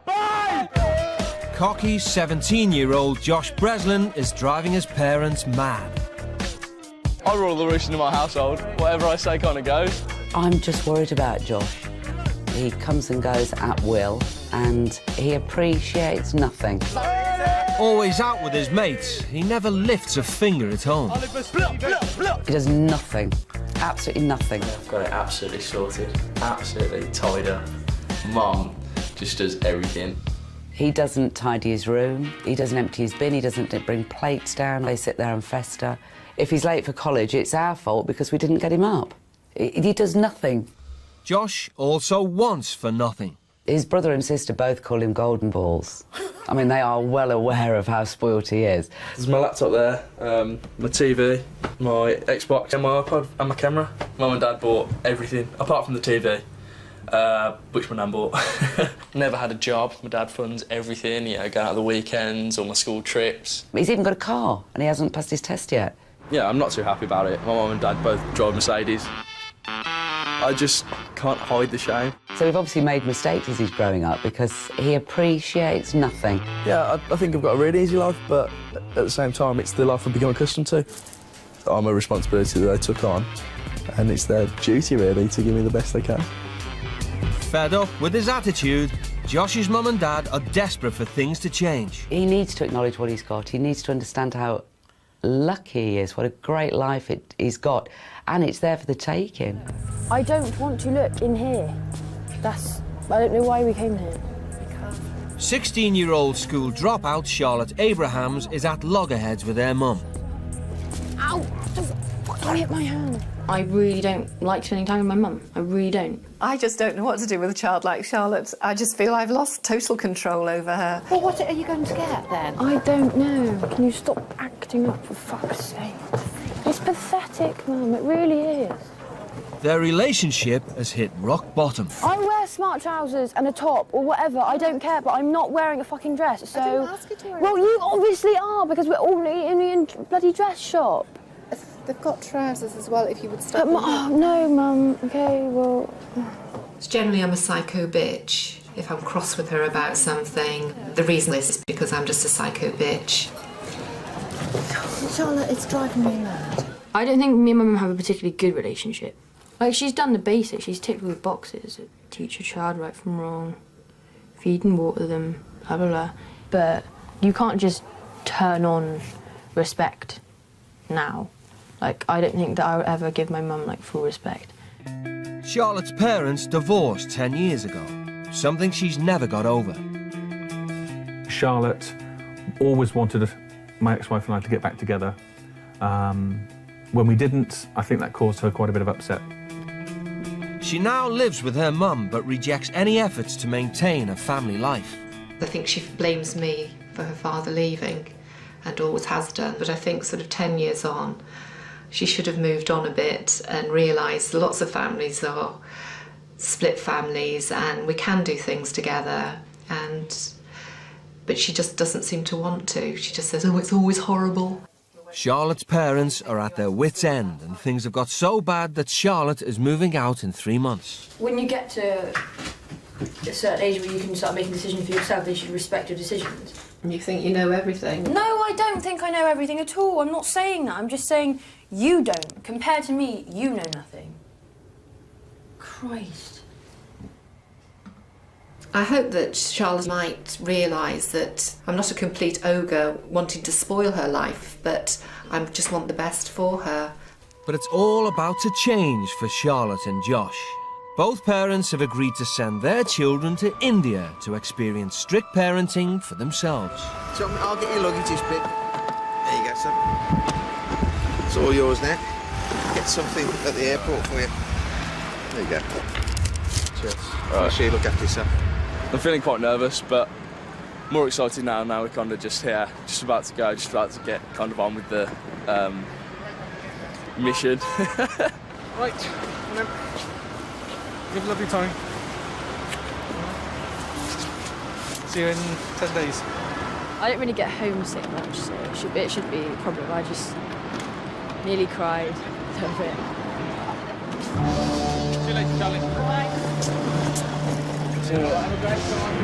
Bye! Bye! Cocky 17-year-old Josh Breslin is driving his parents mad. I rule the roost in my household. Whatever I say kind of goes. I'm just worried about Josh. He comes and goes at will, and he appreciates nothing. Always out with his mates, he never lifts a finger at home. He does nothing. Absolutely nothing. I've got it absolutely sorted. Absolutely tied up. Mum just does everything. He doesn't tidy his room, he doesn't empty his bin, he doesn't bring plates down, they sit there and fester. If he's late for college, it's our fault because we didn't get him up. He does nothing. Josh also wants for nothing. His brother and sister both call him golden balls. I mean, they are well aware of how spoilt he is. There's my laptop there, my TV, my Xbox and my iPod and my camera. Mum and Dad bought everything, apart from the TV, which my nan bought. Never had a job. My dad funds everything, you know, going out the weekends, all my school trips. He's even got a car, and he hasn't passed his test yet. Yeah, I'm not too happy about it. My mum and dad both drive Mercedes. I just can't hide the shame. So we've obviously made mistakes as he's growing up because he appreciates nothing. Yeah, I think I've got a really easy life, but at the same time, it's the life I've become accustomed to. I'm a responsibility that they took on, and it's their duty, really, to give me the best they can. Fed up with his attitude, Josh's mum and dad are desperate for things to change. He needs to acknowledge what he's got. He needs to understand how lucky he is, what a great life he's got, and it's there for the taking. I don't want to look in here. I don't know why we came here. 16-year-old school dropout Charlotte Abrahams is at loggerheads with her mum. Ow! Don't hit my hand. I really don't like spending time with my mum. I really don't. I just don't know what to do with a child like Charlotte. I just feel I've lost total control over her. Well, what are you going to get then? I don't know. Can you stop acting up, for fuck's sake? It's pathetic, Mum. It really is. Their relationship has hit rock bottom. I wear smart trousers and a top or whatever. I don't care, but I'm not wearing a fucking dress. So. I didn't ask you to wear Well, you obviously are because we're all in the bloody dress shop. They've got trousers as well, if you would stop. Oh, no, Mum. OK, well... Generally, I'm a psycho bitch. If I'm cross with her about something, the reason is because I'm just a psycho bitch. Charlotte, it's driving me mad. I don't think me and my mum have a particularly good relationship. Like, she's done the basics. She's ticked all the boxes. Teach a child right from wrong, feed and water them, blah, blah, blah. But you can't just turn on respect now. Like, I don't think that I would ever give my mum, like, full respect. Charlotte's parents divorced 10 years ago, something she's never got over. Charlotte always wanted my ex-wife and I to get back together. When we didn't, I think that caused her quite a bit of upset. She now lives with her mum, but rejects any efforts to maintain a family life. I think she blames me for her father leaving, and always has done. But I think sort of 10 years on, she should have moved on a bit and realised lots of families are split families and we can do things together. But she just doesn't seem to want to. She just says, oh, it's always horrible. Charlotte's parents are at their wits' end and things have got so bad that Charlotte is moving out in 3 months. When you get to a certain age where you can start making decisions for yourself, they should respect your decisions. You think you know everything? No, I don't think I know everything at all. I'm not saying that. I'm just saying you don't. Compared to me, you know nothing. Christ. I hope that Charlotte might realise that I'm not a complete ogre wanting to spoil her life, but I just want the best for her. But it's all about to change for Charlotte and Josh. Both parents have agreed to send their children to India to experience strict parenting for themselves. So I'll get your luggage this bit. There you go, son. It's all yours now. Get something at the airport for you. There you go. Cheers. Right. Make sure you look after yourself. I'm feeling quite nervous, but more excited now. Now we're kind of just here, just about to go, just about to get kind of on with the mission. Right, and then you have a lovely time. See you in 10 days. I don't really get homesick much, so it should be a problem. I just nearly cried a little bit. See you later, darling. Bye. Have a great time.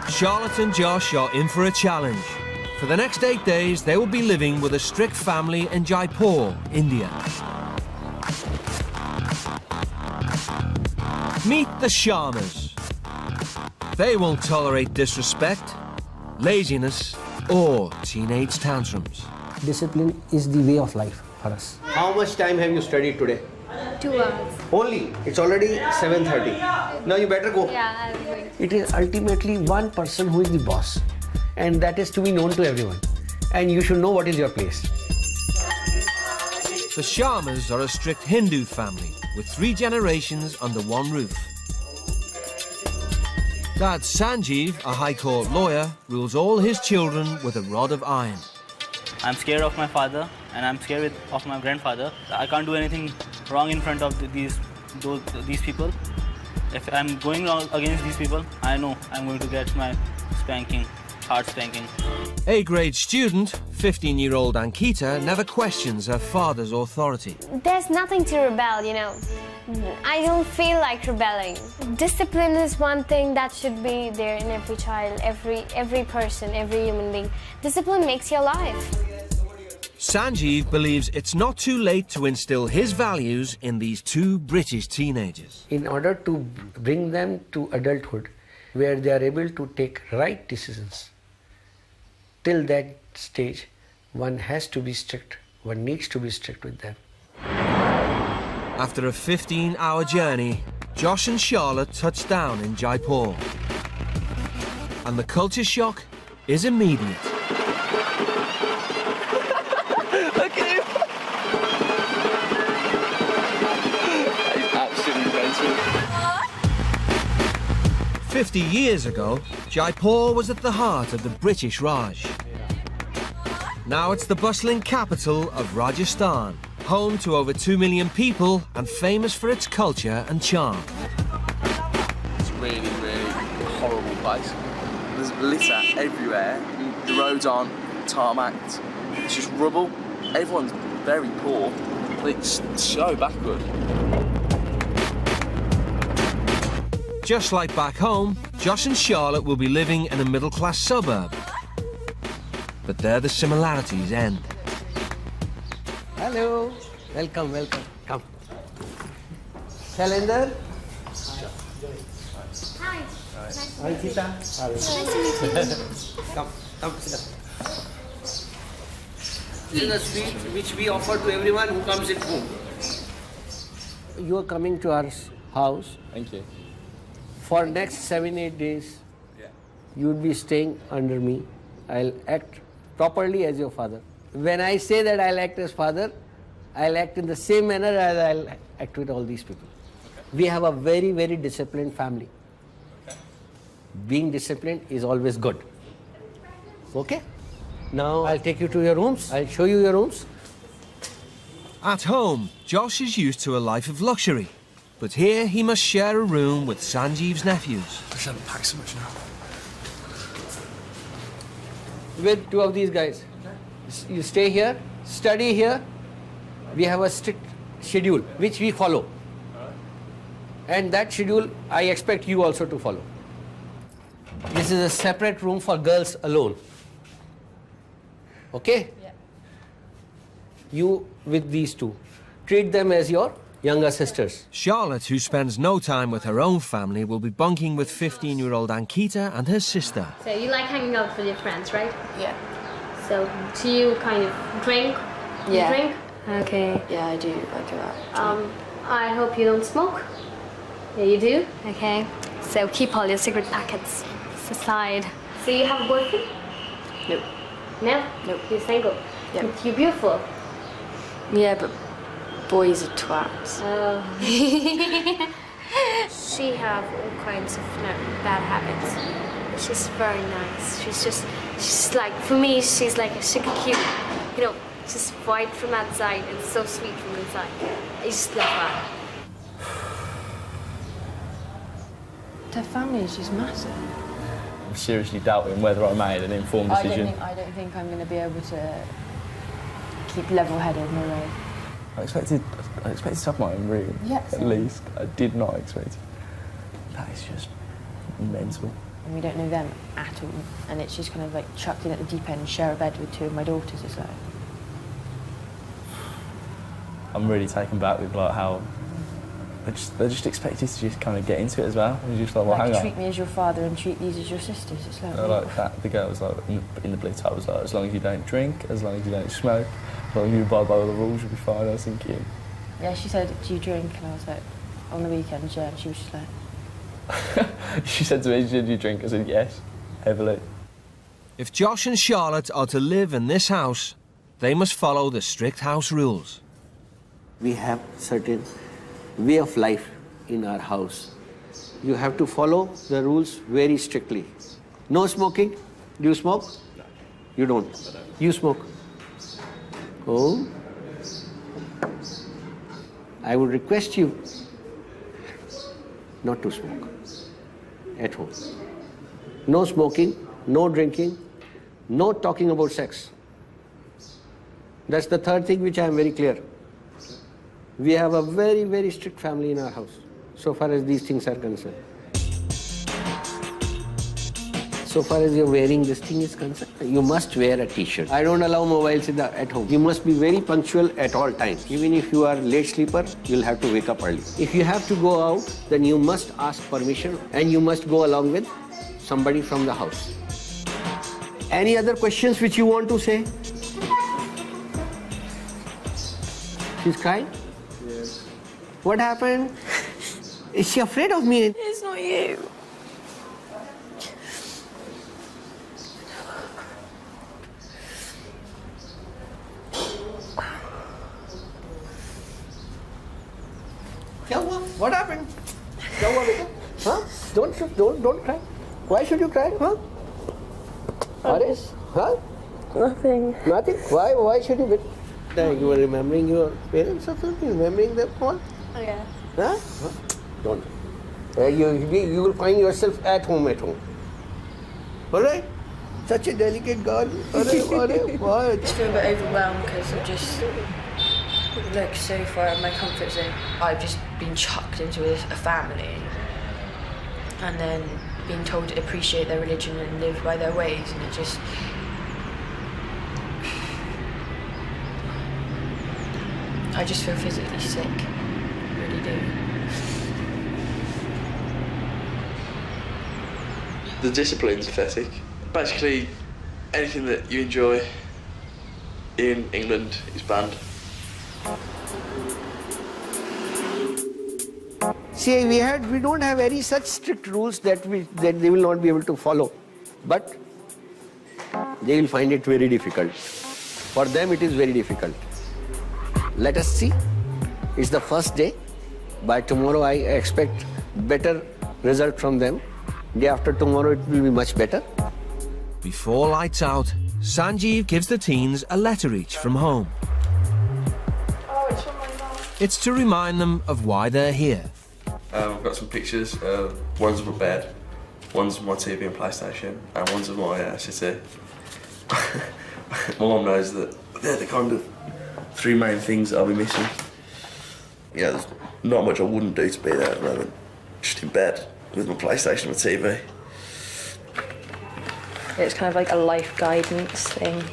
Charlotte and Josh are in for a challenge. For the next 8 days, they will be living with a strict family in Jaipur, India. Meet the Sharmas. They won't tolerate disrespect, laziness, or teenage tantrums. Discipline is the way of life for us. How much time have you studied today? 2 hours. Only? It's already 7:30. Now you better go. Yeah, I'm going. It is ultimately one person who is the boss, and that is to be known to everyone. And you should know what is your place. The Sharmas are a strict Hindu family with 3 generations under one roof. Dad Sanjeev, a High Court lawyer, rules all his children with a rod of iron. I'm scared of my father and I'm scared of my grandfather. I can't do anything wrong in front of these people. If I'm going wrong against these people, I know I'm going to get my spanking, hard spanking. A-grade student, 15-year-old Ankita, never questions her father's authority. There's nothing to rebel, you know. I don't feel like rebelling. Discipline is one thing that should be there in every child, every person, every human being. Discipline makes you alive. Sanjeev believes it's not too late to instill his values in these 2 British teenagers. In order to bring them to adulthood, where they are able to take right decisions, till that stage, one has to be strict. One needs to be strict with them. After a 15-hour journey, Josh and Charlotte touch down in Jaipur. And the culture shock is immediate. Look at him! He's absolutely mental. 50 years ago, Jaipur was at the heart of the British Raj. Now it's the bustling capital of Rajasthan, home to over 2 million people and famous for its culture and charm. It's a really, really horrible place. There's litter everywhere. The roads aren't tarmacked. It's just rubble. Everyone's very poor. It's so backward. Just like back home, Josh and Charlotte will be living in a middle-class suburb. But there the similarities end. Hello. Welcome, welcome. Come. Shalender. Hi. Ankita. Nice to meet you. Come, sit down. This is a sweet which we offer to everyone who comes in home. You are coming to our house. Thank you. For next 7-8 days, you would be staying under me. I'll act properly as your father. When I say that I'll act as father, I'll act in the same manner as I'll act with all these people. Okay. We have a very, very disciplined family. Okay. Being disciplined is always good. Okay? Now I'll take you to your rooms. I'll show you your rooms. At home, Josh is used to a life of luxury. But here he must share a room with Sanjeev's nephews. I shouldn't pack so much now. With 2 of these guys. You stay here, study here. We have a strict schedule which we follow. And that schedule I expect you also to follow. This is a separate room for girls alone. Okay? Yeah. You with these 2. Treat them as your younger sisters. Charlotte, who spends no time with her own family, will be bunking with 15-year-old Ankita and her sister. So you like hanging out with your friends, right? Yeah. So do you kind of drink? Yeah. You drink? Okay. Yeah, I do. I go out. I hope you don't smoke. Yeah, you do? Okay. So keep all your cigarette packets aside. So you have a boyfriend? Nope. No? Nope. You're single? Yeah. You're beautiful. Yeah, but boys are twats. Oh. She have all kinds of bad habits. She's very nice. She's like, for me, she's like a sugar cube. You know, just white from outside and so sweet from inside. I just love her. Their family is just massive. I'm seriously doubting whether I made an informed decision. I don't think I'm going to be able to keep level-headed, no way. I expected to have my own room, Yes. at least. I did not expect it. That is just mental. And we don't know them at all. And it's just kind of like chucked in at the deep end and share a bed with two of my daughters. It's like... I'm really taken back with like how they just expect you to just kind of get into it as well. And you're just like, well, hang on. Treat me as your father and treat these as your sisters. It's like... Like that, the girl was like, in the blue top was like, as long as you don't drink, as long as you don't smoke, as long as you abide by all the rules, you'll be fine. I was thinking... Yeah, she said, do you drink? And I was like, on the weekends, yeah. And she was just like... She said to me, did you drink? I said, yes, heavily. If Josh and Charlotte are to live in this house, they must follow the strict house rules. We have certain way of life in our house. You have to follow the rules very strictly. No smoking. Do you smoke? No. You don't? You smoke? Oh. I would request you not to smoke at home. No smoking, no drinking, no talking about sex. That's the third thing which I am very clear. We have a very, very strict family in our house, so far as these things are concerned. So far as you're wearing this thing is concerned, you must wear a t-shirt. I don't allow mobiles at home. You must be very punctual at all times. Even if you are late sleeper, you'll have to wake up early. If you have to go out, then you must ask permission and you must go along with somebody from the house. Any other questions which you want to say? She's crying? Yes. What happened? Is she afraid of me? It's not you. What happened? Huh? Don't cry. Why should you cry? Huh? Aris? Huh? Nothing. Nothing? Why should you be? You were remembering your parents or something? Remembering them all? Oh yeah. Huh? Don't. You will find yourself at home. All right? Such a delicate girl. What? I just feel a bit overwhelmed because I'm just like so far out of my comfort zone. I've just been chucked into a family and then being told to appreciate their religion and live by their ways, and it just... I just feel physically sick. I really do. The discipline's pathetic. Basically, anything that you enjoy in England is banned. See, we don't have any such strict rules that they will not be able to follow. But they will find it very difficult. For them, it is very difficult. Let us see. It's the first day. By tomorrow, I expect better result from them. Day after tomorrow, it will be much better. Before lights out, Sanjeev gives the teens a letter each from home. Oh, it's from my mum. It's to remind them of why they're here. I've got some pictures. One's of my bed, one's of my TV and PlayStation, and one's of my city. My mum knows that they're the kind of three main things that I'll be missing. Yeah, there's not much I wouldn't do to be there at the moment. Just in bed with my PlayStation and my TV. It's kind of like a life guidance thing.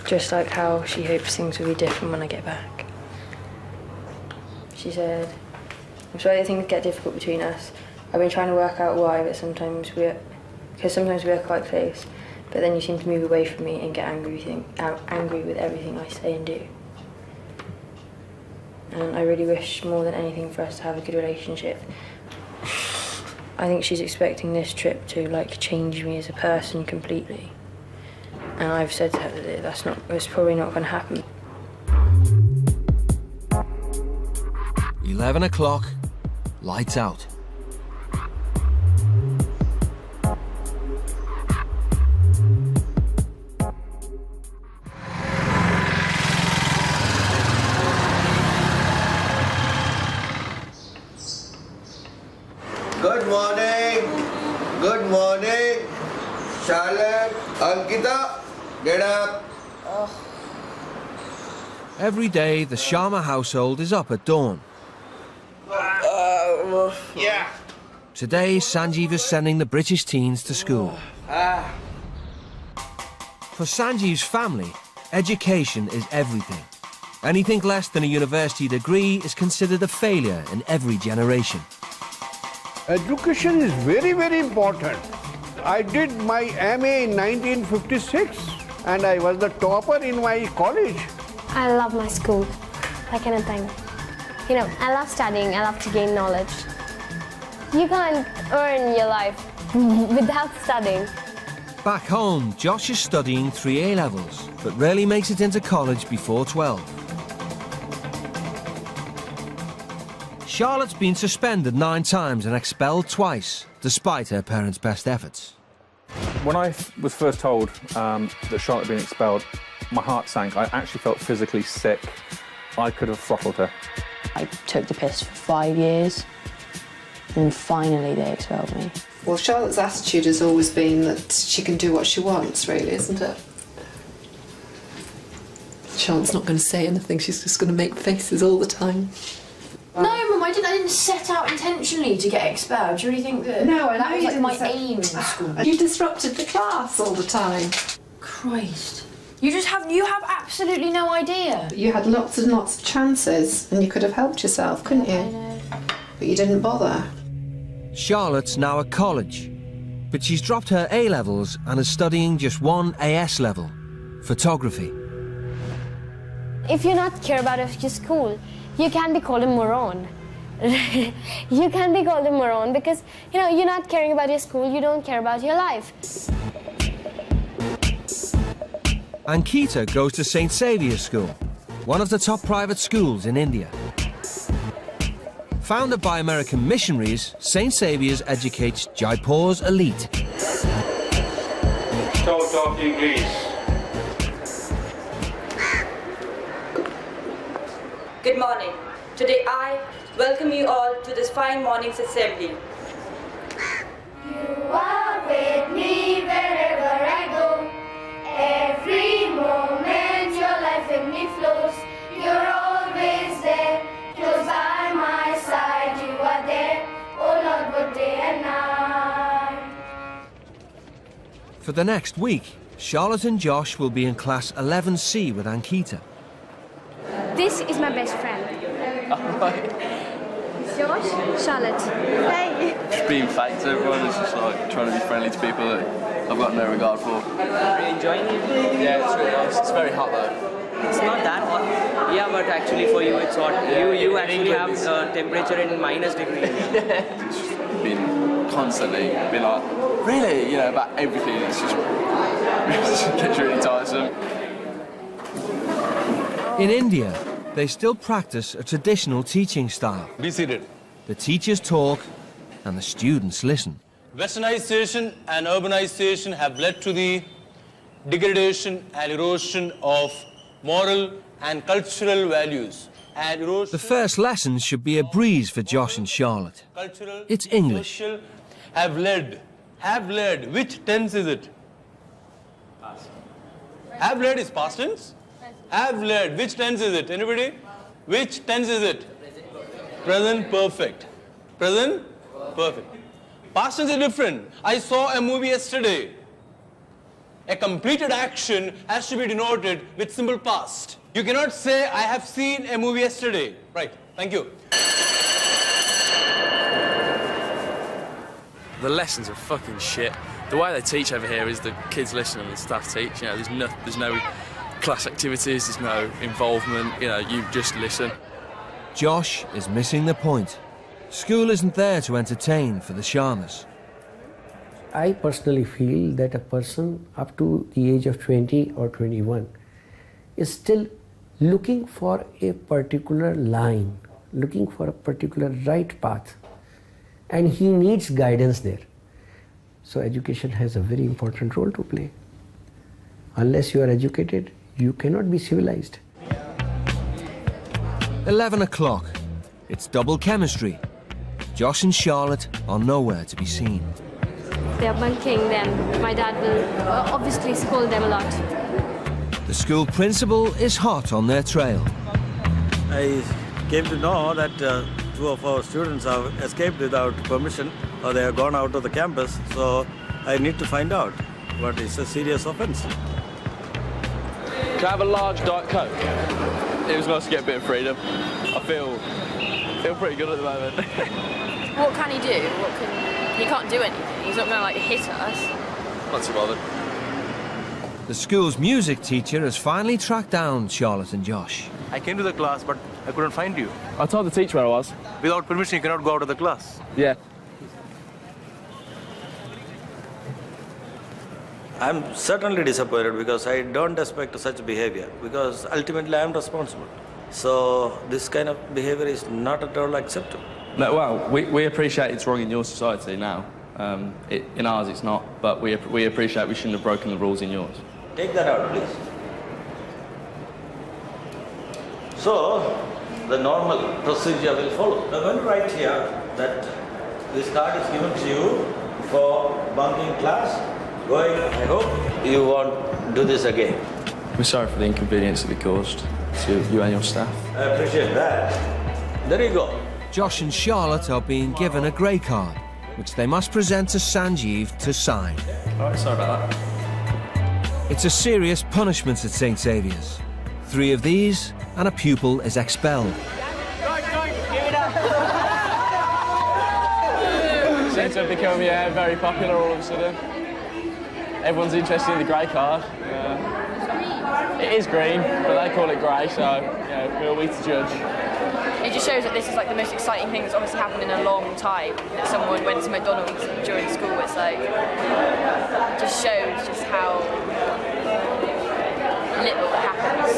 Just like how she hopes things will be different when I get back. She said, I'm sorry that things get difficult between us. I've been trying to work out why, but sometimes we are quite close, but then you seem to move away from me and get angry with everything I say and do. And I really wish more than anything for us to have a good relationship. I think she's expecting this trip to like change me as a person completely. And I've said to her that it's probably not going to happen. 11 o'clock, lights out. Good morning. Good morning. Charlotte, Uncle. Ankita, get up. Every day, the Sharma household is up at dawn. Yeah. Today, Sanjeev is sending the British teens to school. For Sanjeev's family, education is everything. Anything less than a university degree is considered a failure in every generation. Education is very, very important. I did my MA in 1956 and I was the topper in my college. I love my school, like anything. You know, I love studying, I love to gain knowledge. You can't earn your life without studying. Back home, Josh is studying 3 A-levels, but rarely makes it into college before 12. Charlotte's been suspended 9 times and expelled twice, despite her parents' best efforts. When I was first told that Charlotte had been expelled, my heart sank. I actually felt physically sick. I could have throttled her. I took the piss for 5 years, and finally they expelled me. Well, Charlotte's attitude has always been that she can do what she wants, really, isn't it? Charlotte's not going to say anything, she's just going to make faces all the time. No, Mum, I didn't set out intentionally to get expelled. Do you really think that No, I know that was you like didn't my set- aim in school? You disrupted the class all the time. Christ. You have absolutely no idea. You had lots and lots of chances and you could have helped yourself, couldn't you? I know. But you didn't bother. Charlotte's now at college, but she's dropped her A-levels and is studying just 1 AS level, photography. If you're not care about your school, you can be called a moron. You can be called a moron because, you know, you're not caring about your school, you don't care about your life. Ankita goes to St. Saviour's School, one of the top private schools in India. Founded by American missionaries, St. Saviour's educates Jaipur's elite. Stop talking, please. Good morning. Today I welcome you all to this fine morning's assembly. You are with me wherever I go. Every moment your life in me flows. You're always there, close by my side. You are there, oh Lord, both day and night. For the next week, Charlotte and Josh will be in class 11C with Ankita. This is my best friend. Josh, Charlotte. Hey. Just being fake to everyone, it's just like trying to be friendly to people that I've got no regard for. Are you enjoying it? Yeah, it's really nice. It's very hot though. It's not that hot. Yeah, but actually for you it's hot. You actually have temperature in minus degree. It's just been constantly been like, really, you know, about everything. It's just, it just gets really tiresome. In India, they still practice a traditional teaching style. Be seated. The teachers talk and the students listen. Westernization and urbanization have led to the degradation and erosion of moral and cultural values. And erosion The first lessons should be a breeze for Josh and Charlotte. cultural, It's English. social have led. Which tense is it? Past. Have led is past tense? Have led. Which tense is it? Anybody? Which tense is it? Present perfect. Present perfect. Past tense is different. I saw a movie yesterday. A completed action has to be denoted with simple past. You cannot say, I have seen a movie yesterday. Right. Thank you. The lessons are fucking shit. The way they teach over here is the kids listen and the staff teach. You know, there's no class activities, there's no involvement. You know, you just listen. Josh is missing the point. School isn't there to entertain for the Sharmas. I personally feel that a person up to the age of 20 or 21 is still looking for a particular line, looking for a particular right path, and he needs guidance there. So education has a very important role to play. Unless you are educated, you cannot be civilized. 11 o'clock. It's double chemistry. Josh and Charlotte are nowhere to be seen. if they're bunking, then my dad will obviously scold them a lot. The school principal is hot on their trail. I came to know that two of our students have escaped without permission, or they have gone out of the campus, so I need to find out what is a serious offence. Can I have a large Diet Coke? It was nice to get a bit of freedom. I feel pretty good at the moment. What can he do? He can't do anything. He's not going to like hit us. Not too bothered. The school's music teacher has finally tracked down Charlotte and Josh. I came to the class, but I couldn't find you. I told the teacher where I was. Without permission, you cannot go out of the class. Yeah. I'm certainly disappointed because I don't expect such behavior, because ultimately I am responsible. So this kind of behavior is not at all acceptable. No, well, we appreciate it's wrong in your society now. In ours it's not, but we appreciate we shouldn't have broken the rules in yours. Take that out, please. So, the normal procedure will follow. I'm going to write here that this card is given to you for bunking class. Going, I hope you won't do this again. We're sorry for the inconvenience that we caused to you and your staff. I appreciate that. There you go. Josh and Charlotte are being given a grey card, which they must present to Sanjeev to sign. All right, sorry about that. It's a serious punishment at St Saviour's. 3 of these, and a pupil is expelled. Seems to have become very popular all of a sudden. Everyone's interested in the grey card. It is green, but they call it grey, so who are we to judge? It just shows that this is like the most exciting thing that's obviously happened in a long time. That someone went to McDonald's during school. It's like, it just shows just how little happens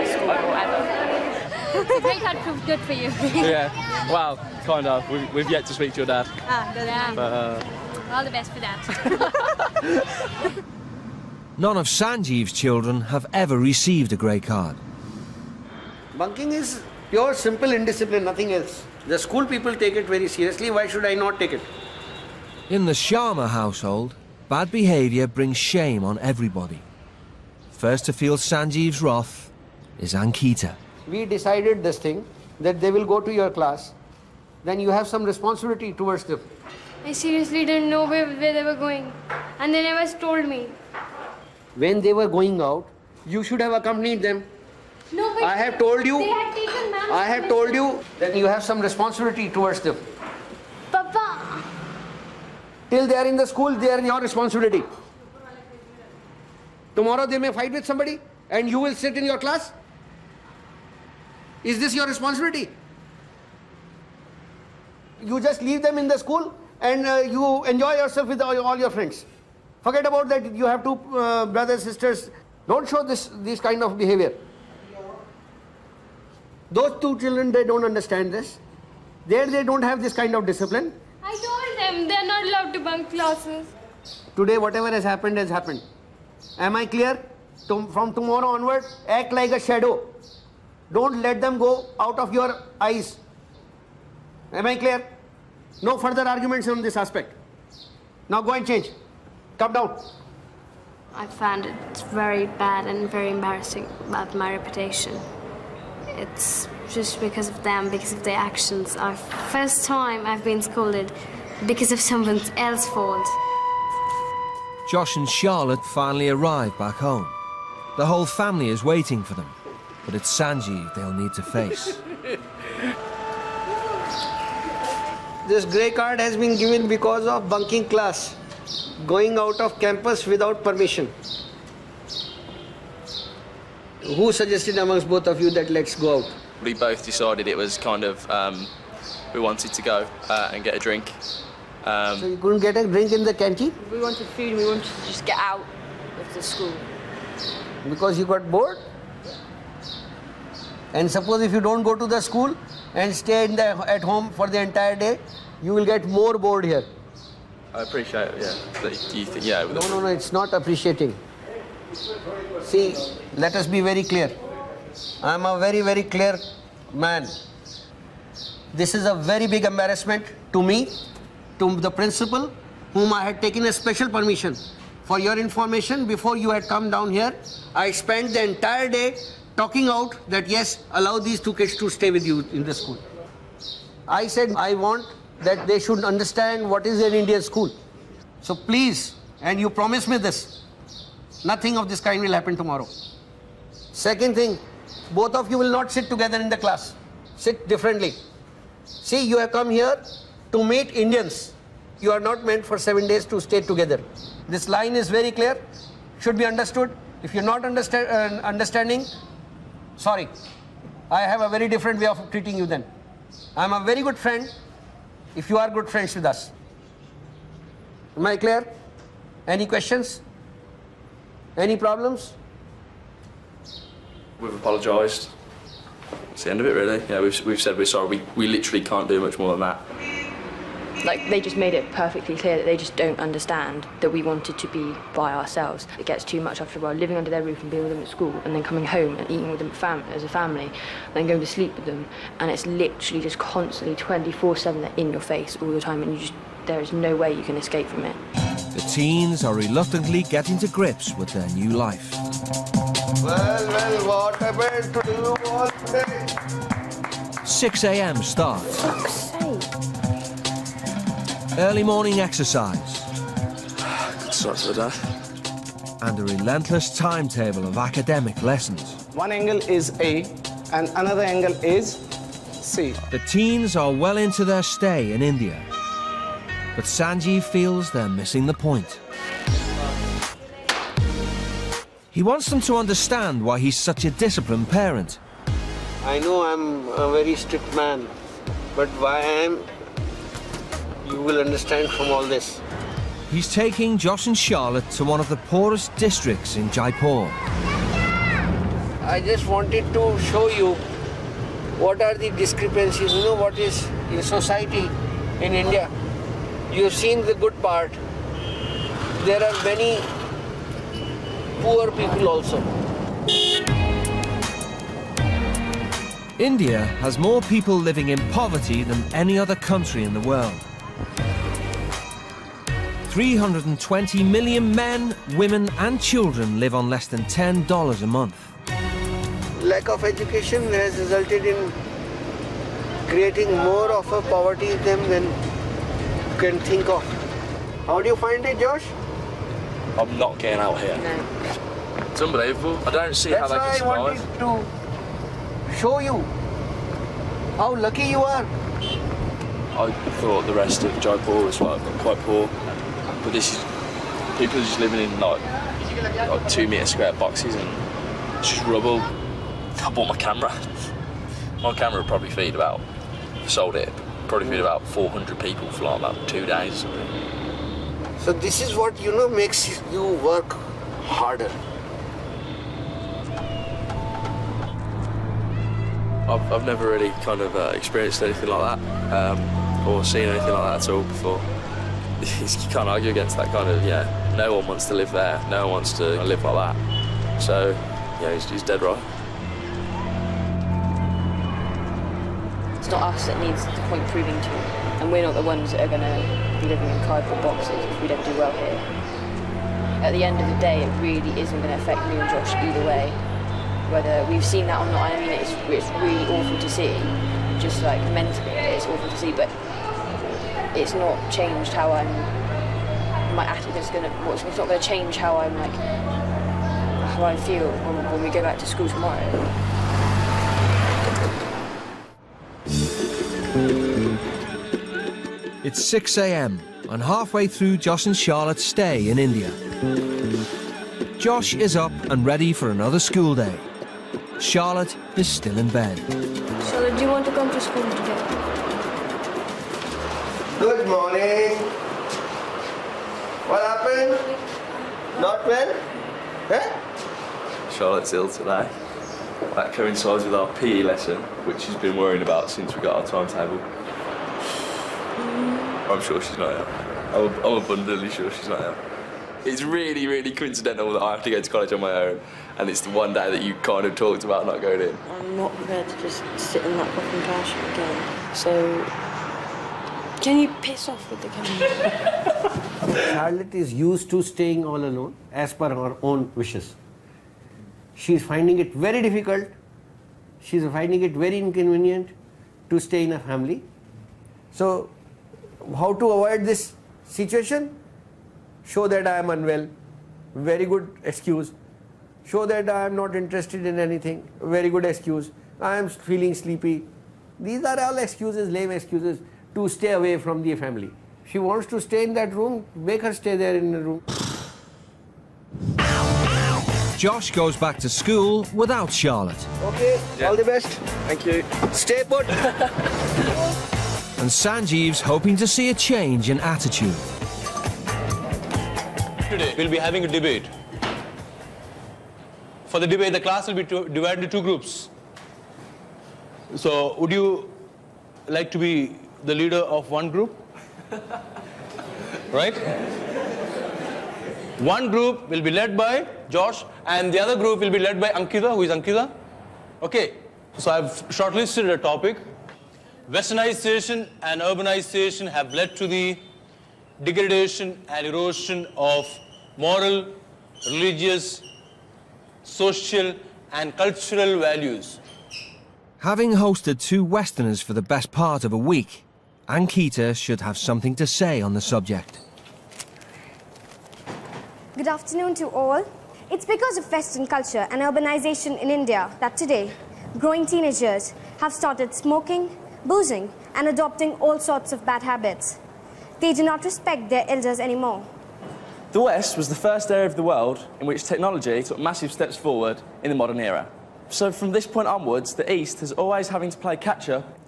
in school or ever. The grey card proved good for you. Yeah, well, kind of. We've yet to speak to your dad. Yeah. But, all the best for that. None of Sanjeev's children have ever received a grey card. Bunking is pure, simple indiscipline, nothing else. The school people take it very seriously. Why should I not take it? In the Sharma household, bad behaviour brings shame on everybody. First to feel Sanjeev's wrath is Ankita. We decided this thing, that they will go to your class. Then you have some responsibility towards them. I seriously didn't know where they were going. And they never told me. When they were going out, you should have accompanied them. No, but I have told you. They had taken ma'am's I have told you that you have some responsibility towards them. Papa. Till they are in the school, they are your responsibility. Tomorrow they may fight with somebody and you will sit in your class. Is this your responsibility? You just leave them in the school and you enjoy yourself with all your friends. Forget about that you have two brothers, sisters. Don't show this kind of behavior. Those 2 children, they don't understand this. There they don't have this kind of discipline. I told them they're not allowed to bunk classes. Today whatever has happened has happened. Am I clear? From tomorrow onward, act like a shadow. Don't let them go out of your eyes. Am I clear? No further arguments on this aspect. Now go and change. Come down. I found it very bad and very embarrassing about my reputation. It's just because of them, because of their actions. First time I've been scolded because of someone else's fault. Josh and Charlotte finally arrive back home. The whole family is waiting for them, but it's Sanjeev they'll need to face. This grey card has been given because of bunking class, going out of campus without permission. Who suggested amongst both of you that let's go out? We both decided it was kind of, we wanted to go and get a drink. So you couldn't get a drink in the canteen? We wanted food and we wanted to just get out of the school. Because you got bored? And suppose if you don't go to the school and stay at home for the entire day, you will get more bored here. I appreciate it, yeah. That you think, yeah. No, it's not appreciating. See, let us be very clear. I am a very, very clear man. This is a very big embarrassment to me, to the principal, whom I had taken a special permission. For your information, before you had come down here, I spent the entire day talking out that yes, allow these 2 kids to stay with you in the school. I said I want that they should understand what is an Indian school. So please, and you promise me this, nothing of this kind will happen tomorrow. Second thing, both of you will not sit together in the class. Sit differently. See, you have come here to meet Indians. You are not meant for 7 days to stay together. This line is very clear, should be understood. If you're not understanding, sorry. I have a very different way of treating you then. I'm a very good friend if you are good friends with us. Am I clear? Any questions? Any problems? We've apologised. It's the end of it, really. Yeah, we've said we're sorry. We literally can't do much more than that. Like, they just made it perfectly clear that they just don't understand that we wanted to be by ourselves. It gets too much after a while, living under their roof and being with them at school, and then coming home and eating with them as a family, then going to sleep with them, and it's literally just constantly 24/7 they're in your face all the time, and there is no way you can escape from it. The teens are reluctantly getting to grips with their new life. Well, what happened to you all today? 6 a.m. start. Fuck's sake. Early morning exercise. Good start to the day. And a relentless timetable of academic lessons. One angle is A and another angle is C. The teens are well into their stay in India. But Sanjeev feels they're missing the point. He wants them to understand why he's such a disciplined parent. I know I'm a very strict man, but why I am, you will understand from all this. He's taking Josh and Charlotte to one of the poorest districts in Jaipur. I just wanted to show you what are the discrepancies, you know, what is in society in India. You have seen the good part. There are many poor people also. India has more people living in poverty than any other country in the world. 320 million men, women and children live on less than $10 a month. Lack of education has resulted in creating more of a poverty than you can think of. How do you find it, Josh? I'm not getting out here. No. It's unbelievable. I don't see how they can That's why I survive. wanted to show you how lucky you are. I thought the rest of Jaipur was quite poor, but this is people just living in like 2 metre square boxes and it's just rubble. I bought my camera. My camera would probably feed about, sold it, probably feed about 400 people for like about 2 days or something. So this is what, you know, makes you work harder. I've never really kind of experienced anything like that or seen anything like that at all before. You can't argue against that kind of, no one wants to live there, no one wants to live like that. So, he's dead right. It's not us that needs the point proving to, and we're not the ones that are going to be living in cardboard boxes if we don't do well here. At the end of the day, it really isn't going to affect me and Josh either way. Whether we've seen that or not, I mean, it's really awful to see, just like mentally, it's awful to see, but it's not changed how my attitude is going to, it's not going to change how I'm like, how I feel when we go back to school tomorrow. It's 6 a.m. and halfway through Josh and Charlotte's stay in India. Josh is up and ready for another school day. Charlotte is still in bed. Charlotte, do you want to come to school today? Good morning. What happened? Not well? Charlotte's ill today. That coincides with our PE lesson, which she's been worrying about since we got our timetable. I'm sure she's not ill. I'm abundantly sure she's not ill. It's really, really coincidental that I have to go to college on my own, and it's the one day that you kind of talked about not going in. I'm not prepared to just sit in that fucking classroom again. So Can you piss off with the camera? Charlotte is used to staying all alone as per her own wishes. She is finding it very difficult, she is finding it very inconvenient to stay in a family. So, how to avoid this situation? Show that I am unwell, very good excuse. Show that I am not interested in anything, very good excuse. I am feeling sleepy. These are all excuses, lame excuses to stay away from the family. She wants to stay in that room, make her stay there in the room. Josh goes back to school without Charlotte. Okay, all the best. Thank you. Stay put. And Sanjeev's hoping to see a change in attitude. Today we'll be having a debate. For the debate, the class will be divided into two groups. So, would you like to be the leader of one group? Right? One group will be led by Josh, and the other group will be led by Ankita. Who is Ankita? Okay. So, I've shortlisted a topic. Westernization and urbanization have led to the degradation and erosion of moral, religious, social and cultural values. Having hosted two Westerners for the best part of a week, Ankita should have something to say on the subject. Good afternoon to all. It's because of Western culture and urbanization in India that today, growing teenagers have started smoking, boozing, and adopting all sorts of bad habits. They do not respect their elders anymore. The West was the first area of the world in which technology took massive steps forward in the modern era. So from this point onwards, the East is always having to play catch-up.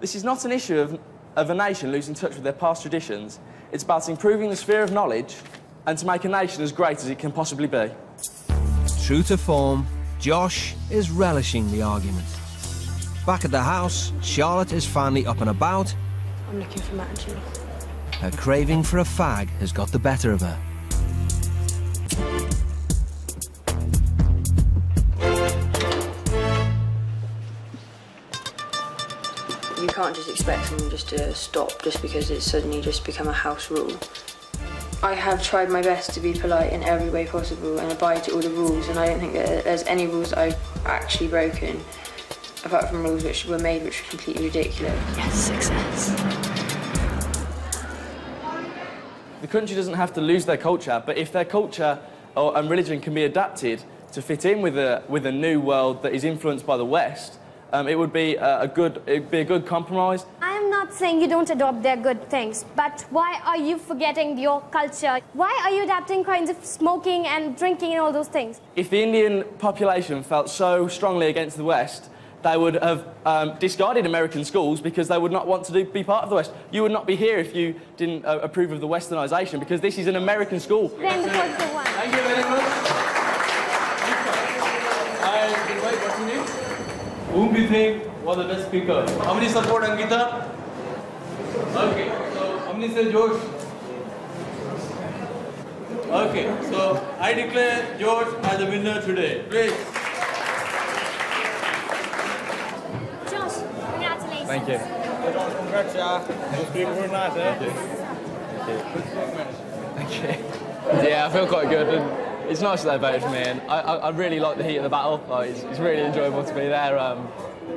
This is not an issue of a nation losing touch with their past traditions. It's about improving the sphere of knowledge and to make a nation as great as it can possibly be. True to form, Josh is relishing the argument. Back at the house, Charlotte is finally up and about. I'm looking for Matt and Julie. Her craving for a fag has got the better of her. You can't just expect someone just to stop just because it's suddenly just become a house rule. I have tried my best to be polite in every way possible and abide to all the rules, and I don't think that there's any rules I've actually broken, apart from rules which were made which were completely ridiculous. Yes, success. The country doesn't have to lose their culture, but if their culture and religion can be adapted to fit in with a new world that is influenced by the West, it would be a good compromise. I am not saying you don't adopt their good things, but why are you forgetting your culture? Why are you adapting kinds of smoking and drinking and all those things? If the Indian population felt so strongly against the West, they would have discarded American schools because they would not want to be part of the West. You would not be here if you didn't approve of the Westernisation, because this is an American school. Then Thank you very much. I invite, what's your name? Whom do you think was the best speaker? How many support Ankita? Okay, so how many say George? Okay, so I declare George as the winner today. Please. Josh, congratulations. Thank you. Congrats, those people were nice, Thank you. Yeah, I feel quite good, and it's nice that they voted for me, and I really like the heat of the battle. Like, it's really enjoyable to be there.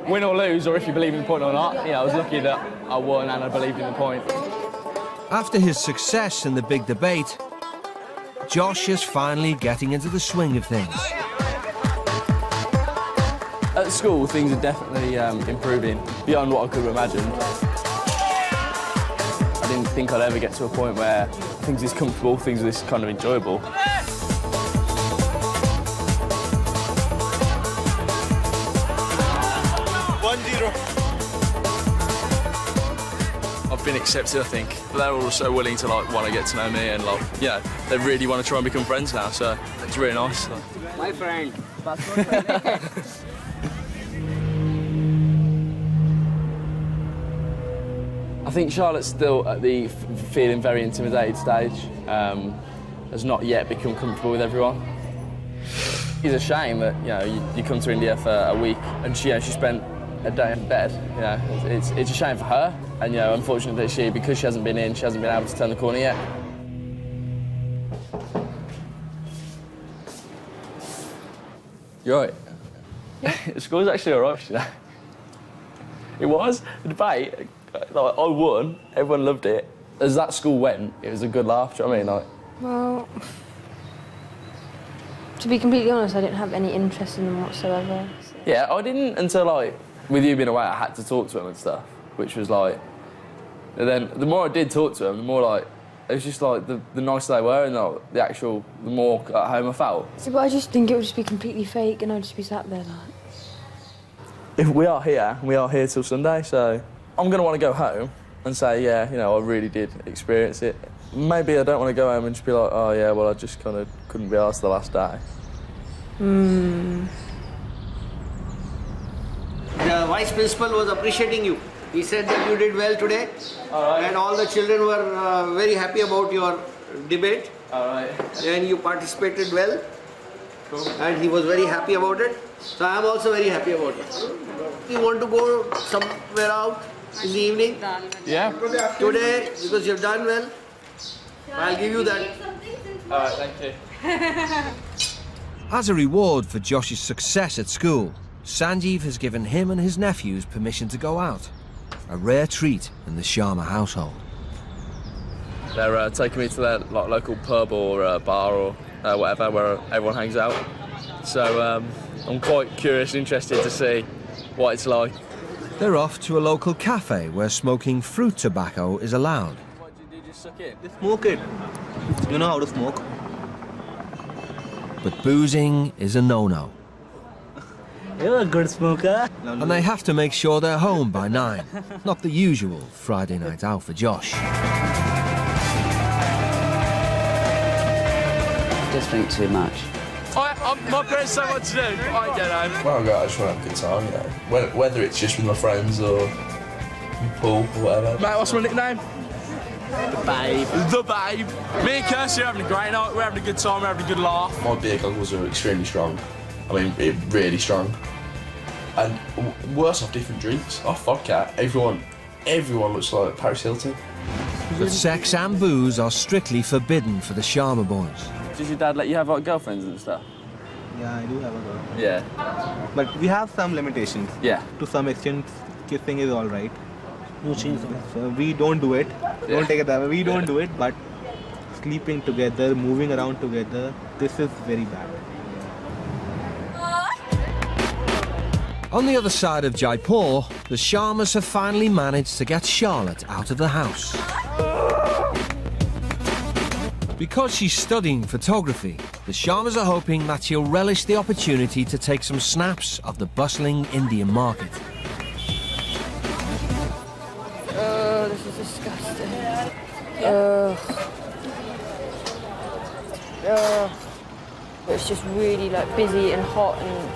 Win or lose, or if you believe in the point or not, I was lucky that I won and I believed in the point. After his success in the big debate, Josh is finally getting into the swing of things. At school, things are definitely improving beyond what I could have imagined. I didn't think I'd ever get to a point where things are this comfortable, things are this kind of enjoyable. 1-0. I've been accepted, I think, but they're all so willing to want to get to know me, and they really want to try and become friends now. So it's really nice. My friend. I think Charlotte's still at the feeling very intimidated stage. Has not yet become comfortable with everyone. It's a shame that you come to India for a week and she spent a day in bed. You know, it's a shame for her, and you know, unfortunately, because she hasn't been able to turn the corner yet. You're right. Yeah. School's actually alright, you know. It was a debate. Like, I won. Everyone loved it. As that school went, it was a good laugh. Do you know what I mean? Like, well, to be completely honest, I didn't have any interest in them whatsoever. So. yeah, I didn't until like with you being away, I had to talk to him and stuff, which was like. And then the more I did talk to him, the more like it was just like the nicer they were, and like, the more at home I felt. See, but I just think it would just be completely fake, and I'd just be sat there like. If we are here till Sunday, so I'm going to want to go home and say, yeah, you know, I really did experience it. Maybe I don't want to go home and just be like, oh, yeah, well, I just kind of couldn't be arsed the last day. The vice principal was appreciating you. He said that you did well today. And all the children were very happy about your debate. And you participated well. Cool. And he was very happy about it. So I am also very happy about it. You want to go somewhere out in the evening? Yeah. Today, because you've done well, I'll give you that. All right, thank you. As a reward for Josh's success at school, Sanjeev has given him and his nephews permission to go out. A rare treat in the Sharma household. They're taking me to their local pub or bar or whatever, where everyone hangs out. So I'm quite curious and interested to see what it's like. They're off to a local cafe where smoking fruit tobacco is allowed. Did you suck it? Smoke it. You know how to smoke. But boozing is a no-no. You're a good smoker. And they have to make sure they're home by 9. Not the usual Friday night out for Josh. Just drink too much. My parents so much to do. I ain't get home. Well, I just want to have a good time, you know. Whether it's just with my friends or pool or whatever. Mate, what's my nickname? The Babe. The Babe. Me and Kirsty are having a great night. We're having a good time. We're having a good laugh. My beer goggles are extremely strong. I mean, really strong. And worse off different drinks. Off vodka, everyone looks like Paris Hilton. But sex and booze are strictly forbidden for the Sharma boys. Does your dad let you have like girlfriends and stuff? Yeah, I do have a girlfriend. Yeah. But we have some limitations. Yeah. To some extent, kissing is all right. So we don't do it. Yeah. Don't take it that way. We don't do it, but sleeping together, moving around together, this is very bad. On the other side of Jaipur, the Sharmas have finally managed to get Charlotte out of the house. Because she's studying photography, the Sharmas are hoping that she'll relish the opportunity to take some snaps of the bustling Indian market. Oh, this is disgusting. It's just really like busy and hot and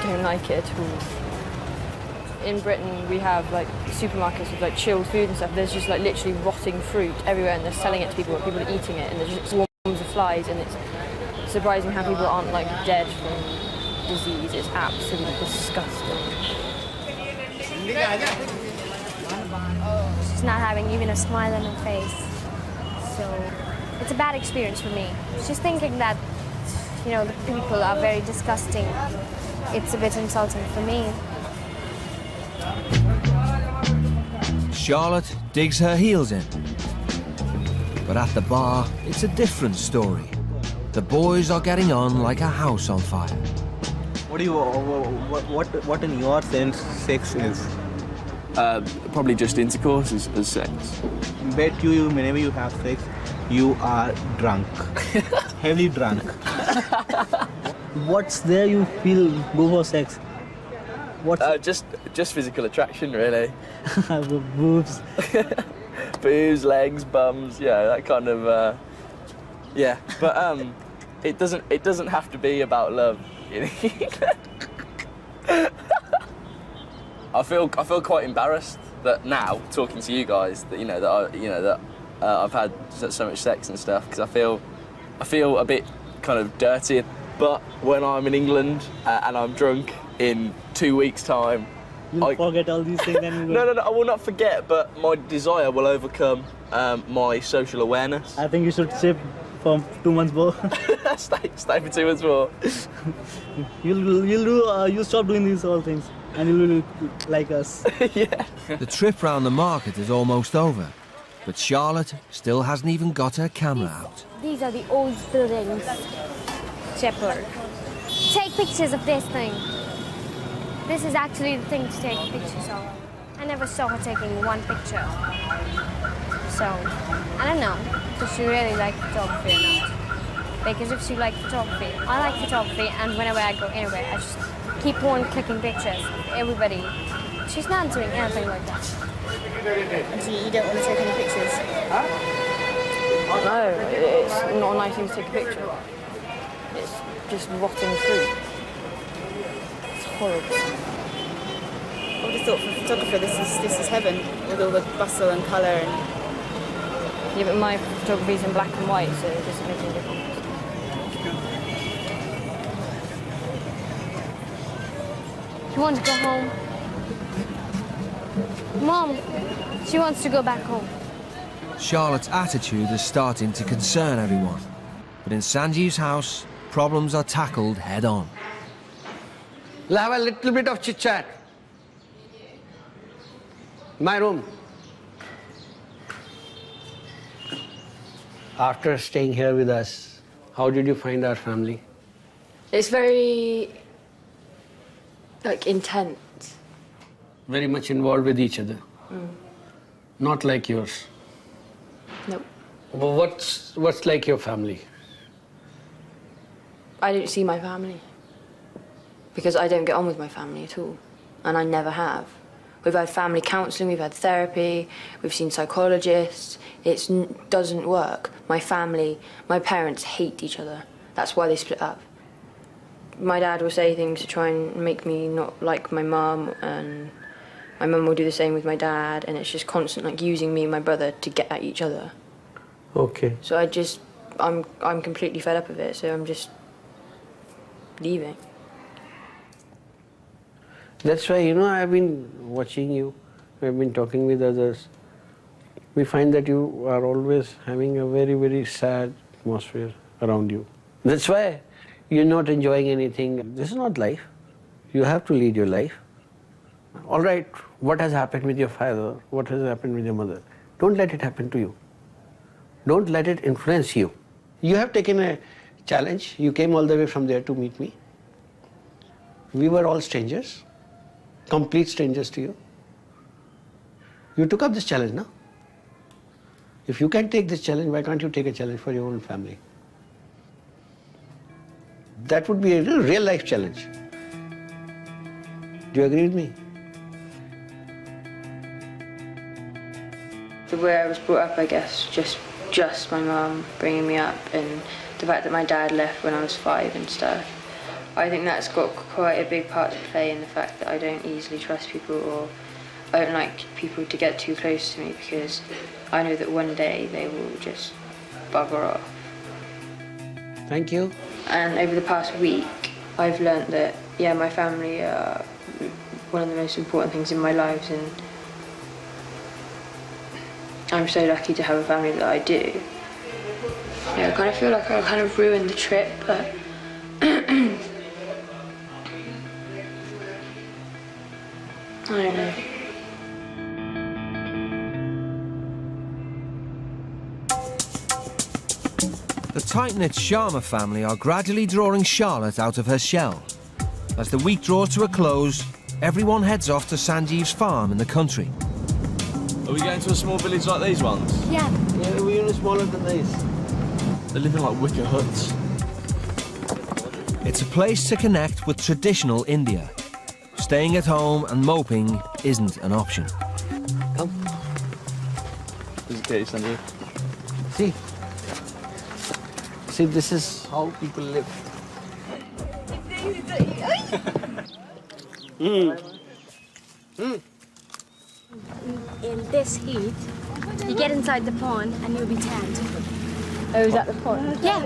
don't like it at all. In Britain, we have like supermarkets with like chilled food and stuff. There's just like literally rotting fruit everywhere, and they're selling it to people. People are eating it, and there's just swarms of flies. And it's surprising how people aren't like dead from disease. It's absolutely disgusting. She's not having even a smile on her face, so it's a bad experience for me. She's thinking that, you know, the people are very disgusting. It's a bit insulting for me. Charlotte digs her heels in. But at the bar, it's a different story. The boys are getting on like a house on fire. What in your sense sex is? Probably just intercourse as sex. Bet you whenever you have sex, you are drunk. Heavily drunk. What's there you feel go for sex? What? Just physical attraction, really. Boobs. Boobs, legs, bums, yeah, that kind of, yeah. But it doesn't have to be about love. I feel quite embarrassed that now talking to you guys that I've had so much sex and stuff, because I feel a bit kind of dirty. But when I'm in England and I'm drunk in 2 weeks' time, You'll forget all these things and No, I will not forget, but my desire will overcome my social awareness. I think you should stay for 2 months more. stay for 2 months more. You'll stop doing these all things and you'll look like us. Yeah. The trip round the market is almost over, but Charlotte still hasn't even got her camera out. These are the old buildings. Shepherd. Take pictures of this thing. This is actually the thing to take pictures of. I never saw her taking one picture. So, I don't know if she really liked photography or not. Because if she liked photography, I like photography, and whenever I go anywhere, I just keep on clicking pictures of everybody. She's not doing anything like that. So you don't want to take any pictures? No, it's not a nice thing to take a picture of. It's just rotting fruit. It's horrible. I would have thought for a photographer this is heaven, with all the bustle and colour and... Yeah, but my photography is in black and white, so it doesn't make any difference. You want to go home? Mom, she wants to go back home. Charlotte's attitude is starting to concern everyone. But in Sanjeev's house, problems are tackled head on. We'll have a little bit of chit-chat. My room. After staying here with us, how did you find our family? It's very, intense. Very much involved with each other. Not like yours. Nope. Well, what's like your family? I don't see my family. Because I don't get on with my family at all. And I never have. We've had family counselling, we've had therapy, we've seen psychologists. It doesn't work. My family, my parents hate each other. That's why they split up. My dad will say things to try and make me not like my mum, and my mum will do the same with my dad, and it's just constant using me and my brother to get at each other. Okay. So I'm completely fed up of it, so I'm just leaving. That's why, I've been watching you, I've been talking with others. We find that you are always having a very, very sad atmosphere around you. That's why you're not enjoying anything. This is not life. You have to lead your life. All right, what has happened with your father? What has happened with your mother? Don't let it happen to you. Don't let it influence you. You have taken a challenge. You came all the way from there to meet me. We were all strangers. Complete strangers to you. You took up this challenge, no? If you can take this challenge, why can't you take a challenge for your own family? That would be a real life challenge. Do you agree with me? The way I was brought up, I guess, just my mum bringing me up, and the fact that my dad left when I was 5 and stuff. I think that's got quite a big part to play in the fact that I don't easily trust people, or I don't like people to get too close to me, because I know that one day they will just bugger off. Thank you. And over the past week, I've learnt that, my family are one of the most important things in my life, and I'm so lucky to have a family that I do. I kind of feel like I kind of ruined the trip, but I don't know. The tight-knit Sharma family are gradually drawing Charlotte out of her shell. As the week draws to a close, everyone heads off to Sanjeev's farm in the country. Are we going to a small village like these ones? Yeah. Yeah, we're even smaller than these. They live in wicker huts. It's a place to connect with traditional India. Staying at home and moping isn't an option. Come. This is Katie, Sanjeev. See, this is how people live. In this heat, you get inside the pond and you'll be tanned. Oh, is that the pond? Yeah.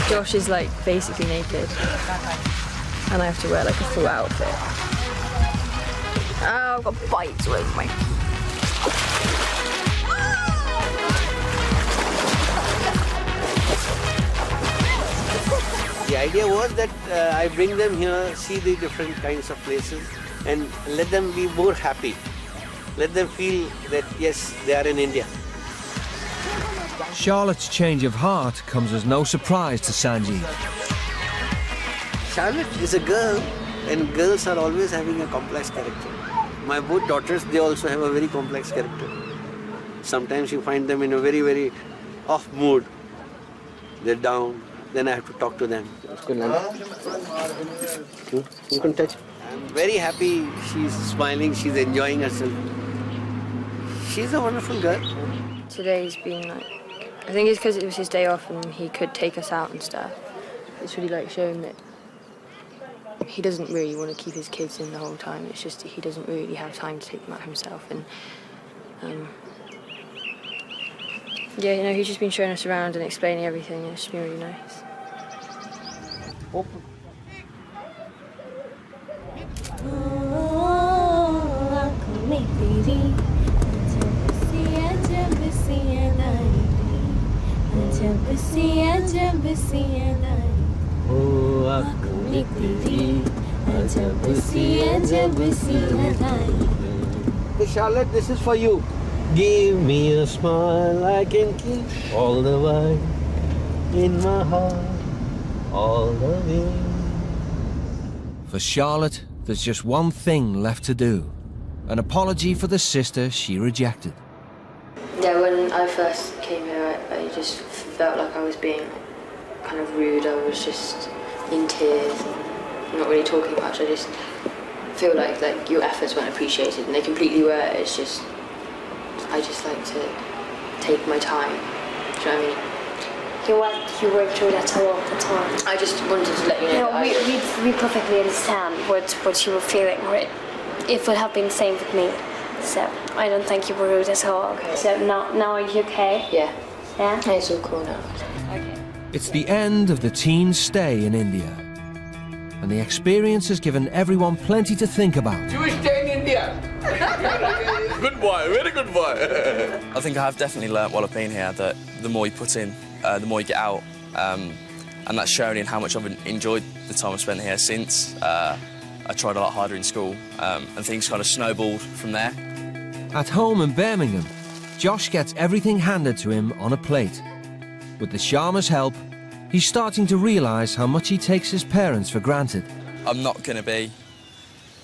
Josh is like basically naked, and I have to wear like a full outfit. Oh, I've got bites all over my. The idea was that I bring them here, see the different kinds of places, and let them be more happy. Let them feel that, yes, they are in India. Charlotte's change of heart comes as no surprise to Sanjeev. Charlotte is a girl, and girls are always having a complex character. My both daughters, they also have a very complex character. Sometimes you find them in a very, very off mood. They're down, then I have to talk to them. You can touch. I'm very happy she's smiling, she's enjoying herself. She's a wonderful girl. Today's been like, I think it's because it was his day off and he could take us out and stuff. It's really like showing that he doesn't really want to keep his kids in the whole time. It's just he doesn't really have time to take them out himself. And yeah, you know, he's just been showing us around and explaining everything, and it's been really nice. Open. Hey Charlotte, this is for you. Give me a smile I can keep all the while in my heart, all the way. For Charlotte, there's just one thing left to do. An apology for the sister she rejected. Yeah, when I first came here, I just felt like I was being kind of rude. I was just in tears and not really talking much. I just feel like your efforts weren't appreciated, and they completely were. It's just, I just like to take my time. Do you know what I mean? You worked through that a lot of time. I just wanted to let you know. We perfectly understand what you were feeling. It would have been the same with me. So I don't think you were rude at all. Okay. So now are you okay? Yeah. Yeah? It's all cool now. Okay. It's the end of the teens' stay in India. And the experience has given everyone plenty to think about. You stay in India. Good boy, very good boy. I think I have definitely learnt while I've been here that the more you put in, the more you get out. And that's shown in how much I've enjoyed the time I've spent here since. I tried a lot harder in school, and things kind of snowballed from there. At home in Birmingham, Josh gets everything handed to him on a plate. With the Sharmas' help, he's starting to realise how much he takes his parents for granted. I'm not going to be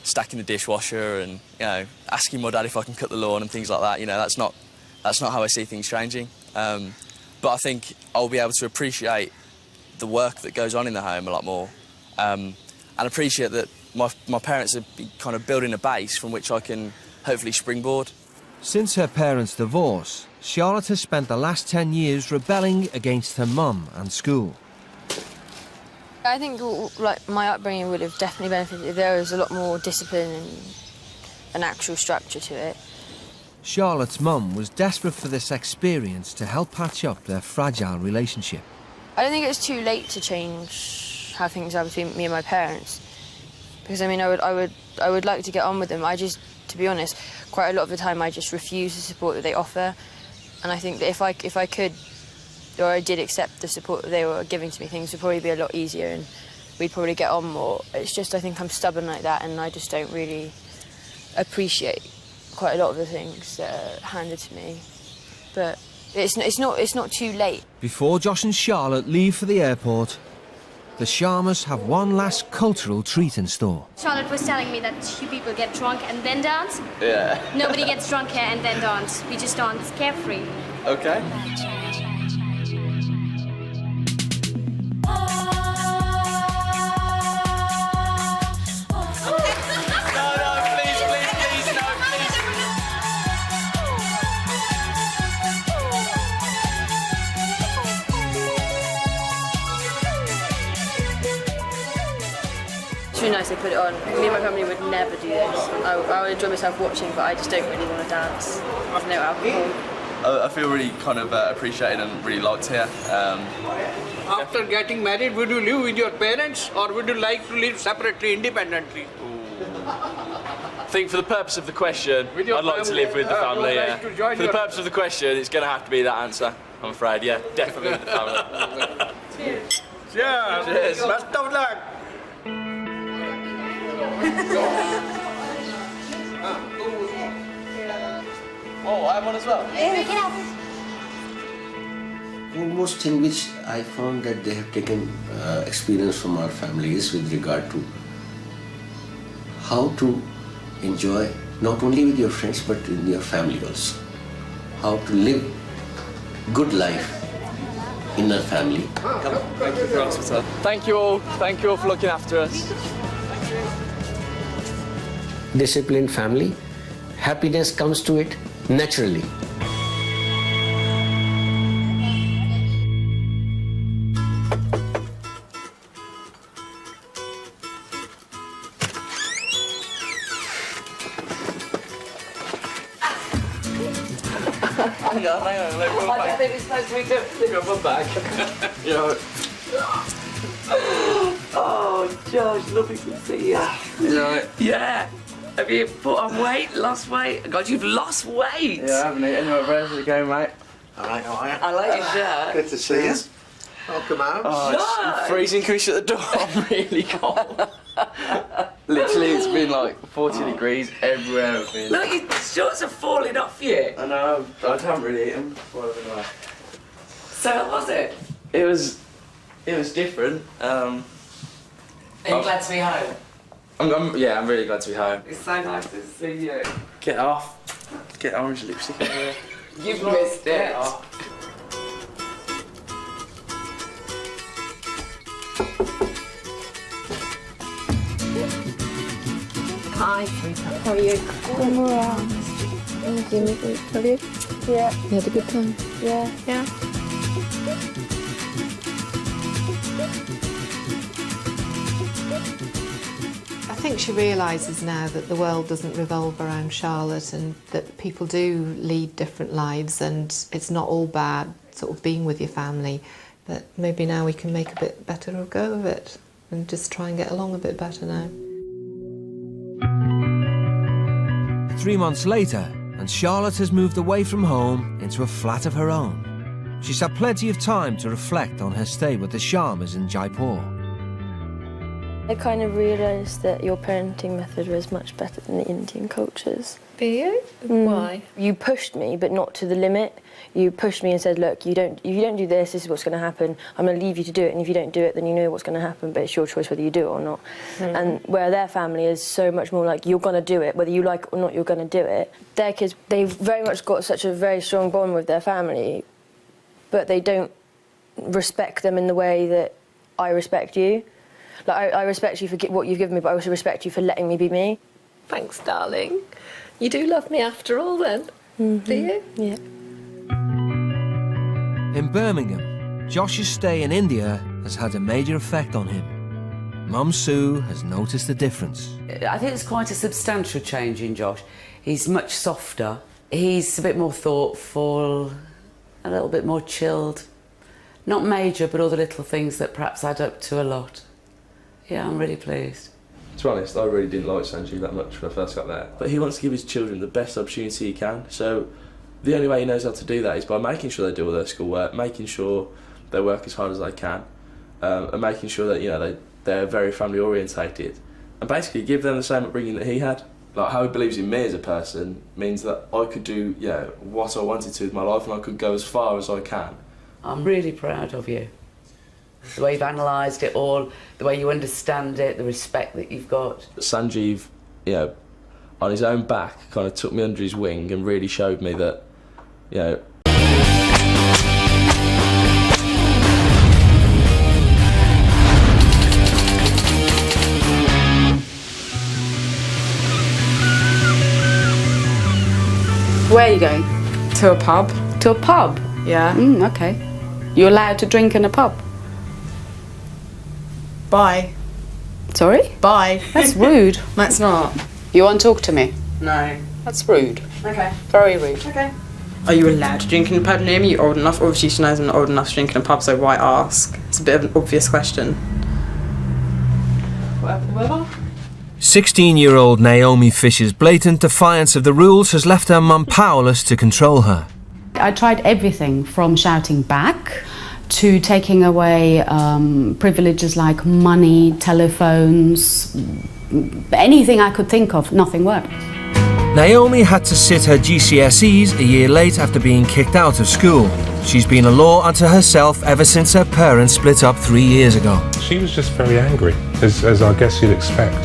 stacking the dishwasher and, you know, asking my dad if I can cut the lawn and things like that. You know, that's not how I see things changing. But I think I'll be able to appreciate the work that goes on in the home a lot more, and appreciate that my parents are kind of building a base from which I can hopefully springboard. Since her parents' divorce, Charlotte has spent the last 10 years rebelling against her mum and school. I think like my upbringing would have definitely benefited if there was a lot more discipline and an actual structure to it. Charlotte's mum was desperate for this experience to help patch up their fragile relationship. I don't think it's too late to change how things are between me and my parents, because I mean I would like to get on with them. I just, to be honest, quite a lot of the time I just refuse the support that they offer, and I think that if I could, or I did accept the support that they were giving to me, things would probably be a lot easier and we'd probably get on more. It's just I think I'm stubborn like that, and I just don't really appreciate quite a lot of the things that are handed to me. But it's not too late. Before Josh and Charlotte leave for the airport, the Sharmas have one last cultural treat in store. Charlotte was telling me that you people get drunk and then dance. Yeah. Nobody gets drunk here and then dance. We just dance carefree. Okay. It's really nice they put it on. Me and my family would never do this. I would enjoy myself watching, but I just don't really want to dance. There's no alcohol. I feel really kind of appreciated and really liked here. After getting married, would you live with your parents or would you like to live separately, independently? I think for the purpose of the question, I'd like to live with the family, yeah. For the purpose of the question, it's going to have to be that answer, I'm afraid, yeah. Definitely with the family. Cheers! Cheers! Best of luck! Oh, I have one as well. Foremost thing which I found that they have taken experience from our families with regard to how to enjoy not only with your friends but in your family also. How to live good life in a family. Thank you for hospital. Thank you all. Thank you all for looking after us. Disciplined family, happiness comes to it naturally. Hang on, let me I don't think it's supposed to be doing. Go my bag. Yeah. Oh, Josh, lovely to see you. Yeah. Yeah. Have you put on weight, lost weight? God, you've lost weight. Yeah, I haven't eaten my bread. How's it going, mate? All right, how are you? I like your shirt. Good to see you. Welcome out. Oh, it's freezing. Can we shut the door? I'm really cold. Literally, it's been like 40 degrees everywhere I've been. Look, your shorts are falling off you. I know, I haven't really eaten. So how was it? It was different. Are you glad to be home? I'm really glad to be home. It's so nice to see you. Get off. Get orange lipstick in here. You've missed it. Hi, how are you? I'm alright. Thank you. Have you? Yeah. You had a good time? Yeah. Yeah. I think she realises now that the world doesn't revolve around Charlotte and that people do lead different lives and it's not all bad sort of being with your family, but maybe now we can make a bit better of a go of it and just try and get along a bit better now. 3 months later, and Charlotte has moved away from home into a flat of her own. She's had plenty of time to reflect on her stay with the Sharmas in Jaipur. I kind of realised that your parenting method was much better than the Indian cultures. Do you? Why? You pushed me, but not to the limit. You pushed me and said, look, if you don't do this, this is what's going to happen. I'm going to leave you to do it, and if you don't do it, then you know what's going to happen, but it's your choice whether you do it or not. And where their family is so much more like, you're going to do it, whether you like it or not, you're going to do it. Their kids, they've very much got such a very strong bond with their family, but they don't respect them in the way that I respect you. Like, I respect you for what you've given me, but I also respect you for letting me be me. Thanks, darling. You do love me after all, then, do you? Yeah. In Birmingham, Josh's stay in India has had a major effect on him. Mum Sue has noticed the difference. I think it's quite a substantial change in Josh. He's much softer. He's a bit more thoughtful, a little bit more chilled. Not major, but all the little things that perhaps add up to a lot. Yeah, I'm really pleased. To be honest, I really didn't like Sanjeev that much when I first got there. But he wants to give his children the best opportunity he can. So the only way he knows how to do that is by making sure they do all their schoolwork, making sure they work as hard as they can, and making sure that they're very family orientated, and basically give them the same upbringing that he had. Like, how he believes in me as a person means that I could do what I wanted to with my life, and I could go as far as I can. I'm really proud of you. The way you've analysed it all, the way you understand it, the respect that you've got. Sanjeev, on his own back, kind of took me under his wing and really showed me that, Where are you going? To a pub. To a pub? Yeah. Okay. You're allowed to drink in a pub? Bye. Sorry? Bye. That's rude. That's not. You won't talk to me? No. That's rude. Okay. Very rude. Okay. Are you allowed to drink in a pub near me? You're old enough. Obviously she knows I'm not old enough to drink in a pub, so why ask? It's a bit of an obvious question. 16-year-old Naomi Fisher's blatant defiance of the rules has left her mum powerless to control her. I tried everything from shouting back to taking away privileges like money, telephones, anything I could think of. Nothing worked. Naomi had to sit her GCSEs a year late after being kicked out of school. She's been a law unto herself ever since her parents split up 3 years ago. She was just very angry, as I guess you'd expect.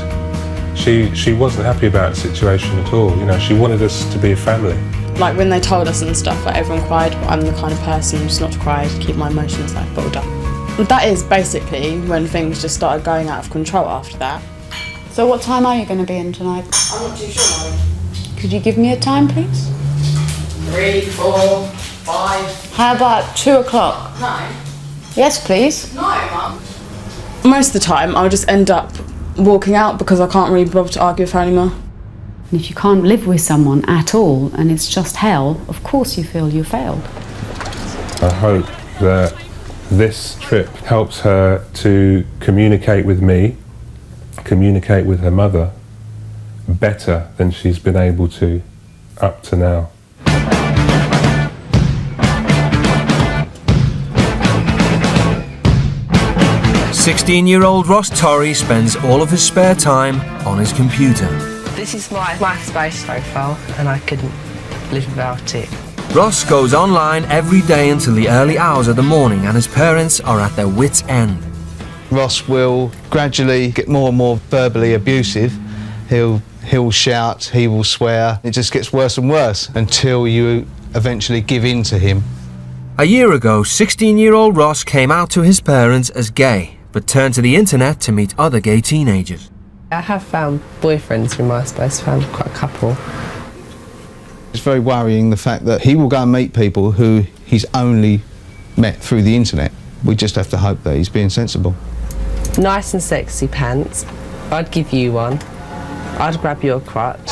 She wasn't happy about the situation at all. You know, she wanted us to be a family. Like when they told us and stuff, like everyone cried, but I'm the kind of person just not to cry, to keep my emotions like bottled up. But that is basically when things just started going out of control after that. So what time are you going to be in tonight? I'm not too sure, Mummy. Could you give me a time, please? 3, 4, 5. How about 2 o'clock? No. Yes, please. No, Mum. Most of the time, I'll just end up walking out because I can't really bother to argue with her anymore. And if you can't live with someone at all and it's just hell, of course you feel you failed. I hope that this trip helps her to communicate with me, communicate with her mother better than she's been able to up to now. 16-year-old Ross Torrey spends all of his spare time on his computer. This is my MySpace profile and I couldn't live without it. Ross goes online every day until the early hours of the morning and his parents are at their wits' end. Ross will gradually get more and more verbally abusive. He'll shout, he will swear. It just gets worse and worse until you eventually give in to him. A year ago, 16-year-old Ross came out to his parents as gay, but turned to the internet to meet other gay teenagers. I have found boyfriends through MySpace, found quite a couple. It's very worrying the fact that he will go and meet people who he's only met through the internet. We just have to hope that he's being sensible. Nice and sexy pants. I'd give you one. I'd grab your crutch.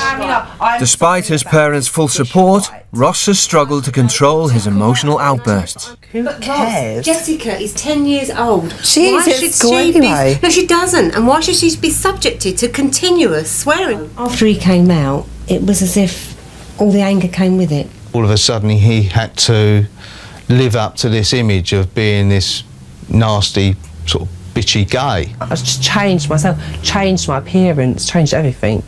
Despite his parents' full support, Ross has struggled to control his emotional outbursts. Who cares? Jessica is 10 years old. She is at school anyway. No, she doesn't. And why should she be subjected to continuous swearing? After he came out, it was as if all the anger came with it. All of a sudden he had to live up to this image of being this nasty, sort of bitchy gay. I just changed myself, changed my appearance, changed everything.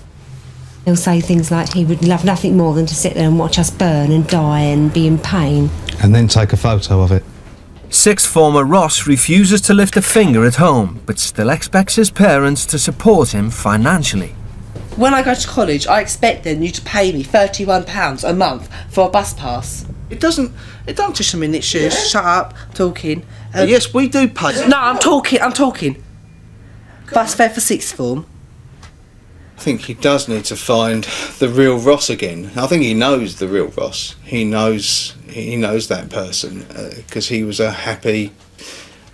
He'll say things like he would love nothing more than to sit there and watch us burn and die and be in pain. And then take a photo of it. Sixth former Ross refuses to lift a finger at home, but still expects his parents to support him financially. When I go to college, I expect then you to pay me £31 a month for a bus pass. It don't just a minute, Shush. Yeah. Shut up, talking. Yes, we do pay. No, I'm talking. Bus fare for sixth form. I think he does need to find the real Ross again. I think he knows the real Ross. He knows that person because he was a happy,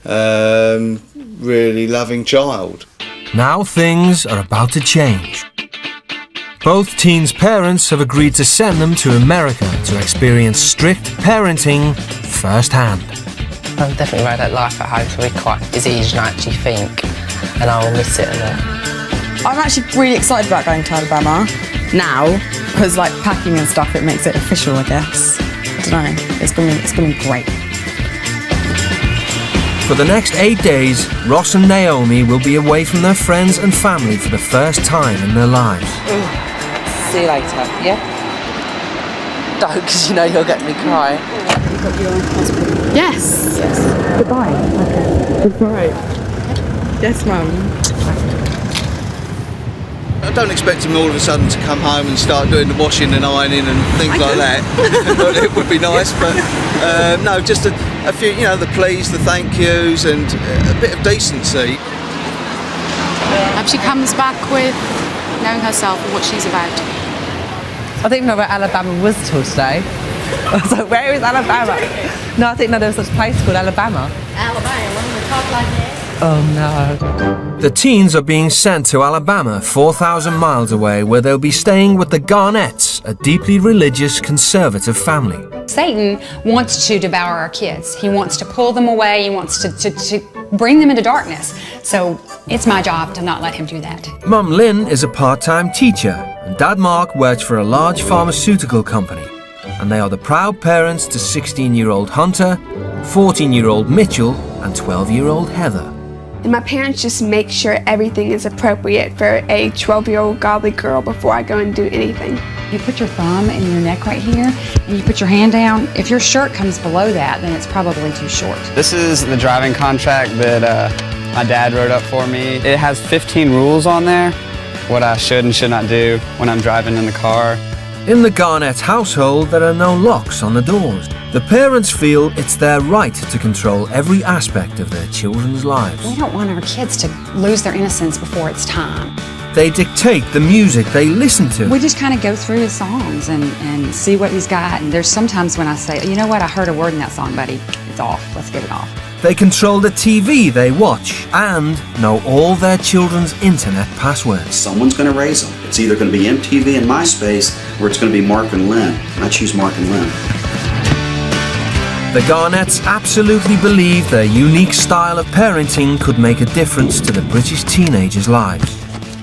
really loving child. Now things are about to change. Both teens' parents have agreed to send them to America to experience strict parenting firsthand. I'm definitely made that life at home to be quite as easy as I actually think, and I will miss it a lot. I'm actually really excited about going to Alabama now, because like packing and stuff, it makes it official, I guess. I don't know, it's gonna be great. For the next 8 days, Ross and Naomi will be away from their friends and family for the first time in their lives. See you later, yeah? Don't, because you know you'll get me crying. You got your passport? Yes. Goodbye. Okay. Goodbye. Yes, Mum. I don't expect him all of a sudden to come home and start doing the washing and ironing and things like that. It would be nice, but no, just a few, you know, the please, the thank yous and a bit of decency. Hope she comes back with knowing herself and what she's about. I didn't know where Alabama was till today. I was like, where is Alabama? No, I didn't know there was such a place called Alabama. Alabama, we talk like this. Oh no. The teens are being sent to Alabama, 4,000 miles away, where they'll be staying with the Garnetts, a deeply religious, conservative family. Satan wants to devour our kids. He wants to pull them away. He wants to bring them into darkness. So it's my job to not let him do that. Mum Lynn is a part-time teacher, and Dad Mark works for a large pharmaceutical company. And they are the proud parents to 16-year-old Hunter, 14-year-old Mitchell, and 12-year-old Heather. And my parents just make sure everything is appropriate for a 12-year-old godly girl before I go and do anything. You put your thumb in your neck right here, and you put your hand down. If your shirt comes below that, then it's probably too short. This is the driving contract that my dad wrote up for me. It has 15 rules on there, what I should and should not do when I'm driving in the car. In the Garnett household, there are no locks on the doors. The parents feel it's their right to control every aspect of their children's lives. We don't want our kids to lose their innocence before it's time. They dictate the music they listen to. We just kind of go through his songs and see what he's got. And there's sometimes when I say, you know what, I heard a word in that song, buddy. It's off. Let's get it off. They control the TV they watch and know all their children's internet passwords. Someone's going to raise them. It's either going to be MTV and MySpace, or it's going to be Mark and Lynn. And I choose Mark and Lynn. The Garnetts absolutely believe their unique style of parenting could make a difference to the British teenagers' lives.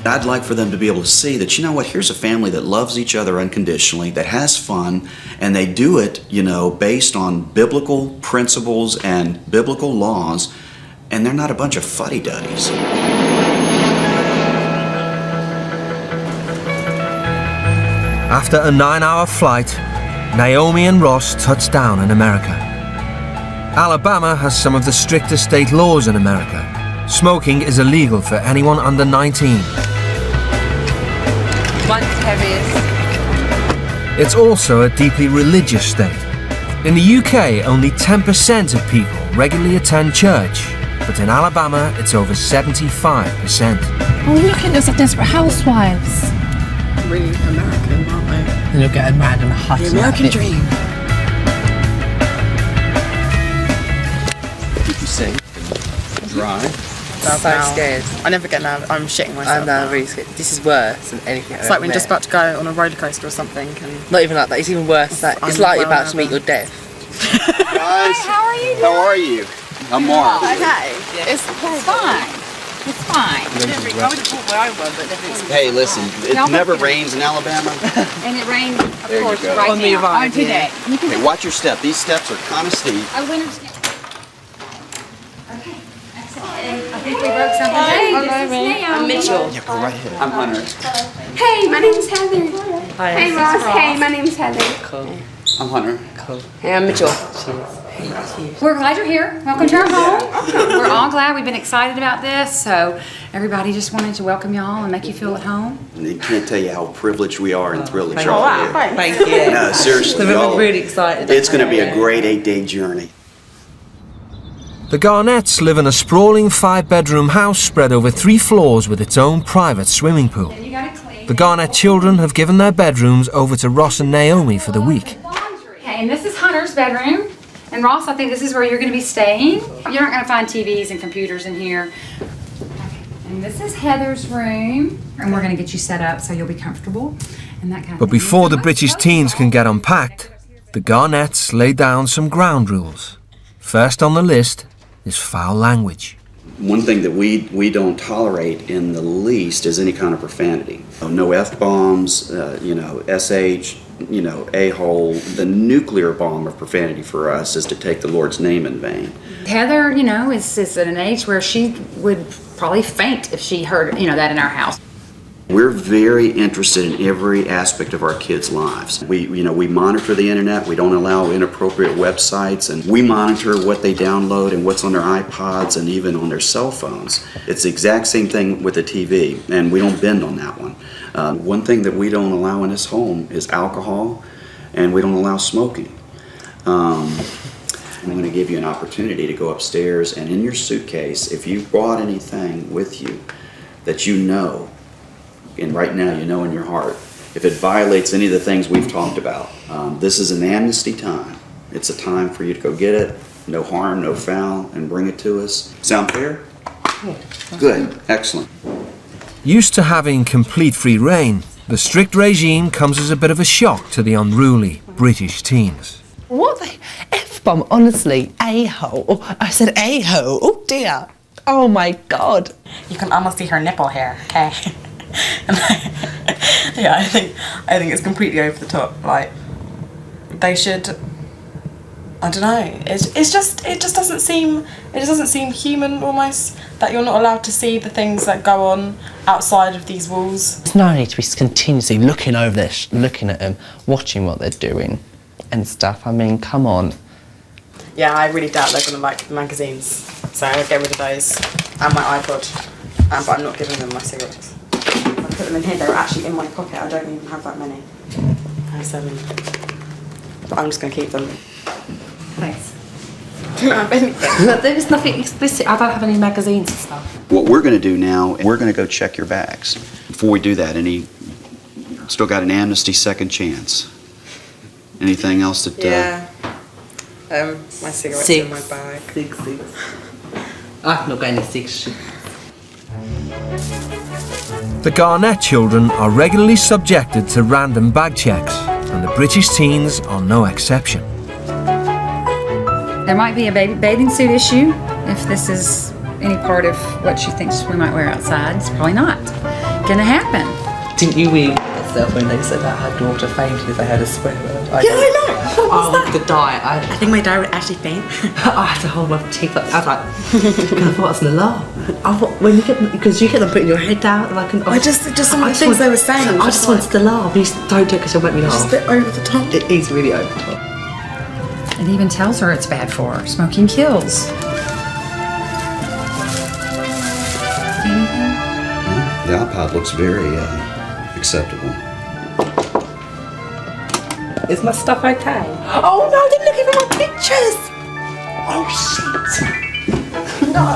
I'd like for them to be able to see that, you know what, here's a family that loves each other unconditionally, that has fun, and they do it, you know, based on biblical principles and biblical laws, and they're not a bunch of fuddy-duddies. After a 9-hour flight, Naomi and Ross touched down in America. Alabama has some of the strictest state laws in America. Smoking is illegal for anyone under 19. One's heaviest. It's also a deeply religious state. In the UK, only 10% of people regularly attend church, but in Alabama, it's over 75%. Oh, look at us, Desperate Housewives. Really American, aren't they? And you're getting mad and hot. The American dream. Did you sing? Dry? I'm so scared. I never get nervous. I'm shitting myself. I'm really scared. This is worse than anything. It's like when you're just about to go on a roller coaster or something. And not even like that. It's even worse. It's like you're about to meet your death. Guys, how are you doing? How are you? I'm Mark. Okay. It's fine. It's fine. I would have thought where I was, but never. Hey, listen, it never rains in Alabama. And it rained, of There you course, go. right On the now. vibe, On today. yeah. Hey, watch your step. These steps are kind of steep. I went upstairs. I think we broke something. Hey, This is Naomi. Naomi. I'm Mitchell. Yeah, go right ahead. I'm Hunter. Hey, my name's Heather. Hi, Hey, this is Ross. Ross. Hey, my name's Heather. Cool. I'm Hunter. Cool. Hey, I'm Mitchell. We're glad you're here. Welcome to our home. We're all glad. We've been excited about this, so everybody just wanted to welcome y'all and make you feel at home. I can't tell you how privileged we are and thrilled that Thank you're all you. here. Thank you. No, seriously, So y'all, we're really excited. it's going to be a great 8-day journey. The Garnetts live in a sprawling 5-bedroom house spread over 3 floors with its own private swimming pool. The Garnett children have given their bedrooms over to Ross and Naomi for the week. Okay, and this is Hunter's bedroom. And Ross, I think this is where you're going to be staying. You're not going to find TVs and computers in here. Okay. And this is Heather's room. And we're going to get you set up so you'll be comfortable and that kind of But thing. before the British teens can get unpacked, the Garnetts lay down some ground rules. First on the list is foul language. One thing that we don't tolerate in the least is any kind of profanity. No F-bombs, SH, a-hole. The nuclear bomb of profanity for us is to take the Lord's name in vain. Heather, is at an age where she would probably faint if she heard, that in our house. We're very interested in every aspect of our kids' lives. We monitor the internet. We don't allow inappropriate websites, and we monitor what they download and what's on their iPods and even on their cell phones. It's the exact same thing with the TV, and we don't bend on that one. One thing that we don't allow in this home is alcohol, and we don't allow smoking. I'm going to give you an opportunity to go upstairs, and in your suitcase, if you brought anything with you that you know, and right now you know in your heart, if it violates any of the things we've talked about, this is an amnesty time. It's a time for you to go get it, no harm, no foul, and bring it to us. Sound fair? Good, excellent. Used to having complete free reign, the strict regime comes as a bit of a shock to the unruly British teens. What the F-bomb, honestly, a-hole. I said a-hole, oh dear. Oh my God. You can almost see her nipple hair, okay? Yeah, I think it's completely over the top. Like, they should, I don't know, it just doesn't seem human almost, that you're not allowed to see the things that go on outside of these walls. There's no need to be continuously looking over this, looking at them, watching what they're doing and stuff. I mean, come on. Yeah, I really doubt they're going to like the magazines, so I'll get rid of those and my iPod, but I'm not giving them my cigarettes. I put them in here, they were actually in my pocket, I don't even have that many. I have 7. But I'm just going to keep them. Thanks. There is nothing explicit, I don't have any magazines and stuff. What we're going to do now, we're going to go check your bags. Before we do that, still got an amnesty second chance. Anything else that... Yeah. My cigarettes in my bag. 6. I've not got any 6. The Garnett children are regularly subjected to random bag checks, and the British teens are no exception. There might be a bathing suit issue if this is any part of what she thinks we might wear outside. It's probably not gonna happen. Didn't you weep yourself when they said that her daughter fainted if they had a swear word? I know. What was that? I could die. I think my dad would actually faint. I had to hold my teeth up. I was like, I thought I was gonna laugh. When you get, because you get them putting your head down, and I can. Just some of the things they were saying. I just wanted to laugh. You don't do it because you'll make me laugh. It's just a bit over the top. It is really over the top. It even tells her it's bad for her. Smoking kills. The iPod looks very acceptable. Is my stuff okay? Oh no, they're looking for my pictures! Oh shit! No!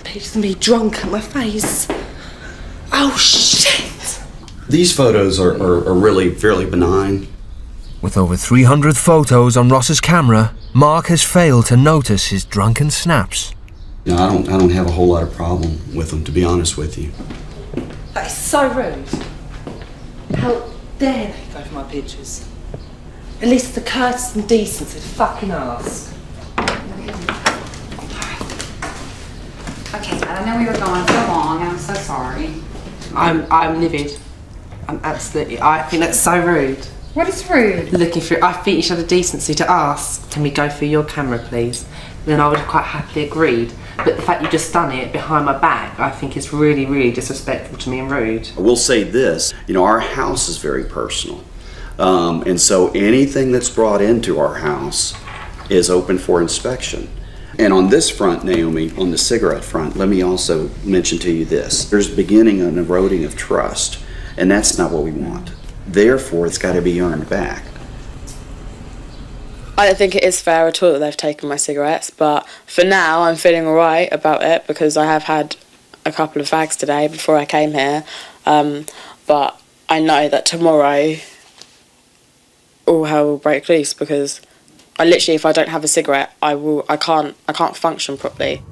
They're just gonna be drunk at my face. Oh shit! These photos are really fairly benign. With over 300 photos on Ross's camera, Mark has failed to notice his drunken snaps. No, I don't have a whole lot of problem with them, to be honest with you. That is so rude. How dare they go for my pictures? At least the courtesy and decency to fucking ask. Okay, I know we were gone so long, and I'm so sorry. I'm livid. I think that's so rude. What is rude? Looking through, I think you should have the decency to ask, can we go through your camera please? Then I would have quite happily agreed. But the fact you just done it behind my back, I think is really, really disrespectful to me and rude. I will say this, our house is very personal. And so anything that's brought into our house is open for inspection. And on this front, Naomi, on the cigarette front, let me also mention to you this. There's beginning an eroding of trust, and that's not what we want. Therefore, it's got to be earned back. I don't think it is fair at all that they've taken my cigarettes, but for now I'm feeling alright about it because I have had a couple of fags today before I came here, but I know that tomorrow all hell will break loose because I literally, if I don't have a cigarette, I can't function properly.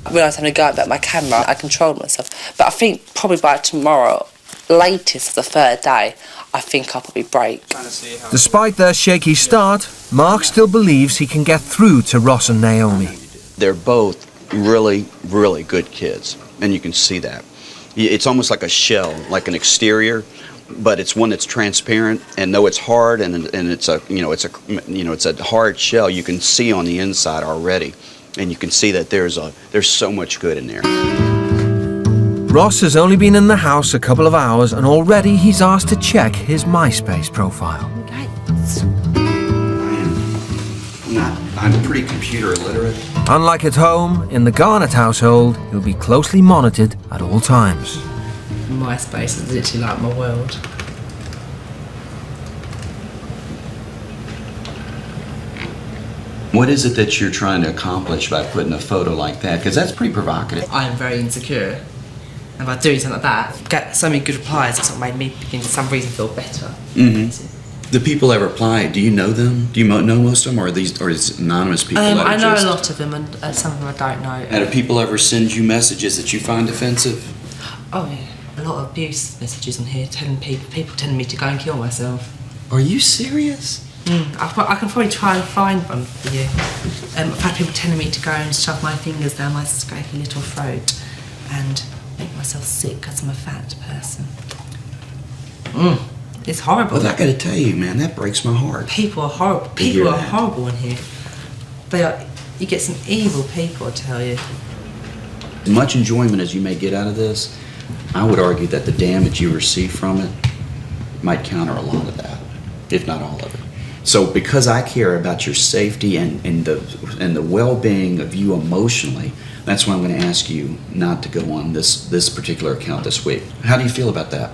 When I was having a go about my camera, I controlled myself, but I think probably by tomorrow, latest the 3rd day, I think I'll probably break. Despite their shaky start, Mark still believes he can get through to Ross and Naomi. They're both really, really good kids, and you can see that. It's almost like a shell, like an exterior, but it's one that's transparent, and though it's hard and it's a hard shell, you can see on the inside already, and you can see that there's so much good in there. Ross has only been in the house a couple of hours and already he's asked to check his MySpace profile. I'm pretty computer illiterate. Unlike at home, in the Garnett household, he'll be closely monitored at all times. MySpace is literally like my world. What is it that you're trying to accomplish by putting a photo like that? Because that's pretty provocative. I am very insecure. And by doing something like that, get so many good replies, that's what made me begin for some reason feel better. Mm-hmm. The people that reply, do you know them? Do you know most of them, or are these anonymous people? I know a lot of them, and some of them I don't know. And do people ever send you messages that you find offensive? Oh yeah, a lot of abuse messages on here, telling people telling me to go and kill myself. Are you serious? I can probably try and find one for you. I've had people telling me to go and shove my fingers down my scrapey little throat and make myself sick because I'm a fat person. It's horrible. Well, I gotta tell you, man, that breaks my heart. People are horrible. People are horrible in here. They are. You get some evil people, I tell you. As much enjoyment as you may get out of this, I would argue that the damage you receive from it might counter a lot of that, if not all of it. So because I care about your safety and the well-being of you emotionally, that's why I'm going to ask you not to go on this particular account this week. How do you feel about that?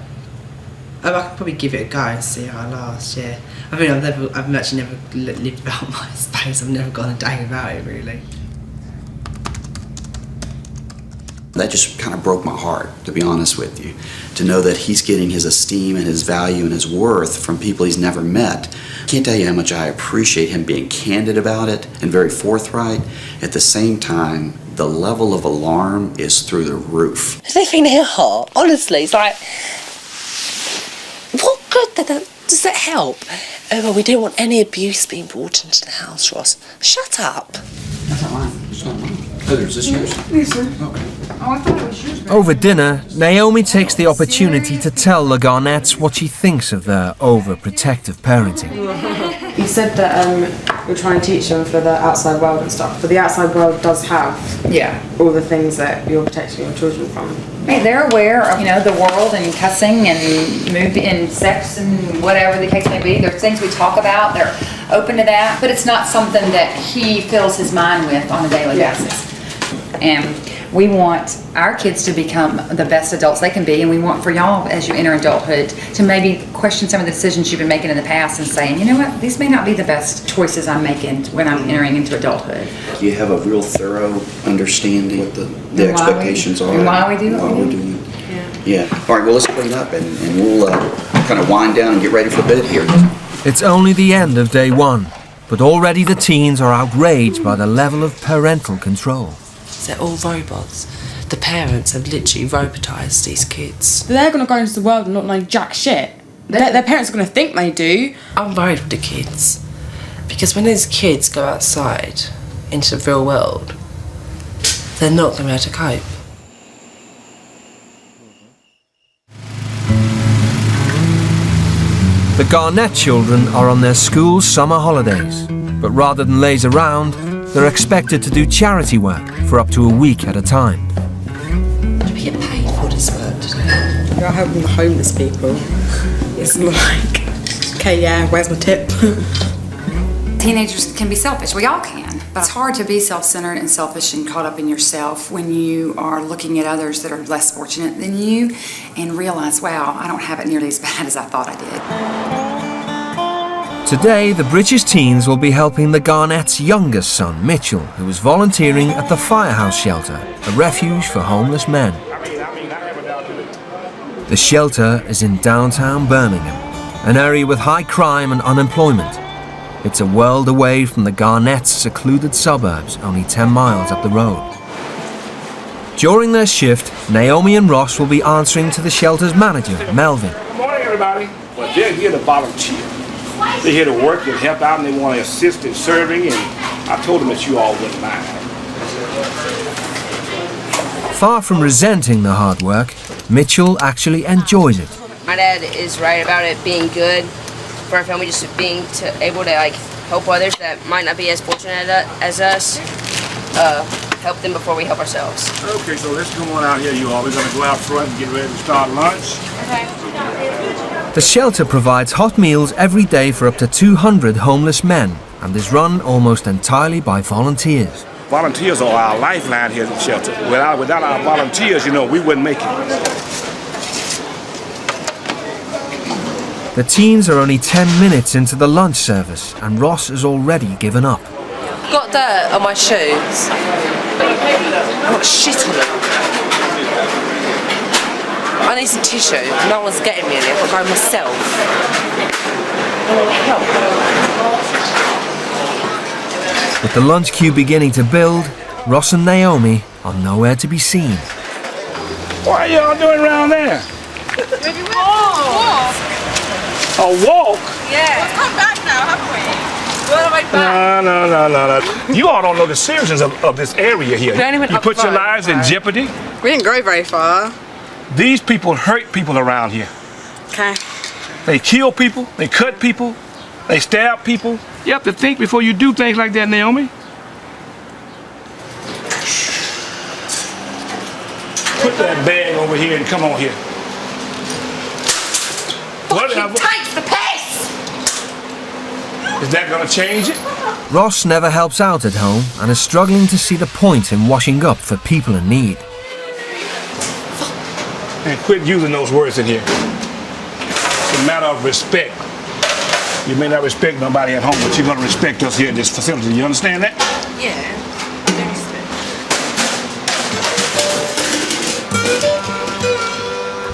I could probably give it a go and see how I last, yeah. I mean, I've actually never lived without MySpace. I've never gone a day without it, really. That just kind of broke my heart, to be honest with you, to know that he's getting his esteem and his value and his worth from people he's never met. Can't tell you how much I appreciate him being candid about it and very forthright. At the same time, the level of alarm is through the roof. Living here hot, honestly, it's like, what good does that help? Oh, well, we don't want any abuse being brought into the house, Ross. Shut up. That's not mine. It's not mine. Heather, is this yours? Yes, sir. Okay. Oh, I thought it was yours. Over dinner, Naomi takes the opportunity to tell the Garnetts what she thinks of their overprotective parenting. You said that you're trying to teach them for the outside world and stuff, but the outside world does have all the things that you're protecting your children from. Hey, they're aware of, the world and cussing and movie and sex and whatever the case may be. There's things we talk about. They're open to that, but it's not something that he fills his mind with on a daily basis. And we want our kids to become the best adults they can be, and we want for y'all, as you enter adulthood, to maybe question some of the decisions you've been making in the past and saying, you know what, these may not be the best choices I'm making when I'm entering into adulthood. Do you have a real thorough understanding of the expectations are? And why we do what we're doing? Yeah. All right, well, let's clean up and we'll kind of wind down and get ready for bed here. It's only the end of day one, but already the teens are outraged by the level of parental control. They're all robots. The parents have literally robotised these kids. They're going to go into the world and not know jack shit. Their parents are going to think they do. I'm worried with the kids. Because when these kids go outside into the real world, they're not going to be able to cope. The Garnett children are on their school's summer holidays, but rather than laze around, they're expected to do charity work for up to a week at a time. Do we get paid for this work today? You're helping the homeless people. It's like, okay, yeah, where's my tip? Teenagers can be selfish. We all can. But it's hard to be self-centered and selfish and caught up in yourself when you are looking at others that are less fortunate than you and realize, wow, I don't have it nearly as bad as I thought I did. Today, the British teens will be helping the Garnett's youngest son, Mitchell, who is volunteering at the Firehouse Shelter, a refuge for homeless men. The shelter is in downtown Birmingham, an area with high crime and unemployment. It's a world away from the Garnett's secluded suburbs, only 10 miles up the road. During their shift, Naomi and Ross will be answering to the shelter's manager, Melvin. Good morning, everybody. Well, they're here to volunteer. They're here to work and help out, and they want to assist in serving, and I told them that you all wouldn't mind. Far from resenting the hard work, Mitchell actually enjoys it. My dad is right about it being good for our family, just being able to help others that might not be as fortunate as us, help them before we help ourselves. Okay, so let's come on out here, you all. We're going to go out front and get ready to start lunch. Okay. The shelter provides hot meals every day for up to 200 homeless men and is run almost entirely by volunteers. Volunteers are our lifeline here at the shelter. Without our volunteers, we wouldn't make it. The teens are only 10 minutes into the lunch service and Ross has already given up. Got dirt on my shoes. I've got shit on them. I need some tissue. No one's getting me any. I've got to go myself. With the lunch queue beginning to build, Ross and Naomi are nowhere to be seen. What are y'all doing around there? Maybe walk. A walk? Yeah. Let's come back now, haven't we? We're on the way back. No. You all don't know the seriousness of this area here. You put your lives in jeopardy. We didn't go very far. These people hurt people around here. Okay. They kill people, they cut people, they stab people. You have to think before you do things like that, Naomi. Put that bag over here and come on here. Whatever. Takes the piss! Is that gonna change it? Ross never helps out at home and is struggling to see the point in washing up for people in need. And quit using those words in here. It's a matter of respect. You may not respect nobody at home, but you're gonna respect us here in this facility. You understand that? Yeah.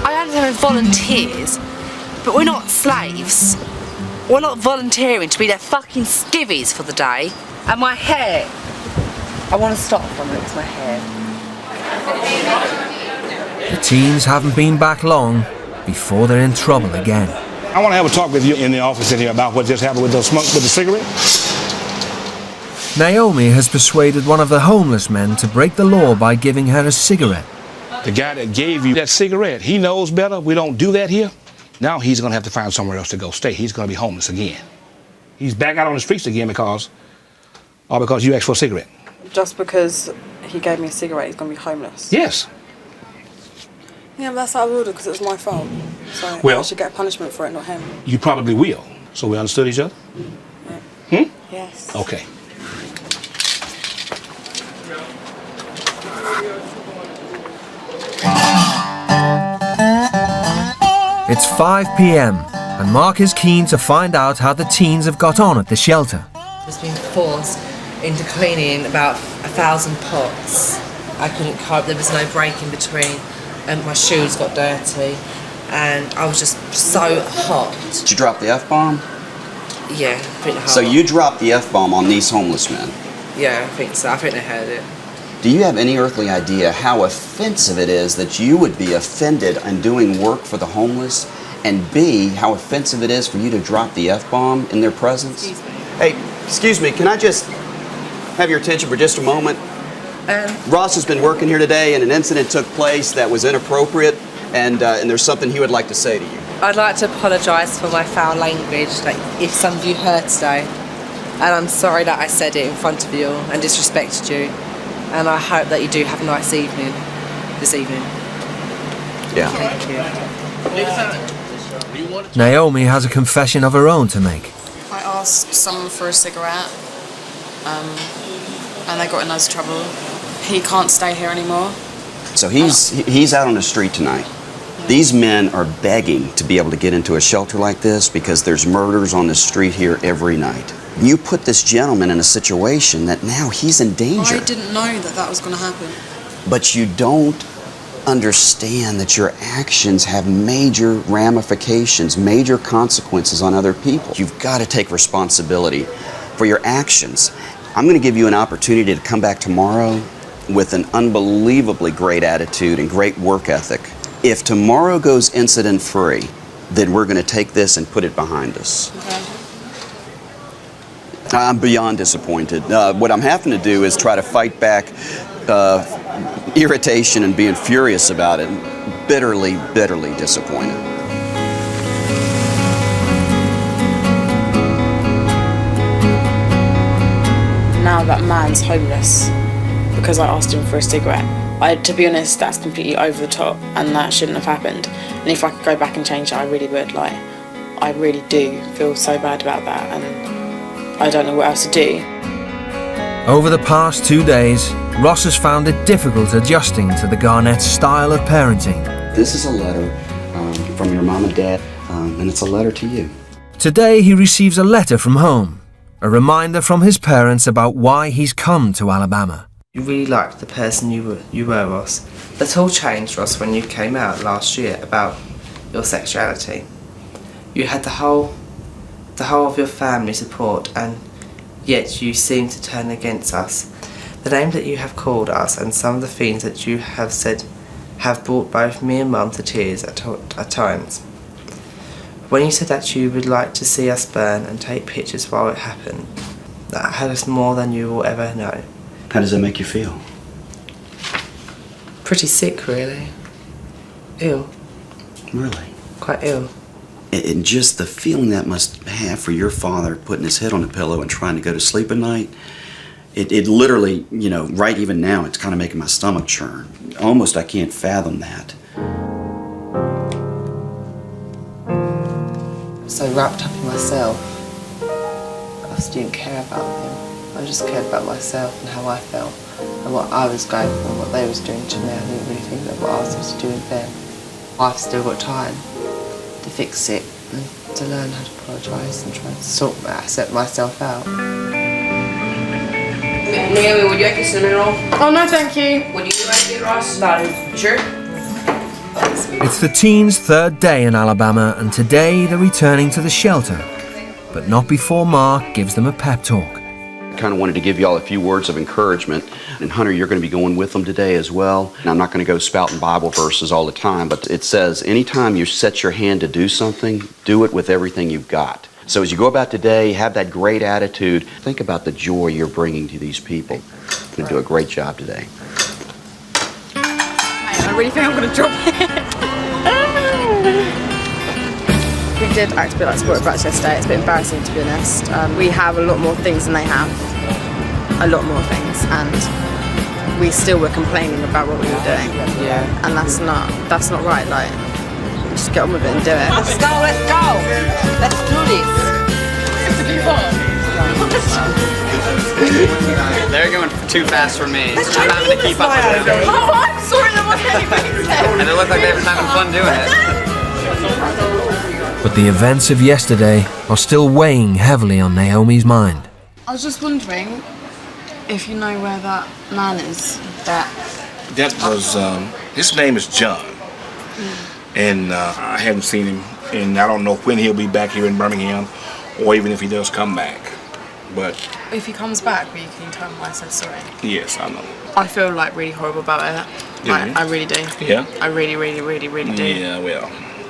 I understand we're volunteers, but we're not slaves. We're not volunteering to be their fucking skivvies for the day. And my hair. I want to stop for a minute, it's my hair. The teens haven't been back long before they're in trouble again. I want to have a talk with you in the office in here about what just happened with those smoke with the cigarette. Naomi has persuaded one of the homeless men to break the law by giving her a cigarette. The guy that gave you that cigarette, he knows better. We don't do that here. Now he's going to have to find somewhere else to go stay. He's going to be homeless again. He's back out on the streets again because you asked for a cigarette. Just because he gave me a cigarette, he's going to be homeless? Yes. Yeah, but that's out of order because it was my fault. So Well- I should get a punishment for it, not him. You probably will. So we understood each other? Hmm? Yes. Okay. It's 5 p.m. and Mark is keen to find out how the teens have got on at the shelter. Just been forced into cleaning about 1,000 pots. I couldn't cope, there was no break in between, and my shoes got dirty, and I was just so hot. Did you drop the F-bomb? Yeah, pretty hard. So you dropped the F-bomb on these homeless men. Yeah, I think so. I think they heard it. Do you have any earthly idea how offensive it is that you would be offended in doing work for the homeless? And B, how offensive it is for you to drop the F-bomb in their presence? Excuse me. Hey, excuse me, can I just have your attention for just a moment? Ross has been working here today and an incident took place that was inappropriate and there's something he would like to say to you. I'd like to apologise for my foul language, like if some of you heard today. And I'm sorry that I said it in front of you and disrespected you. And I hope that you do have a nice evening this evening. Yeah. Thank you. Naomi has a confession of her own to make. I asked someone for a cigarette, and they got in loads of trouble. He can't stay here anymore. So he's out on the street tonight. These men are begging to be able to get into a shelter like this because there's murders on the street here every night. You put this gentleman in a situation that now he's in danger. I didn't know that that was going to happen. But you don't understand that your actions have major ramifications, major consequences on other people. You've got to take responsibility for your actions. I'm going to give you an opportunity to come back tomorrow with an unbelievably great attitude and great work ethic. If tomorrow goes incident-free, then we're going to take this and put it behind us. Okay. I'm beyond disappointed. What I'm having to do is try to fight back irritation and being furious about it. Bitterly, bitterly disappointed. Now that man's homeless because I asked him for a cigarette. To be honest, that's completely over the top and that shouldn't have happened. And if I could go back and change it, I really would. Like, I really do feel so bad about that and I don't know what else to do. Over the past 2 days, Ross has found it difficult adjusting to the Garnett style of parenting. This is a letter from your mom and dad, and it's a letter to you. Today he receives a letter from home, a reminder from his parents about why he's come to Alabama. You really liked the person you were, Ross. That all changed, Ross, when you came out last year about your sexuality. You had the whole of your family support, and yet you seem to turn against us. The name that you have called us and some of the things that you have said have brought both me and Mum to tears at times. When you said that you would like to see us burn and take pictures while it happened, that hurt us more than you will ever know. How does that make you feel? Pretty sick, really. Ill. Really? Quite ill. And just the feeling that must have for your father putting his head on the pillow and trying to go to sleep at night, it literally, you know, right even now, it's kind of making my stomach churn. Almost I can't fathom that. So wrapped up in myself, I just didn't care about him. I just cared about myself and how I felt and what I was going through and what they was doing to me. I didn't really think that what I was supposed to do with them. I've still got time to fix it and to learn how to apologise and try to set myself out. Naomi, would you like a cinnamon roll? Oh, no, thank you. Would you like it, Ross? No. You sure? It's the teens' third day in Alabama, and today they're returning to the shelter. But not before Mark gives them a pep talk. I kind of wanted to give you all a few words of encouragement. And Hunter, you're going to be going with them today as well. And I'm not going to go spouting Bible verses all the time, but it says, anytime you set your hand to do something, do it with everything you've got. So as you go about today, have that great attitude. Think about the joy you're bringing to these people. You're going to do a great job today. I really think I'm going to drop it. We did act a bit like spoiled brats yesterday. It's a bit embarrassing, to be honest. We have a lot more things than they have. A lot more things. And we still were complaining about what we were doing. Yeah. And that's not right. Like, just get on with it and do it. Let's go. Let's do this. They're going too fast for me. I'm having to keep up with them. Oh, I'm sorry, that wasn't anything. And they look like they're having fun doing it. But the events of yesterday are still weighing heavily on Naomi's mind. I was just wondering if you know where that man is. That was, his name is John. And I haven't seen him, and I don't know when he'll be back here in Birmingham, or even if he does come back. But If he comes back, will you can you tell him why I said sorry? yes, I know. I feel like really horrible about it. Do you? I really do. Yeah? I really do. Yeah, well,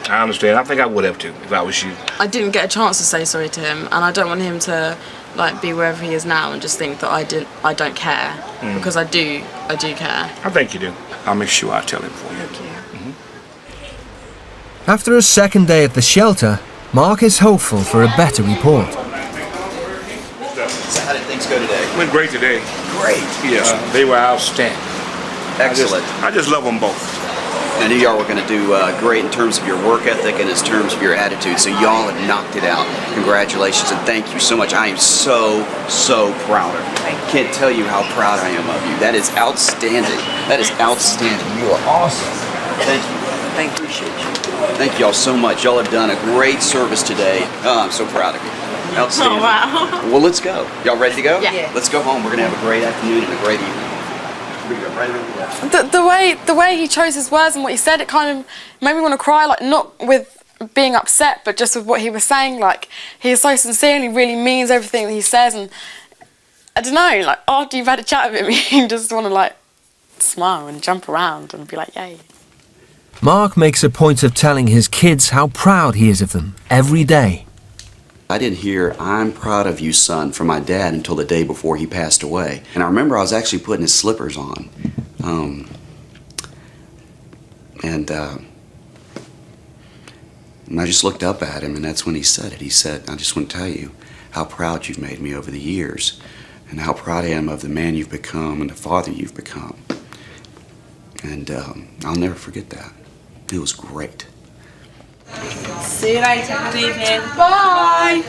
I understand. I think I would have too if I was you. I didn't get a chance to say sorry to him, and I don't want him to like be wherever he is now and just think that I don't care, because I do care. I think you do. I'll make sure I tell him for you. Thank you. After a second day at the shelter, Mark is hopeful for a better report. So how did things go today? Went great today. Great. Yes, they were outstanding. Excellent. I just love them both. I knew y'all were going to do great in terms of your work ethic and in terms of your attitude, so y'all have knocked it out. Congratulations and thank you so much. I am so proud of you. I can't tell you how proud I am of you. That is outstanding. That is outstanding. You are awesome. Thank you. Thank you. Appreciate you. Thank y'all so much. Y'all have done a great service today. Oh, I'm so proud of you. Outstanding. Oh, wow. Well, let's go. Y'all ready to go? Yeah. Let's go home. We're going to have a great afternoon and a great evening. Right around the left. The way he chose his words and what he said, it kind of made me want to cry. Like, not with being upset, but just with what he was saying. Like, he is so sincere and he really means everything that he says. And I don't know, like, after you've had a chat with him, you just want to like smile and jump around and be like, yay. Mark makes a point of telling his kids how proud he is of them every day. I didn't hear, "I'm proud of you, son," from my dad until the day before he passed away. And I remember I was actually putting his slippers on. And I just looked up at him, and that's when he said it. He said, "I just want to tell you how proud you've made me over the years, and how proud I am of the man you've become and the father you've become." And I'll never forget that. It was great. See you later. Good evening. Bye.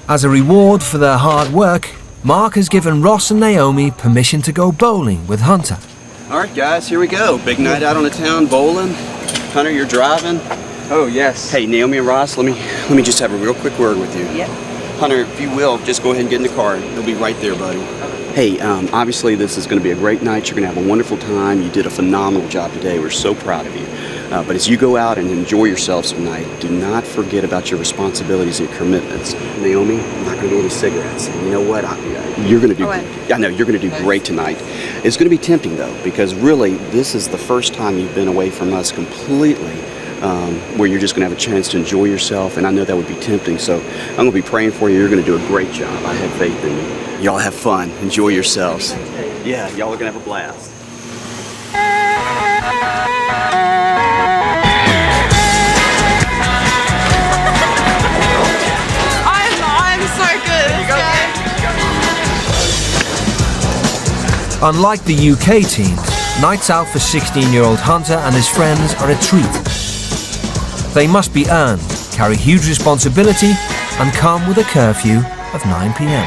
As a reward for their hard work, Mark has given Ross and Naomi permission to go bowling with Hunter. All right, guys, here we go. Big night out on the town bowling. Hunter, you're driving. Oh, yes. Hey, Naomi and Ross, let me just have a real quick word with you. Yep. Hunter, if you will, just go ahead and get in the car. They'll be right there, buddy. Hey, obviously this is going to be a great night. You're going to have a wonderful time. You did a phenomenal job today. We're so proud of you. But as you go out and enjoy yourselves tonight, do not forget about your responsibilities and commitments. Naomi, I'm not going to do any cigarettes. And you know what? You're going to do. I know you're going to do great tonight. It's going to be tempting though, because really, this is the first time you've been away from us completely, where you're just going to have a chance to enjoy yourself. And I know that would be tempting. So I'm going to be praying for you. You're going to do a great job. I have faith in you. Y'all have fun. Enjoy yourselves. Yeah, y'all are going to have a blast. I'm so good. Unlike the UK teams, nights out for 16-year-old Hunter and his friends are a treat. They must be earned, carry huge responsibility, and come with a curfew of 9 p.m.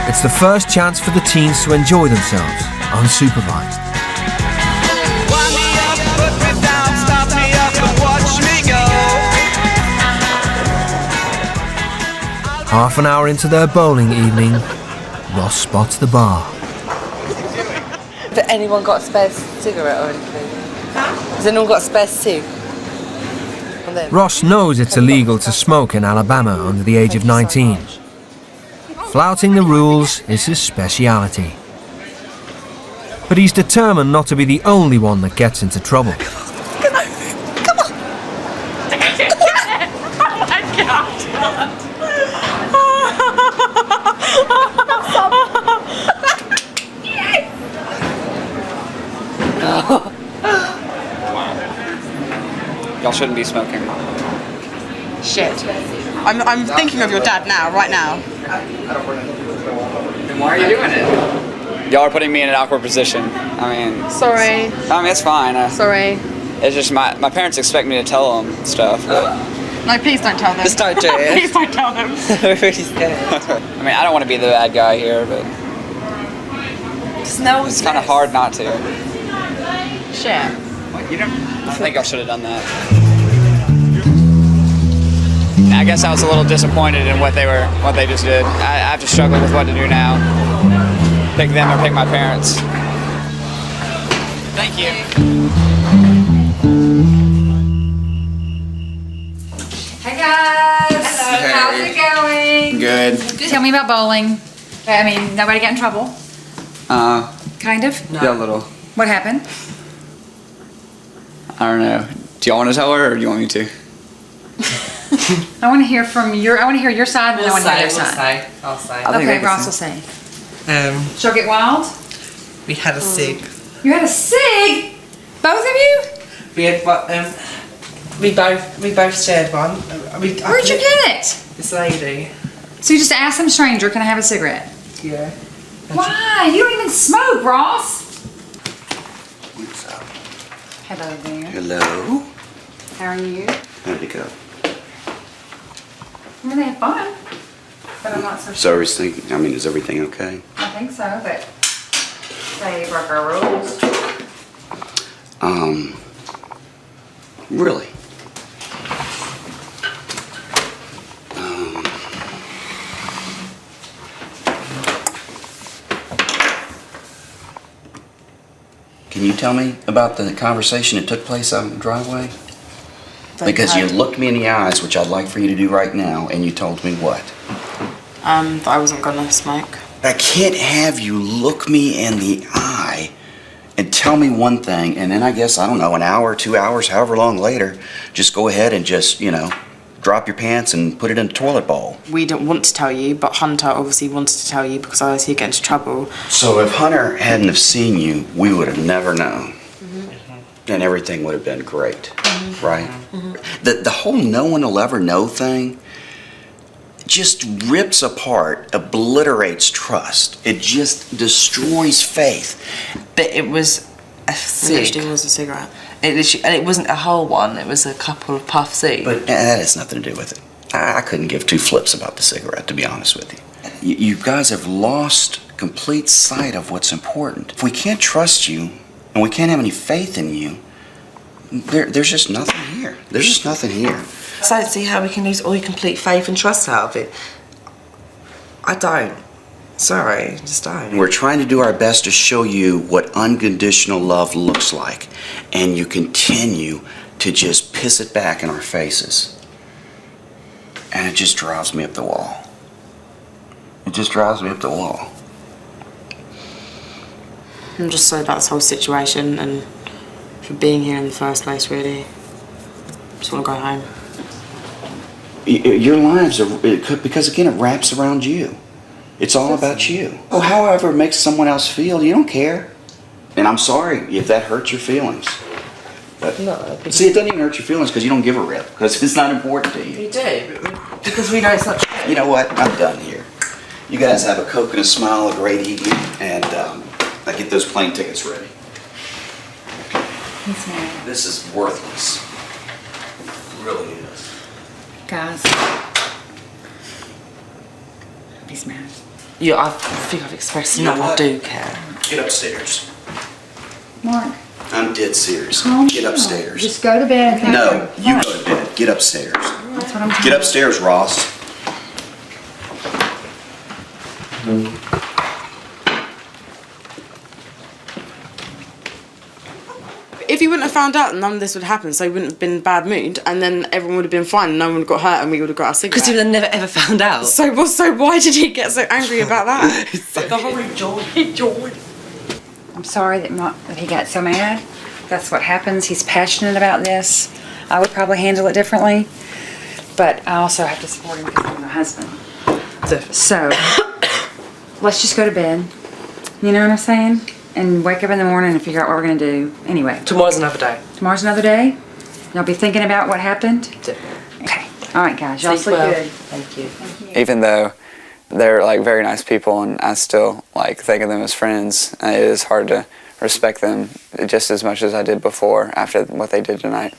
It's the first chance for the teens to enjoy themselves, unsupervised. Half an hour into their bowling evening, Ross spots the bar. Has anyone got a spare cigarette or anything? Has anyone got a spare cig? Ross knows it's illegal to smoke in Alabama under the age of 19. Flouting the rules is his speciality. But he's determined not to be the only one that gets into trouble. Y'all shouldn't be smoking. Shit. I'm thinking of your dad now, right now. Then why are you doing it? Y'all are putting me in an awkward position. I mean... Sorry. I mean, it's fine. Sorry. It's just my parents expect me to tell them stuff. No, please don't tell them. Just don't do it. Please don't tell them. We're really scared. I mean, I don't want to be the bad guy here, but... It's kind of hard not to. Shit. You don't... I think I should have done that. I guess I was a little disappointed in what they just did. I have to struggle with what to do now. Pick them or pick my parents. Thank you. Hey guys! Hello. How's it going? Good. Tell me about bowling. I mean, nobody got in trouble? Kind of? Yeah, a little. What happened? I don't know. Do y'all want to tell her, or do you want me to? I want to hear your side, and I want to hear their side. I'll say. Okay, Ross will say. She'll get wild? We had a cig. You had a cig? Both of you? We had we both shared one. Where'd you get it? This lady. So you just asked some stranger, can I have a cigarette? Yeah. Why? You don't even smoke, Ross. What's up? Hello there. Hello. How are you? How did it go? I mean, they had fun. But I'm not so So sure. is everything okay? I think so, but they broke our rules. Really? Can you tell me about the conversation that took place out in the driveway? Because you looked me in the eyes, which I'd like for you to do right now, and you told me what? That I wasn't gonna smoke. I can't have you look me in the eye and tell me one thing, and then I guess, I don't know, an hour, 2 hours, however long later, just go ahead and just, drop your pants and put it in the toilet bowl. We didn't want to tell you, but Hunter obviously wanted to tell you because otherwise he'd get into trouble. So if Hunter hadn't have seen you, we would have never known. And everything would have been great, right? The whole no one will ever know thing just rips apart, obliterates trust. It just destroys faith. But it was a It cig. literally was a cigarette. And it wasn't a whole one. It was a couple of puffs each. But that has nothing to do with it. I couldn't give two flips about the cigarette, to be honest with you. You guys have lost complete sight of what's important. If we can't trust you, and we can't have any faith in you, there's just nothing here. There's just nothing here. I don't see how we can lose all your complete faith and trust out of it. I don't. Sorry, just don't. We're trying to do our best to show you what unconditional love looks like, and you continue to just piss it back in our faces. And it just drives me up the wall. It just drives me up the wall. I'm just sorry about this whole situation and for being here in the first place, really. Just want to go home. Your lives are, because again, it wraps around you. It's all about you. Well, however it makes someone else feel, you don't care. And I'm sorry if that hurts your feelings. But, see, it doesn't even hurt your feelings because you don't give a rip, because it's not important to you. We do, because we know it's not true. You know what? I'm done here. You guys have a Coke and a smile, a great evening, and I get those plane tickets ready. Yes, ma'am. This is worthless. It really is. Guys. He's mad. Yeah, I think I've expressed enough. I do care. Get upstairs. Mark. I'm dead serious. Get upstairs. Just go to bed. No, you go to bed. Get upstairs. That's what I'm Get upstairs, Ross. If you wouldn't have found out, none of this would happen, so he wouldn't have been in a bad mood, and then everyone would have been fine, and no one would have got hurt, and we would have got our cigarette. Because you would have never ever found out. So why did he get so angry about that? The whole enjoyed. I'm sorry that he got so mad. That's what happens. He's passionate about this. I would probably handle it differently, but I also have to support him because I'm my husband. So, let's just go to bed. You know what I'm saying? And wake up in the morning and figure out what we're gonna do. Anyway. Tomorrow's another day. Tomorrow's another day? Y'all be thinking about what happened? Okay. All right, guys. Y'all sleep good. Thank you. Even though they're like very nice people and I still like think of them as friends, it is hard to respect them just as much as I did before after what they did tonight.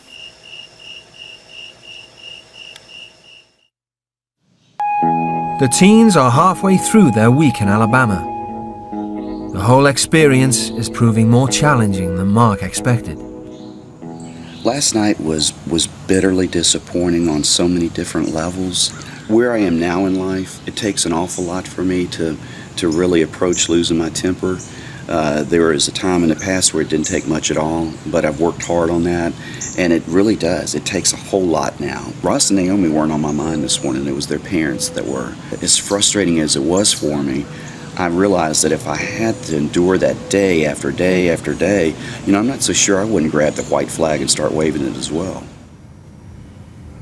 The teens are halfway through their week in Alabama. The whole experience is proving more challenging than Mark expected. Last night was bitterly disappointing on so many different levels. Where I am now in life, it takes an awful lot for me to really approach losing my temper. There was a time in the past where it didn't take much at all, but I've worked hard on that, and it really does. It takes a whole lot now. Ross and Naomi weren't on my mind this morning. It was their parents that were. As frustrating as it was for me, I realized that if I had to endure that day after day after day, I'm not so sure I wouldn't grab the white flag and start waving it as well.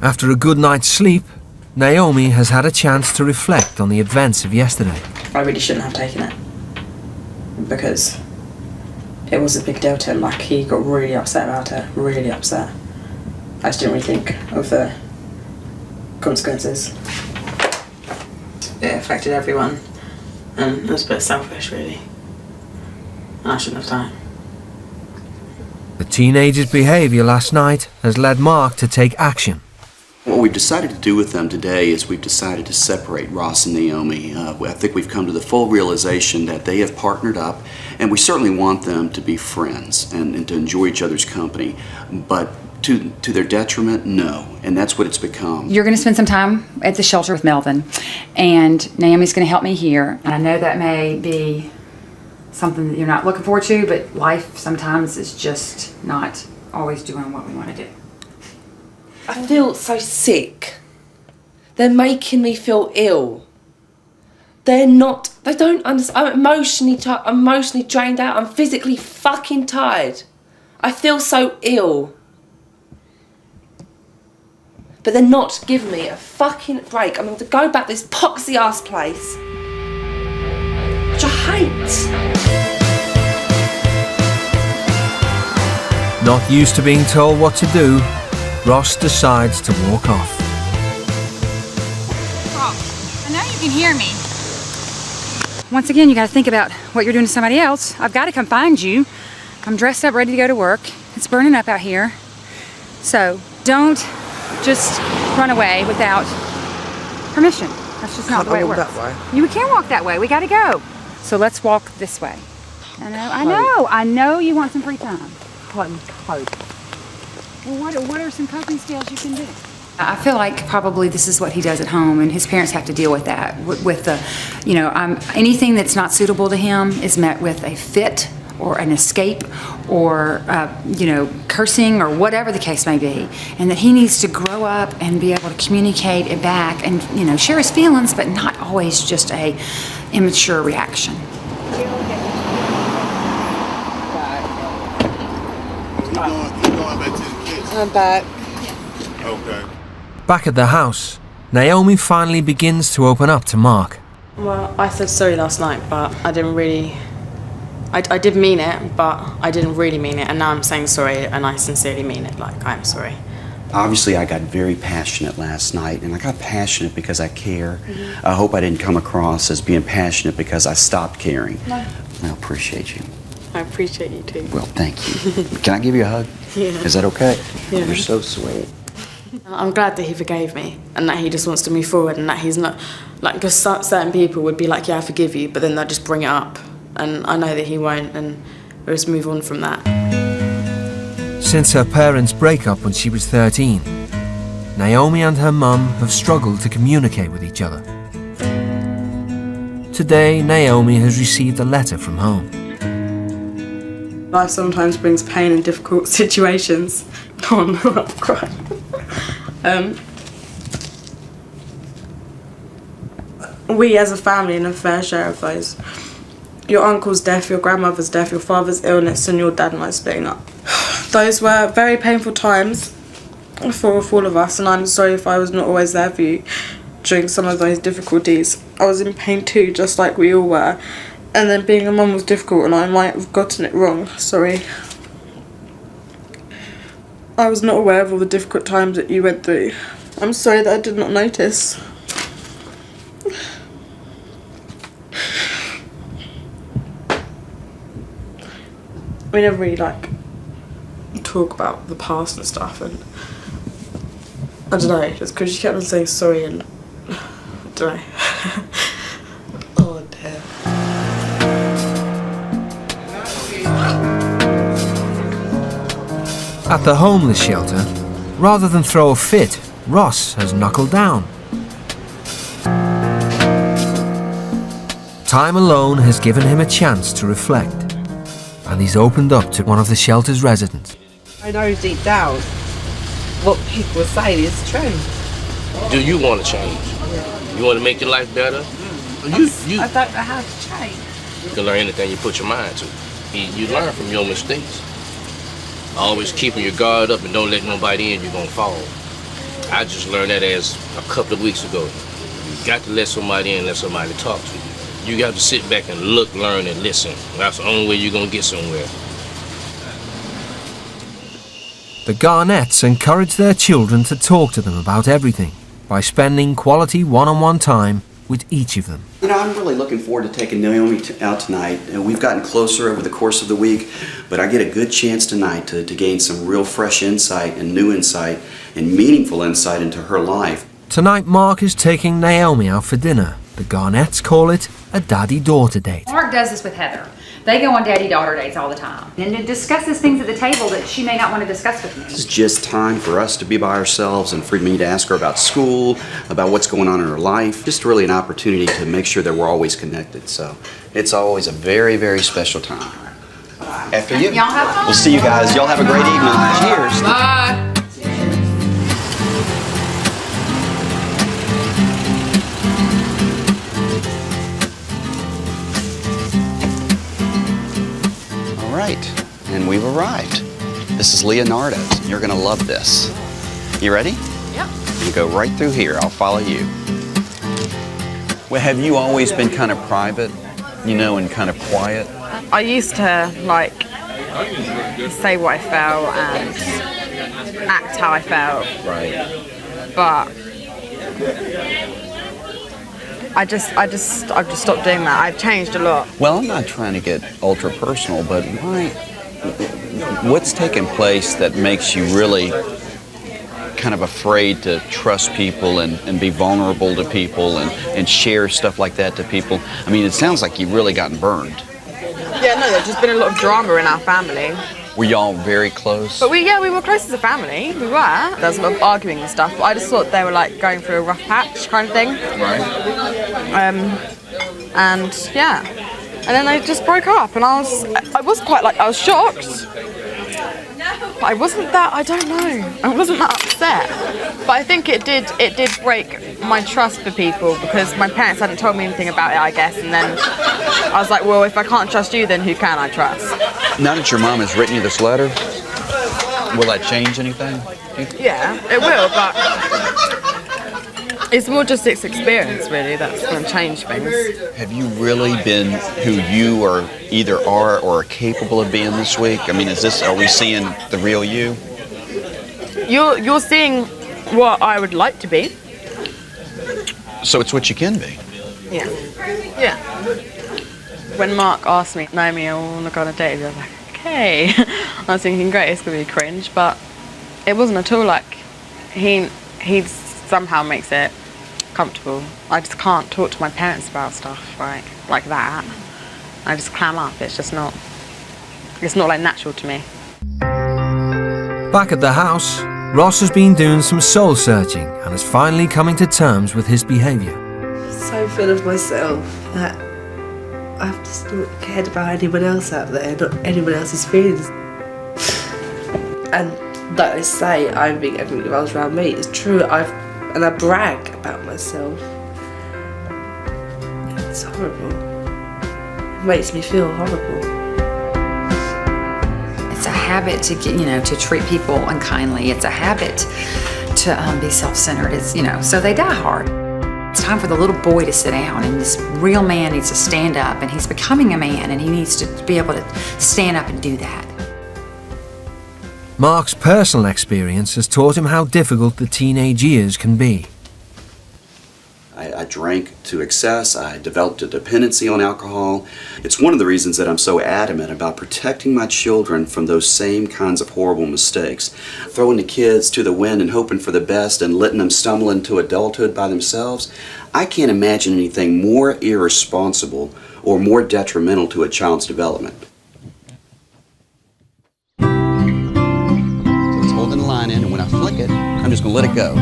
After a good night's sleep, Naomi has had a chance to reflect on the events of yesterday. I really shouldn't have taken it, because it was a big deal to him. Like, he got really upset about it, really upset. I just didn't really think of the consequences. It affected everyone, and it was a bit selfish, really. And I shouldn't have done it. The teenager's behaviour last night has led Mark to take action. What we've decided to do with them today is we've decided to separate Ross and Naomi. I think we've come to the full realization that they have partnered up, and we certainly want them to be friends and to enjoy each other's company. But to their detriment, no. And that's what it's become. You're going to spend some time at the shelter with Melvin, and Naomi's going to help me here. And I know that may be something that you're not looking forward to, but life sometimes is just not always doing what we want to do. I feel so sick. They're making me feel ill. They don't understand. I'm emotionally drained out. I'm physically fucking tired. I feel so ill. But they're not giving me a fucking break. I'm going to go back to this poxy ass place, which I hate. Not used to being told what to do, Ross decides to walk off. Ross, I know you can hear me. Once again, you got to think about what you're doing to somebody else. I've got to come find you. I'm dressed up, ready to go to work. It's burning up out here. So don't just run away without permission. That's just not the way it works. You can't walk that way. We got to go. So let's walk this way. I know you want some free time. Well, what are some coping skills you can do? I feel like probably this is what he does at home, and his parents have to deal with that. With the, anything that's not suitable to him is met with a fit or an escape or, cursing or whatever the case may be. And that he needs to grow up and be able to communicate it back and, share his feelings, but not always just a immature reaction. I'm back. Okay. Back at the house, Naomi finally begins to open up to Mark. Well, I said sorry last night, but I didn't really... I did mean it, but I didn't really mean it, and now I'm saying sorry, and I sincerely mean it, like, I'm sorry. Obviously, I got very passionate last night, and I got passionate because I care. I hope I didn't come across as being passionate because I stopped caring. No. I appreciate you. I appreciate you too. Well, thank you. Can I give you a hug? Yeah. Is that okay? Yeah. You're so sweet. I'm glad that he forgave me and that he just wants to move forward and that he's not... Like, because certain people would be like, yeah, I forgive you, but then they'll just bring it up. And I know that he won't, and we'll just move on from that. Since her parents' breakup when she was 13, Naomi and her mum have struggled to communicate with each other. Today, Naomi has received a letter from home. Life sometimes brings pain in difficult situations. Oh no, I'm crying. We as a family in a fair share of those. Your uncle's death, your grandmother's death, your father's illness, and your dad and I splitting up. Those were very painful times for all of us, and I'm sorry if I was not always there for you during some of those difficulties. I was in pain too, just like we all were. And then being a mum was difficult, and I might have gotten it wrong. Sorry. I was not aware of all the difficult times that you went through. I'm sorry that I did not notice. We never really talk about the past and stuff, and I don't know, just because she kept on saying sorry and I don't know. Oh dear. At the homeless shelter, rather than throw a fit, Ross has knuckled down. Time alone has given him a chance to reflect, and he's opened up to one of the shelter's residents. I know deep down what people are saying is true. Do you want to change? You want to make your life better? I don't know how to change. You can learn anything you put your mind to. You learn from your mistakes. Always keeping your guard up and don't let nobody in, you're going to fall. I just learned that as a couple of weeks ago. You got to let somebody in, let somebody talk to you. You got to sit back and look, learn, and listen. That's the only way you're going to get somewhere. The Garnetts encourage their children to talk to them about everything by spending quality one-on-one time with each of them. I'm really looking forward to taking Naomi out tonight. We've gotten closer over the course of the week, but I get a good chance tonight to gain some real fresh insight and new insight and meaningful insight into her life. Tonight, Mark is taking Naomi out for dinner. The Garnetts call it a daddy-daughter date. Mark does this with Heather. They go on daddy-daughter dates all the time. And it discusses things at the table that she may not want to discuss with me. This is just time for us to be by ourselves and for me to ask her about school, about what's going on in her life. Just really an opportunity to make sure that we're always connected. So it's always a very, very special time. After you. Y'all have fun. We'll see you guys. Y'all have a great evening. Cheers. Bye. And we've arrived. This is Leonardo's. You're gonna love this. You ready? Yep. You go right through here. I'll follow you. Well, have you always been kind of private, and kind of quiet? I used to, say what I felt and act how I felt. Right. But I've just stopped doing that. I've changed a lot. Well, I'm not trying to get ultra personal, but what's taken place that makes you really kind of afraid to trust people and be vulnerable to people and share stuff like that to people? I mean, it sounds like you've really gotten burned. Yeah, no, there's just been a lot of drama in our family. Were y'all very close? But we were close as a family. We were. There was a lot of arguing and stuff, but I just thought they were going through a rough patch kind of thing. Right. And yeah, And then they just broke up, and I was quite like, I was shocked. But I wasn't that, I don't know, I wasn't that upset. But I think it did break my trust for people, because my parents hadn't told me anything about it, I guess, and then I was like, well, if I can't trust you, then who can I trust? Now that your mom has written you this letter, will that change anything? Yeah, it will, but it's more just its experience, really, that's going to change things. Have you really been who you are either are or are capable of being this week? I mean, are we seeing the real you? You're seeing what I would like to be. So it's what you can be. Yeah. Yeah. When Mark asked me, Naomi, I want to go on a date with you, I was like, okay. I was thinking, great, it's going to be cringe, but it wasn't at all like he somehow makes it comfortable. I just can't talk to my parents about stuff like that. I just clam up. It's not like natural to me. Back at the house, Ross has been doing some soul searching and is finally coming to terms with his behaviour. So full of myself that I've just not cared about anyone else out there, not anyone else's feelings. And like I say, I think everything revolves around me. It's true, I brag about myself. It's horrible. It makes me feel horrible. It's a habit to get, to treat people unkindly. It's a habit to be self-centered. It's, so they die hard. It's time for the little boy to sit down, and this real man needs to stand up, and he's becoming a man, and he needs to be able to stand up and do that. Mark's personal experience has taught him how difficult the teenage years can be. I drank to excess. I developed a dependency on alcohol. It's one of the reasons that I'm so adamant about protecting my children from those same kinds of horrible mistakes. Throwing the kids to the wind and hoping for the best and letting them stumble into adulthood by themselves. I can't imagine anything more irresponsible or more detrimental to a child's development. So it's holding the line in, and when I flick it, I'm just going to let it go.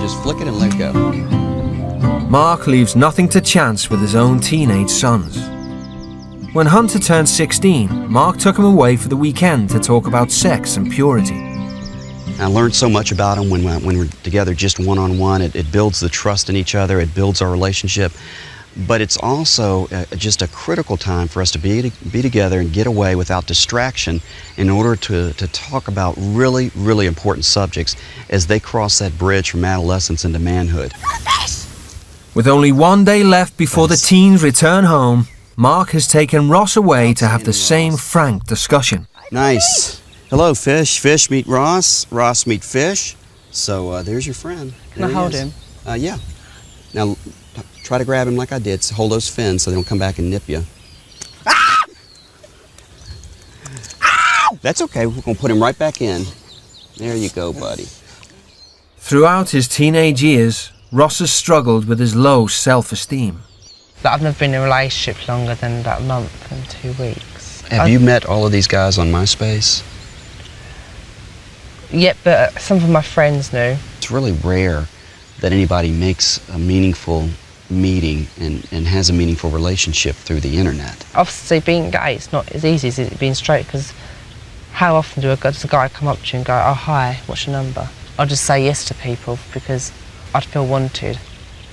Just flick it and let go. Mark leaves nothing to chance with his own teenage sons. When Hunter turned 16, Mark took him away for the weekend to talk about sex and purity. I learned so much about him when we're together just one-on-one. It builds the trust in each other. It builds our relationship. But it's also just a critical time for us to be together and get away without distraction in order to talk about really, really important subjects as they cross that bridge from adolescence into manhood. With only one day left before the teens return home, Mark has taken Ross away to have the same frank discussion. Nice. Hello, fish. Fish meet Ross. Ross meet fish. So there's your friend. Can I hold him? Yeah. Now, try to grab him like I did. So hold those fins so they don't come back and nip you. Ah! Ow! That's okay. We're going to put him right back in. There you go, buddy. Throughout his teenage years, Ross has struggled with his low self-esteem. I've never been in a relationship longer than about a month and 2 weeks. Have you met all of these guys on MySpace? Yep, but some of my friends knew. It's really rare that anybody makes a meaningful meeting and has a meaningful relationship through the internet. Obviously, being gay, it's not as easy as it being straight, because how often does a guy come up to you and go, oh, hi, what's your number? I'll just say yes to people because I'd feel wanted.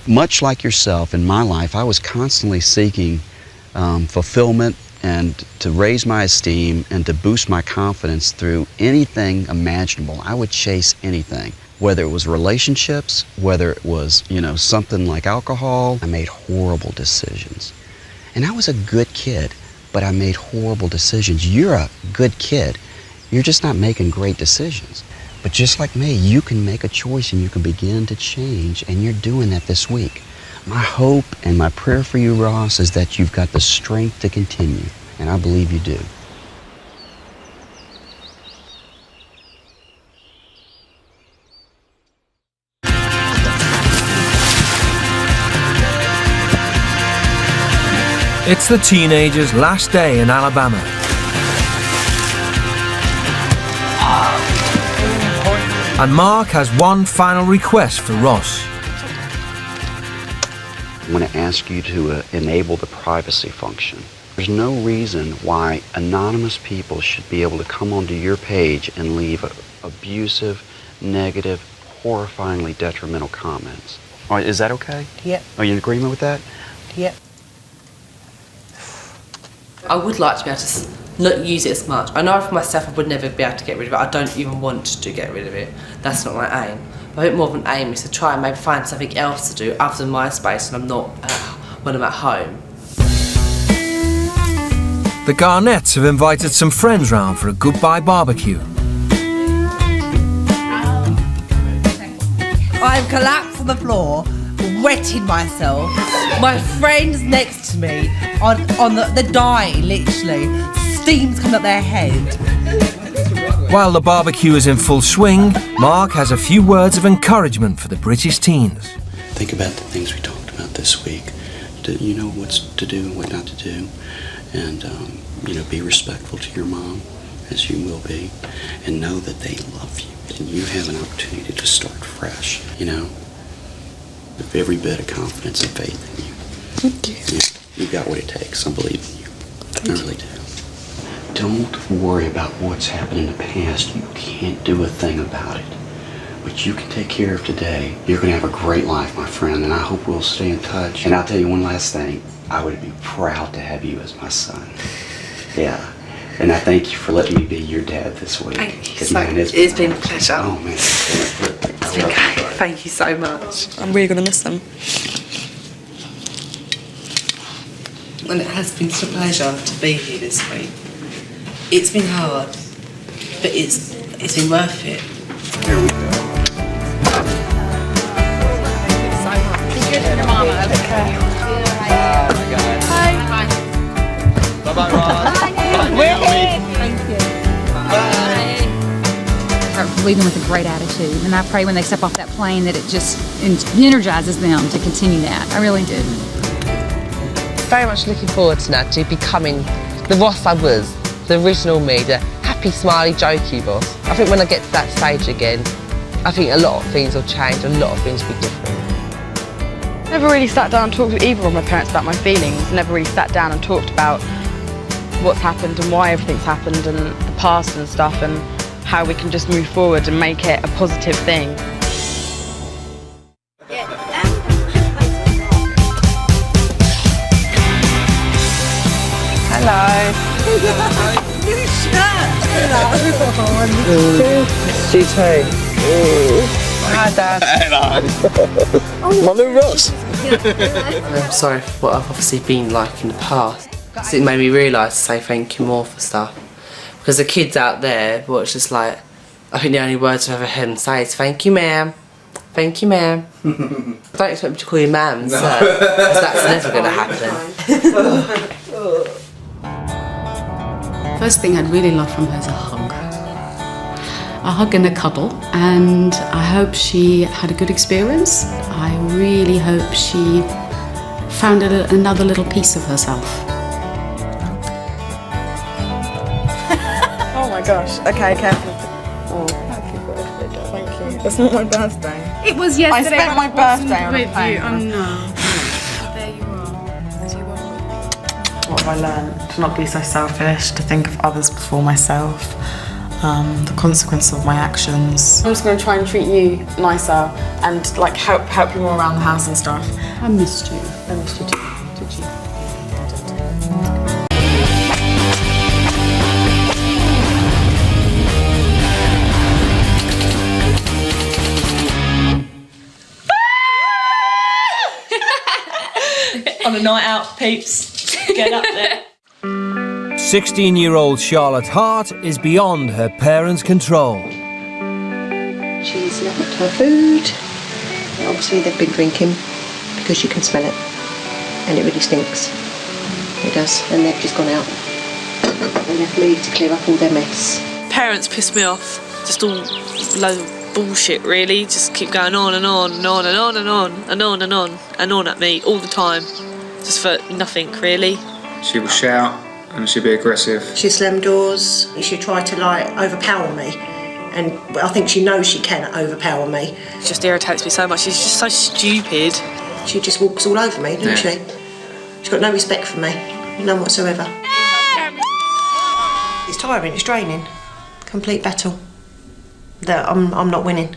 Much like yourself, in my life, I was constantly seeking fulfillment and to raise my esteem and to boost my confidence through anything imaginable. I would chase anything. Whether it was relationships, whether it was, something like alcohol. I made horrible decisions. And I was a good kid, but I made horrible decisions. You're a good kid. You're just not making great decisions. But just like me, you can make a choice and you can begin to change, and you're doing that this week. My hope and my prayer for you, Ross, is that you've got the strength to continue, and I believe you do. It's the teenager's last day in Alabama. And Mark has one final request for Ross. I want to ask you to enable the privacy function. There's no reason why anonymous people should be able to come onto your page and leave abusive, negative, horrifyingly detrimental comments. All right, is that okay? Yep. Are you in agreement with that? Yep. I would like to be able to not use it as much. I know for myself I would never be able to get rid of it. I don't even want to get rid of it. That's not my aim. But I think more of an aim is to try and maybe find something else to do other than MySpace when I'm not, when I'm at home. The Garnetts have invited some friends round for a goodbye barbecue. I've collapsed on the floor, wetting myself. My friend's next to me, on they're dying, literally. Steam's coming up their head. While the barbecue is in full swing, Mark has a few words of encouragement for the British teens. Think about the things we talked about this week. You know what's to do and what not to do. And, you know, be respectful to your mom, as you will be. And know that they love you. And you have an opportunity to start fresh, you know. With every bit of confidence and faith in you. Thank you. Yeah, you got what it takes. I believe in you. I really do. Don't worry about what's happened in the past. You can't do a thing about it. But you can take care of today. You're going to have a great life, my friend, and I hope we'll stay in touch. And I'll tell you one last thing. I would be proud to have you as my son. Yeah. And I thank you for letting me be your dad this week. Thank you so much. It's been a pleasure. Oh, man. It's been great. Thank you so much. I'm really going to miss them. And it has been such a pleasure to be here this week. It's been hard, but it's been worth it. Here we go. Bye-bye, Rod. Thank you. Bye. Leave them with a great attitude, and I pray when they step off that plane that it just energizes them to continue that. I really do. Very much looking forward to now to becoming the Ross I was, the original me, the happy, smiley, jokey Ross. I think when I get to that stage again, I think a lot of things will change, a lot of things will be different. Never really sat down and talked with either of my parents about my feelings. Never really sat down and talked about what's happened and why everything's happened and the past and stuff and how we can just move forward and make it a positive thing. Hello. New shirt. Hello. You too. Hi, Dad. Hello. My new Ross. I'm sorry for what I've obviously been like in the past. So it made me realise to say thank you more for stuff. Because the kids out there, well, it's just like, I think the only words I've ever heard them say is thank you, ma'am. Thank you, ma'am. Don't expect me to call you ma'am, sir, because that's never going to happen. First thing I'd really love from her is a hug. A hug and a cuddle, and I hope she had a good experience. I really hope she found another little piece of herself. Oh my gosh. Okay, careful. Oh, happy birthday, darling. Thank you. It's not my birthday. It was yesterday. I spent my birthday on a with plane. you. Oh no. There you are. What have I learned? To not be so selfish, to think of others before myself. The consequence of my actions. I'm just going to try and treat you nicer and like help you more around the house and stuff. I missed you. I missed you too. Did you? On a night out, peeps. Get up there. 16-year-old Charlotte Hart is beyond her parents' control. She's left her food. Obviously they've been drinking because you can smell it and it really stinks. It does. And they've just gone out and left me to clear up all their mess. Parents piss me off. Just all loads of bullshit really. Just keep going on and on and on and on and on and on and on and on at me all the time. Just for nothing really. She will shout and she'll be aggressive. She slammed doors. She tried to like overpower me, and I think she knows she can overpower me. It just irritates me so much. She's just so stupid. She just walks all over me, doesn't she? She's got no respect for me, none whatsoever. It's tiring, it's draining. Complete battle. That I'm not winning.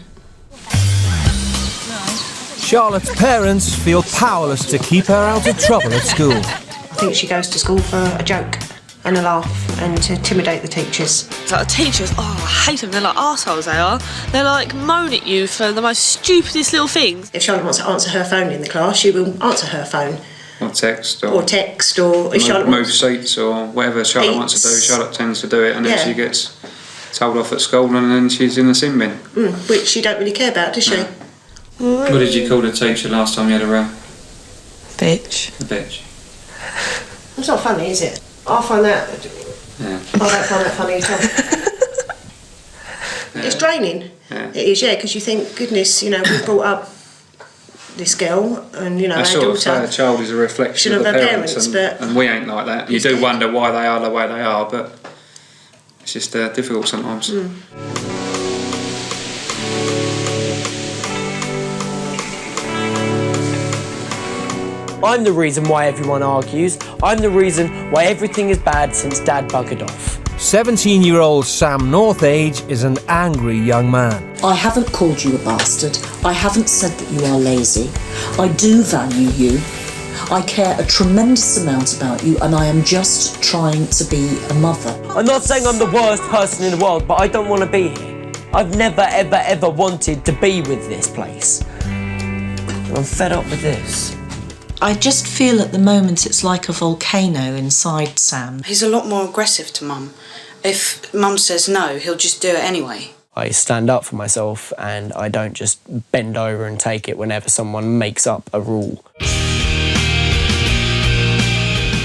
Charlotte's parents feel powerless to keep her out of trouble at school. I think she goes to school for a joke and a laugh and to intimidate the teachers. It's like the teachers, I hate them, they're like arseholes, they are. They like moan at you for the most stupidest little things. If Charlotte wants to answer her phone in the class, she will answer her phone. Or text. Or if Charlotte move seats or whatever Charlotte wants to do. Charlotte tends to do it, and then she gets told off at school and then she's in the sin bin. Which she don't really care about, does she? No. What did you call the teacher last time you had a row? Bitch. A bitch. It's not funny, is it? I find that... Yeah. I don't find that funny at all. It's draining. Yeah. It is, because you think, goodness, we've brought up this girl and, our daughter. A child is a reflection of the parents and we ain't like that. You do wonder why they are the way they are, but it's just difficult sometimes. I'm the reason why everyone argues. I'm the reason why everything is bad since Dad buggered off. 17-year-old Sam Northage is an angry young man. I haven't called you a bastard. I haven't said that you are lazy. I do value you. I care a tremendous amount about you, and I am just trying to be a mother. I'm not saying I'm the worst person in the world, but I don't want to be here. I've never, ever, ever wanted to be with this place. I'm fed up with this. I just feel at the moment it's like a volcano inside Sam. He's a lot more aggressive to Mum. If Mum says no, he'll just do it anyway. I stand up for myself and I don't just bend over and take it whenever someone makes up a rule.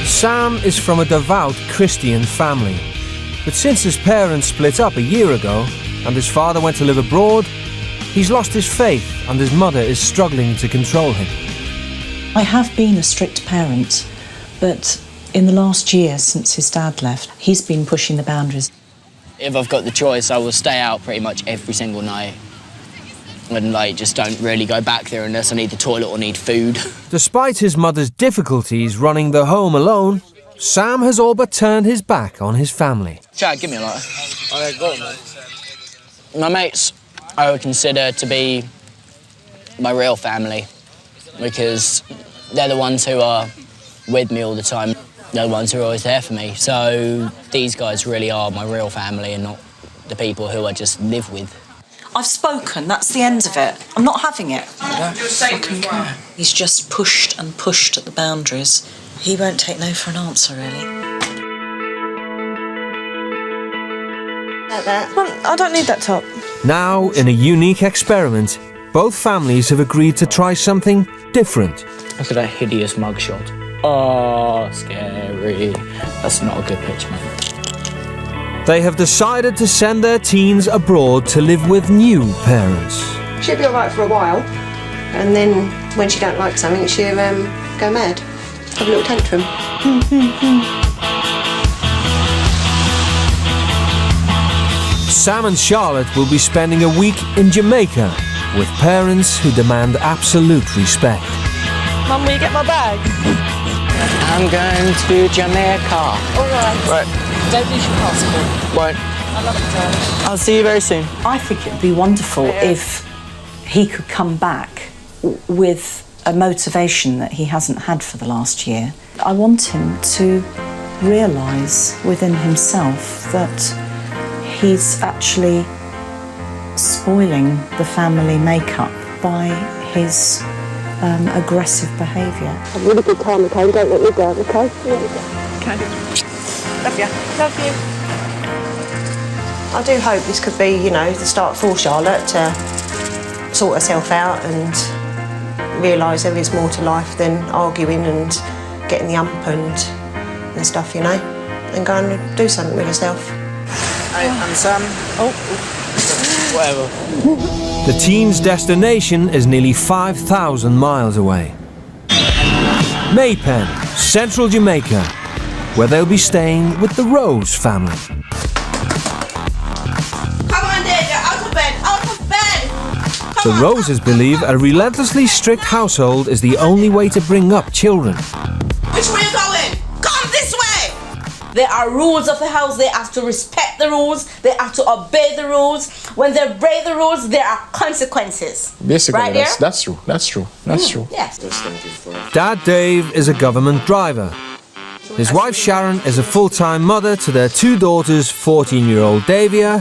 Sam is from a devout Christian family, but since his parents split up a year ago and his father went to live abroad, he's lost his faith and his mother is struggling to control him. I have been a strict parent, but in the last year since his dad left, he's been pushing the boundaries. If I've got the choice, I will stay out pretty much every single night. And just don't really go back there unless I need the toilet or need food. Despite his mother's difficulties running the home alone, Sam has all but turned his back on his family. Chad, give me a lighter. Okay, go on, mate. My mates I would consider to be my real family, because they're the ones who are with me all the time. They're the ones who are always there for me. So these guys really are my real family and not the people who I just live with. I've spoken, that's the end of it. I'm not having it. I don't fucking care. He's just pushed and pushed at the boundaries. He won't take no for an answer, really. Like that. I don't need that top. Now, in a unique experiment, both families have agreed to try something different. Look at that hideous mugshot. Oh, scary. That's not a good picture, mate. They have decided to send their teens abroad to live with new parents. She'll be alright for a while, and then when she don't like something, she'll go mad, have a little tantrum. Sam and Charlotte will be spending a week in Jamaica with parents who demand absolute respect. Mum, will you get my bag? I'm going to Jamaica. All right. Right. Don't lose your passport. Won't. I love it, darling. I'll see you very soon. I think it would be wonderful if he could come back with a motivation that he hasn't had for the last year. I want him to realise within himself that he's actually spoiling the family makeup by his aggressive behaviour. Have a really good time, okay? Don't let me down, okay? Okay. Love you. Love you. I do hope this could be, the start for Charlotte to sort herself out and realise there is more to life than arguing and getting the ump and stuff, and go and do something with herself. And Sam. Whatever. The teens' destination is nearly 5,000 miles away. Maypen, central Jamaica, where they'll be staying with the Rose family. Come on, Dad, out of bed, out of bed! The Roses believe a relentlessly strict household is the only way to bring up children. Which way you going? Come this way! There are rules of the house. They have to respect the rules. They have to obey the rules. When they break the rules, there are consequences. Basically, right that's true. That's true. That's true. Yes. Dad Dave is a government driver. His wife Sharon is a full-time mother to their two daughters, 14-year-old Davia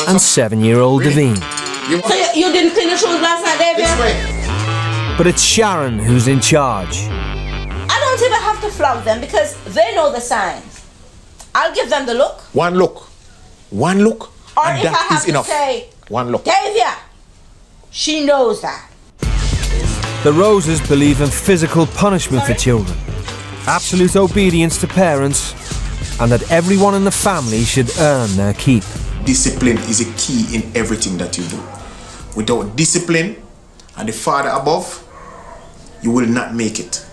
and 7-year-old Devine. So you didn't clean your shoes last night, Davia? But it's Sharon who's in charge. I don't even have to flog them because they know the signs. I'll give them the look. One look. One look. Or and if I that have is to enough. say, One look. Davia, she knows that. The Roses believe in physical punishment for children, absolute obedience to parents, and that everyone in the family should earn their keep. Discipline is a key in everything that you do. Without discipline and the Father above, you will not make it.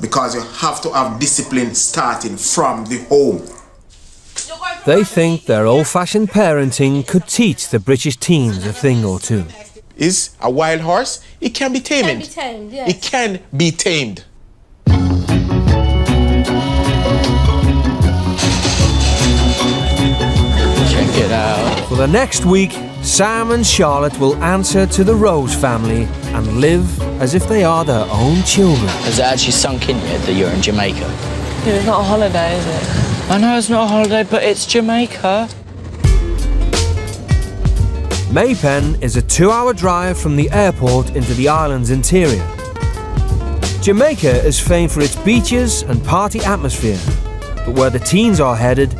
Because you have to have discipline starting from the home. They think their old-fashioned parenting could teach the British teens a thing or two. Is a wild horse, it can be tamed. It can be tamed. Check it out. For the next week, Sam and Charlotte will answer to the Rose family and live as if they are their own children. Has it actually sunk in yet that you're in Jamaica? Yeah, it's not a holiday, is it? I know it's not a holiday, but it's Jamaica. Maypen is a 2-hour drive from the airport into the island's interior. Jamaica is famed for its beaches and party atmosphere, but where the teens are headed,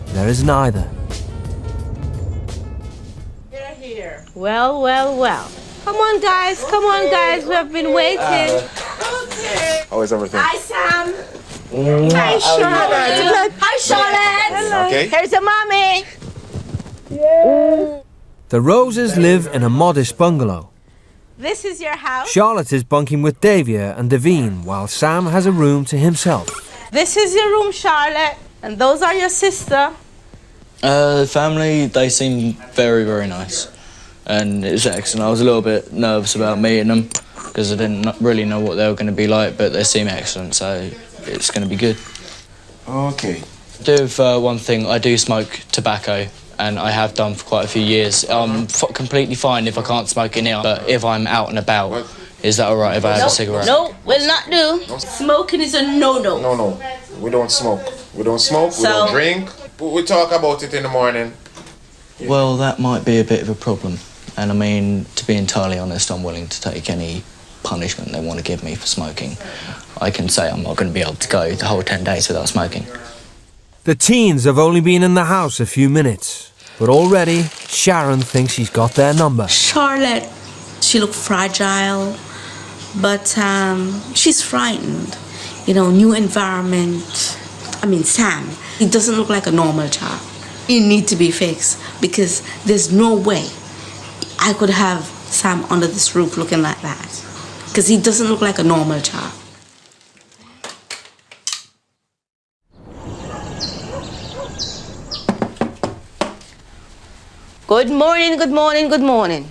there is neither. Well, well, well. Come on, guys. Come on, guys. We have been waiting. How is everything? Hi, Sam. Hi, Charlotte. Hi, Charlotte. Hello. Okay. Here's your mommy. The Roses live in a modest bungalow. This is your house. Charlotte is bunking with Davia and Devine, while Sam has a room to himself. This is your room, Charlotte. And those are your sister. The family, they seem very, very nice. And it was excellent. I was a little bit nervous about meeting them because I didn't really know what they were going to be like, but they seem excellent, so it's going to be good. Okay. I do have one thing. I do smoke tobacco, and I have done for quite a few years. I'm completely fine if I can't smoke in here, but if I'm out and about, is that all right if I have a cigarette? No, will not do. Smoking is a no-no. No, we don't smoke. We don't smoke, we don't drink. We talk about it in the morning. Well, that might be a bit of a problem. And I mean, to be entirely honest, I'm willing to take any punishment they want to give me for smoking. I can say I'm not going to be able to go the whole 10 days without smoking. The teens have only been in the house a few minutes, but already Sharon thinks she's got their number. Charlotte, she looked fragile, but she's frightened. You know, new environment. I mean, Sam, he doesn't look like a normal child. He needs to be fixed because there's no way I could have Sam under this roof looking like that because he doesn't look like a normal child. Good morning, good morning, good morning.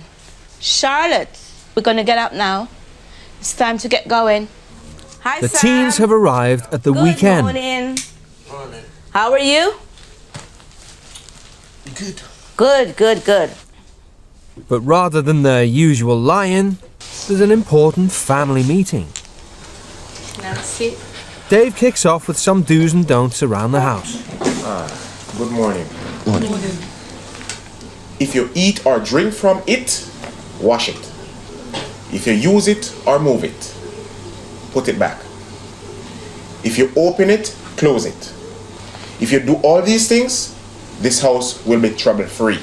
Charlotte, we're going to get up now. It's time to get going. Hi, The Sam. teens have arrived at the Good weekend. morning. How are you? Good. Good, good, good. But rather than their usual lie-in, there's an important family meeting. Now sit. Dave kicks off with some do's and don'ts around the house. Good morning. Morning. If you eat or drink from it, wash it. If you use it or move it, put it back. If you open it, close it. If you do all these things, this house will be trouble-free.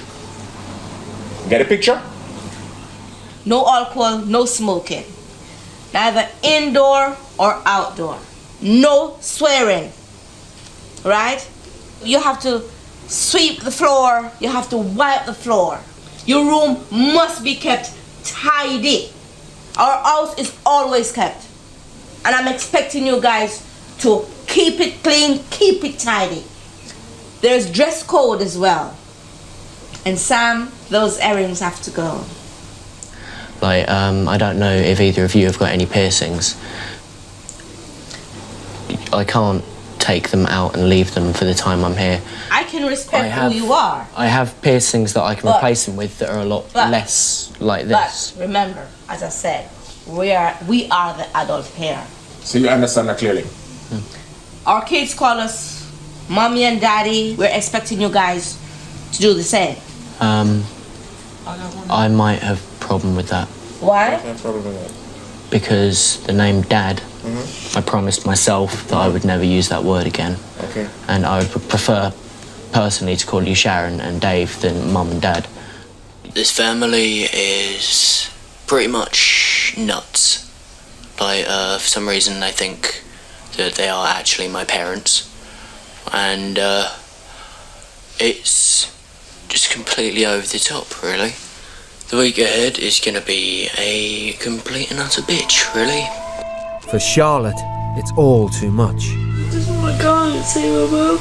Get a picture? No alcohol, no smoking. Neither indoor or outdoor. No swearing. Right? You have to sweep the floor. You have to wipe the floor. Your room must be kept tidy. Our house is always kept. And I'm expecting you guys to keep it clean, keep it tidy. There's dress code as well. And Sam, those earrings have to go. Like, I don't know if either of you have got any piercings. I can't take them out and leave them for the time I'm here. I can respect who you are. I have piercings that I can replace them with that are a lot less like this. But remember, as I said, we are the adult pair. So you understand that clearly? Our kids call us mommy and daddy. We're expecting you guys to do the same. I might have a problem with that. Why? Because the name Dad, I promised myself that I would never use that word again. Okay. And I would prefer personally to call you Sharon and Dave than Mum and Dad. This family is pretty much nuts. Like, for some reason they think that they are actually my parents. And it's just completely over the top, really. The week ahead is gonna be a complete and utter bitch, really. For Charlotte, it's all too much. I just want to go and see my mum.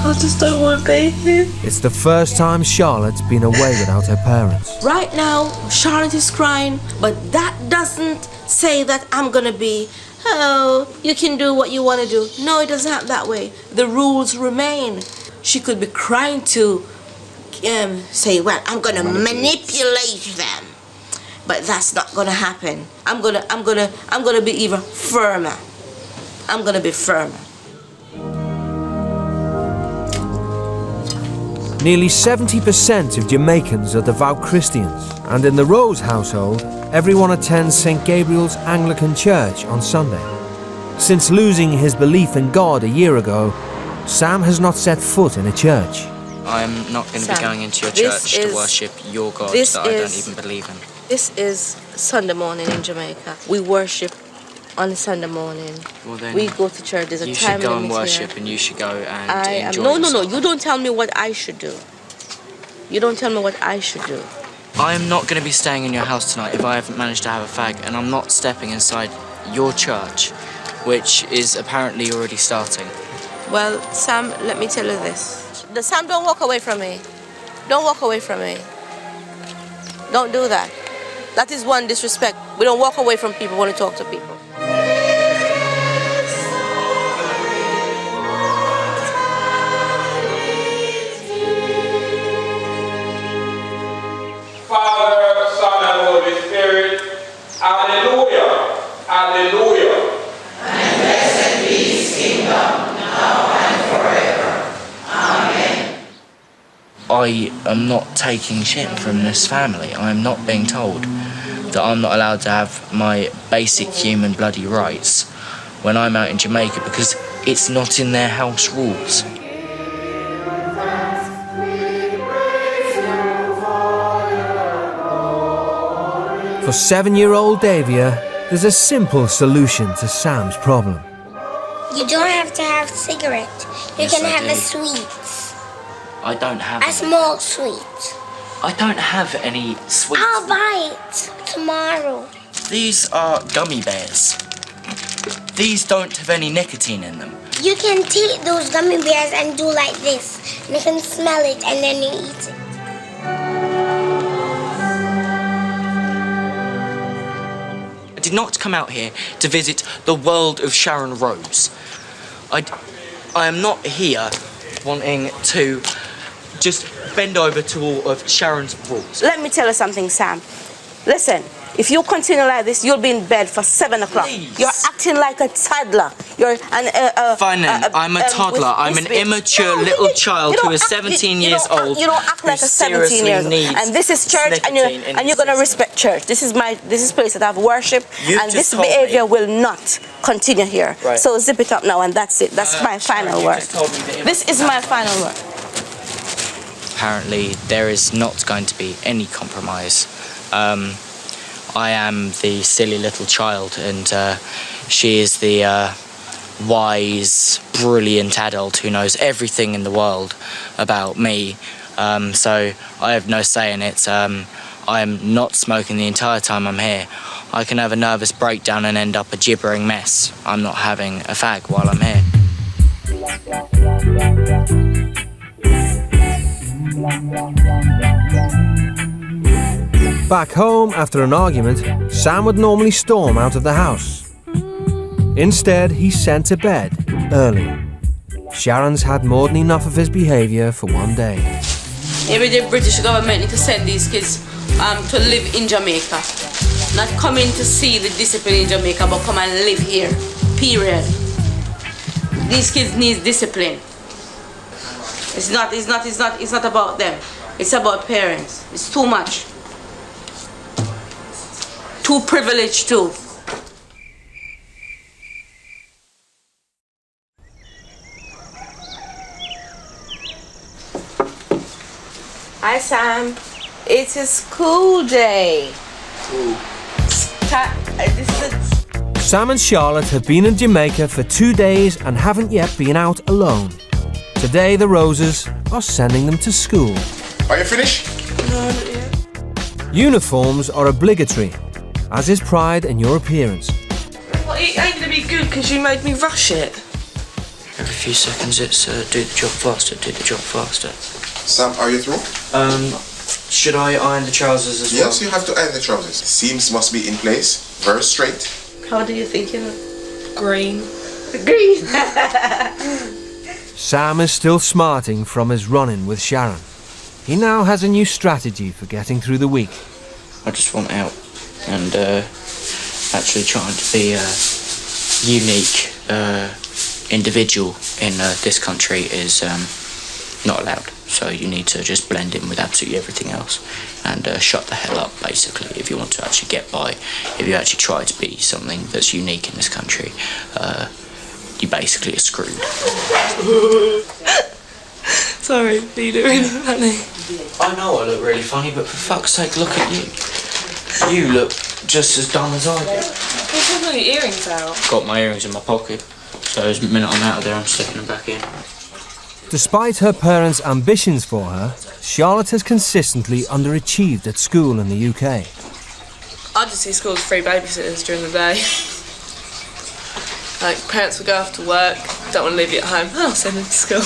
I just don't want to be here. It's the first time Charlotte's been away without her parents. Right now, Charlotte is crying, but that doesn't say that I'm gonna be, oh, you can do what you want to do. No, it doesn't happen that way. The rules remain. She could be crying to say, well, I'm gonna manipulate them, but that's not gonna happen. I'm gonna be even firmer. I'm gonna be firmer. Nearly 70% of Jamaicans are devout Christians, and in the Rose household, everyone attends St. Gabriel's Anglican Church on Sunday. Since losing his belief in God a year ago, Sam has not set foot in a church. I'm not going to be going into your church to worship your God that I don't even believe in. This is Sunday morning in Jamaica. We worship on Sunday morning. Well, then we go to church. There's a time limit here. You should go and worship, and you should go and enjoy yourself. No. You don't tell me what I should do. You don't tell me what I should do. I am not going to be staying in your house tonight if I haven't managed to have a fag, and I'm not stepping inside your church, which is apparently already starting. Well, Sam, let me tell you this. Sam, don't walk away from me. Don't walk away from me. Don't do that. That is one disrespect. We don't walk away from people when we talk to people. Father, Son, and Holy Spirit. Hallelujah. Hallelujah. And blessed be his kingdom, now and forever. Amen. I am not taking shit from this family. I am not being told that I'm not allowed to have my basic human bloody rights when I'm out in Jamaica because it's not in their house rules. For 7-year-old Davia, there's a simple solution to Sam's problem. You don't have to have cigarette. You Yes, can I have do. a sweet. I don't have A small sweet. I don't have any sweets. I'll buy it tomorrow. These are gummy bears. These don't have any nicotine in them. You can take those gummy bears and do like this. And you can smell it and then you eat it. I did not come out here to visit the world of Sharon Rose. I am not here wanting to just bend over to all of Sharon's rules. Let me tell you something, Sam. Listen, if you continue like this, you'll be in bed for 7 o'clock. Please. You're acting like a toddler. You're an Fine then, I'm a toddler. I'm an immature little child who is 17 years old. You don't act like a 17 years old. And this is church, and you're gonna respect church. This is place that I've worship, and this behavior will not continue here. Right. So zip it up now, and that's it. That's my final word. This is my final word. Apparently, there is not going to be any compromise. I am the silly little child, and she is the wise, brilliant adult who knows everything in the world about me. So I have no say in it. I am not smoking the entire time I'm here. I can have a nervous breakdown and end up a gibbering mess. I'm not having a fag while I'm here. Back home, after an argument, Sam would normally storm out of the house. Instead, he's sent to bed early. Sharon's had more than enough of his behaviour for one day. Maybe the British government need to send these kids to live in Jamaica. Not come in to see the discipline in Jamaica, but come and live here. Period. These kids need discipline. It's not about them. It's about parents. It's too much. Too privileged too. Hi Sam, it's a school day. Sam and Charlotte have been in Jamaica for 2 days and haven't yet been out alone. Today the Roses are sending them to school. Are you finished? No, not yet. Uniforms are obligatory, as is pride in your appearance. Well, it ain't gonna be good because you made me rush it. Every few seconds it's do the job faster, do the job faster. Sam, are you through? Should I iron the trousers as well? Yes, you have to iron the trousers. Seams must be in place, very straight. How do you think you look? Green. Green! Sam is still smarting from his run-in with Sharon. He now has a new strategy for getting through the week. I just want out, and actually trying to be a unique individual in this country is not allowed. So you need to just blend in with absolutely everything else and shut the hell up, basically, if you want to actually get by. If you actually try to be something that's unique in this country, you basically are screwed. Sorry, are you doing funny? I know I look really funny, but for fuck's sake, look at you. You look just as dumb as I do. What's with my earrings out? Got my earrings in my pocket, so the minute I'm out of there, I'm sticking them back in. Despite her parents' ambitions for her, Charlotte has consistently underachieved at school in the UK. I just see schools free babysitters during the day. Like, parents will go off to work, don't want to leave you at home, I'll send them to school.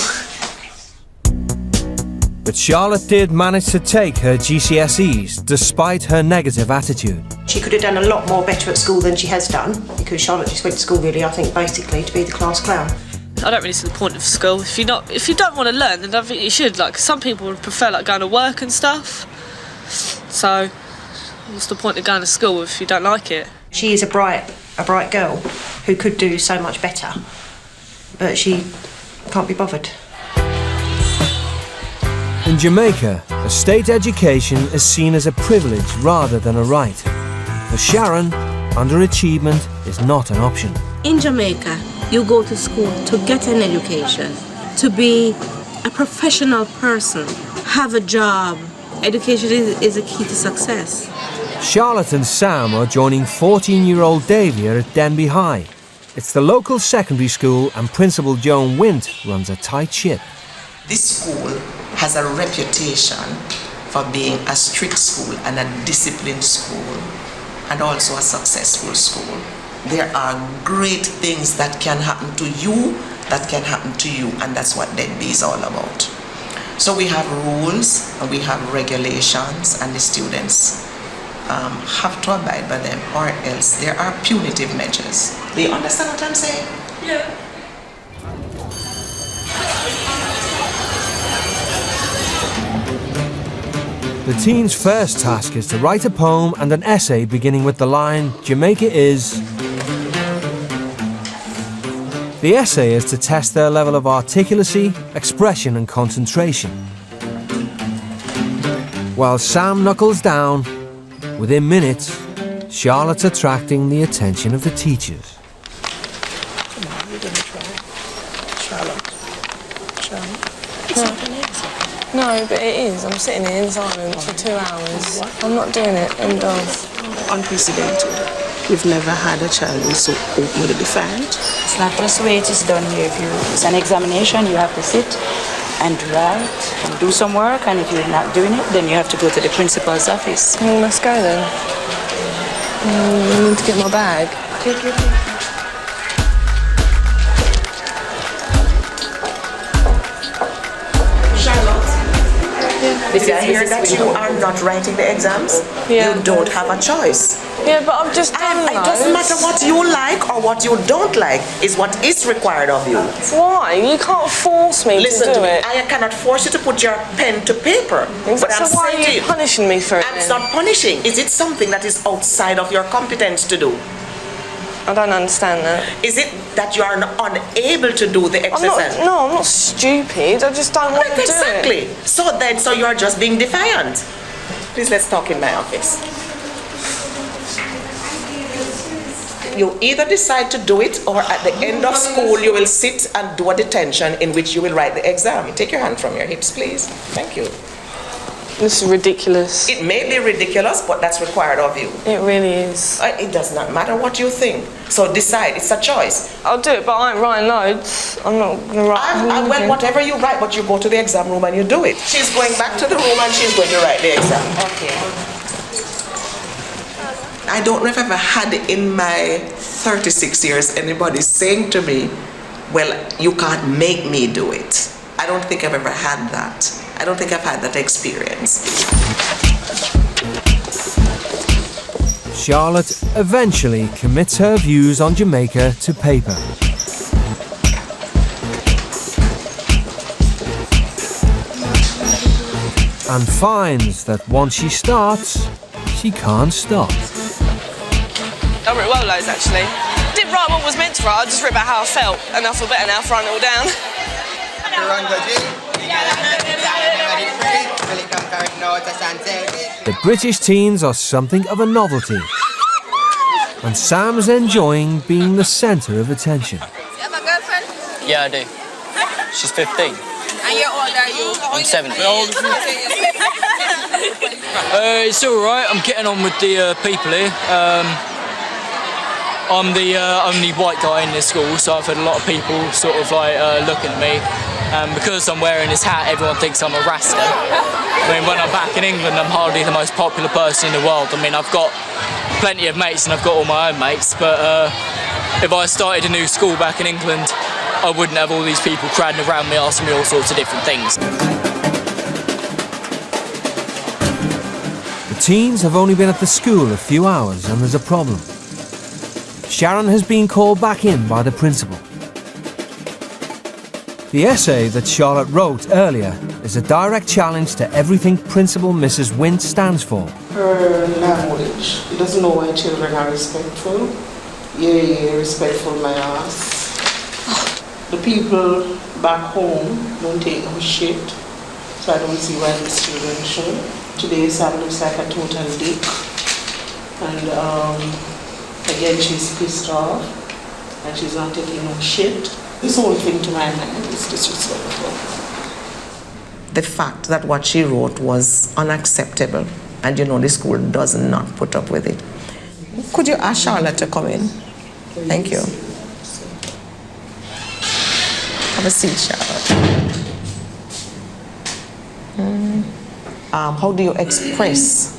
But Charlotte did manage to take her GCSEs despite her negative attitude. She could have done a lot more better at school than she has done, because Charlotte just went to school really, I think, basically to be the class clown. I don't really see the point of school. If you don't want to learn, then I think you should. Like, some people would prefer like going to work and stuff. So, what's the point of going to school if you don't like it? She is a bright girl who could do so much better, but she can't be bothered. In Jamaica, a state education is seen as a privilege rather than a right. For Sharon, underachievement is not an option. In Jamaica, you go to school to get an education, to be a professional person, have a job. Education is a key to success. Charlotte and Sam are joining 14-year-old Davia at Denby High. It's the local secondary school and Principal Joan Wint runs a tight ship. This school has a reputation for being a strict school and a disciplined school and also a successful school. There are great things that can happen to you, that can happen to you, and that's what Denby is all about. So we have rules and we have regulations, and the students have to abide by them, or else there are punitive measures. Do you understand what I'm saying? Yeah. The teens' first task is to write a poem and an essay beginning with the line, Jamaica is... The essay is to test their level of articulacy, expression and concentration. While Sam knuckles down, within minutes, Charlotte's attracting the attention of the teachers. Come on, you're gonna try. Charlotte. It's not an exam. No, but it is. I'm sitting here in silence for 2 hours. I'm not doing it. End of. Unprecedented. We've never had a child who's so open with a defiant. It's not just the way it is done here. It's an examination, you have to sit and write and do some work, and if you're not doing it, then you have to go to the principal's office. Let's go then. I need to get my bag. Take your time. Charlotte? Yeah. Did I hear that you are not writing the exams? Yeah. You don't have a choice. Yeah, but I've just done It doesn't matter what you like or what you don't like, is what is required of you. Why? You can't force me Listen to do me, it. I cannot force you to put your pen to paper. But So why are you punishing me for it? I'm not punishing. Is it something that is outside of your competence to do? I don't understand that. Is it that you are unable to do the exercise? I'm not stupid. I just don't want to do it. Exactly. So you are just being defiant. Please, let's talk in my office. You either decide to do it, or at the end of school you will sit and do a detention in which you will write the exam. Take your hand from your hips, please. Thank you. This is ridiculous. It may be ridiculous, but that's required of you. It really is. It does not matter what you think. So decide. It's a choice. I'll do it, but I ain't writing loads. I'm not going to write. Well, whatever you write, but you go to the exam room and you do it. She's going back to the room and she's going to write the exam. Okay. I don't know if I've ever had in my 36 years anybody saying to me, well, you can't make me do it. I don't think I've ever had that. I don't think I've had that experience. Charlotte eventually commits her views on Jamaica to paper. And finds that once she starts, she can't stop. I wrote well loads actually. Didn't write what was meant to write, I just wrote about how I felt, and I feel better now for writing it all down. The British teens are something of a novelty, and Sam's enjoying being the centre of attention. You have a girlfriend? Yeah, I do. She's 15. And how old are you? I'm 17. It's alright, I'm getting on with the people here. I'm the only white guy in this school, so I've had a lot of people sort of like looking at me. And because I'm wearing this hat, everyone thinks I'm a Rasta. I mean, when I'm back in England, I'm hardly the most popular person in the world. I mean, I've got plenty of mates and I've got all my own mates, but if I started a new school back in England, I wouldn't have all these people crowding around me asking me all sorts of different things. The teens have only been at the school a few hours and there's a problem. Sharon has been called back in by the principal. The essay that Charlotte wrote earlier is a direct challenge to everything Principal Mrs. Wint stands for. Her language. She doesn't know why children are respectful. Yeah, respectful my ass. The people back home don't take no shit, so I don't see why these children should. Today Sam looks like a total dick, and again she's pissed off and she's not taking no shit. This whole thing to my mind is disrespectful. The fact that what she wrote was unacceptable, and the school does not put up with it. Could you ask Charlotte to come in? Thank you. Have a seat, Charlotte. How do you express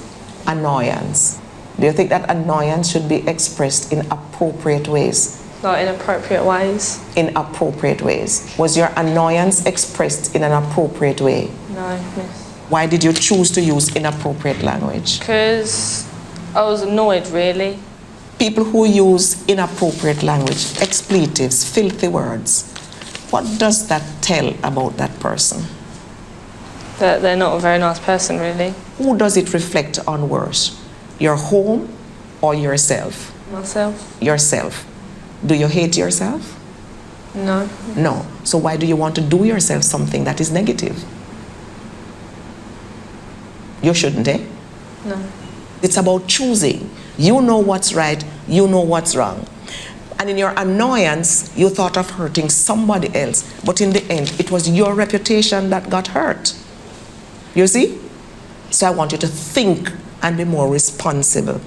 annoyance? Do you think that annoyance should be expressed in appropriate ways? Like inappropriate ways? In appropriate ways. Was your annoyance expressed in an appropriate way? No, miss. Why did you choose to use inappropriate language? Because I was annoyed, really. People who use inappropriate language, expletives, filthy words, what does that tell about that person? That they're not a very nice person, really. Who does it reflect on worse? Your home or yourself? Myself. Yourself. Do you hate yourself? No. No. So why do you want to do yourself something that is negative? You shouldn't, eh? No. It's about choosing. You know what's right, you know what's wrong. And in your annoyance, you thought of hurting somebody else. But in the end, it was your reputation that got hurt. You see? So I want you to think and be more responsible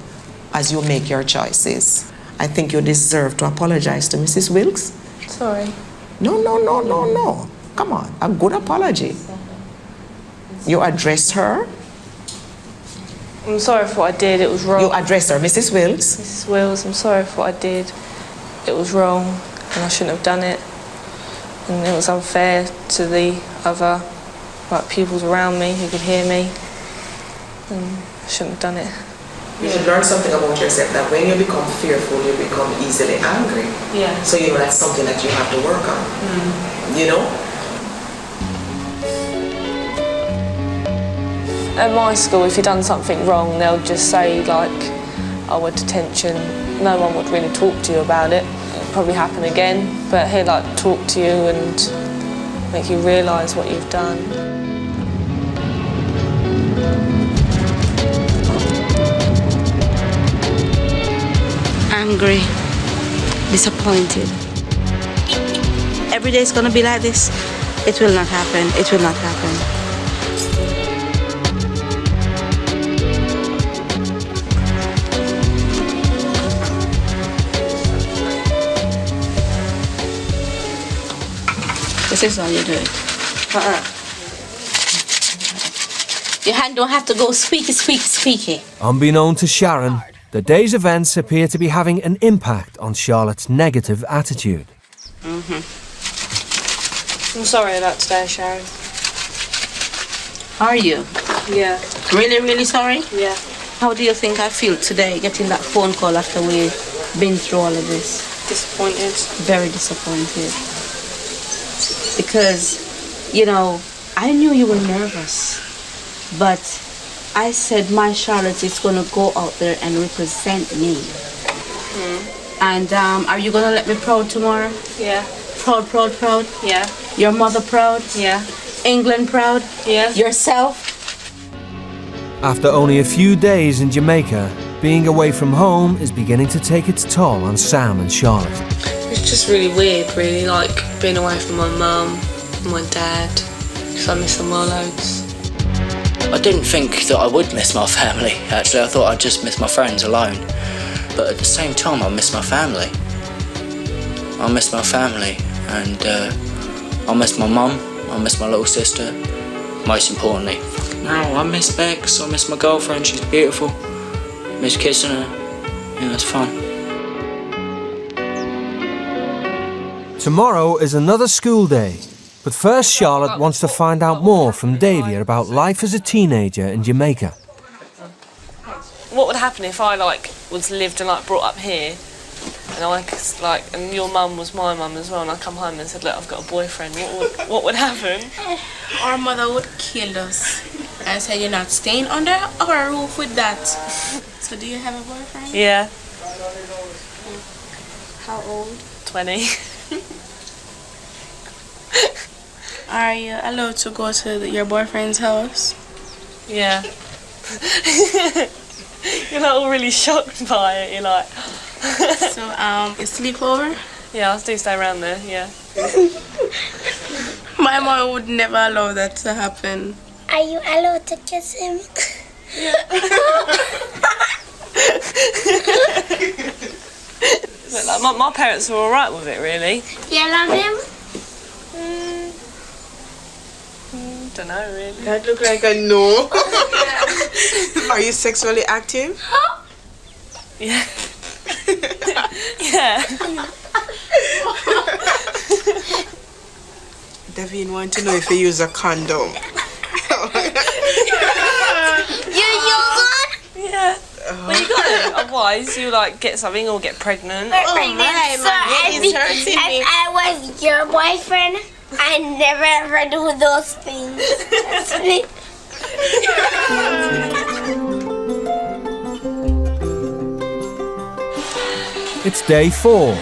as you make your choices. I think you deserve to apologize to Mrs. Wilkes. Sorry. No. Come on, a good apology. You address her. I'm sorry for what I did, it was wrong. You address her, Mrs. Wilkes. Mrs. Wills, I'm sorry for what I did. It was wrong, and I shouldn't have done it. And it was unfair to the other like pupils around me who could hear me. And I shouldn't have done it. You should learn something about yourself, that when you become fearful, you become easily angry. Yeah. So you know that's something that you have to work on. You know? At my school, if you've done something wrong, they'll just say like, "Oh, a detention." No one would really talk to you about it. It'll probably happen again, but he'll like talk to you and make you realise what you've done. Angry, disappointed. Every day is gonna be like this. It will not happen. It will not happen. This is how you do it. Your hand don't have to go squeaky, squeaky, squeaky. Unbeknown to Sharon, the day's events appear to be having an impact on Charlotte's negative attitude. I'm sorry about today, Sharon. Are you? Yeah. Really, really sorry? Yeah. How do you think I feel today getting that phone call after we've been through all of this? Disappointed. Very disappointed. Because, you know, I knew you were nervous, but I said my Charlotte is going to go out there and represent me. And are you going to let me proud tomorrow? Yeah. Proud, proud, proud? Yeah. Your mother proud? Yeah. England proud? Yeah. Yourself? After only a few days in Jamaica, being away from home is beginning to take its toll on Sam and Charlotte. It's just really weird, really, like being away from my mum and my dad, because I miss them all loads. I didn't think that I would miss my family, actually. I thought I'd just miss my friends alone. But at the same time, I miss my family. I miss my family, and I miss my mum, I miss my little sister. Most importantly, no, I miss Bex, I miss my girlfriend, she's beautiful. I miss kissing her, yeah, it's fun. Tomorrow is another school day, but first Charlotte wants to find out more from Davia about life as a teenager in Jamaica. What would happen if I was lived and brought up here, and and your mum was my mum as well, and I come home and said, "Look, I've got a boyfriend." What would happen? Our mother would kill us and say, "You're not staying under our roof with that." So do you have a boyfriend? Yeah. How old? 20. Are you allowed to go to your boyfriend's house? Yeah. You're all really shocked by it. You're like. So you sleep over? Yeah, I do stay around there. Yeah. My mom would never allow that to happen. Are you allowed to kiss him? But my parents were all right with it, really. You love him? Don't know, really. That look like a no. Are you sexually active? Yeah. Yeah. Devin want to know if you use a condom. You use one? Yeah. Well, you got it. Otherwise, you get something or get pregnant. So if I was your boyfriend, I never ever do those things. It's day 4.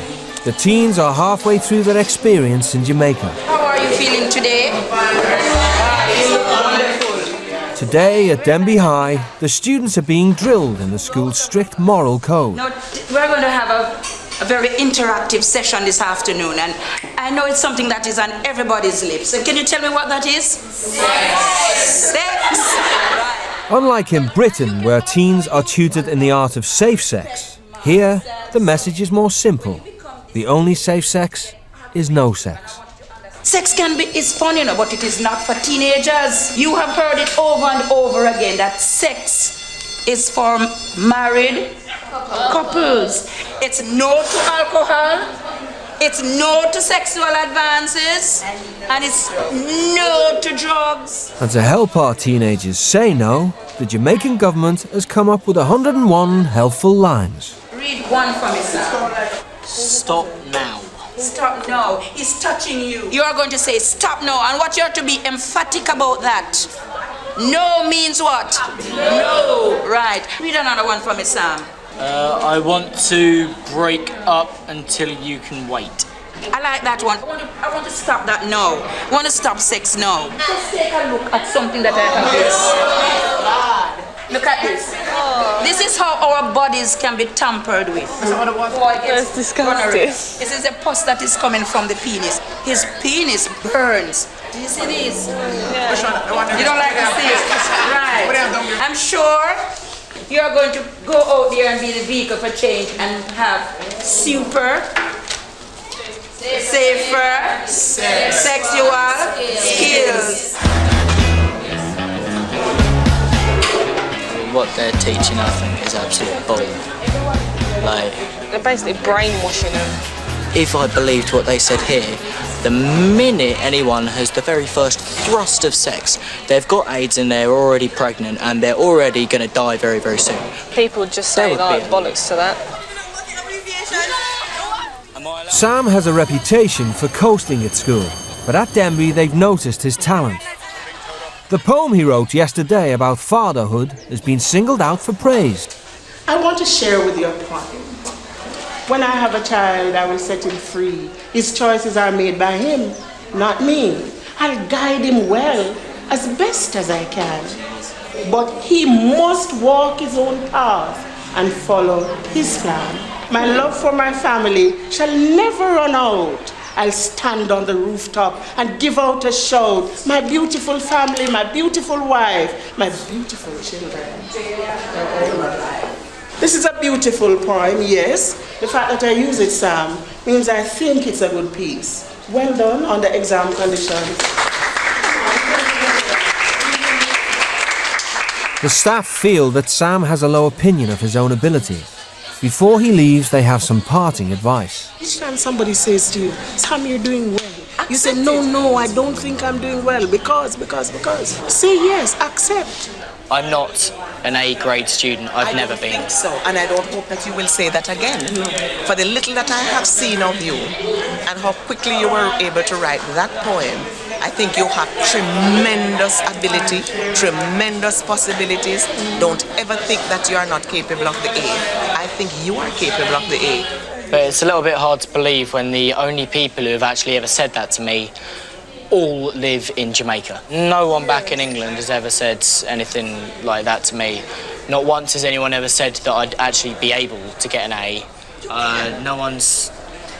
The teens are halfway through their experience in Jamaica. How are you feeling today? Today at Denby High, the students are being drilled in the school's strict moral code. Now, we're going to have a very interactive session this afternoon, and I know it's something that is on everybody's lips. And can you tell me what that is? Sex! Unlike in Britain, where teens are tutored in the art of safe sex, here the message is more simple. The only safe sex is no sex. Sex is fun, but it is not for teenagers. You have heard it over and over again that sex is for married couples. It's no to alcohol, It's no to sexual advances, and it's no to drugs. And to help our teenagers say no, the Jamaican government has come up with 101 helpful lines. Read one for me, sir. Stop now. Stop now. He's touching you. You are going to say stop now, and what you have to be emphatic about that. No means what? No. Right. Read another one for me, Sam. I want to break up until you can wait. I like that one. I want to stop that now. I want to stop sex now. Just take a look at something that I have this. Look at this. This is how our bodies can be tampered with. That's disgusting. This is a pus that is coming from the penis. His penis burns. Do you see this? Yeah. You don't like to see it? Right. I'm sure you're going to go out there and be the vehicle for change and have super, safer, sexual skills. What they're teaching, I think, is absolute bull. Like, they're basically brainwashing them. If I believed what they said here, the minute anyone has the very first thrust of sex, they've got AIDS and they're already pregnant and they're already going to die very, very soon. People just say like bollocks to that. Sam has a reputation for coasting at school, but at Denby they've noticed his talent. The poem he wrote yesterday about fatherhood has been singled out for praise. I want to share with you a poem. When I have a child, I will set him free. His choices are made by him, not me. I'll guide him well, as best as I can. But he must walk his own path and follow his plan. My love for my family shall never run out. I'll stand on the rooftop and give out a shout. My beautiful family, my beautiful wife, my beautiful children. This is a beautiful poem, yes. The fact that I use it, Sam, means I think it's a good piece. Well done on the exam conditions. The staff feel that Sam has a low opinion of his own ability. Before he leaves, they have some parting advice. Each time somebody says to you, Sam, you're doing well. You say, no, I don't think I'm doing well because. Say yes, accept. I'm not an A-grade student. I've never been. I don't think so, and I don't hope that you will say that again. For the little that I have seen of you and how quickly you were able to write that poem, I think you have tremendous ability, tremendous possibilities. Don't ever think that you are not capable of the A. I think you are capable of the A. But it's a little bit hard to believe when the only people who have actually ever said that to me all live in Jamaica. No one back in England has ever said anything like that to me. Not once has anyone ever said that I'd actually be able to get an A. No one's...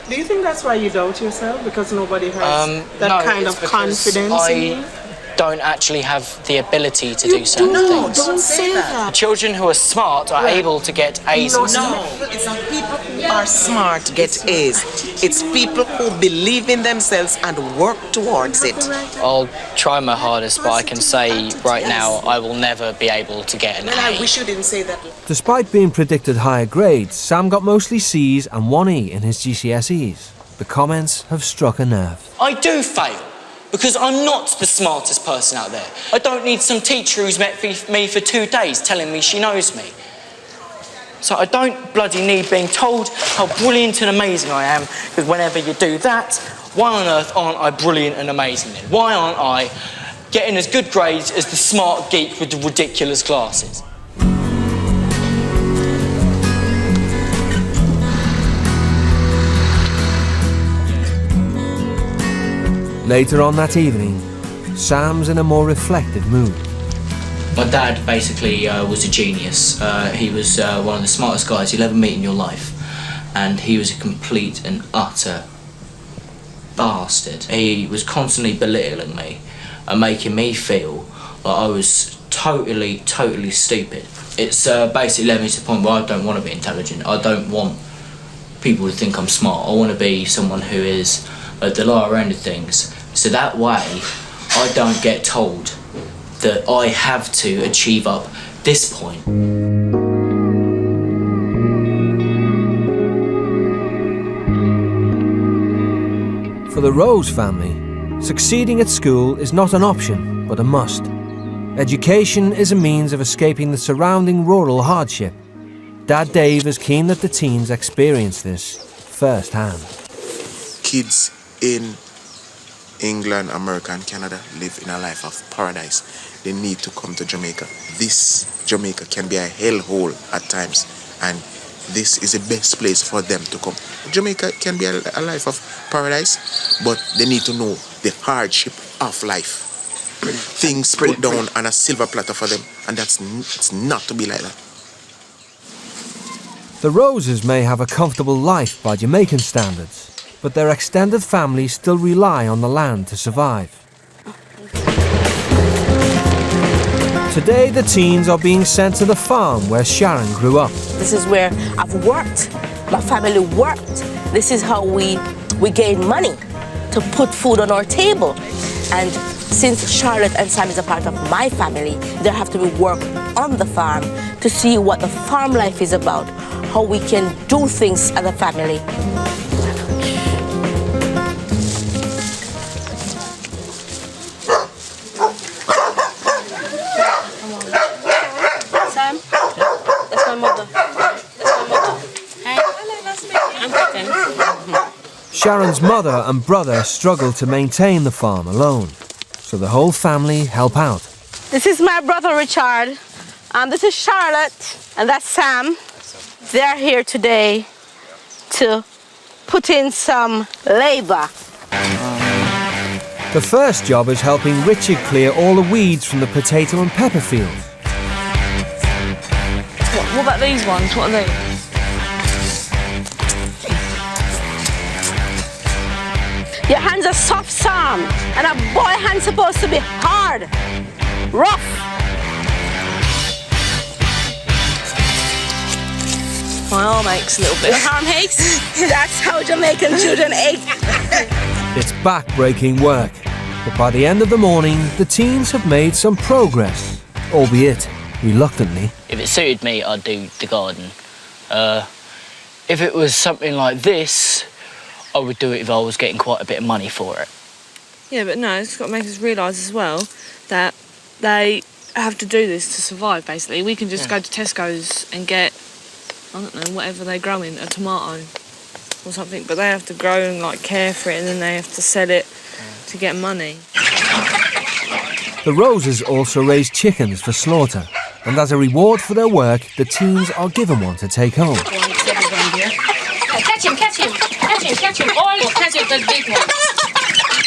Do you think that's why you doubt yourself? Because nobody has that kind of confidence in you? I don't actually have the ability to do certain things. Don't say that. The children who are smart are able to get A's. No, it's not people who are smart get A's. It's people who believe in themselves and work towards it. I'll try my hardest, but I can say right now I will never be able to get an A. I wish you didn't say that. Despite being predicted higher grades, Sam got mostly C's and 1 E in his GCSEs. The comments have struck a nerve. I do fail. Because I'm not the smartest person out there. I don't need some teacher who's met me for 2 days telling me she knows me. So I don't bloody need being told how brilliant and amazing I am, because whenever you do that, why on earth aren't I brilliant and amazing then? Why aren't I getting as good grades as the smart geek with the ridiculous glasses? Later on that evening, Sam's in a more reflective mood. My dad basically was a genius. He was one of the smartest guys you'll ever meet in your life. And he was a complete and utter bastard. He was constantly belittling me and making me feel like I was totally stupid. It's basically led me to the point where I don't want to be intelligent. I don't want people to think I'm smart. I want to be someone who is at the lower end of things. So that way, I don't get told that I have to achieve up this point. For the Rose family, succeeding at school is not an option, but a must. Education is a means of escaping the surrounding rural hardship. Dad Dave is keen that the teens experience this firsthand. Kids in England, America and Canada live in a life of paradise. They need to come to Jamaica. This Jamaica can be a hellhole at times, and this is the best place for them to come. Jamaica can be a life of paradise, but they need to know the hardship of life. Things put down on a silver platter for them, and it's not to be like that. The Roses may have a comfortable life by Jamaican standards, but their extended families still rely on the land to survive. Today, the teens are being sent to the farm where Sharon grew up. This is where I've worked. My family worked. This is how we gain money to put food on our table. And since Charlotte and Sam is a part of my family, there have to be work on the farm to see what the farm life is about, how we can do things as a family. Sam, that's my mother. Hey, I'm cooking. Sharon's mother and brother struggle to maintain the farm alone, so the whole family help out. This is my brother Richard, this is Charlotte, and that's Sam. They're here today to put in some labor. The first job is helping Richard clear all the weeds from the potato and pepper fields. What about these ones? What are they? Your hands are soft, Sam, and a boy hand's supposed to be hard, rough. My arm aches a little bit. Your arm aches? That's how Jamaican children ache. It's back-breaking work, but by the end of the morning, the teens have made some progress, albeit reluctantly. If it suited me, I'd do the garden. If it was something like this, I would do it if I was getting quite a bit of money for it. Yeah, but no, it's got to make us realise as well that they have to do this to survive, basically. We can just go to Tesco's and get, I don't know, whatever they grow in, a tomato or something, but they have to grow and like care for it, and then they have to sell it to get money. The Roses also raise chickens for slaughter, and as a reward for their work, the teens are given one to take home. Catch him, catch him, catch him, catch him. All catch him, the big one.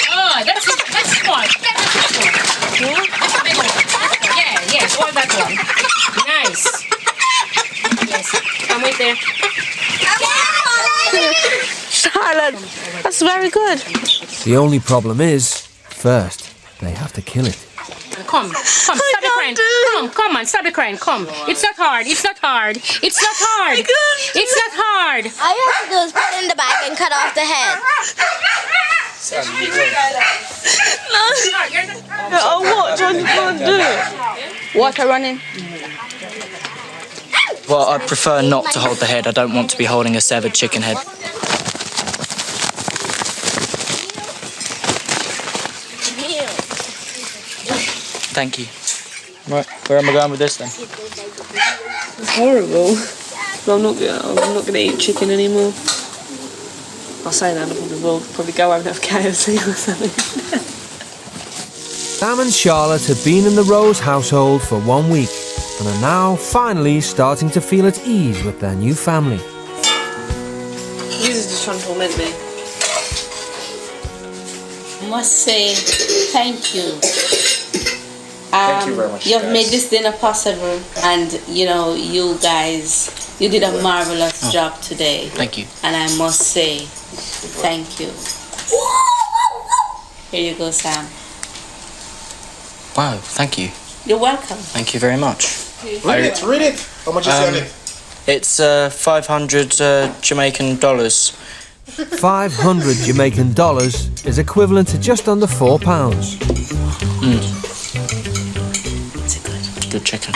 Oh, that's smart. That's one. That's a big one. Yeah, yes, all that one. Nice. Yes, come with there. Charlotte, that's very good. The only problem is, first, they have to kill it. Come, stop it crying. Come on, stop it crying. Come. It's not hard. It's not hard. It's not hard. It's not hard. All you have to do is put it in the bag and cut off the head. Oh, what do you want to do? Water running? Well, I prefer not to hold the head. I don't want to be holding a severed chicken head. Thank you. Right, where am I going with this then? It's horrible. But I'm not gonna eat chicken anymore. I'll say that, I probably will. Probably go home and have KFC or something. Sam and Charlotte have been in the Rose household for 1 week and are now finally starting to feel at ease with their new family. You're just trying to torment me. I must say thank you. Thank you very much, You've guys. made this dinner possible, and you know, you guys, you did a marvelous job today. Thank you. And I must say thank you. Here you go, Sam. Wow, thank you. You're welcome. Thank you very much. Read it, read it. How much is on it? It's 500 Jamaican dollars. 500 Jamaican dollars is equivalent to just under £4. Good chicken.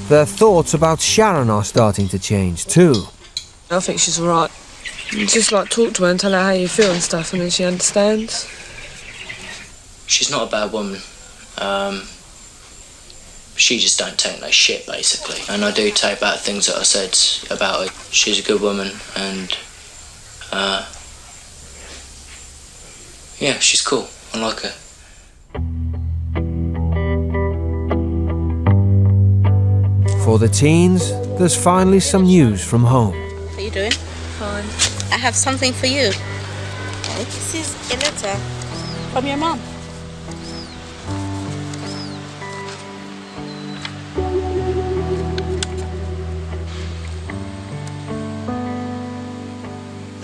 Their thoughts about Sharon are starting to change too. I think she's alright. You just like talk to her and tell her how you feel and stuff, and then she understands. She's not a bad woman. She just don't take no shit, basically. And I do take back things that I said about her. She's a good woman, and yeah, she's cool. I like her. For the teens, there's finally some news from home. How are you doing? Fine. I have something for you. This is a letter from your mom.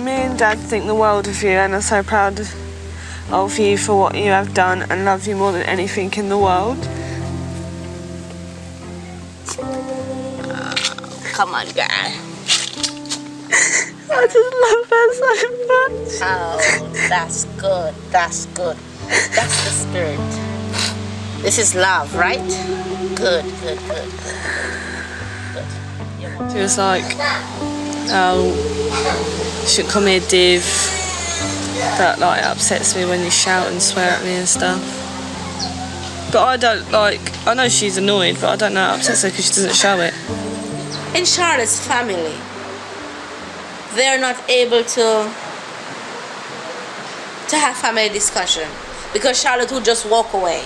Me and Dad think the world of you and are so proud of you for what you have done and love you more than anything in the world. Come on, girl. I just love her so much. Oh, that's good. That's good. That's the spirit. This is love, right? Good, good, good, good. She was like, oh, you shouldn't come here, Div. That like upsets me when you shout and swear at me and stuff. But I don't like, I know she's annoyed, but I don't know it upsets her because she doesn't show it. In Charlotte's family, they're not able to have family discussion because Charlotte will just walk away.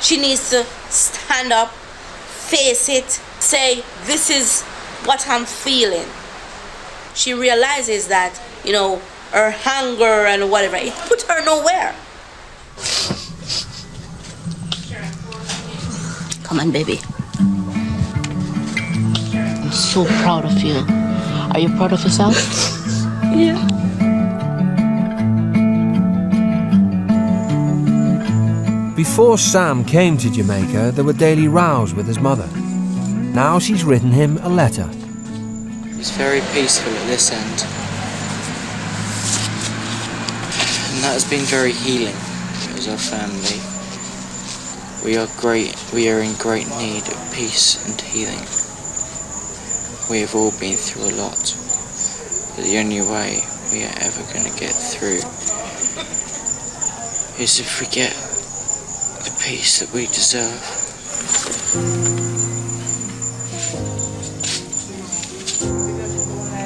She needs to stand up, face it, say, this is what I'm feeling. She realizes that, you know, her hunger and whatever, it put her nowhere. Come on, baby. I'm so proud of you. Are you proud of yourself? Yeah. Before Sam came to Jamaica, there were daily rows with his mother. Now she's written him a letter. It's very peaceful at this end. And that has been very healing as our family. We are in great need of peace and healing. We have all been through a lot. But the only way we are ever going to get through is if we get the peace that we deserve.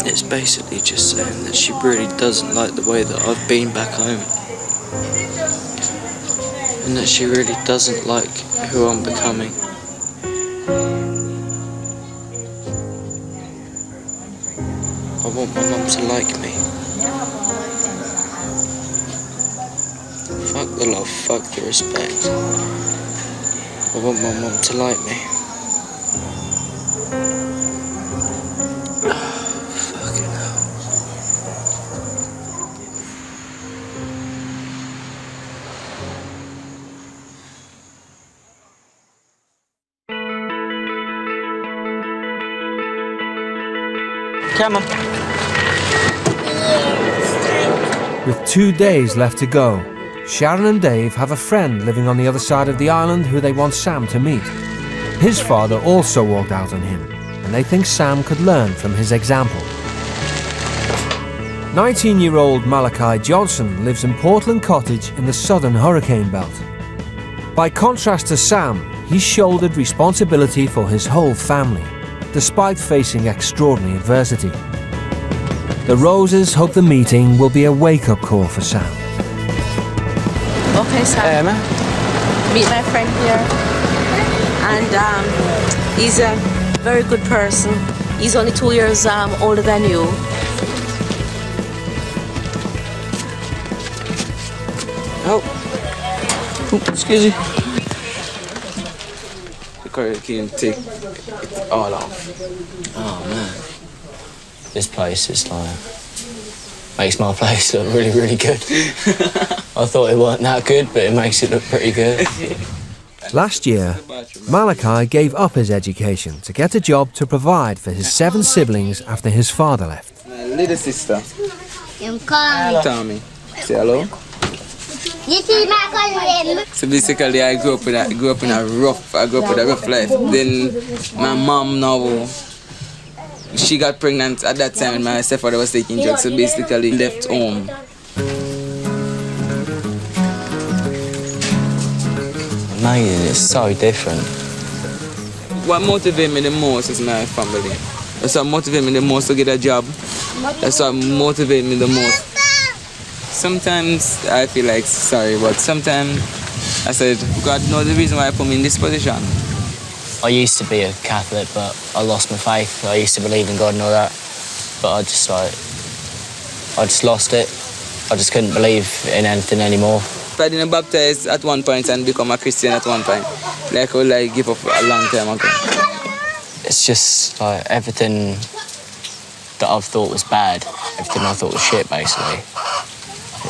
It's basically just saying that she really doesn't like the way that I've been back home. And that she really doesn't like who I'm becoming. I want my mum to like me. Fuck the love, fuck the respect. I want my mum to like me. Fucking hell. Come on. With 2 days left to go, Sharon and Dave have a friend living on the other side of the island who they want Sam to meet. His father also walked out on him, and they think Sam could learn from his example. 19-year-old Malachi Johnson lives in Portland Cottage in the southern hurricane belt. By contrast to Sam, he's shouldered responsibility for his whole family, despite facing extraordinary adversity. The Roses hope the meeting will be a wake-up call for Sam. Okay, Sam. Meet my friend here. And he's a very good person. He's only 2 years older than you. Oh, excuse me. The car can take it all off. Oh man. This place is like, makes my place look really, really good. I thought it wasn't that good, but it makes it look pretty good. Last year, Malachi gave up his education to get a job to provide for his 7 siblings after his father left. My little sister. I'm calling. Tommy. Say hello. This is my cousin. So basically, I grew up with a rough life. Then my mom now She got pregnant at that time and my stepfather was taking drugs, so basically left home. Amazing, it's so different. What motivates me the most is my family. That's what motivates me the most to get a job. That's what motivates me the most. Sometimes I feel like sorry, but sometimes I said, God knows the reason why I put me in this position. I used to be a Catholic, but I lost my faith. I used to believe in God and all that, but I just lost it. I just couldn't believe in anything anymore. I didn't baptize at one point and become a Christian at one point. Like I would give up a long time ago. It's just like everything that I've thought was bad, everything I thought was shit, basically.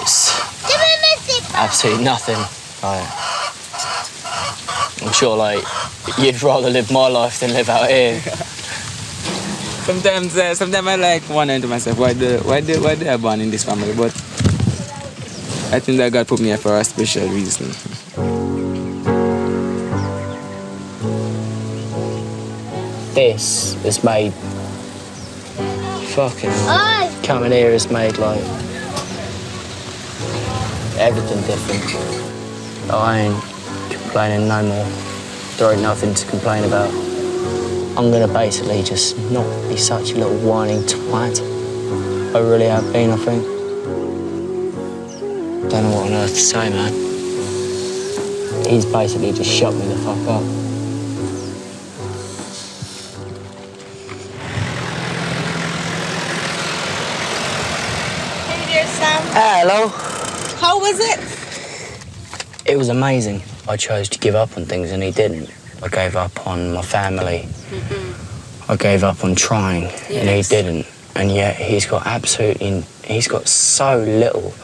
It's absolutely nothing. Like, I'm sure, like, you'd rather live my life than live out here. Sometimes I like wondering to myself, why did I born in this family? But I think that God put me here for a special reason. This is made fucking coming here is made like everything different. I ain't complaining no more. There ain't nothing to complain about. I'm gonna basically just not be such a little whining twat. I really have been, I think. Don't know what on earth to say, man. He's basically just shut me the fuck up. Hey there, Sam. Hello. How was it? It was amazing. I chose to give up on things and he didn't. I gave up on my family. I gave up on trying and he didn't. And yet he's got so little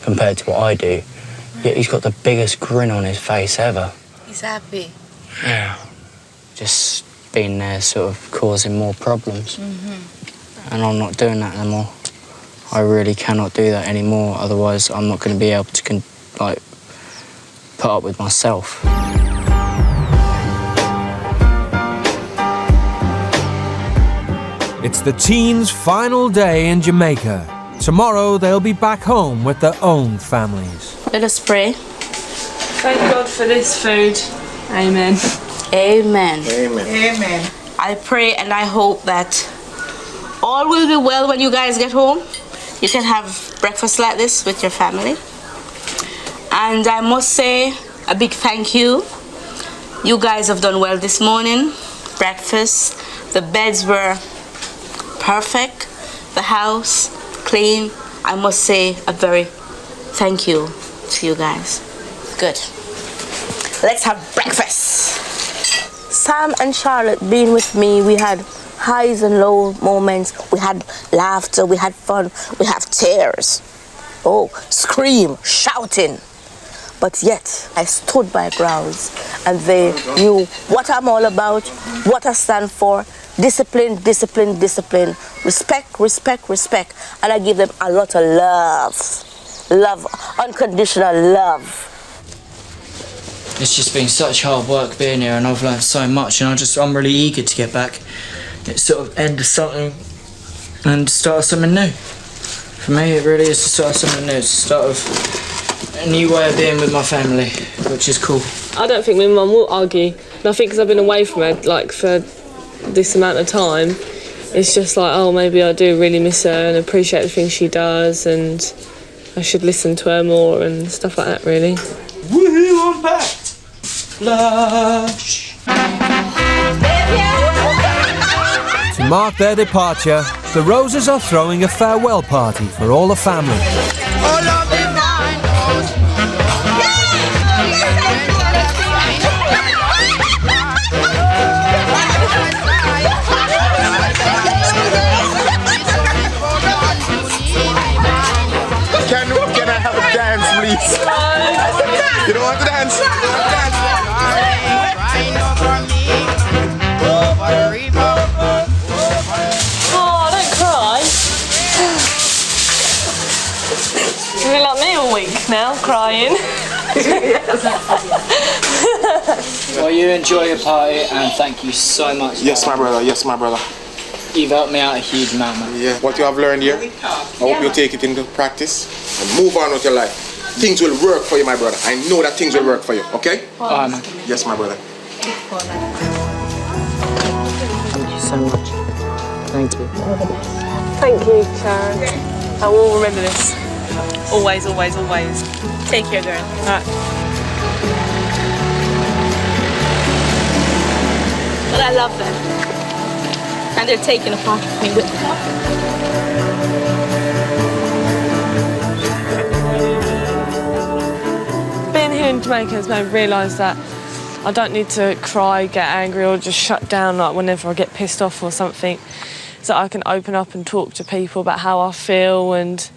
compared to what I do. Yet he's got the biggest grin on his face ever. He's happy. Yeah. Just being there sort of causing more problems. And I'm not doing that anymore. I really cannot do that anymore, otherwise I'm not going to be able to put up with myself. It's the teens' final day in Jamaica. Tomorrow they'll be back home with their own families. Let us pray. Thank God for this food. Amen. Amen. Amen. Amen. I pray and I hope that all will be well when you guys get home. You can have breakfast like this with your family. And I must say a big thank you. You guys have done well this morning. Breakfast, the beds were perfect, the house clean. I must say a very thank you to you guys. Good. Let's have breakfast. Sam and Charlotte being with me, we had highs and low moments. We had laughter, we had fun, we have tears. Oh, scream, shouting. But yet, I stood my grounds and they knew what I'm all about, what I stand for. Discipline, discipline, discipline. Respect, respect, respect. And I give them a lot of love. Love, unconditional love. It's just been such hard work being here and I've learned so much and I'm really eager to get back. It's sort of end of something and start something new. For me, it really is to start something new. It's the start of a new way of being with my family, which is cool. I don't think my mum will argue. And I think because I've been away from her like for this amount of time, it's just like, oh, maybe I do really miss her and appreciate the things she does and I should listen to her more and stuff like that, really. Woohoo, I'm back! Lush! To mark their departure, the Roses are throwing a farewell party for all the family. Can I have a dance, please? You don't want to dance? Oh, don't cry. You've been like me all week now, crying. Well, you enjoy your party and thank you so much. Yes, my brother. Yes, my brother. You've helped me out a huge amount, man. Yeah, what you have learned here, I hope you take it into practice and move on with your life. Things will work for you, my brother. I know that things will work for you, okay? Alright, man. Yes, my brother. Thank you so much. Thank you. Thank you, Sharon. I will remember this. Always, always, always. Take care, girl. All right. But I love them. And they're taking a part of me with them. Being here in Jamaica has made me realise that I don't need to cry, get angry or just shut down like whenever I get pissed off or something. So I can open up and talk to people about how I feel and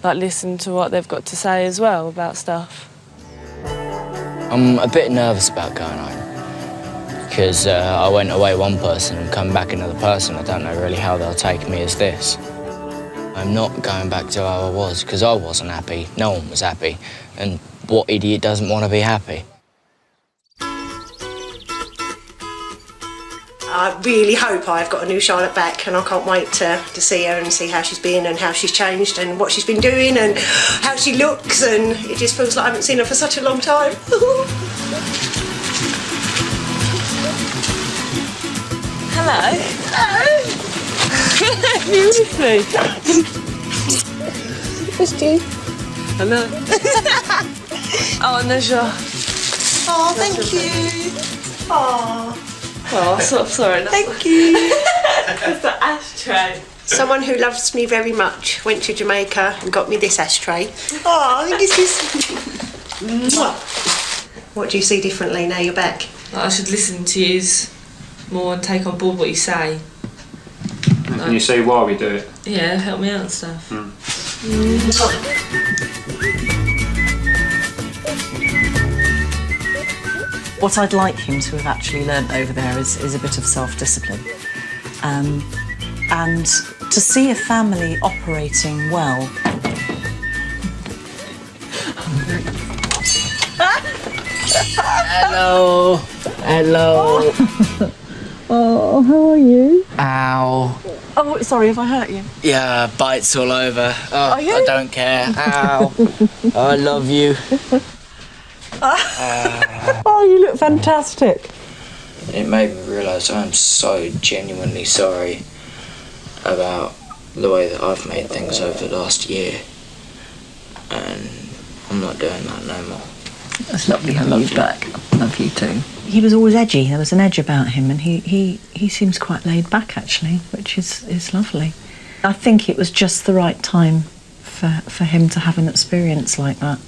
like listen to what they've got to say as well about stuff. I'm a bit nervous about going home because I went away one person and come back another person. I don't know really how they'll take me as this. I'm not going back to how I was because I wasn't happy. No one was happy. And what idiot doesn't want to be happy? I really hope I've got a new Charlotte back, and I can't wait to see her and see how she's been and how she's changed and what she's been doing and how she looks, and it just feels like I haven't seen her for such a long time. Hello. You with me? Missed you. Hello. Oh, and there's your... Oh, thank you. Oh. Oh, sorry. Thank you. It's the ashtray. Someone who loves me very much went to Jamaica and got me this ashtray. Oh, I think it's this. What do you see differently now you're back? I should listen to you more and take on board what you say. Can you see why we do it? Yeah, help me out and stuff. What I'd like him to have actually learnt over there is a bit of self-discipline. And to see a family operating well. Hello. Hello. Oh, how are you? Ow. Oh, sorry, have I hurt you? Yeah, bites all over. Oh, Are you? I don't care. Ow. I love you. Oh, you look fantastic. It made me realise I'm so genuinely sorry about the way that I've made things over the last year. And I'm not doing that no more. That's lovely having you back. Love you too. He was always edgy. There was an edge about him, and he seems quite laid back actually, which is lovely. I think it was just the right time for him to have an experience like that.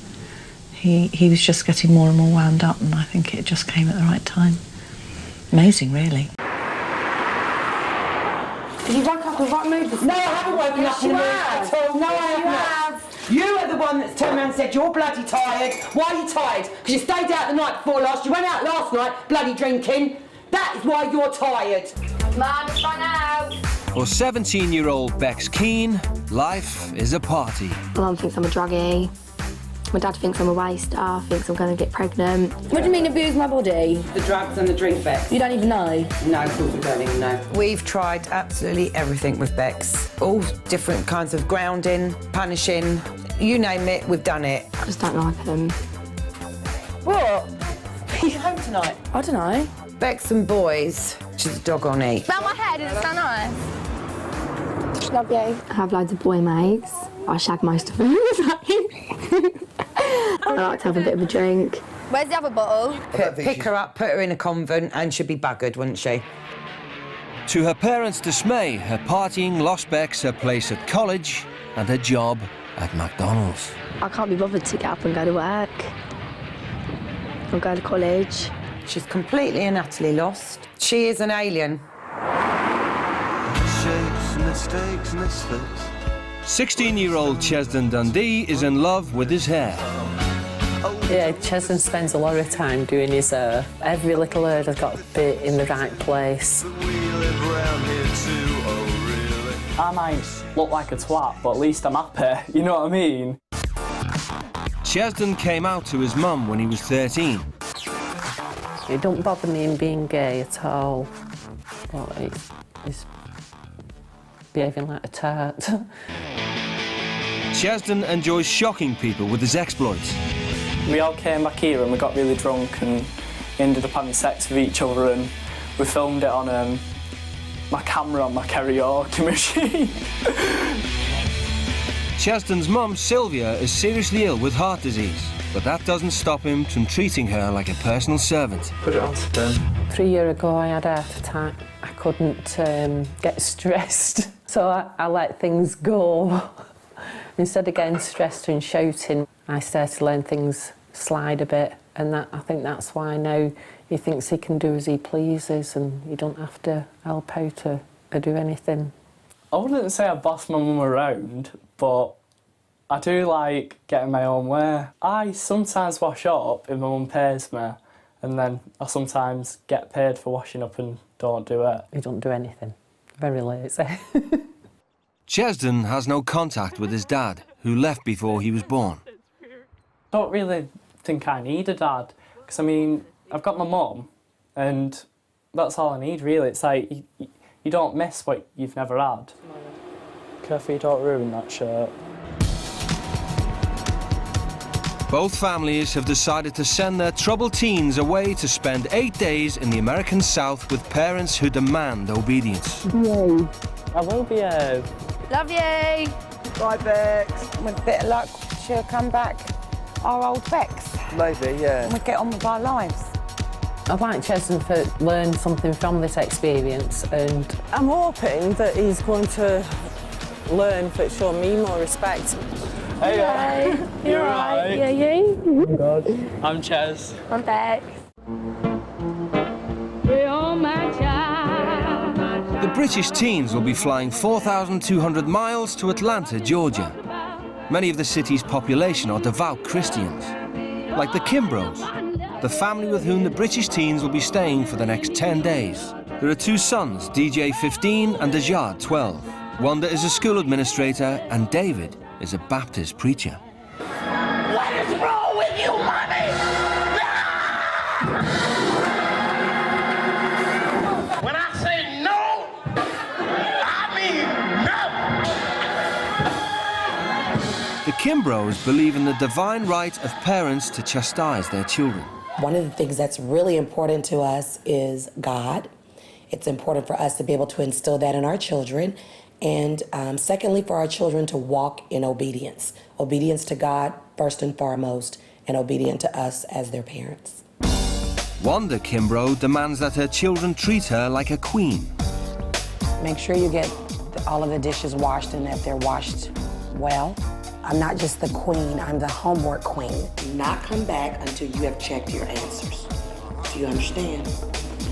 He was just getting more and more wound up, and I think it just came at the right time. Amazing, really. Did you woke up in the right mood? No, I haven't woken up in the mood at all. No, I have not. You are the one that's turned around and said you're bloody tired. Why are you tired? Because you stayed out the night before last. You went out last night bloody drinking. That is why you're tired. Mum, it's fine out. For 17-year-old Bex Keane, life is a party. My mum thinks I'm a druggie. My dad thinks I'm a waster, thinks I'm going to get pregnant. What do you mean abuse my body? The drugs and the drink, Bex. You don't even know? No, of course we don't even know. We've tried absolutely everything with Bex. All different kinds of grounding, punishing, you name it, we've done it. I just don't like him. What? Are you home tonight? I don't know. Bex and boys, she's a dog on eat. Smell my hair, does it sound nice? Love you. I have loads of boy mates. I shag most of them. I like to have a bit of a drink. Where's the other bottle? Pick her up, put her in a convent, and she'd be buggered, wouldn't she? To her parents' dismay, her partying lost Bex her place at college and her job at McDonald's. I can't be bothered to get up and go to work or go to college. She's completely and utterly lost. She is an alien. 16-year-old Chesden Dundee is in love with his hair. Yeah, Chesden spends a lot of time doing his hair. Every little hair has got to be in the right place. I might look like a twat, but at least I'm happy, you know what I mean? Chesden came out to his mum when he was 13. It don't bother me in being gay at all, but it's behaving like a tart. Chesden enjoys shocking people with his exploits. We all came back here and we got really drunk and ended up having sex with each other, and we filmed it on my camera on my karaoke machine. Chesden's mum, Sylvia, is seriously ill with heart disease, but that doesn't stop him from treating her like a personal servant. Put it on spin. 3 years ago I had a heart attack. I couldn't get stressed, so I let things go. Instead of getting stressed and shouting, I started to let things slide a bit, and I think that's why now he thinks he can do as he pleases and you don't have to help out or do anything. I wouldn't say I boss my mum around, but I do like getting my own way. I sometimes wash up if my mum pays me, and then I sometimes get paid for washing up and don't do it. He don't do anything. Very lazy. Chesden has no contact with his dad, who left before he was born. I don't really think I need a dad, because I mean, I've got my mum, and that's all I need really. It's like, you don't miss what you've never had. Careful you don't ruin that shirt. Both families have decided to send their troubled teens away to spend 8 days in the American South with parents who demand obedience. Yay. I will be Love you. Bye, Bex. With a bit of luck, she'll come back our old Bex. Maybe, yeah. And we'll get on with our lives. I'd like Chesden to learn something from this experience, and I'm hoping that he's going to learn to show me more respect. Hey, you're right. Yeah, you? Oh God. I'm Ches. I'm Bex. The British teens will be flying 4,200 miles to Atlanta, Georgia. Many of the city's population are devout Christians, like the Kimbros, the family with whom the British teens will be staying for the next 10 days. There are two sons, DJ 15 and Dejad 12. Wanda is a school administrator and David is a Baptist preacher. What is wrong with you, mommy? When I say no, I mean no. The Kimbros believe in the divine right of parents to chastise their children. One of the things that's really important to us is God. It's important for us to be able to instill that in our children. And secondly, for our children to walk in obedience. Obedience to God, first and foremost, and obedient to us as their parents. Wanda Kimbrough demands that her children treat her like a queen. Make sure you get all of the dishes washed and that they're washed well. I'm not just the queen, I'm the homework queen. Do not come back until you have checked your answers. Do you understand?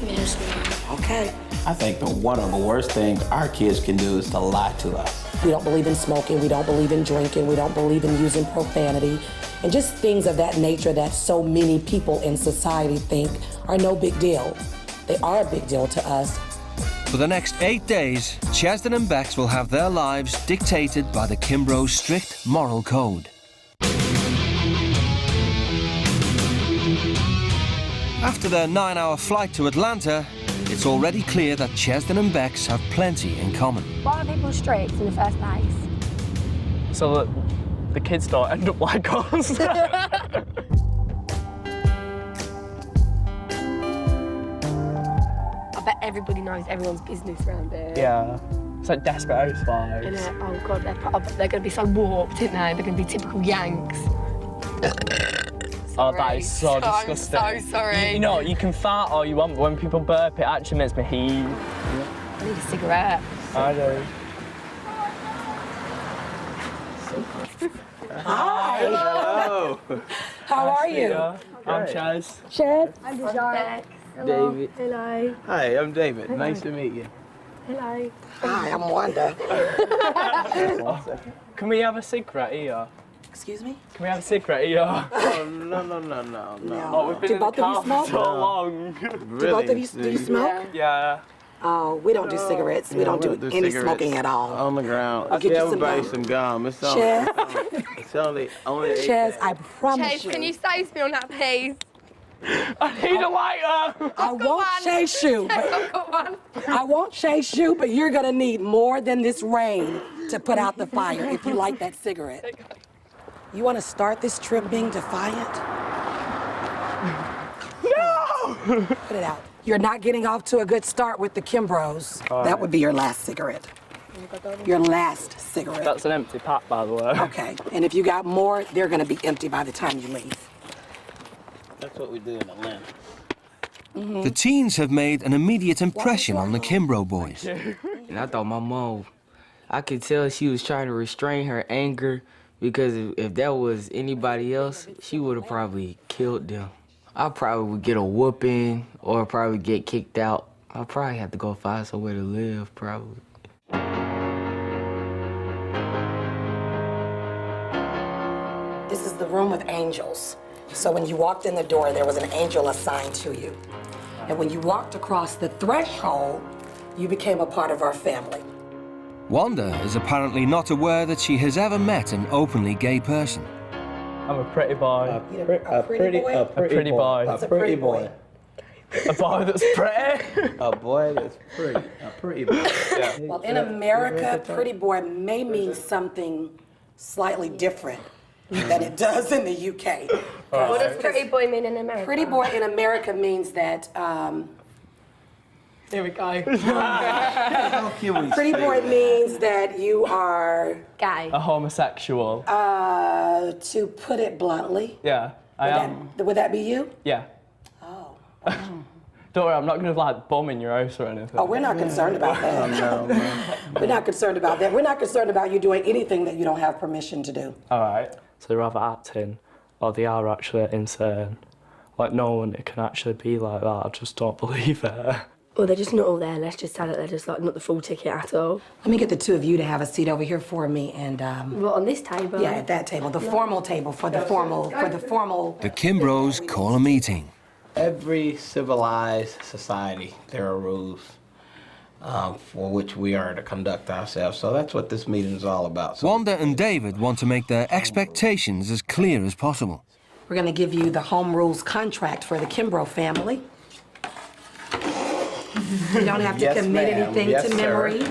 Yes, ma'am. Okay. I think that one of the worst things our kids can do is to lie to us. We don't believe in smoking, we don't believe in drinking, we don't believe in using profanity, and just things of that nature that so many people in society think are no big deal. They are a big deal to us. For the next 8 days, Chesden and Bex will have their lives dictated by the Kimbro's strict moral code. After their 9-hour flight to Atlanta, it's already clear that Chesden and Bex have plenty in common. Why are people strict in the first place? So that the kids don't end up like us. I bet everybody knows everyone's business around there. Yeah. It's like Desperate Housewives. Oh God, they're going to be so warped, aren't they? They're going to be typical Yanks. Oh, that is so disgusting. I'm so sorry. You know, you can fart all you want, but when people burp, it actually makes me heave. I need a cigarette. I do. Hi. Hello. How are you? I'm Chaz. Chaz. I'm Dejad. Hello. David. Hello. Hi, I'm David. Hello. Nice to meet you. Hello. Hi, I'm Wanda. Can we have a cigarette here? Excuse me? Can we have a cigarette here? Oh, no. Oh, we've been Do in both the of you car smoke? for so long. Do both of you do you smoke? Yeah. Oh, we don't do cigarettes. We don't do any cigarettes smoking at all. On the ground. I'll get you some everybody gum. some gum. It's only, Chaz. it's only 8 Chaz, I promise Chaz, you. can you save me on that, please? I need a lighter. I won't chase you. I won't chase you, but you're gonna need more than this rain to put out the fire if you like that cigarette. You wanna start this trip being defiant? No! Put it out. You're not getting off to a good start with the Kimbros. That would be your last cigarette. Your last cigarette. That's an empty pack, by the way. Okay, and if you got more, they're gonna be empty by the time you leave. That's what we do in Atlanta. The teens have made an immediate impression on the Kimbro boys. And I thought my mom, I could tell she was trying to restrain her anger because if that was anybody else, she would have probably killed them. I probably would get a whooping or probably get kicked out. I'd probably have to go find somewhere to live, probably. This is the room of angels. So when you walked in the door, there was an angel assigned to you. And when you walked across the threshold, you became a part of our family. Wanda is apparently not aware that she has ever met an openly gay person. I'm a pretty boy. A pretty boy. What's A pretty boy. A boy that's pretty. A boy that's pretty. A pretty boy. Yeah. Well, in America, pretty boy may mean something slightly different than it does in the UK. What does pretty boy mean in America? Pretty boy in America means that, Here we go. pretty boy means that you are, Gay. A homosexual. to put it bluntly. Yeah, I am. Would that be you? Yeah. Oh. Don't worry, I'm not going to like bum in your house or anything. Oh, we're not concerned about that. No. We're not concerned about that. We're not concerned about you doing anything that you don't have permission to do. All right. So they're either acting or they are actually insane. Like, no one can actually be like that. I just don't believe it. Well, they're just not all there. Let's just tell it they're just like not the full ticket at all. Let me get the two of you to have a seat over here for me and What, on this table? yeah, at that table, the formal table for the formal. The Kimbros call a meeting. Every civilized society, there are rules for which we are to conduct ourselves. So that's what this meeting is all about. So Wanda and David want to make their expectations as clear as possible. We're gonna give you the home rules contract for the Kimbro family. You don't have to Yes, commit ma'am. anything Yes, to sir. memory.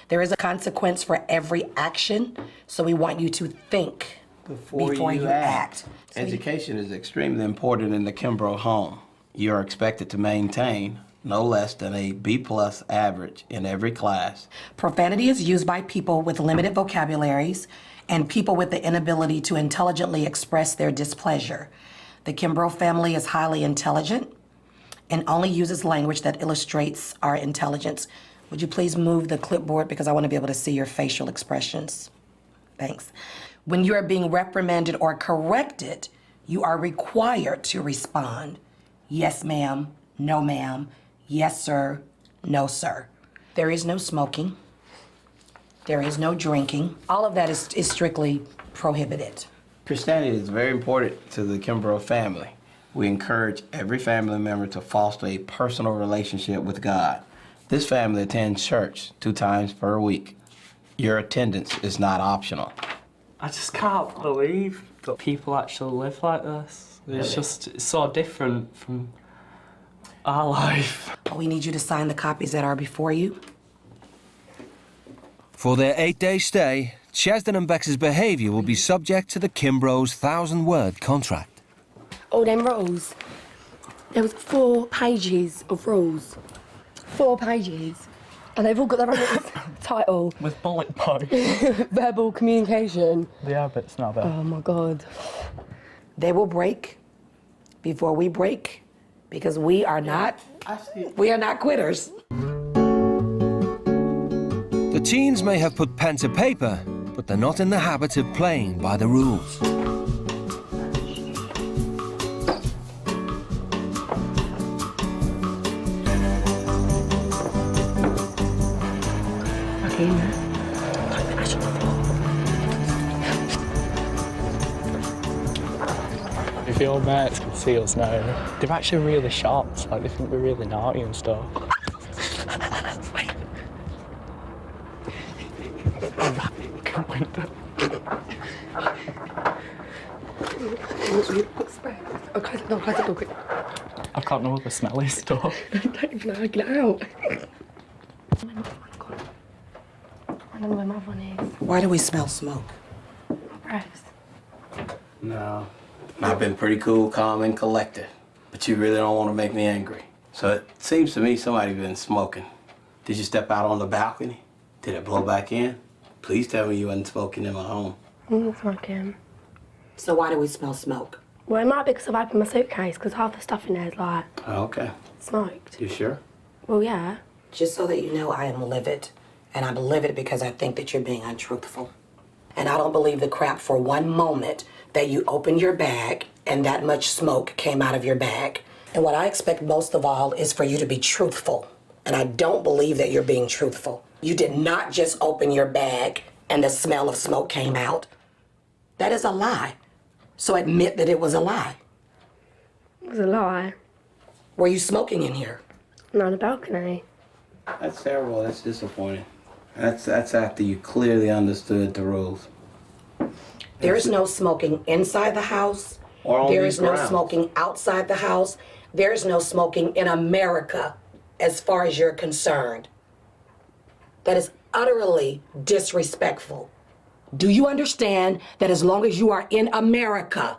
There is a consequence for every action, so we want you to think before you act. So education is extremely important in the Kimbro home. You're expected to maintain no less than a B+ average in every class. Profanity is used by people with limited vocabularies and people with the inability to intelligently express their displeasure. The Kimbro family is highly intelligent and only uses language that illustrates our intelligence. Would you please move the clipboard because I want to be able to see your facial expressions. Thanks. When you are being reprimanded or corrected, you are required to respond. Yes, ma'am. No, ma'am. Yes, sir. No, sir. There is no smoking. There is no drinking. All of that is strictly prohibited. Christianity is very important to the Kimbro family. We encourage every family member to foster a personal relationship with God. This family attends church 2 times per week. Your attendance is not optional. I just can't believe that people actually live like this. It's so different from our life. We need you to sign the copies that are before you. For their 8-day stay, Chesden and Bex's behaviour will be subject to the Kimbros' 1,000-word contract. All them rules. There was 4 pages of rules. 4 pages. And they've all got their own little title. With bullet points. Verbal communication. Yeah, but it's not bad. Oh my God. They will break before we break because we are not quitters. The teens may have put pen to paper, but they're not in the habit of playing by the rules. If the old mates can see us now, they're actually really shocked. Like, they think we're really naughty and stuff. Oh, close the door quick. I can't know what the smell is, though. Don't even know, get out. I don't know where my one is. Why do we smell smoke? My breath. No. I've been pretty cool, calm, and collected. But you really don't want to make me angry. So it seems to me somebody's been smoking. Did you step out on the balcony? Did it blow back in? Please tell me you wasn't smoking in my home. I'm not smoking. So why do we smell smoke? Well, it might be because I've opened my suitcase, because half the stuff in there is like Oh, okay. smoked. You sure? Well, yeah. Just so that you know, I am livid. And I'm livid because I think that you're being untruthful. And I don't believe the crap for one moment that you opened your bag and that much smoke came out of your bag. And what I expect most of all is for you to be truthful. And I don't believe that you're being truthful. You did not just open your bag and the smell of smoke came out. That is a lie. So admit that it was a lie. It was a lie. Were you smoking in here? No, on the balcony. That's terrible. That's disappointing. That's after you clearly understood the rules. There is no smoking inside the house. Or on There these is no grounds. smoking outside the house. There is no smoking in America as far as you're concerned. That is utterly disrespectful. Do you understand that as long as you are in America,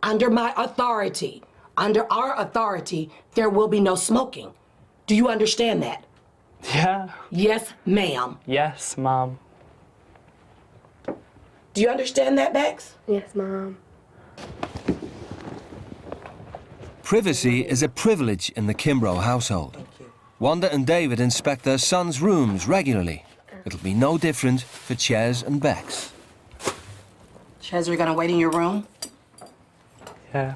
under my authority, under our authority, there will be no smoking? Do you understand that? Yeah. Yes, ma'am. Yes, Mum. Do you understand that, Bex? Yes, Mum. Privacy is a privilege in the Kimbrough household. Wanda and David inspect their sons' rooms regularly. It'll be no different for Ches and Bex. Ches, are you gonna wait in your room? Yeah.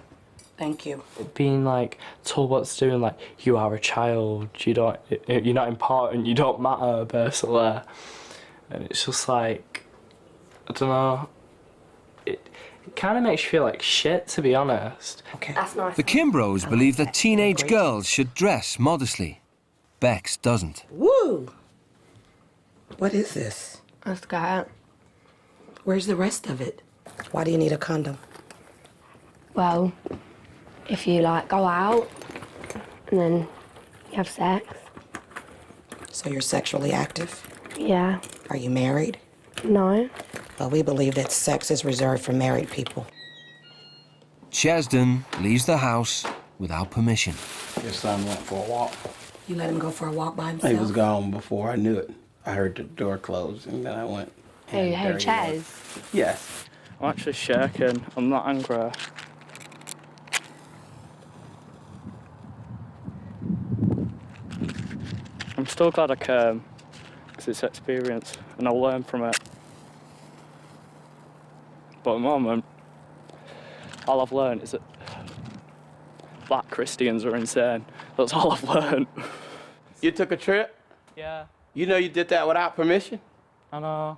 Thank you. Being like told what to do and like you are a child, you're not important, you don't matter, basically. And it's just like, I don't know. It kind of makes you feel like shit, to be honest. Okay. That's nice. The Kimbroughs believe that teenage girls should dress modestly. Bex doesn't. Woo! What is this? A skirt. Where's the rest of it? Why do you need a condom? Well, if you like go out and then you have sex. So you're sexually active? Yeah. Are you married? No. Well, we believe that sex is reserved for married people. Chesden leaves the house without permission. Your son went for a walk. You let him go for a walk by himself? He was gone before I knew it. I heard the door close and then I went. Hey, and there he Chaz. was. Yes. I'm actually shaking. I'm not angry. I'm still glad I came, because it's experience, and I'll learn from it. But at the moment, all I've learned is that black Christians are insane. That's all I've learned. You took a trip? Yeah. You know you did that without permission? I know.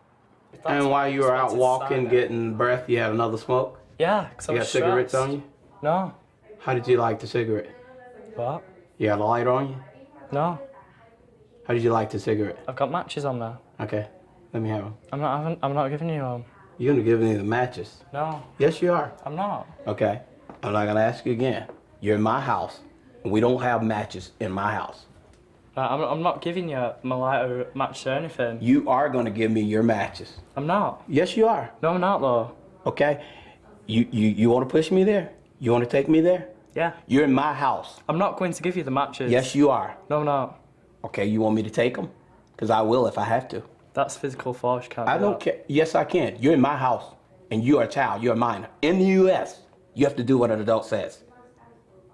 And while you were out walking, getting breath, you had another smoke? Yeah, because I You was got cigarettes stressed. on you? No. How did you like the cigarette? What? You got a lighter on you? No. How did you like the cigarette? I've got matches on there. Okay, let me have them. I'm not giving you them. You're gonna give me the matches? No. Yes, you are. I'm not. Okay, I'm not gonna ask you again. You're in my house, and we don't have matches in my house. I'm not giving you my lighter, match or anything. You are gonna give me your matches. I'm not. Yes, you are. No, I'm not, though. Okay, you wanna push me there? You wanna take me there? Yeah. You're in my house. I'm not going to give you the matches. Yes, you are. No, I'm not. Okay, you want me to take them? Because I will if I have to. That's physical force, can't I do don't that. care. Yes, I can. You're in my house, and you are a child. You're a minor. In the U.S., you have to do what an adult says.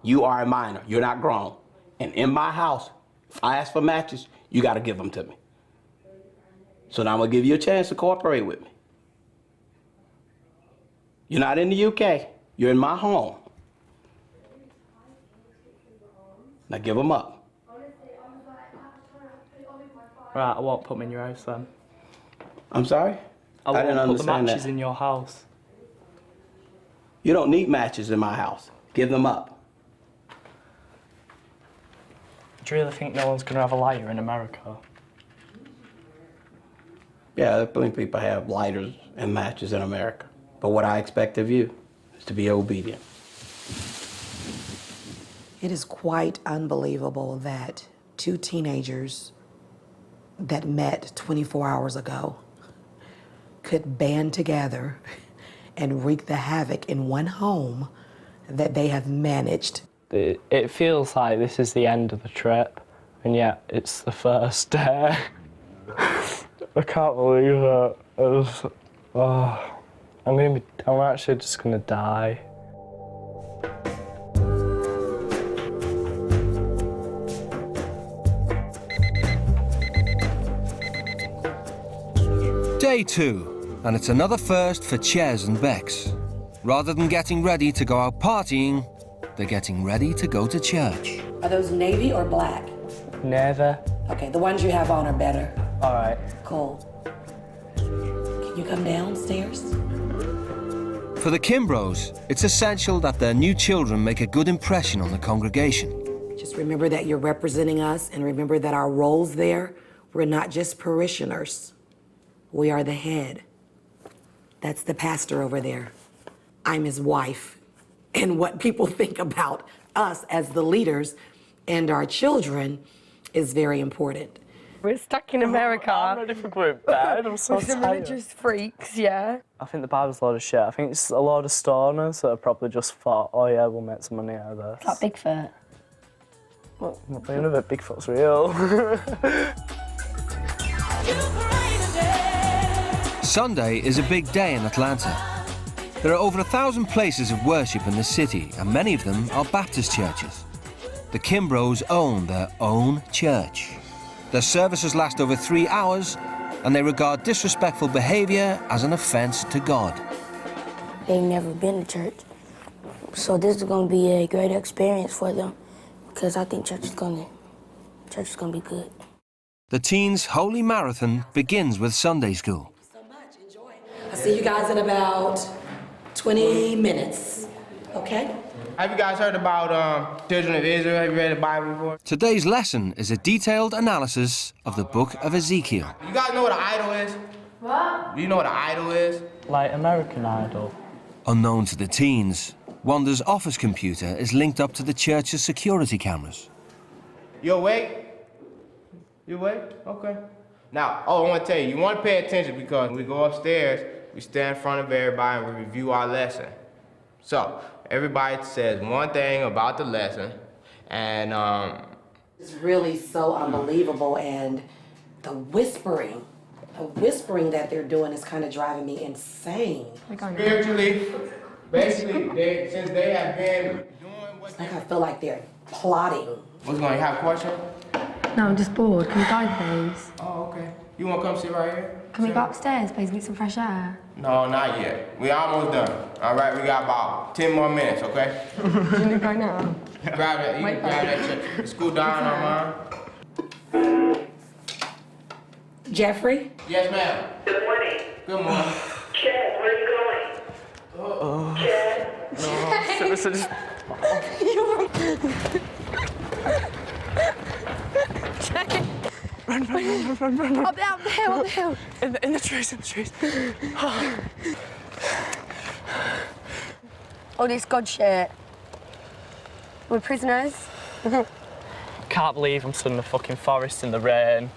You are a minor. You're not grown. And in my house, if I ask for matches, you got to give them to me. So now I'm going to give you a chance to cooperate with me. You're not in the UK. You're in my home. Now give them up. Right, I won't put them in your house then. I'm sorry? I didn't won't put the understand matches that. in your house. You don't need matches in my house. Give them up. Do you really think no one's going to have a lighter in America? Yeah, plenty of people have lighters and matches in America. But what I expect of you is to be obedient. It is quite unbelievable that two teenagers that met 24 hours ago could band together and wreak the havoc in one home that they have managed. It feels like this is the end of the trip, and yet it's the first day. I can't believe it. I'm actually just gonna die. Day 2, and it's another first for Ches and Bex. Rather than getting ready to go out partying, they're getting ready to go to church. Are those navy or black? Never. Okay, the ones you have on are better. All right. Cool. Can you come downstairs? For the Kimbros, it's essential that their new children make a good impression on the congregation. Just remember that you're representing us, and remember that our roles there, we're not just parishioners. We are the head. That's the pastor over there. I'm his wife. And what people think about us as the leaders and our children is very important. We're stuck in America. I'm ready for going to bed. I'm so with the tired. religious freaks, yeah. I think the Bible's a load of shit. I think it's a load of stoners that have probably just thought, oh yeah, we'll make some money out of this. It's like Bigfoot. Well, I'm not playing with it. Bigfoot's real. Sunday is a big day in Atlanta. There are over 1,000 places of worship in the city, and many of them are Baptist churches. The Kimbros own their own church. Their services last over 3 hours, and they regard disrespectful behavior as an offense to God. They've never been to church, so this is going to be a great experience for them, because I think church is going to be good. The teens' holy marathon begins with Sunday school. I'll see you guys in about 20 minutes, okay? Have you guys heard about children of Israel? Have you read the Bible before? Today's lesson is a detailed analysis of the book of Ezekiel. You guys know what an idol is? What? Do you know what an idol is? Like American Idol. Unknown to the teens, Wanda's office computer is linked up to the church's security cameras. You awake? You awake? Okay. Now, I want to tell you, you want to pay attention because when we go upstairs, we stand in front of everybody and we review our lesson. So, everybody says one thing about the lesson, and It's really so unbelievable, and the whispering that they're doing is kind of driving me insane. spiritually, basically, since they have been doing what Like I feel like they're plotting. What's going on? You have a question? No, I'm just bored. Can you go, please? Oh, okay. You want to come sit right here? Can we go upstairs, please, and get some fresh air? No, not yet. We almost done. All right, we got about 10 more minutes, okay? You need to go now. Grab that, you can grab that check. Scoot down on mine. Jeffrey? Yes, ma'am. Good morning. Good morning. Chad, where are you going? Chad? No, so just... Run. Up the hill. In the trees. All this God shit. We're prisoners. Can't believe I'm stood in the fucking forest in the rain,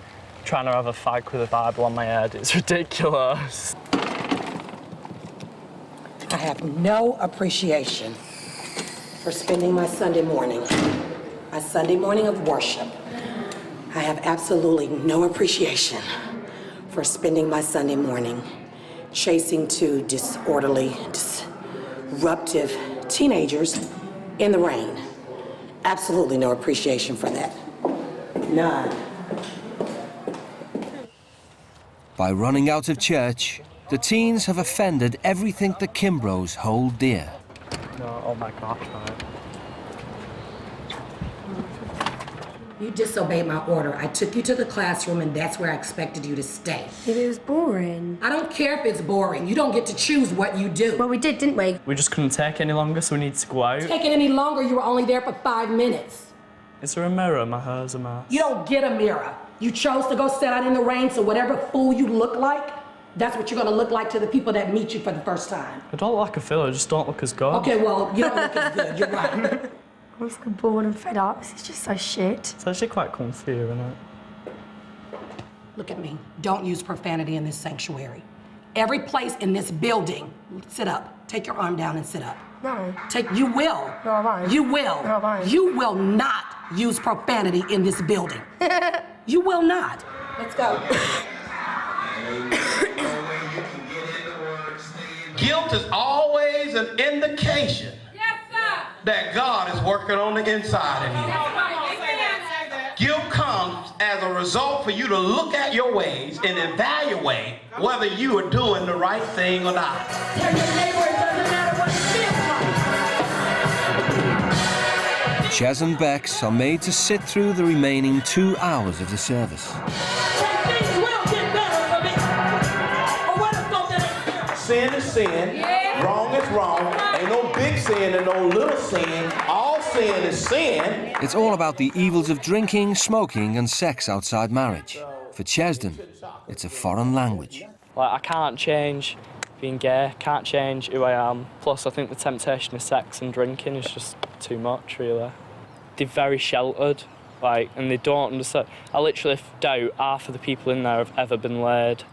trying to have a fag with a Bible on my head. It's ridiculous. I have no appreciation for spending my Sunday morning of worship. I have absolutely no appreciation for spending my Sunday morning chasing two disorderly, disruptive teenagers in the rain. Absolutely no appreciation for that. None. By running out of church, the teens have offended everything the Kimbros hold dear. No, oh my God, right. You disobeyed my order. I took you to the classroom, and that's where I expected you to stay. It was boring. I don't care if it's boring. You don't get to choose what you do. Well, we did, didn't we? We just couldn't take any longer, so we need to go out. Take it any longer, you were only there for 5 minutes. Is there a mirror? My hair's a mess. You don't get a mirror. You chose to go sit out in the rain, so whatever fool you look like, That's what you're gonna look like to the people that meet you for the first time. I don't like a filler, I just don't look as good. Okay, well, you don't look as good, you're right. I'm so bored and fed up. This is just so shit. It's actually quite comfy, isn't it? Look at me. Don't use profanity in this sanctuary. Every place in this building, sit up. Take your arm down and sit up. No. You will. No, I won't. You will. No, I won't. You will not use profanity in this building. You will not. Let's go. Guilt is always an indication that God is working on the inside of you. Guilt comes as a result for you to look at your ways and evaluate whether you are doing the right thing or not. Tell your neighbor it doesn't matter what it feels like. Ches and Bex are made to sit through the remaining 2 hours of the service. Sin is sin, wrong is wrong, ain't no big sin and no little sin, all sin is sin. It's all about the evils of drinking, smoking and sex outside marriage. For Chesden, it's a foreign language. Like, I can't change being gay, can't change who I am. Plus, I think the temptation of sex and drinking is just too much, really. They're very sheltered, like, and they don't understand. I literally doubt half of the people in there have ever been laid.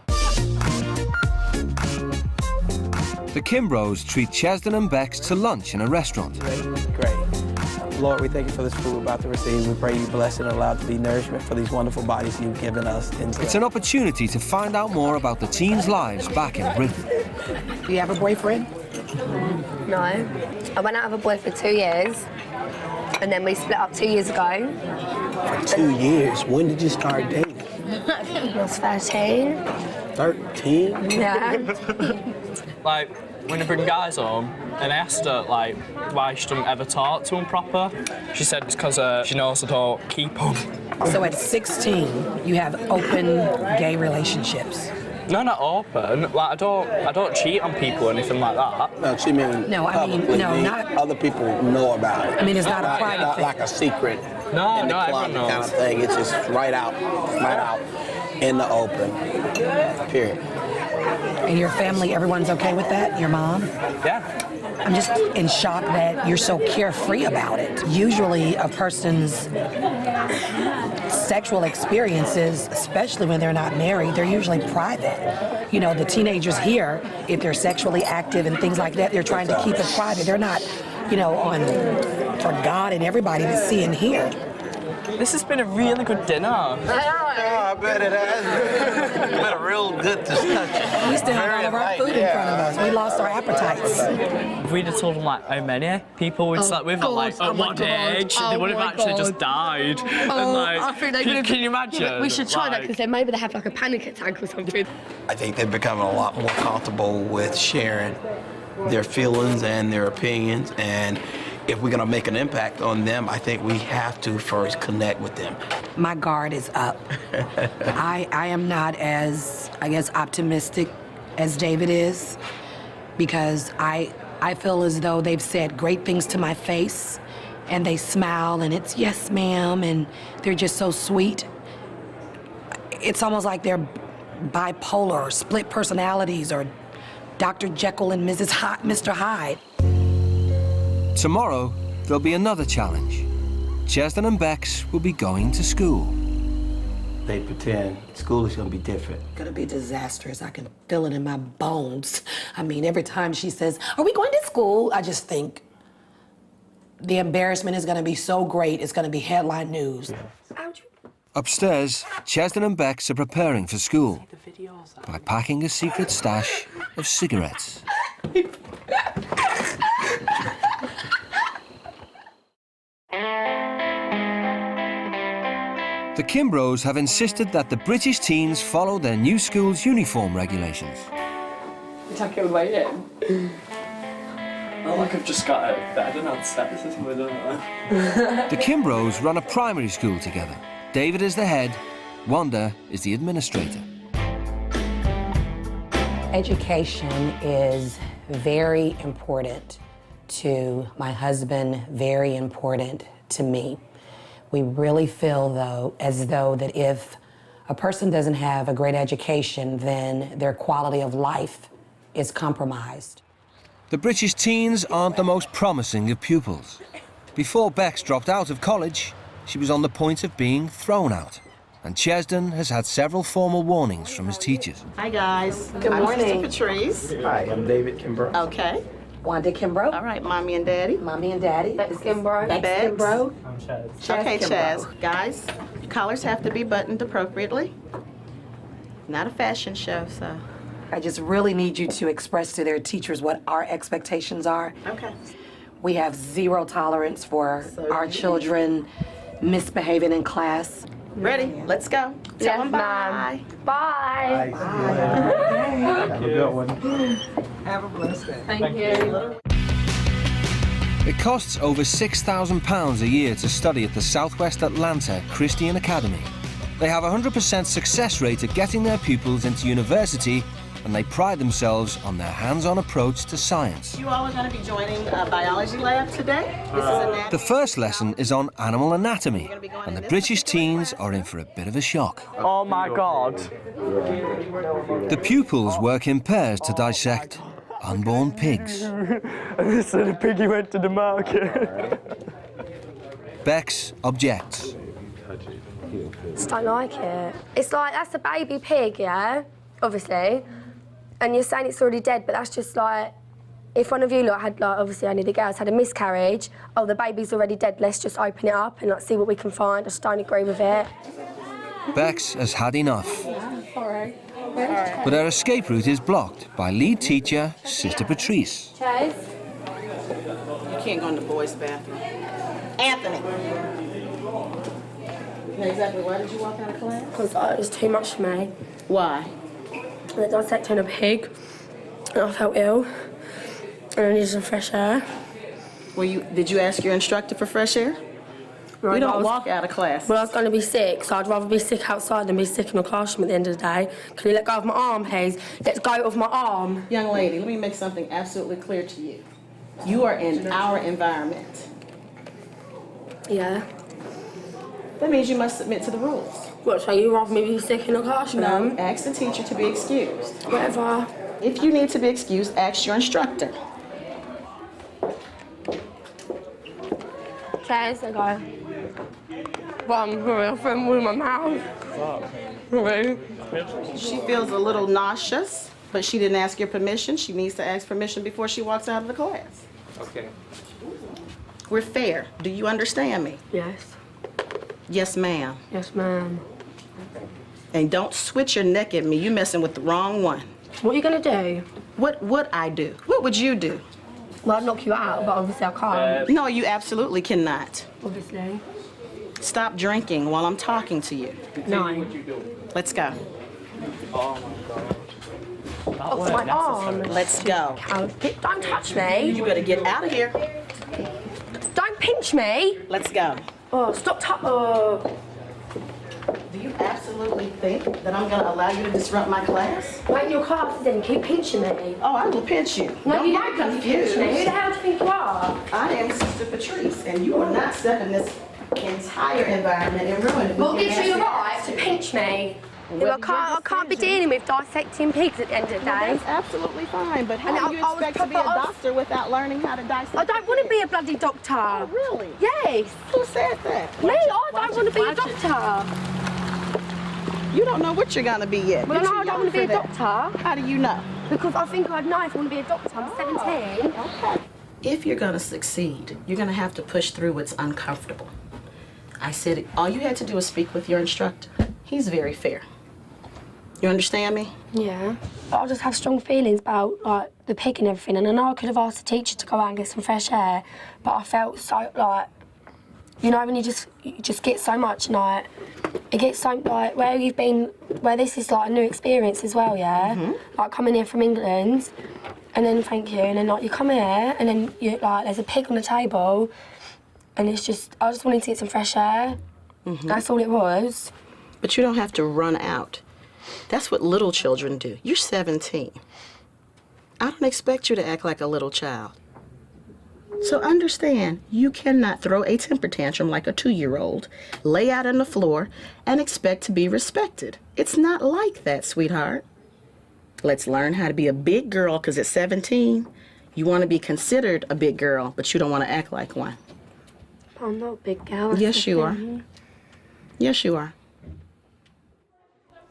The Kimbros treat Chesden and Bex to lunch in a restaurant. Great. Lord, we thank you for this food we're about to receive. We pray you bless it and allow it to be nourishment for these wonderful bodies you've given us. It's an opportunity to find out more about the teens' lives back in Britain. Do you have a boyfriend? No. I went out with a boy for 2 years, and then we split up 2 years ago. For 2 years? When did you start dating? I was 13. 13? Yeah. Like, when I bring guys home, and I asked her, like, why she doesn't ever talk to them proper, she said it's because she knows I don't keep them. So at 16, you have open gay relationships? No, not open. Like, I don't cheat on people or anything like that. No, she means No, I mean, publicly, no, not... other people know about it. I mean, it's not a private not thing. like a secret No, in the no, club everyone knows. kind of thing. It's just right out in the open, period. And your family, everyone's okay with that? Your mom? Yeah. I'm just in shock that you're so carefree about it. Usually a person's sexual experiences, especially when they're not married, they're usually private. You know, the teenagers here, if they're sexually active and things like that, they're trying to keep it private. They're not, you know, for God and everybody to see and hear. This has been a really good dinner. I bet it has. It's been a real good discussion. We still have all of our food in front of us. We lost our appetites. If we'd have told them, like, how many people we'd slept with at, like, at one age, they would have actually just died. And, like, I think they would have... can you imagine? We should try that, Like- because then maybe they have, like, a panic attack or something. I think they're becoming a lot more comfortable with sharing their feelings and their opinions, and if we're going to make an impact on them, I think we have to first connect with them. My guard is up. I am not as, I guess, optimistic as David is, because I feel as though they've said great things to my face, and they smile, and it's yes, ma'am, and they're just so sweet. It's almost like they're bipolar, or split personalities, or Dr. Jekyll and Mr. Hyde. Tomorrow, there'll be another challenge. Chesden and Bex will be going to school. They pretend school is going to be different. It's gonna be disastrous. I can feel it in my bones. I mean, every time she says, "Are we going to school?" I just think the embarrassment is gonna be so great, it's gonna be headline news. Upstairs, Chesden and Bex are preparing for school by packing a secret stash of cigarettes. The Kimbros have insisted that the British teens follow their new school's uniform regulations. Tuck it away in. Oh, like I've just got out of bed and had sex or something, don't I? The Kimbros run a primary school together. David is the head, Wanda is the administrator. Education is very important to my husband, very important to me. We really feel, though, as though that if a person doesn't have a great education, then their quality of life is compromised. The British teens aren't the most promising of pupils. Before Bex dropped out of college, she was on the point of being thrown out. And Chesden has had several formal warnings from his teachers. Hi, guys. Good morning. I'm Sister Patrice. Hi, I'm David Kimbrough. Okay. Wanda Kimbrough. All right, Mommy and Daddy. Mommy and Daddy. Bex Kimbrough. Bex Bex. Kimbrough. I'm Chaz. Okay, Kimbrough. Chaz. Guys, collars have to be buttoned appropriately. Not a fashion show, so. I just really need you to express to their teachers what our expectations are. Okay. We have zero tolerance for our children misbehaving in class. Ready? Let's go. Tell them bye. Bye. Have a good one. Have a blessed day. Thank you. It costs over £6,000 a year to study at the Southwest Atlanta Christian Academy. They have a 100% success rate at getting their pupils into university, and they pride themselves on their hands-on approach to science. You all are going to be joining a biology lab today. This is anatomy. The first lesson is on animal anatomy, and the British teens are in for a bit of a shock. Oh my God. The pupils work in pairs to dissect unborn pigs. So the piggy went to the market. Bex objects. Just don't like it. It's like, that's a baby pig, yeah? Obviously. And you're saying it's already dead, but that's just like, if one of you lot had, like, obviously only the girls had a miscarriage, oh, the baby's already dead, let's just open it up and, like, see what we can find. I just don't agree with it. Bex has had enough, Sorry. but her escape route is blocked by lead teacher, Sister Patrice. Chaz? You can't go in the boys' bathroom. Anthony. You know exactly why did you walk out of class? Because it was too much for me. Why? They're dissecting a pig, and I felt ill, and I needed some fresh air. Did you ask your instructor for fresh air? Right, We don't walk out of class. Well, I was going to be sick, so I'd rather be sick outside than be sick in the classroom at the end of the day. Can you let go of my arm, please? Let go of my arm. Young lady, let me make something absolutely clear to you. You are in our environment. Yeah. That means you must submit to the rules. What, so you rather me be sick in the classroom? No, ask the teacher to be excused. Whatever. If you need to be excused, ask your instructor. Chaz, I go. One real friend with my mouth. Really? She feels a little nauseous, but she didn't ask your permission. She needs to ask permission before she walks out of the class. Okay. We're fair. Do you understand me? Yes. Yes, ma'am. Yes, ma'am. And don't switch your neck at me. You're messing with the wrong one. What are you going to do? What would I do? What would you do? Well, I'd knock you out, but obviously I can't. No, you absolutely cannot. Obviously. Stop drinking while I'm talking to you. No. Let's go. Oh, my arm. Let's go. Don't touch me. You better get out of here. Don't pinch me. Let's go. Oh, stop Do you absolutely think that I'm going to allow you to disrupt my class? Wait, your class is in. Keep pinching me. Oh, I will pinch you. No, you get don't. You pinch me. Who the hell do you think you are? I am Sister Patrice, and you are not stepping this entire environment and ruining it. What gives you the right to pinch me? I can't be dealing with dissecting pigs at the end of the day. Well, that's absolutely fine, but how do you expect to be a doctor without learning how to dissect? I don't want to be a bloody doctor. Oh, really? Yes. Who said that? Me? I don't want to be a doctor. You don't know what you're going to be yet. Well, no, I don't want to be a doctor. How do you know? Because I think I'd know if I want to be a doctor. I'm 17. Okay. If you're going to succeed, you're going to have to push through what's uncomfortable. I said it. All you had to do was speak with your instructor. He's very fair. You understand me? Yeah. I just have strong feelings about, like, the pig and everything. And I know I could have asked the teacher to go out and get some fresh air, but I felt so, like, you know, when you just get so much, like, it gets so, like, where this is, like, a new experience as well, yeah? Like, coming here from England, and then, thank you, and then, like, you come here, and then, there's a pig on the table, and it's just, I just wanted to get some fresh air. That's all it was. But you don't have to run out. That's what little children do. You're 17. I don't expect you to act like a little child. So understand, you cannot throw a temper tantrum like a 2-year-old, lay out on the floor, and expect to be respected. It's not like that, sweetheart. Let's learn how to be a big girl, because at 17, you want to be considered a big girl, but you don't want to act like one. I'm not a big girl. Yes, you are. Yes, you are.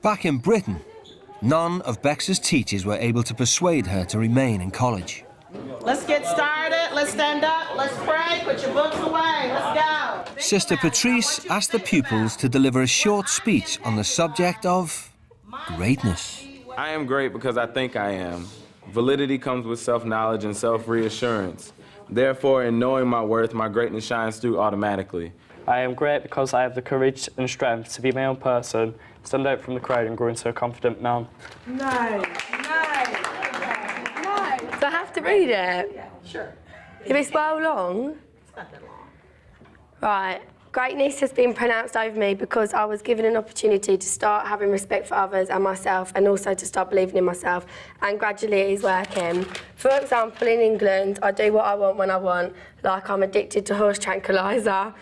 Back in Britain, none of Bex's teachers were able to persuade her to remain in college. Let's get started. Let's stand up. Let's pray. Put your books away. Let's go. Sister Patrice asked the pupils to deliver a short speech on the subject of greatness. I am great because I think I am. Validity comes with self-knowledge and self-reassurance. Therefore, in knowing my worth, my greatness shines through automatically. I am great because I have the courage and strength to be my own person, stand out from the crowd and grow into a confident man. No. Do I have to read it? Yeah, sure. If it's well long? It's not that long. Right. Greatness has been pronounced over me because I was given an opportunity to start having respect for others and myself, and also to start believing in myself, and gradually it is working. For example, in England, I do what I want when I want, like I'm addicted to horse tranquiliser.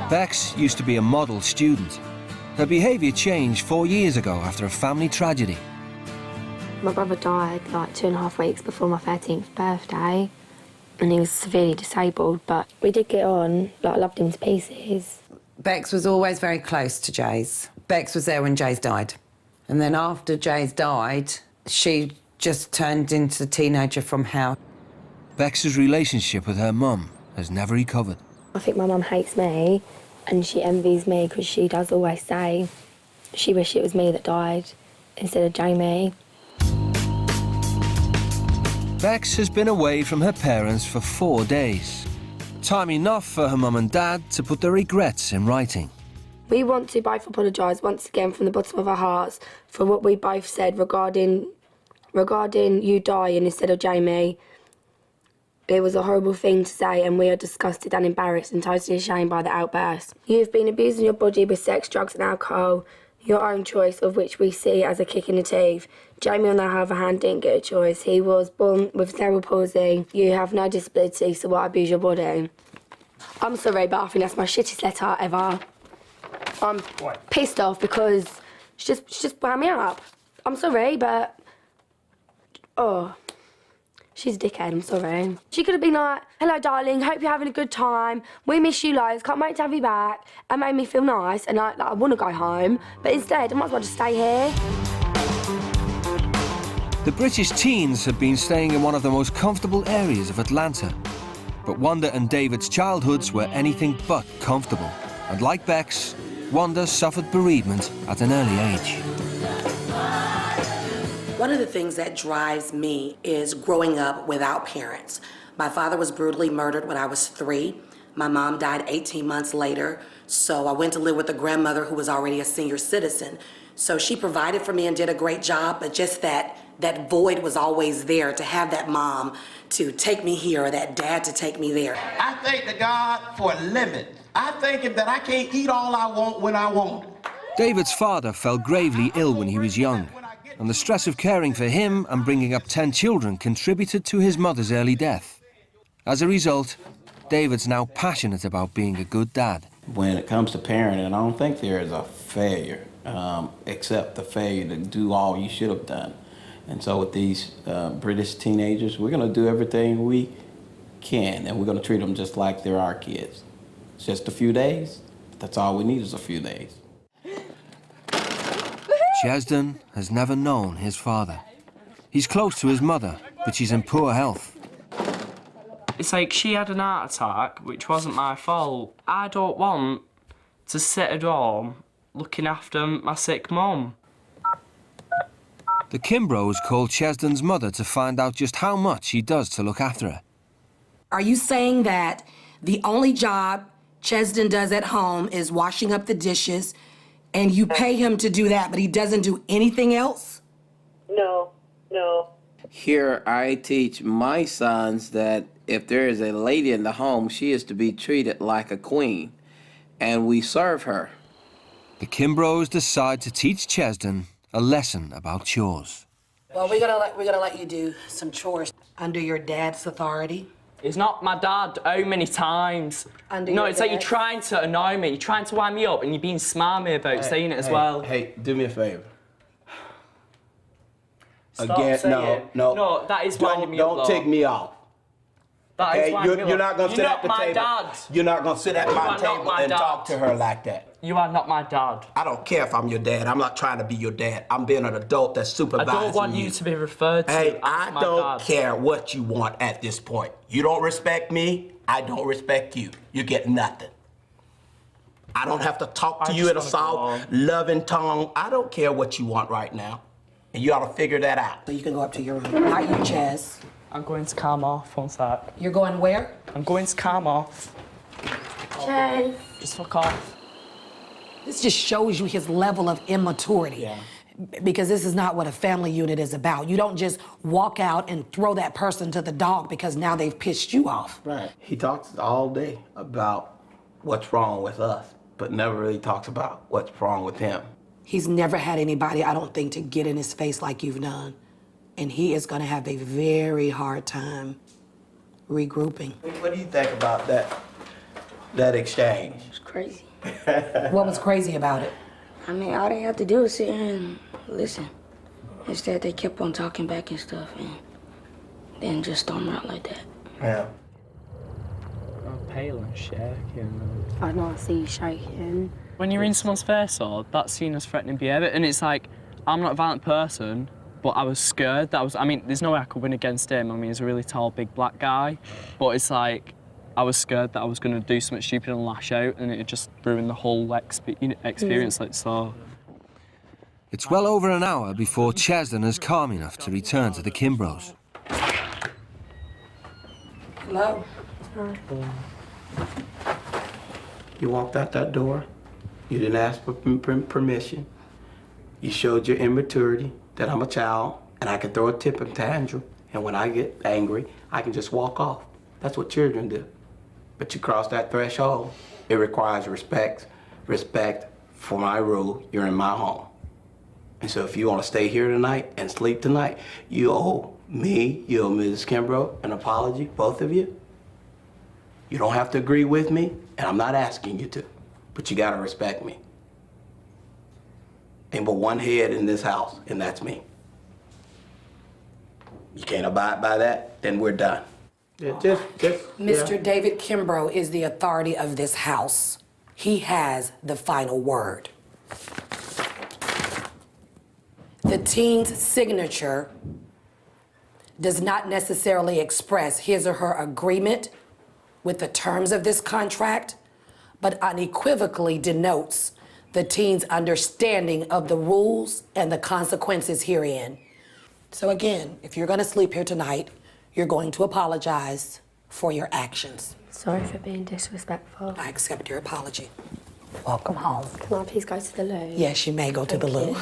Bex used to be a model student. Her behaviour changed 4 years ago after a family tragedy. My brother died like 2.5 weeks before my 13th birthday, and he was severely disabled, but we did get on, like, loved him to pieces. Bex was always very close to Jay's. Bex was there when Jay's died. And then after Jay's died, she just turned into a teenager from hell. Bex's relationship with her mum has never recovered. I think my mum hates me, and she envies me because she does always say she wished it was me that died instead of Jamie. Bex has been away from her parents for 4 days. Time enough for her mum and dad to put their regrets in writing. We want to both apologise once again from the bottom of our hearts for what we both said regarding you dying instead of Jamie. It was a horrible thing to say, and we are disgusted and embarrassed and totally ashamed by the outburst. You have been abusing your body with sex, drugs and alcohol, your own choice, of which we see as a kick in the teeth. Jamie, on the other hand, didn't get a choice. He was born with cerebral palsy. You have no disability, so why abuse your body? I'm sorry, but I think that's my shittiest letter ever. I'm pissed off because she just wound me up. I'm sorry, but... Oh. She's a dickhead, I'm sorry. She could have been like, hello, darling, hope you're having a good time. We miss you loads, can't wait to have you back. And made me feel nice, and I want to go home. But instead, I might as well just stay here. The British teens have been staying in one of the most comfortable areas of Atlanta. But Wanda and David's childhoods were anything but comfortable. And like Bex, Wanda suffered bereavement at an early age. One of the things that drives me is growing up without parents. My father was brutally murdered when I was 3. My mom died 18 months later, so I went to live with a grandmother who was already a senior citizen. So she provided for me and did a great job, but just that void was always there, to have that mom to take me here or that dad to take me there. I thank the God for a limit. I thank him that I can't eat all I want when I want. David's father fell gravely ill when he was young, and the stress of caring for him and bringing up 10 children contributed to his mother's early death. As a result, David's now passionate about being a good dad. When it comes to parenting, I don't think there is a failure, except the failure to do all you should have done. And so with these British teenagers, we're going to do everything we can, and we're going to treat them just like they're our kids. It's just a few days. That's all we need is a few days. Chesden has never known his father. He's close to his mother, but she's in poor health. It's like she had an heart attack, which wasn't my fault. I don't want to sit at home looking after my sick mum. The Kimbros called Chesden's mother to find out just how much he does to look after her. Are you saying that the only job Chesden does at home is washing up the dishes, and you pay him to do that, but he doesn't do anything else? No. Here I teach my sons that if there is a lady in the home, she is to be treated like a queen, and we serve her. The Kimbros decide to teach Chesden a lesson about chores. Well, we're gonna let you do some chores under your dad's authority. It's not my dad. How many times? No, it's like you're trying to annoy me. You're trying to wind me up, and you're being smarmy about saying it as well. Hey, do me a favor. Stop Again, saying. No, that is winding me up. Don't tick me off. That is winding me up. You're not gonna sit at the table. You're not my dad. You're not gonna sit at my table and talk to her like that. You are not my dad. I don't care if I'm your dad. I'm not trying to be your dad. I'm being an adult that's supervising you. I don't want you to be referred to Hey, as I my don't dad. care what you want at this point. You don't respect me, I don't respect you. You get nothing. I don't have to talk to you in a soft, loving tone. I don't care what you want right now. And you ought to figure that out. So you can go up to your room. Not you, Chaz. I'm going to calm off, one sec. You're going where? I'm going to calm off. Chaz. Just fuck off. This just shows you his level of immaturity. Yeah. Because this is not what a family unit is about. You don't just walk out and throw that person to the dog because now they've pissed you off. Right. He talks all day about what's wrong with us, but never really talks about what's wrong with him. He's never had anybody, I don't think, to get in his face like you've done. And he is gonna have a very hard time regrouping. What do you think about that exchange? It's crazy. What was crazy about it? I mean, all they have to do is sit here and listen. Instead, they kept on talking back and stuff, and then just storm out like that. Yeah. I'm pale and shaking. I know, I see you shaking. When you're in someone's face, though, that's seen as threatening behaviour. And it's like, I'm not a violent person, but I was scared. I mean, there's no way I could win against him. I mean, he's a really tall, big black guy. But it's like, I was scared that I was going to do something stupid and lash out, and it just ruined the whole experience. Like, so. It's well over an hour before Chesden is calm enough to return to the Kimbros. Hello? You walked out that door. You didn't ask for permission. You showed your immaturity, that I'm a child, and I can throw a temper tantrum. And when I get angry, I can just walk off. That's what children do. But you cross that threshold, it requires respect for my rule. You're in my home. And so if you want to stay here tonight and sleep tonight, you owe me, you owe Mrs. Kimbrough an apology, both of you. You don't have to agree with me, and I'm not asking you to, but you gotta respect me. Ain't but one head in this house, and that's me. You can't abide by that, then we're done. Mr. David Kimbrough is the authority of this house. He has the final word. The teen's signature does not necessarily express his or her agreement with the terms of this contract, but unequivocally denotes the teen's understanding of the rules and the consequences herein. So again, if you're gonna sleep here tonight, you're going to apologize for your actions. Sorry for being disrespectful. I accept your apology. Welcome home. Can I please go to the loo? Yes, you may go to the loo.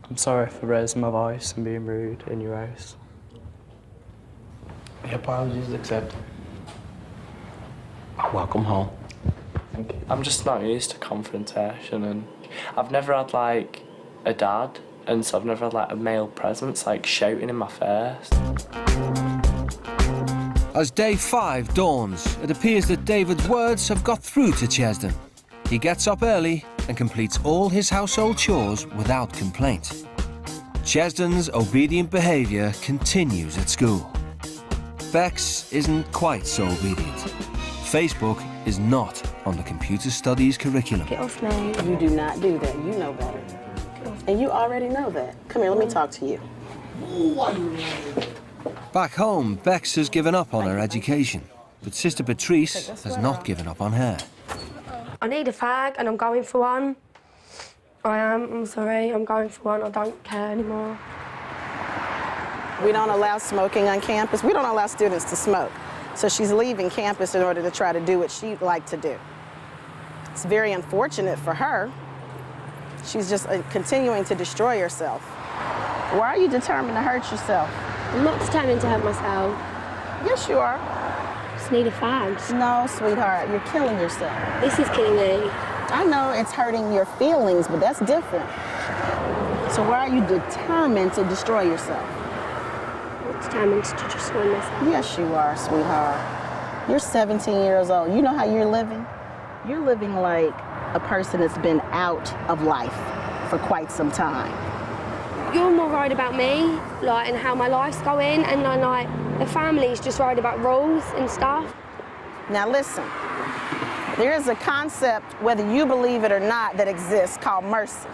I'm sorry for raising my voice and being rude in your house. The apology is accepted. Welcome home. Thank you. I'm just not used to confrontation, and I've never had like a dad, and so I've never had like a male presence like shouting in my face. As day 5 dawns, it appears that David's words have got through to Chesden. He gets up early and completes all his household chores without complaint. Chesden's obedient behaviour continues at school. Bex isn't quite so obedient. Facebook is not on the computer studies curriculum. Get off me. You do not do that. You know better. And you already know that. Come here, let me talk to you. Back home, Bex has given up on her education, but Sister Patrice has not given up on her. I need a fag and I'm going for one. I'm sorry, I'm going for one. I don't care anymore. We don't allow smoking on campus. We don't allow students to smoke. So she's leaving campus in order to try to do what she'd like to do. It's very unfortunate for her. She's just continuing to destroy herself. Why are you determined to hurt yourself? I'm not determined to hurt myself. Yes, you are. I just need a fag. No, sweetheart, you're killing yourself. This is killing me. I know it's hurting your feelings, but that's different. So why are you determined to destroy yourself? I'm determined to destroy myself. Yes, you are, sweetheart. You're 17 years old. You know how you're living? You're living like a person that's been out of life for quite some time. You're more worried about me, like, and how my life's going, and then, like, the family's just worried about rules and stuff. Now listen, there is a concept, whether you believe it or not, that exists called mercy.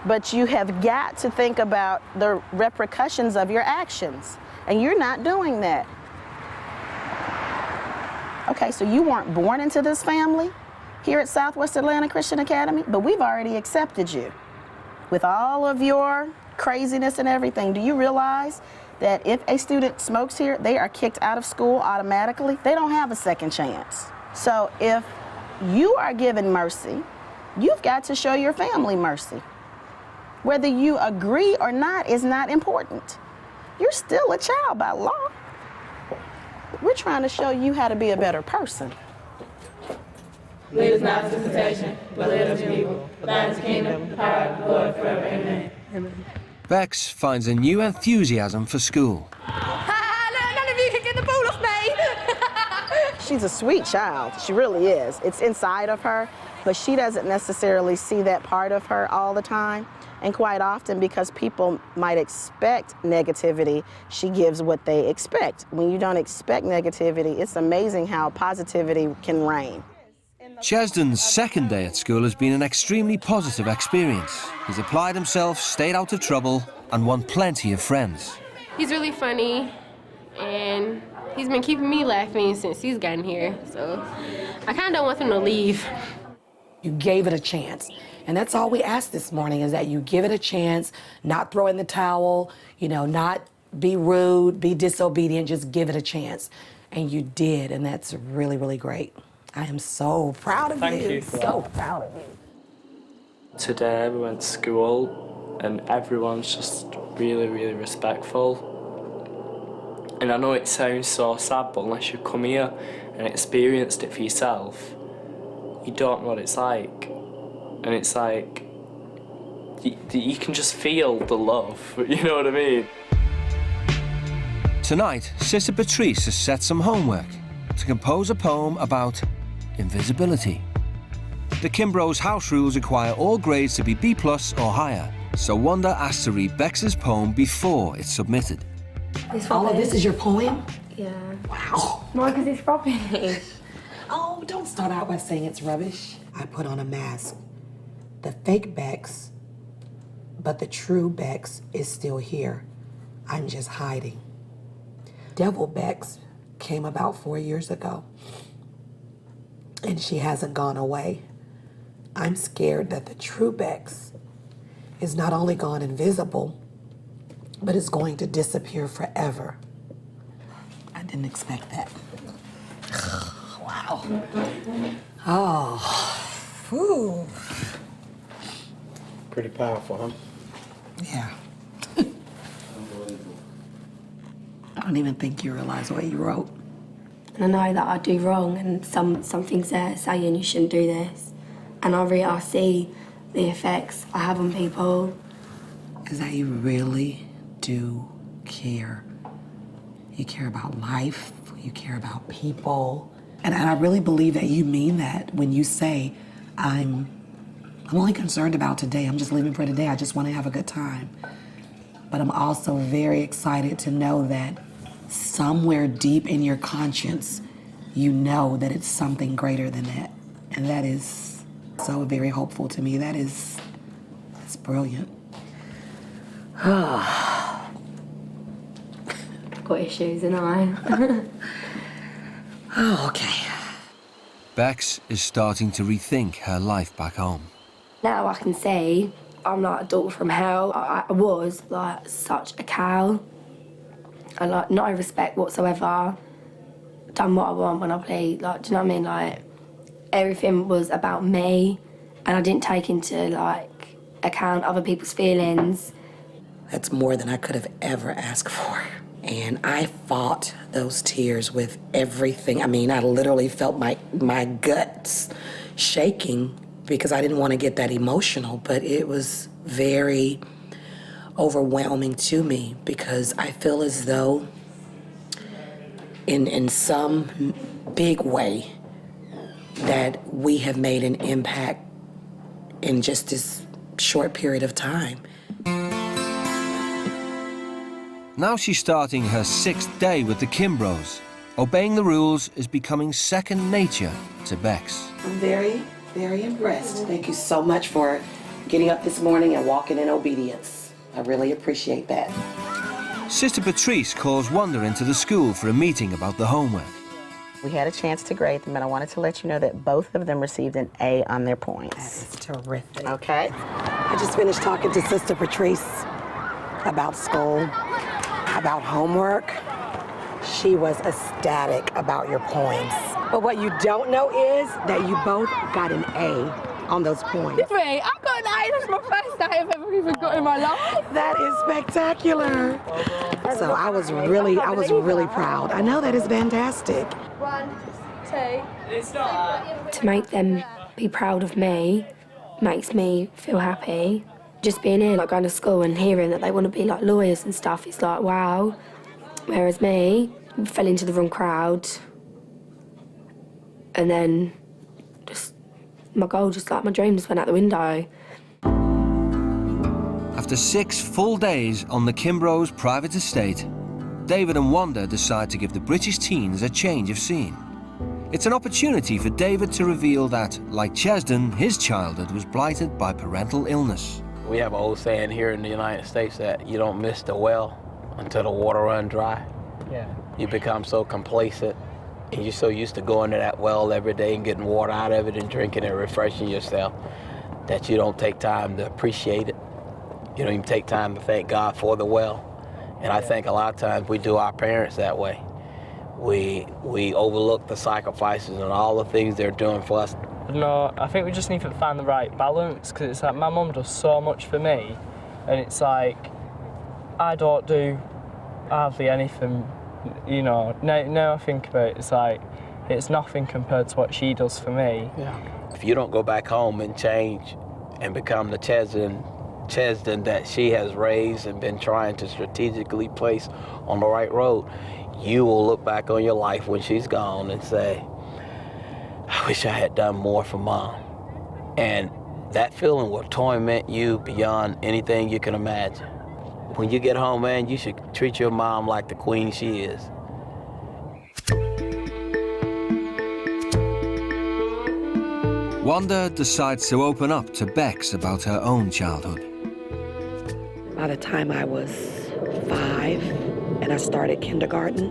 But you have got to think about the repercussions of your actions, and you're not doing that. Okay, so you weren't born into this family here at Southwest Atlanta Christian Academy, but we've already accepted you. With all of your craziness and everything, do you realize that if a student smokes here, they are kicked out of school automatically? They don't have a second chance. So if you are given mercy, you've got to show your family mercy. Whether you agree or not is not important. You're still a child by law. We're trying to show you how to be a better person. Lead us not into temptation, but lead us from evil. For thine is the kingdom, the power, and the glory forever. Amen. Amen. Bex finds a new enthusiasm for school. None of you can get the ball off me! She's a sweet child. She really is. It's inside of her, but she doesn't necessarily see that part of her all the time. And quite often, because people might expect negativity, she gives what they expect. When you don't expect negativity, it's amazing how positivity can reign. Chesden's second day at school has been an extremely positive experience. He's applied himself, stayed out of trouble, and won plenty of friends. He's really funny, and he's been keeping me laughing since he's gotten here, so I kind of don't want him to leave. You gave it a chance. And that's all we ask this morning, is that you give it a chance, not throw in the towel, you know, not be rude, be disobedient, just give it a chance. And you did, and that's really, really great. I am so proud of you. Thank you for so that. proud of you. Today we went to school and everyone's just really, really respectful. And I know it sounds so sad, but unless you come here and experienced it for yourself, you don't know what it's like. And it's like, you can just feel the love, you know what I mean? Tonight, Sister Patrice has set some homework to compose a poem about invisibility. The Kimbrough's house rules require all grades to be B+ or higher, so Wanda asked to read Bex's poem before it's submitted. All of this is your poem? Yeah. Wow. No, because it's rubbish. Oh, don't start out by saying it's rubbish. I put on a mask. The fake Bex, but the true Bex is still here. I'm just hiding. Devil Bex came about 4 years ago, and she hasn't gone away. I'm scared that the true Bex is not only gone invisible, but is going to disappear forever. I didn't expect that. Wow. Oh. Whew. Pretty powerful, huh? Yeah. I don't even think you realize what you wrote. And I know that I do wrong, and some things there saying you shouldn't do this. And I see the effects I have on people. Is that you really do care. You care about life, you care about people. And I really believe that you mean that when you say, I'm only concerned about today. I'm just living for today. I just want to have a good time. But I'm also very excited to know that somewhere deep in your conscience, you know that it's something greater than that. And that is so very hopeful to me. That's brilliant. Got issues, and I. Oh, okay. Bex is starting to rethink her life back home. Now I can see I'm like a daughter from hell. I was like such a cow. I like no respect whatsoever. Done what I want when I play. Like, do you know what I mean? Like, everything was about me, and I didn't take into like account other people's feelings. That's more than I could have ever asked for. And I fought those tears with everything. I mean, I literally felt my guts shaking because I didn't want to get that emotional, but it was very overwhelming to me because I feel as though in some big way that we have made an impact in just this short period of time. Now she's starting her 6th day with the Kimbros. Obeying the rules is becoming second nature to Bex. I'm very, very impressed. Thank you so much for getting up this morning and walking in obedience. I really appreciate that. Sister Patrice calls Wanda into the school for a meeting about the homework. We had a chance to grade them, and I wanted to let you know that both of them received an A on their points. That is terrific. Okay. I just finished talking to Sister Patrice about school, about homework. She was ecstatic about your points. But what you don't know is that you both got an A on those points. It's me. I got an A. That's my first A I've ever even got in my life. That is spectacular. So I was really proud. I know that is fantastic. 1, 2. To make them be proud of me makes me feel happy. Just being here, like going to school and hearing that they want to be like lawyers and stuff, it's like, wow. Whereas me, fell into the wrong crowd, and then just my goal, just like my dream, just went out the window. After 6 full days on the Kimbros' private estate, David and Wanda decide to give the British teens a change of scene. It's an opportunity for David to reveal that, like Chesden, his childhood was blighted by parental illness. We have an old saying here in the United States that you don't miss the well until the water runs dry. Yeah. You become so complacent, and you're so used to going to that well every day and getting water out of it and drinking and refreshing yourself that you don't take time to appreciate it. You don't even take time to thank God for the well. And I think a lot of times we do our parents that way. We overlook the sacrifices and all the things they're doing for us. No, I think we just need to find the right balance, because it's like my mum does so much for me, and it's like I don't do hardly anything, you know. Now I think about it, it's like it's nothing compared to what she does for me. Yeah. If you don't go back home and change and become the Chesden that she has raised and been trying to strategically place on the right road, you will look back on your life when she's gone and say, I wish I had done more for Mom. And that feeling will torment you beyond anything you can imagine. When you get home, man, you should treat your mom like the queen she is. Wanda decides to open up to Bex about her own childhood. By the time I was 5 and I started kindergarten,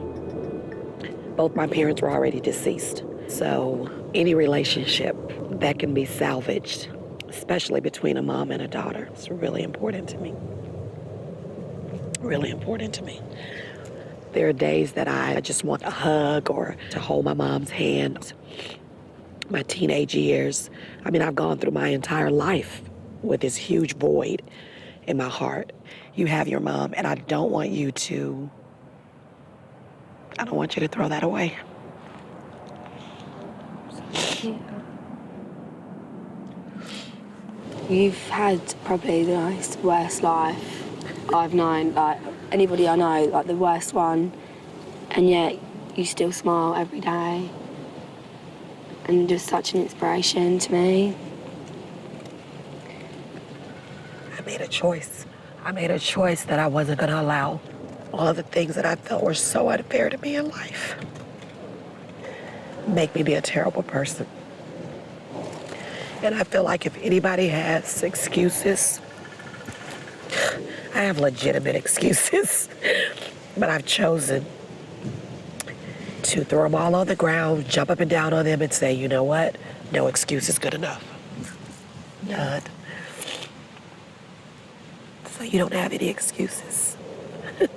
both my parents were already deceased. So any relationship that can be salvaged, especially between a mom and a daughter, is really important to me. Really important to me. There are days that I just want a hug or to hold my mom's hand. My teenage years, I mean, I've gone through my entire life with this huge void in my heart. You have your mom, and I don't want you to throw that away. Yeah. You've had probably the worst life I've known. Like anybody I know, like the worst one, and yet you still smile every day. And just such an inspiration to me. I made a choice. I made a choice that I wasn't going to allow all of the things that I felt were so unfair to me in life make me be a terrible person. And I feel like if anybody has excuses, I have legitimate excuses, but I've chosen to throw them all on the ground, jump up and down on them and say, you know what? No excuse is good enough. None. So you don't have any excuses. Do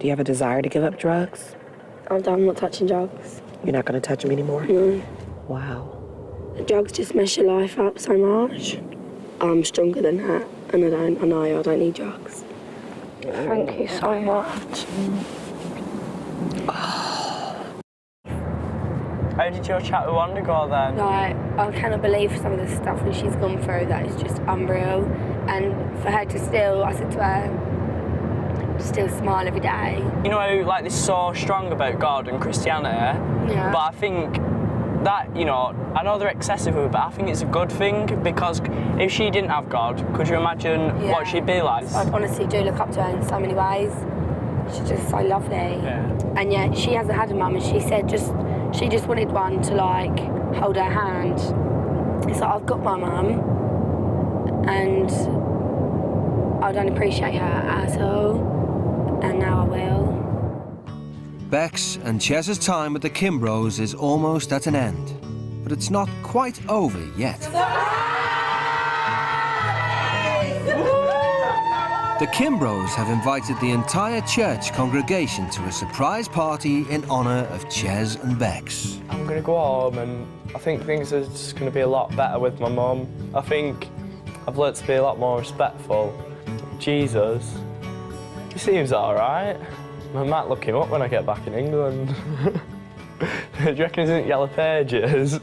you have a desire to give up drugs? I'm not touching drugs. You're not going to touch them anymore? No. Wow. The drugs just mess your life up so much. I'm stronger than that, and I know I don't need drugs. Thank you so much. I only after your chat with Wondergirl then? Like, I cannot believe some of the stuff that she's gone through. That is just unreal. And for her to still, I said to her, still smile every day. You know, like, they're so strong about God and Christianity. Yeah. But I think that, you know, I know they're excessive with it, but I think it's a good thing, because if she didn't have God, could you imagine what she'd be like? I honestly do look up to her in so many ways. She's just so lovely. Yeah. And yet she hasn't had a mum, and she said she just wanted one to like hold her hand. It's like, I've got my mum, and I don't appreciate her at all, and now I will. Bex and Chez's time with the Kimbros is almost at an end, but it's not quite over yet. The Kimbros have invited the entire church congregation to a surprise party in honour of Chez and Bex. I'm going to go home, and I think things are just going to be a lot better with my mum. I think I've learnt to be a lot more respectful. Jesus, he seems all right. I might look him up when I get back in England. Do you reckon he's in Yellow Pages?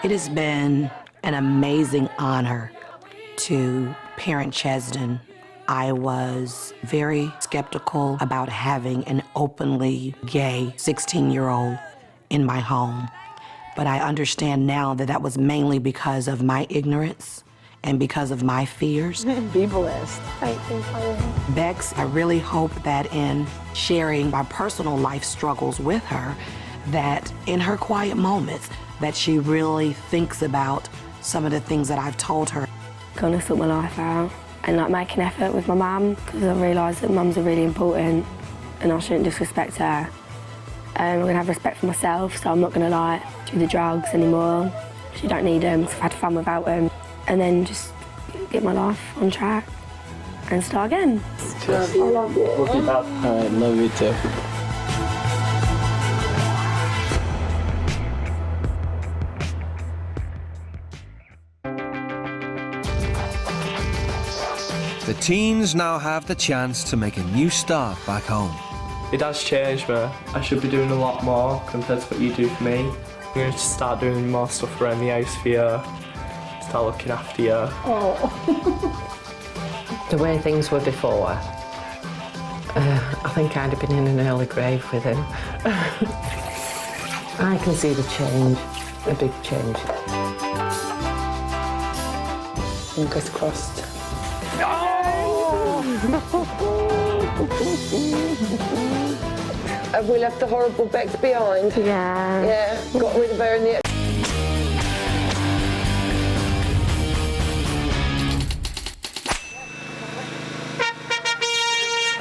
It has been an amazing honor to parent Chesden. I was very skeptical about having an openly gay 16-year-old in my home, but I understand now that that was mainly because of my ignorance and because of my fears. Be blessed. Thank you. Bex, I really hope that in sharing my personal life struggles with her, that in her quiet moments, that she really thinks about some of the things that I've told her. Gonna sort my life out and like make an effort with my mum, because I realised that mums are really important and I shouldn't disrespect her. I'm gonna have respect for myself, so I'm not gonna like do the drugs anymore. She don't need them, so I've had fun without them. And then just get my life on track and start again. Love you. I love you. Love you, Dad. All right, love you too. The teens now have the chance to make a new start back home. It has changed me. I should be doing a lot more compared to what you do for me. I'm going to start doing more stuff around the house for you. Start looking after you. Oh. The way things were before, I think I'd have been in an early grave with him. I can see the change, a big change. Fingers crossed. Have we left the horrible Bex behind? Yeah. Yeah, got rid of her in the...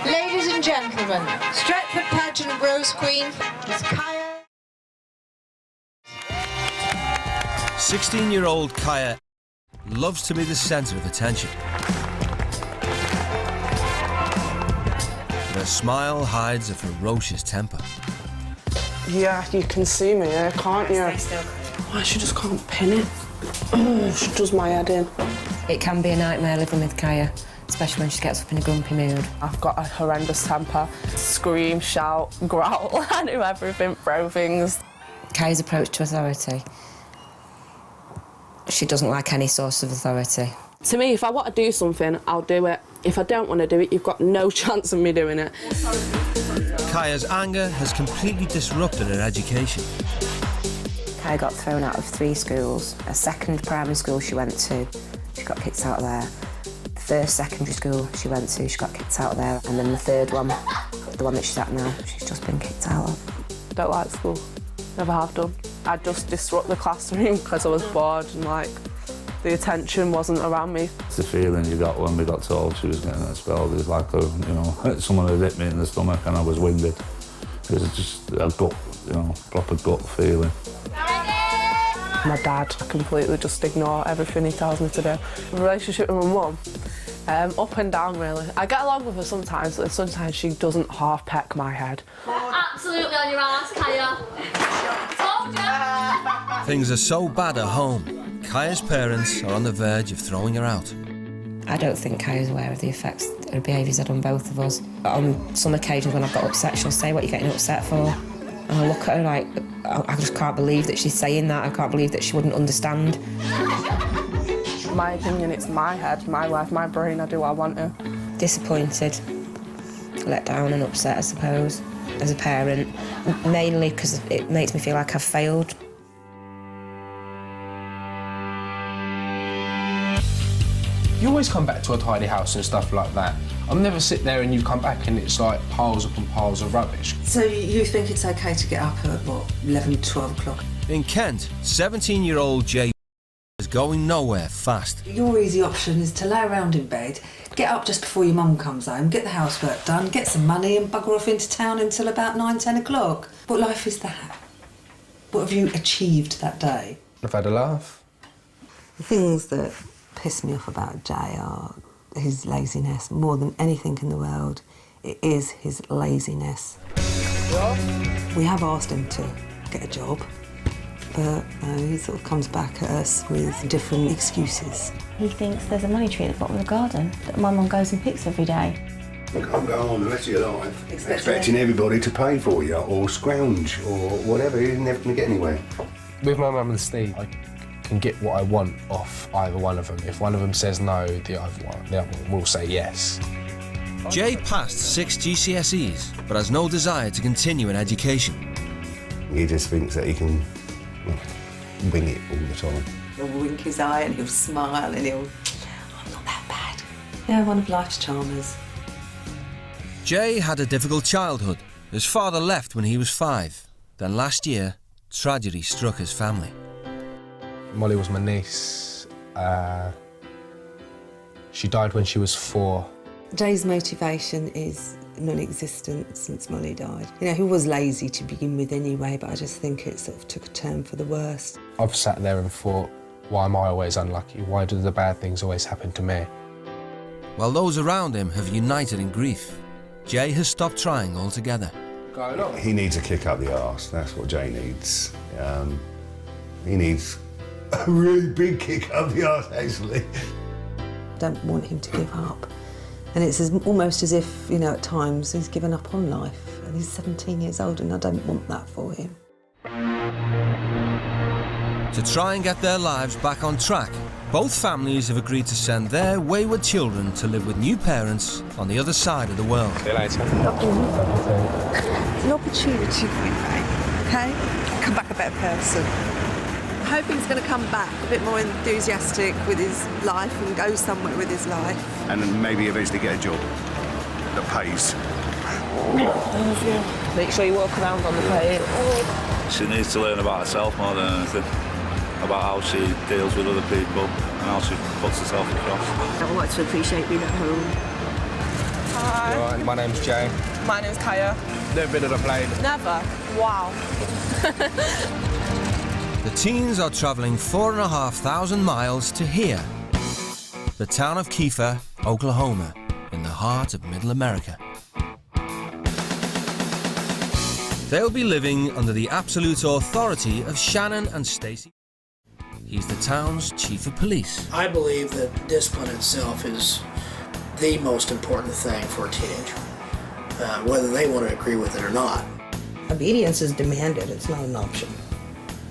Ladies and gentlemen, Stratford Pageant Rose Queen is Kaya. 16-year-old Kaya loves to be the centre of attention. Her smile hides a ferocious temper. Yeah, you can see me here, can't you? Why, she just can't pin it. She does my head in. It can be a nightmare living with Kaya, especially when she gets up in a grumpy mood. I've got a horrendous temper. Scream, shout, growl, I do everything, throw things. Kaya's approach to authority. She doesn't like any source of authority. To me, if I want to do something, I'll do it. If I don't want to do it, you've got no chance of me doing it. Kaya's anger has completely disrupted her education. Kaya got thrown out of 3 schools. A second primary school she went to, she got kicked out of there. The first secondary school she went to, she got kicked out of there. And then the third one, the one that she's at now, she's just been kicked out of. Don't like school. Never have done. I just disrupt the classroom because I was bored and, like, the attention wasn't around me. It's the feeling you got when we got told she was getting expelled. It was like, someone had hit me in the stomach and I was winded. It was just a gut, proper gut feeling. My dad, I completely just ignore everything he tells me to do. The relationship with my mum, up and down really. I get along with her sometimes, but sometimes she doesn't half peck my head. Absolutely on your ass, Kaya. Told ya. Things are so bad at home, Kaya's parents are on the verge of throwing her out. I don't think Kaya's aware of the effects Her behaviour's had on both of us. On some occasions when I've got upset, she'll say, "What are you getting upset for?" And I look at her like, I just can't believe that she's saying that. I can't believe that she wouldn't understand. In my opinion, it's my head, my life, my brain. I do what I want to. Disappointed, let down and upset, I suppose, as a parent. Mainly because it makes me feel like I've failed. You always come back to a tidy house and stuff like that. I'll never sit there and you come back and it's like piles upon piles of rubbish. So you think it's okay to get up at, what, 11, 12 o'clock? In Kent, 17-year-old Jay is going nowhere fast. Your easy option is to lay around in bed, get up just before your mum comes home, get the housework done, get some money and bugger off into town until about 9, 10 o'clock. What life is that? What have you achieved that day? I've had a laugh. The things that piss me off about Jay are his laziness. More than anything in the world, it is his laziness. We have asked him to get a job, but he sort of comes back at us with different excuses. He thinks there's a money tree at the bottom of the garden that my mum goes and picks every day. You can't go on the rest of your life expecting everybody to pay for you or scrounge or whatever. You're never going to get anywhere. With my mum and Steve, I can get what I want off either one of them. If one of them says no, the other one will say yes. Jay passed 6 GCSEs, but has no desire to continue in education. He just thinks that he can wing it all the time. He'll wink his eye and he'll smile and he'll, I'm not that bad. Yeah, one of life's charmers. Jay had a difficult childhood. His father left when he was 5. Then last year, tragedy struck his family. Molly was my niece. She died when she was 4. Jay's motivation is non-existent since Molly died. You know, he was lazy to begin with anyway, but I just think it sort of took a turn for the worst. I've sat there and thought, why am I always unlucky? Why do the bad things always happen to me? While those around him have united in grief, Jay has stopped trying altogether. He needs a kick up the arse. That's what Jay needs. He needs a really big kick up the arse, actually. I don't want him to give up. And it's almost as if, you know, at times he's given up on life. And he's 17 years old and I don't want that for him. To try and get their lives back on track, both families have agreed to send their wayward children to live with new parents on the other side of the world. See you later. It's an opportunity for you, mate, OK? Come back a better person. I hope he's going to come back a bit more enthusiastic with his life and go somewhere with his life. And then maybe eventually get a job that pays. Make sure you walk around on the plate. She needs to learn about herself more than anything, about how she deals with other people and how she puts herself across. I want to appreciate being at home. Hi. All right, my name's Jay. My name's Kaya. Never been on a plane. Never. Wow. The teens are travelling 4,500 miles to here, the town of Kiefer, Oklahoma, in the heart of Middle America. They'll be living under the absolute authority of Shannon and Stacy. He's the town's chief of police. I believe that discipline itself is the most important thing for a teenager, whether they want to agree with it or not. Obedience is demanded, it's not an option.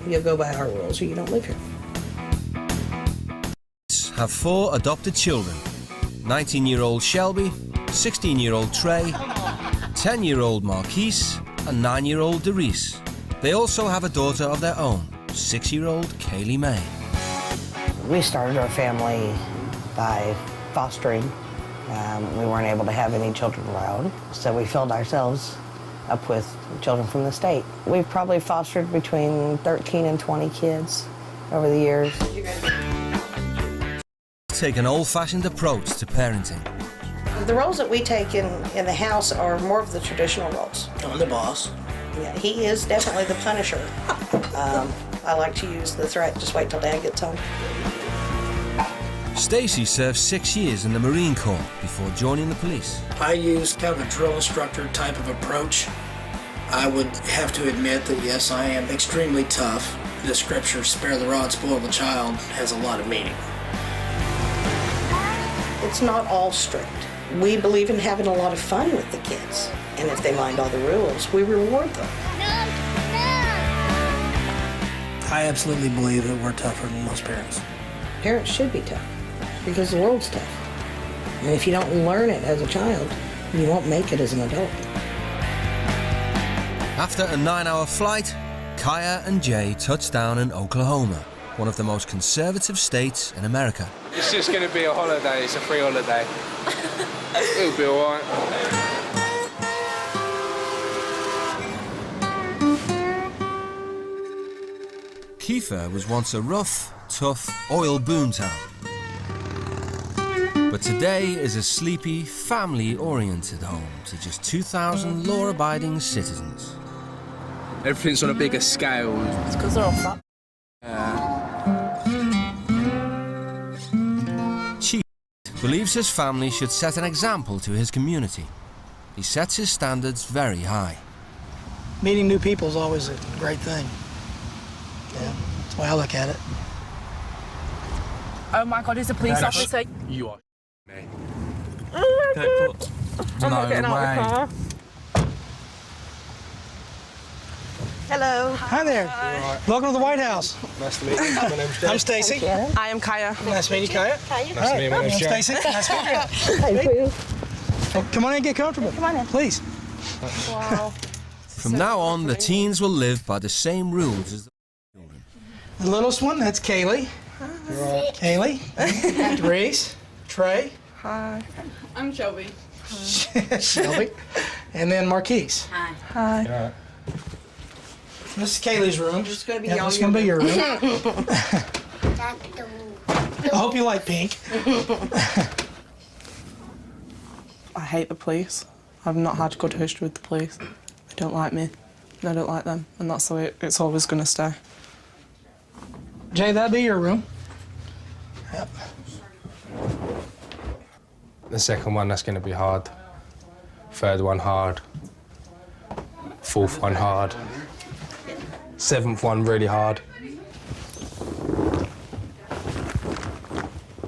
You go by our rules or you don't live here. Have 4 adopted children, 19-year-old Shelby, 16-year-old Trey, 10-year-old Marquise, and 9-year-old Derice. They also have a daughter of their own, 6-year-old Kaylee May. We started our family by fostering. We weren't able to have any children around, so we filled ourselves up with children from the state. We've probably fostered between 13 and 20 kids over the years. Take an old-fashioned approach to parenting. The roles that we take in the house are more of the traditional roles. I'm the boss. Yeah, he is definitely the punisher. I like to use the threat, just wait till Dad gets home. Stacy served 6 years in the Marine Corps before joining the police. I use kind of a drill instructor type of approach. I would have to admit that yes, I am extremely tough. The scripture, spare the rod, spoil the child, has a lot of meaning. It's not all strict. We believe in having a lot of fun with the kids. And if they mind all the rules, we reward them. I absolutely believe that we're tougher than most parents. Parents should be tough because the world's tough. And if you don't learn it as a child, you won't make it as an adult. After a 9-hour flight, Kaya and Jay touched down in Oklahoma, one of the most conservative states in America. It's just going to be a holiday. It's a free holiday. It'll be all right. Kiefer was once a rough, tough oil boomtown. But today is a sleepy, family-oriented home to just 2,000 law-abiding citizens. Everything's on a bigger scale. It's because they're all fat. Chief believes his family should set an example to his community. He sets his standards very high. Meeting new people is always a great thing. Yeah, that's the way I look at it. Oh my God, he's a police officer. You are me. I'm not getting out of the car. Hello. Hi there. Welcome to the White House. Nice to meet you. My name's Jay. I'm Stacy. I am Kaya. Nice to meet you, Kaya. Kaya. Nice to meet you. My name's Stacy. Nice to meet you. Well, come on in and get comfortable. Come on in. Please. Wow. From now on, the teens will live by the same rules as the children. The littlest one, that's Kaylee. Hi. Kaylee. Reese. Trey. Hi. I'm Shelby. Shelby. And then Marquise. Hi. Hi. This is Kaylee's room. This is going to be this is going to be your room. I hope you like pink. I hate the police. I've not had good history with the police. They don't like me, and I don't like them, and that's the way it's always going to stay. Jay, that'd be your room. Yep. The second one, that's going to be hard. Third one, hard. Fourth one, hard. Seventh one, really hard.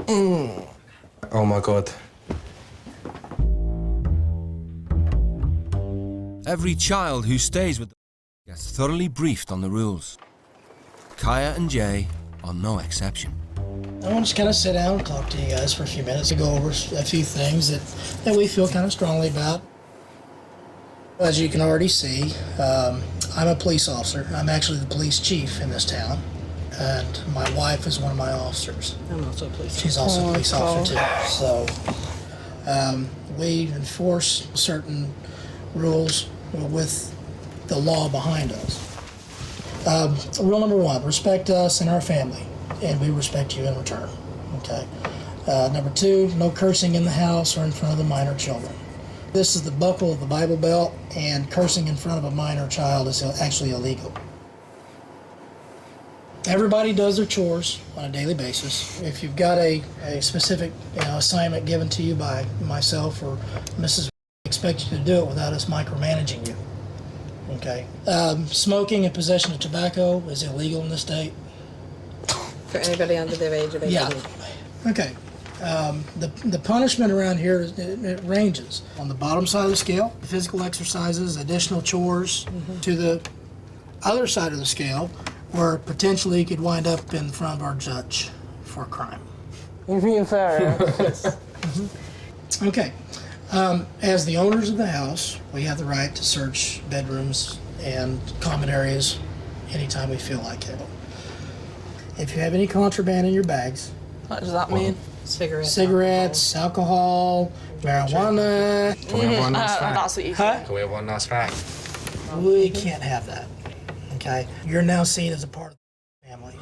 Oh my God. Every child who stays with them gets thoroughly briefed on the rules. Kaya and Jay are no exception. I want to just kind of sit down and talk to you guys for a few minutes to go over a few things that we feel kind of strongly about. As you can already see, I'm a police officer. I'm actually the police chief in this town, and my wife is one of my officers. I'm also a police officer. She's also a police officer too. So we enforce certain rules with the law behind us. Rule number one, respect us and our family, and we respect you in return, okay? Number two, no cursing in the house or in front of the minor children. This is the buckle of the Bible Belt, and cursing in front of a minor child is actually illegal. Everybody does their chores on a daily basis. If you've got a specific assignment given to you by myself or Mrs. expect you to do it without us micromanaging you. Okay. Smoking and possession of tobacco is illegal in this state. For anybody under the age of 18. Yeah. Okay. The punishment around here, it ranges. On the bottom side of the scale, physical exercises, additional chores. To the other side of the scale, where potentially you could wind up in front of our judge for a crime. You're being fair. Okay. As the owners of the house, we have the right to search bedrooms and common areas anytime we feel like it. If you have any contraband in your bags, What does that mean? Cigarettes, alcohol, marijuana. Can we have one last fact? That's what you Huh? Can we have one last fact? We can't have that. Okay? You're now seen as a part of the family.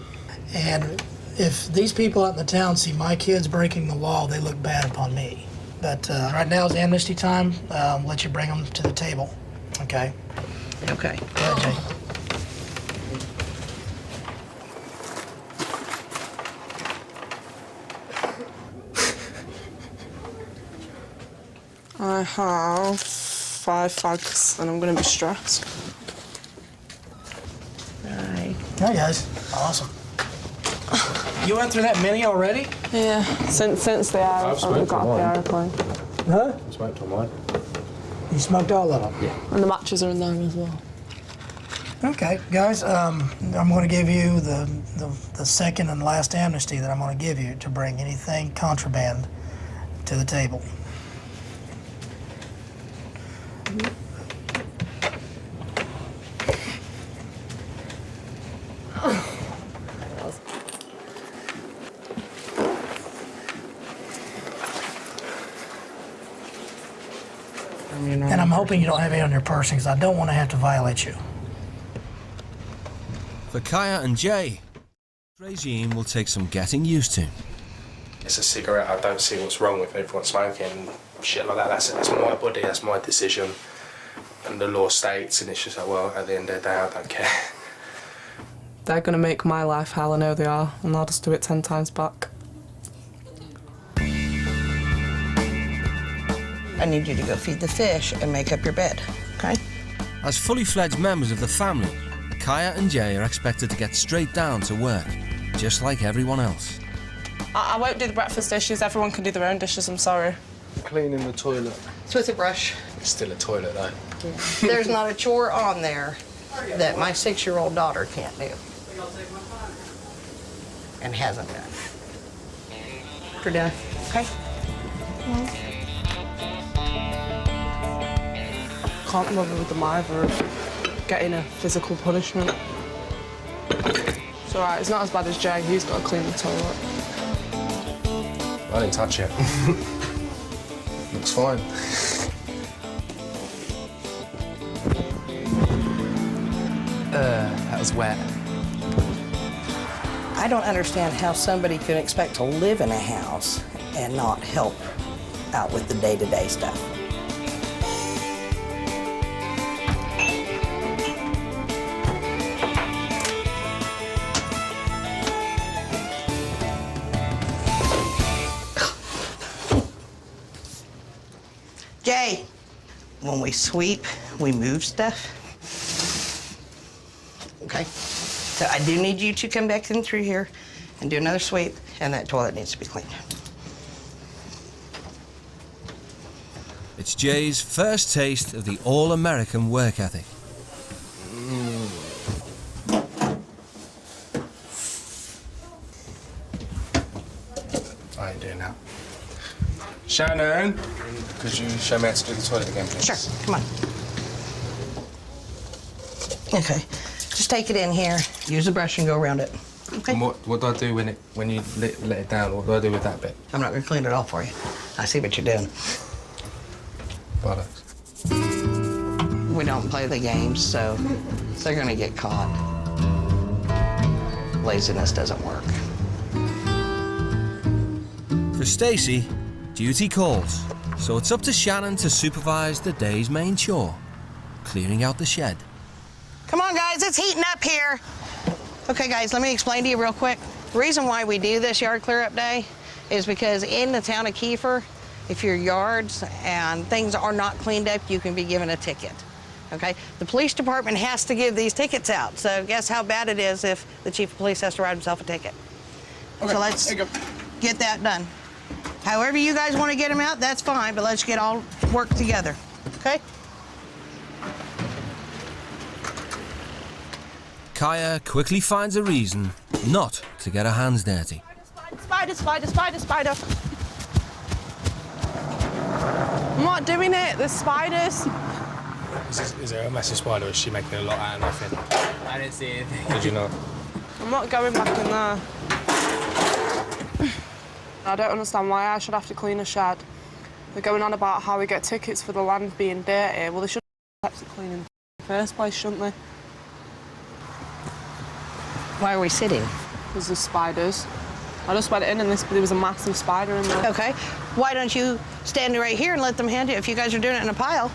And if these people out in the town see my kids breaking the law, they look bad upon me. But right now is amnesty time. Let you bring them to the table. Okay? Okay. Go ahead, Jay. I have 5 fags and I'm going to be stressed. Hi. Hi, guys. Awesome. You went through that many already? Yeah, since the aeroplane, got the aeroplane. Huh? Smoked on mine. You smoked all of them? Yeah. And the matches are in there as well. Okay, guys, I'm going to give you the second and last amnesty that I'm going to give you to bring anything contraband to the table. And I'm hoping you don't have any on your person because I don't want to have to violate you. For Kaya and Jay, the regime will take some getting used to. It's a cigarette. I don't see what's wrong with everyone smoking. Shit like that. That's my body. That's my decision. And the law states, and it's just like, well, at the end of the day, I don't care. They're going to make my life hell, I know they are, and I'll just do it 10 times back. I need you to go feed the fish and make up your bed, okay? As fully fledged members of the family, Kaya and Jay are expected to get straight down to work, just like everyone else. I won't do the breakfast dishes. Everyone can do their own dishes, I'm sorry. Cleaning the toilet. It's with a brush. It's still a toilet, though. There's not a chore on there that my 6-year-old daughter can't do. And hasn't done. For dinner, okay? Can't bother with them either of getting a physical punishment. It's alright, it's not as bad as Jay. He's got to clean the toilet. I didn't touch it. Looks fine. That was wet. I don't understand how somebody can expect to live in a house and not help out with the day-to-day stuff. Jay, when we sweep, we move stuff. Okay? So I do need you to come back in through here and do another sweep, and that toilet needs to be cleaned. It's Jay's first taste of the all-American work ethic. I ain't doing that. Shannon, could you show me how to do the toilet again, please? Sure, come on. Okay, just take it in here, use the brush and go around it. Okay. And what do I do when you let it down? What do I do with that bit? I'm not gonna clean it all for you. I see what you're doing. Bollocks. We don't play the games, so they're gonna get caught. Laziness doesn't work. For Stacy, duty calls, so it's up to Shannon to supervise the day's main chore, clearing out the shed. Come on, guys, it's heating up here. Okay, guys, let me explain to you real quick. The reason why we do this yard clear-up day is because in the town of Kiefer, if your yards and things are not cleaned up, you can be given a ticket, okay? The police department has to give these tickets out, so guess how bad it is if the chief of police has to write himself a ticket. Okay, so let's get that done. However you guys want to get them out, that's fine, but let's get all work together, okay? Kaya quickly finds a reason not to get her hands dirty. Spider, spider, spider, spider. I'm not doing it, there's spiders. Is there a massive spider, or is she making a lot out of nothing? I didn't see anything. Did you not? I'm not going back in there. I don't understand why I should have to clean a shed. They're going on about how we get tickets for the land being dirty. Well, they should have kept it clean in the first place, shouldn't they? Why are we sitting? Because there's spiders. I just went in and there was a massive spider in there. Okay. Why don't you stand right here and let them hand you if you guys are doing it in a pile?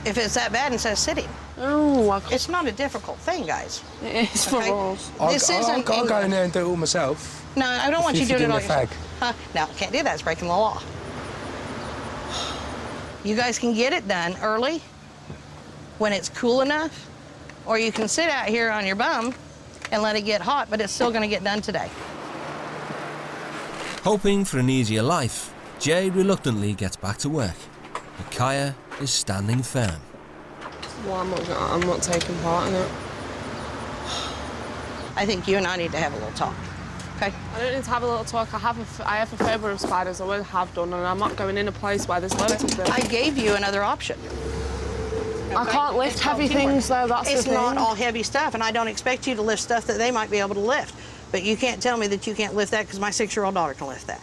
If it's that bad instead of sitting. Oh, it's not a difficult thing, guys. It is for us. Isn't I'll go in there and do it all myself. No, I don't want you doing it all a fag. yourself. Huh? No, can't do that. It's breaking the law. You guys can get it done early when it's cool enough, or you can sit out here on your bum and let it get hot, but it's still going to get done today. Hoping for an easier life, Jay reluctantly gets back to work, but Kaya is standing firm. Well, I'm not taking part in it. I think you and I need to have a little talk, okay? I don't need to have a little talk. I have a phobia of spiders. I always have done, and I'm not going in a place where there's loads of them. I gave you another option. I can't lift heavy things, though, that's the thing. It's not all heavy stuff, and I don't expect you to lift stuff that they might be able to lift. But you can't tell me that you can't lift that because my 6-year-old daughter can lift that.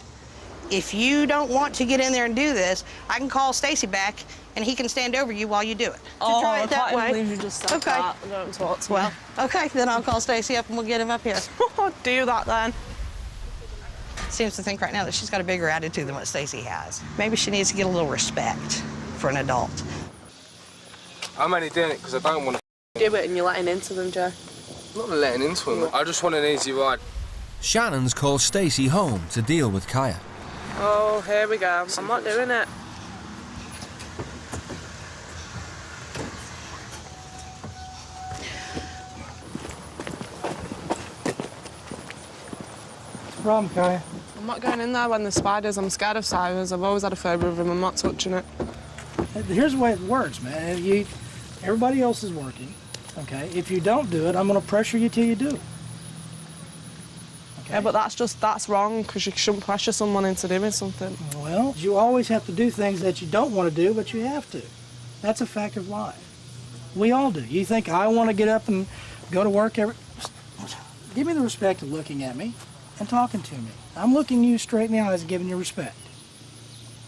If you don't want to get in there and do this, I can call Stacy back, and he can stand over you while you do it. Oh, try it that way. I can't believe you just said that. Don't talk to me. Well, okay, then I'll call Stacy up and we'll get him up here. Do that then. Seems to think right now that she's got a bigger attitude than what Stacy has. Maybe she needs to get a little respect for an adult. I'm only doing it because I don't want to Do it and you're letting into them, Joe. I'm not letting into them. I just want an easy ride. Shannon's called Stacy home to deal with Kaya. Oh, here we go. I'm not doing it. What's the problem, Kaya? I'm not going in there when there's spiders. I'm scared of spiders. I've always had a phobia of them. I'm not touching it. Here's the way it works, man. Everybody else is working, okay? If you don't do it, I'm going to pressure you till you do. Yeah, but that's wrong, because you shouldn't pressure someone into doing something. Well, you always have to do things that you don't want to do, but you have to. That's a fact of life. We all do. You think I want to get up and go to work every... Give me the respect of looking at me and talking to me. I'm looking you straight in the eyes and giving you respect.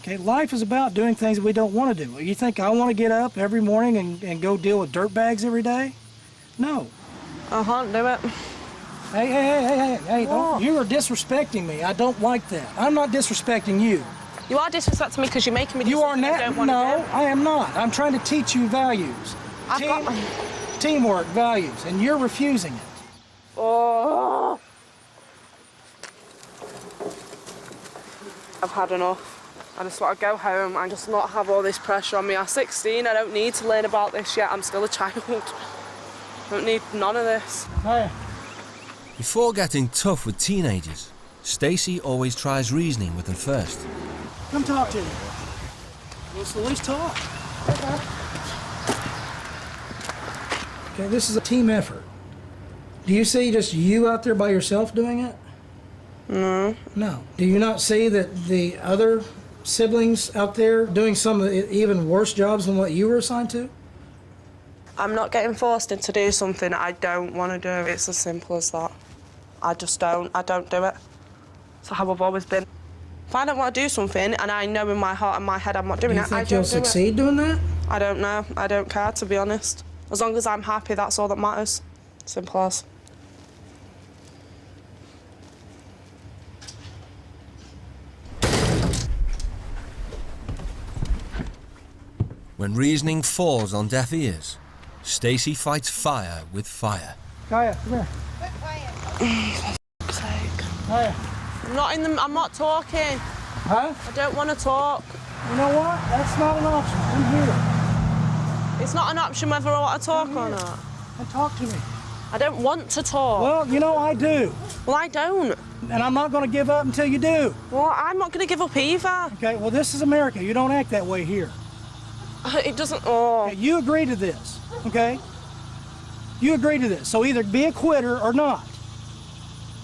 Okay, life is about doing things that we don't want to do. You think I want to get up every morning and go deal with dirt bags every day? No. I can't do it. Hey, don't, you are disrespecting me. I don't like that. I'm not disrespecting you. You are disrespecting me because you're making me do something I don't want to do. No, I am not. I'm trying to teach you values. Teamwork values, and you're refusing it. Oh. I've had enough. I just want to go home and just not have all this pressure on me. I'm 16, I don't need to learn about this yet. I'm still a child. I don't need none of this. Hey. Before getting tough with teenagers, Stacy always tries reasoning with them first. Come talk to me. Let's at least talk. Okay, this is a team effort. Do you see just you out there by yourself doing it? No. No. Do you not see that the other siblings out there doing some of the even worse jobs than what you were assigned to? I'm not getting forced into do something I don't want to do. It's as simple as that. I just don't. I don't do it. That's how I've always been. If I don't want to do something and I know in my heart and my head I'm not doing it, I don't do it. You think you'll succeed doing that? I don't know. I don't care, to be honest. As long as I'm happy, that's all that matters. Simple as. When reasoning falls on deaf ears, Stacy fights fire with fire. Kaya, come here. For fuck's sake. Kaya. I'm not talking. Huh? I don't want to talk. You know what? That's not an option. I'm here. It's not an option whether I want to talk or not. And talk to me. I don't want to talk. Well, you know I do. Well, I don't. And I'm not going to give up until you do. Well, I'm not going to give up either. Okay, well, this is America. You don't act that way here. It doesn't... Oh. Okay, you agree to this, okay? You agree to this. So either be a quitter or not.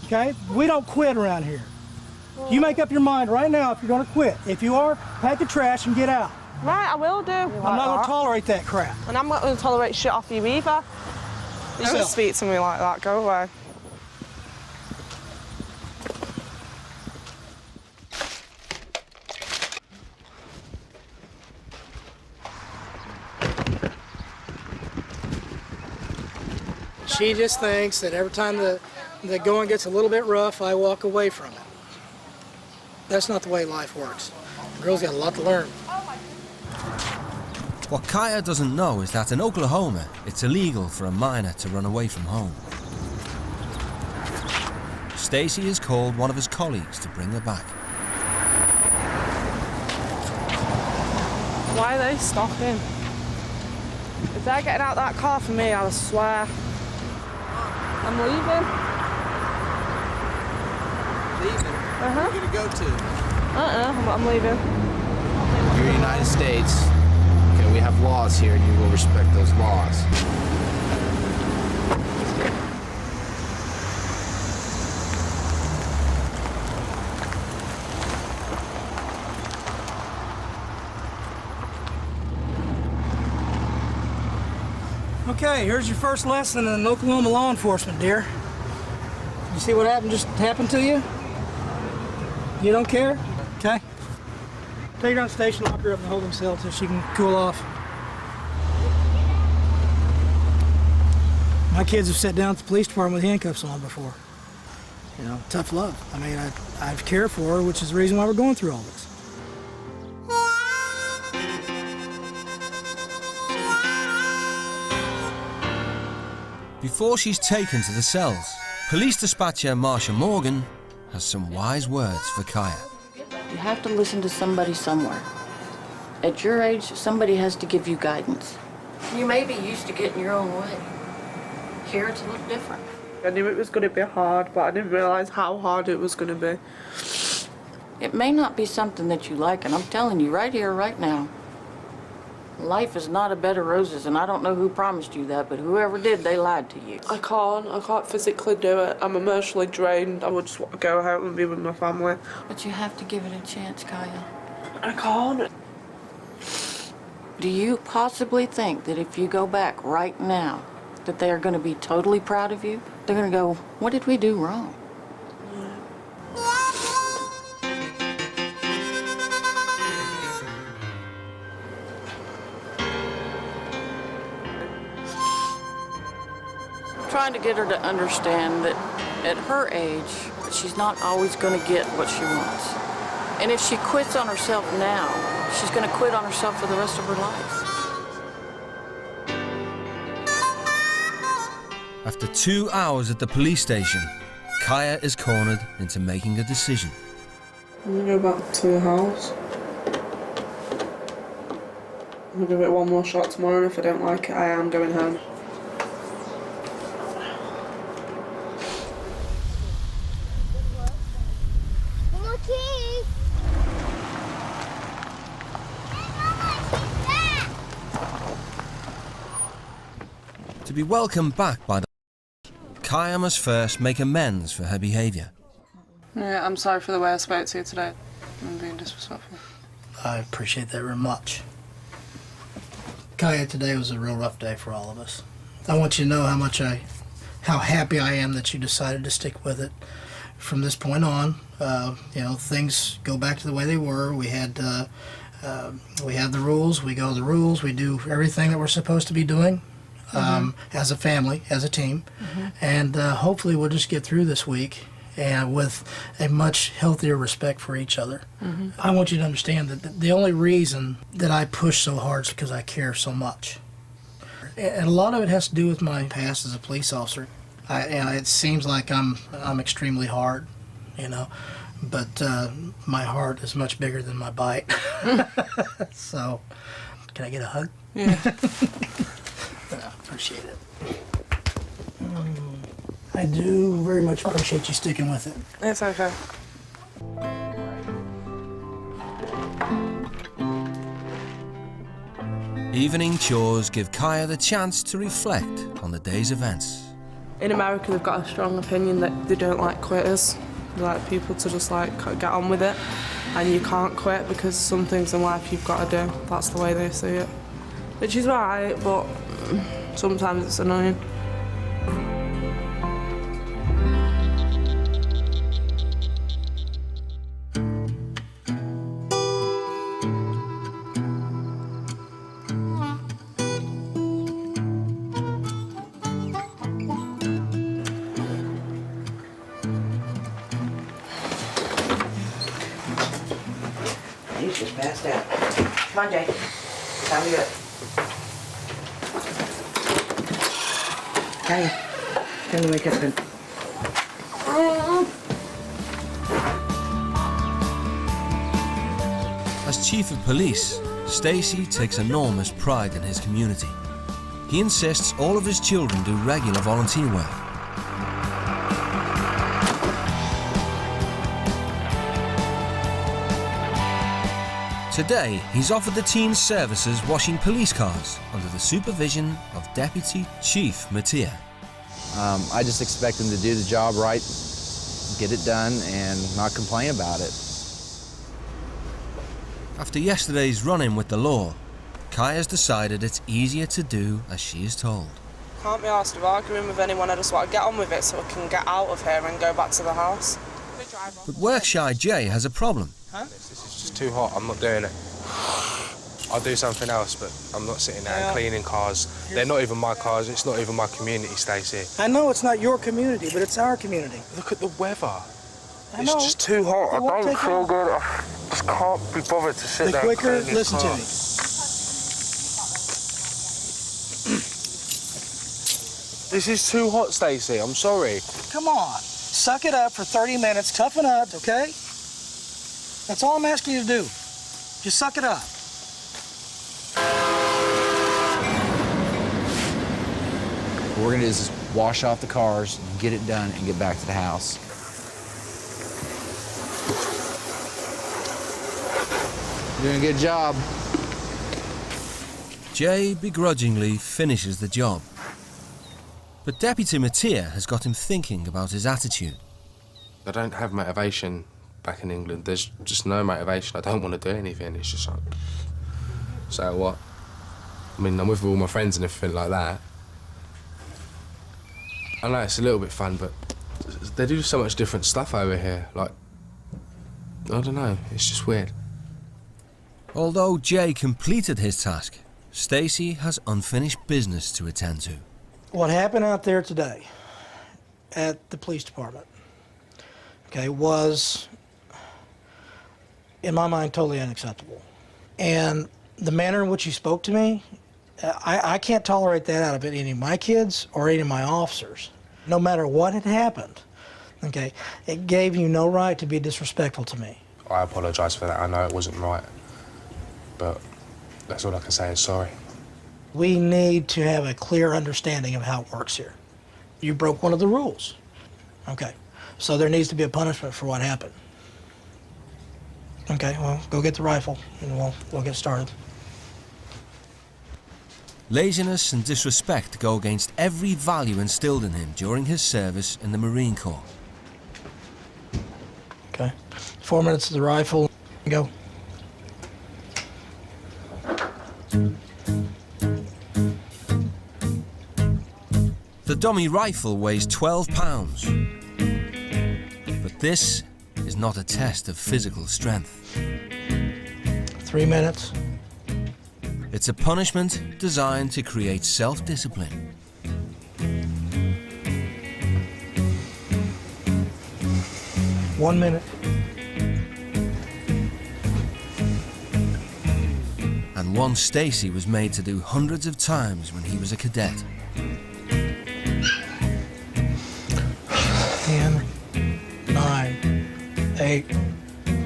Okay? We don't quit around here. You make up your mind right now if you're going to quit. If you are, pack the trash and get out. Right, I will do. I'm not going to tolerate that crap. And I'm not going to tolerate shit off you either. You don't speak to me like that. Go away. She just thinks that every time the going gets a little bit rough, I walk away from it. That's not the way life works. The girl's got a lot to learn. What Kaya doesn't know is that in Oklahoma, it's illegal for a minor to run away from home. Stacy has called one of his colleagues to bring her back. Why are they stopping? If they're getting out that car for me, I swear. I'm leaving. Leaving? Uh-huh. Where are you going to go to? I'm leaving. You're in the United States. Okay, we have laws here, and you will respect those laws. Okay, here's your first lesson in Oklahoma law enforcement, dear. You see what just happened to you? You don't care? Okay. Take her on station, lock her up in the holding cell until she can cool off. My kids have sat down at the police department with handcuffs on before. You know, tough love. I mean, I've cared for her, which is the reason why we're going through all this. Before she's taken to the cells, police dispatcher Marsha Morgan has some wise words for Kaya. You have to listen to somebody somewhere. At your age, somebody has to give you guidance. You may be used to getting your own way. Here, it's a little different. I knew it was going to be hard, but I didn't realise how hard it was going to be. It may not be something that you like, and I'm telling you right here, right now, life is not a bed of roses, and I don't know who promised you that, but whoever did, they lied to you. I can't physically do it. I'm emotionally drained. I would just want to go out and be with my family. But you have to give it a chance, Kaya. I can't. Do you possibly think that if you go back right now, that they are going to be totally proud of you? They're going to go, what did we do wrong? Trying to get her to understand that at her age, she's not always going to get what she wants. And if she quits on herself now, she's going to quit on herself for the rest of her life. After 2 hours at the police station, Kaya is cornered into making a decision. I'm going to go back to the house. I'm going to give it one more shot tomorrow, and if I don't like it, I am going home. To be welcomed back by the Kaya must first make amends for her behaviour. Yeah, I'm sorry for the way I spoke to you today. I'm being disrespectful. I appreciate that very much. Kaya, today was a real rough day for all of us. I want you to know how happy I am that you decided to stick with it. From this point on, you know, things go back to the way they were. We have the rules. We go to the rules. We do everything that we're supposed to be doing. As a family, as a team, and hopefully we'll just get through this week and with a much healthier respect for each other. I want you to understand that the only reason that I push so hard is because I care so much. And a lot of it has to do with my past as a police officer. It seems like I'm extremely hard, you know, but my heart is much bigger than my bite. So, can I get a hug? Yeah. Appreciate it. I do very much appreciate you sticking with it. It's okay. Evening chores give Kaya the chance to reflect on the day's events. In America, they've got a strong opinion that they don't like quitters. They like people to just like get on with it, and you can't quit because some things in life you've got to do. That's the way they see it, which is right, but sometimes it's annoying. He's just passed out. Come on, Jay. Time to go. Kaya, time to wake up and... As Chief of Police, Stacy takes enormous pride in his community. He insists all of his children do regular volunteer work. Today, he's offered the teens services washing police cars under the supervision of Deputy Chief Mattia. I just expect him to do the job right, get it done, and not complain about it. After yesterday's run-in with the law, Kai has decided it's easier to do as she is told. Can't be asked of arguing with anyone. I just want to get on with it so I can get out of here and go back to the house. But work-shy Jay has a problem. Huh? This is just too hot. I'm not doing it. I'll do something else, but I'm not sitting there and cleaning cars. They're not even my cars. It's not even my community, Stacey. I know it's not your community, but it's our community. Look at the weather. I It's know. just too hot. I won't don't take feel long. good. I just can't be bothered to sit The there. quicker, and clean this listen to car. me. This is too hot, Stacey. I'm sorry. Come on. Suck it up for 30 minutes. Toughen up, okay? That's all I'm asking you to do. Just suck it up. What we're gonna do is just wash off the cars, get it done, and get back to the house. You're doing a good job. Jay begrudgingly finishes the job. But Deputy Mattia has got him thinking about his attitude. I don't have motivation back in England. There's just no motivation. I don't want to do anything. It's just like, so what? I mean, I'm with all my friends and everything like that. I know it's a little bit fun, but they do so much different stuff over here. Like, I don't know, it's just weird. Although Jay completed his task, Stacey has unfinished business to attend to. What happened out there today at the police department, okay, was, in my mind, totally unacceptable. And the manner in which you spoke to me, I can't tolerate that out of any of my kids or any of my officers. No matter what had happened, okay, it gave you no right to be disrespectful to me. I apologise for that. I know it wasn't right, but that's all I can say is sorry. We need to have a clear understanding of how it works here. You broke one of the rules. Okay, so there needs to be a punishment for what happened. Okay, well, go get the rifle and we'll get started. Laziness and disrespect go against every value instilled in him during his service in the Marine Corps. Okay, 4 minutes to the rifle, go. The dummy rifle weighs 12 pounds. But this is not a test of physical strength. 3 minutes. It's a punishment designed to create self-discipline. One minute. And one Stacey was made to do hundreds of times when he was a cadet. 10, 9, 8,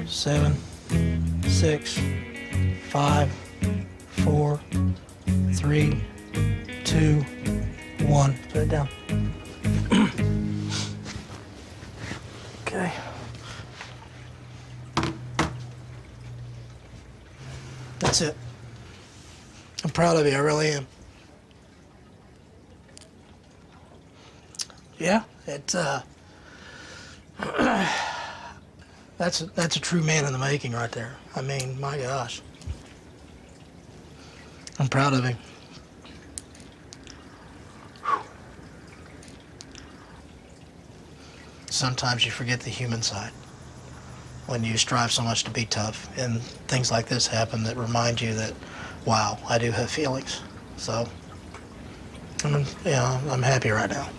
7, 6, 5, 4, 3, 2, 1. Put it down. Okay. That's it. I'm proud of you, I really am. Yeah, it's that's a true man in the making right there. I mean, my gosh. I'm proud of him. Sometimes you forget the human side when you strive so much to be tough, and things like this happen that remind you that, wow, I do have feelings. So, I'm happy right now.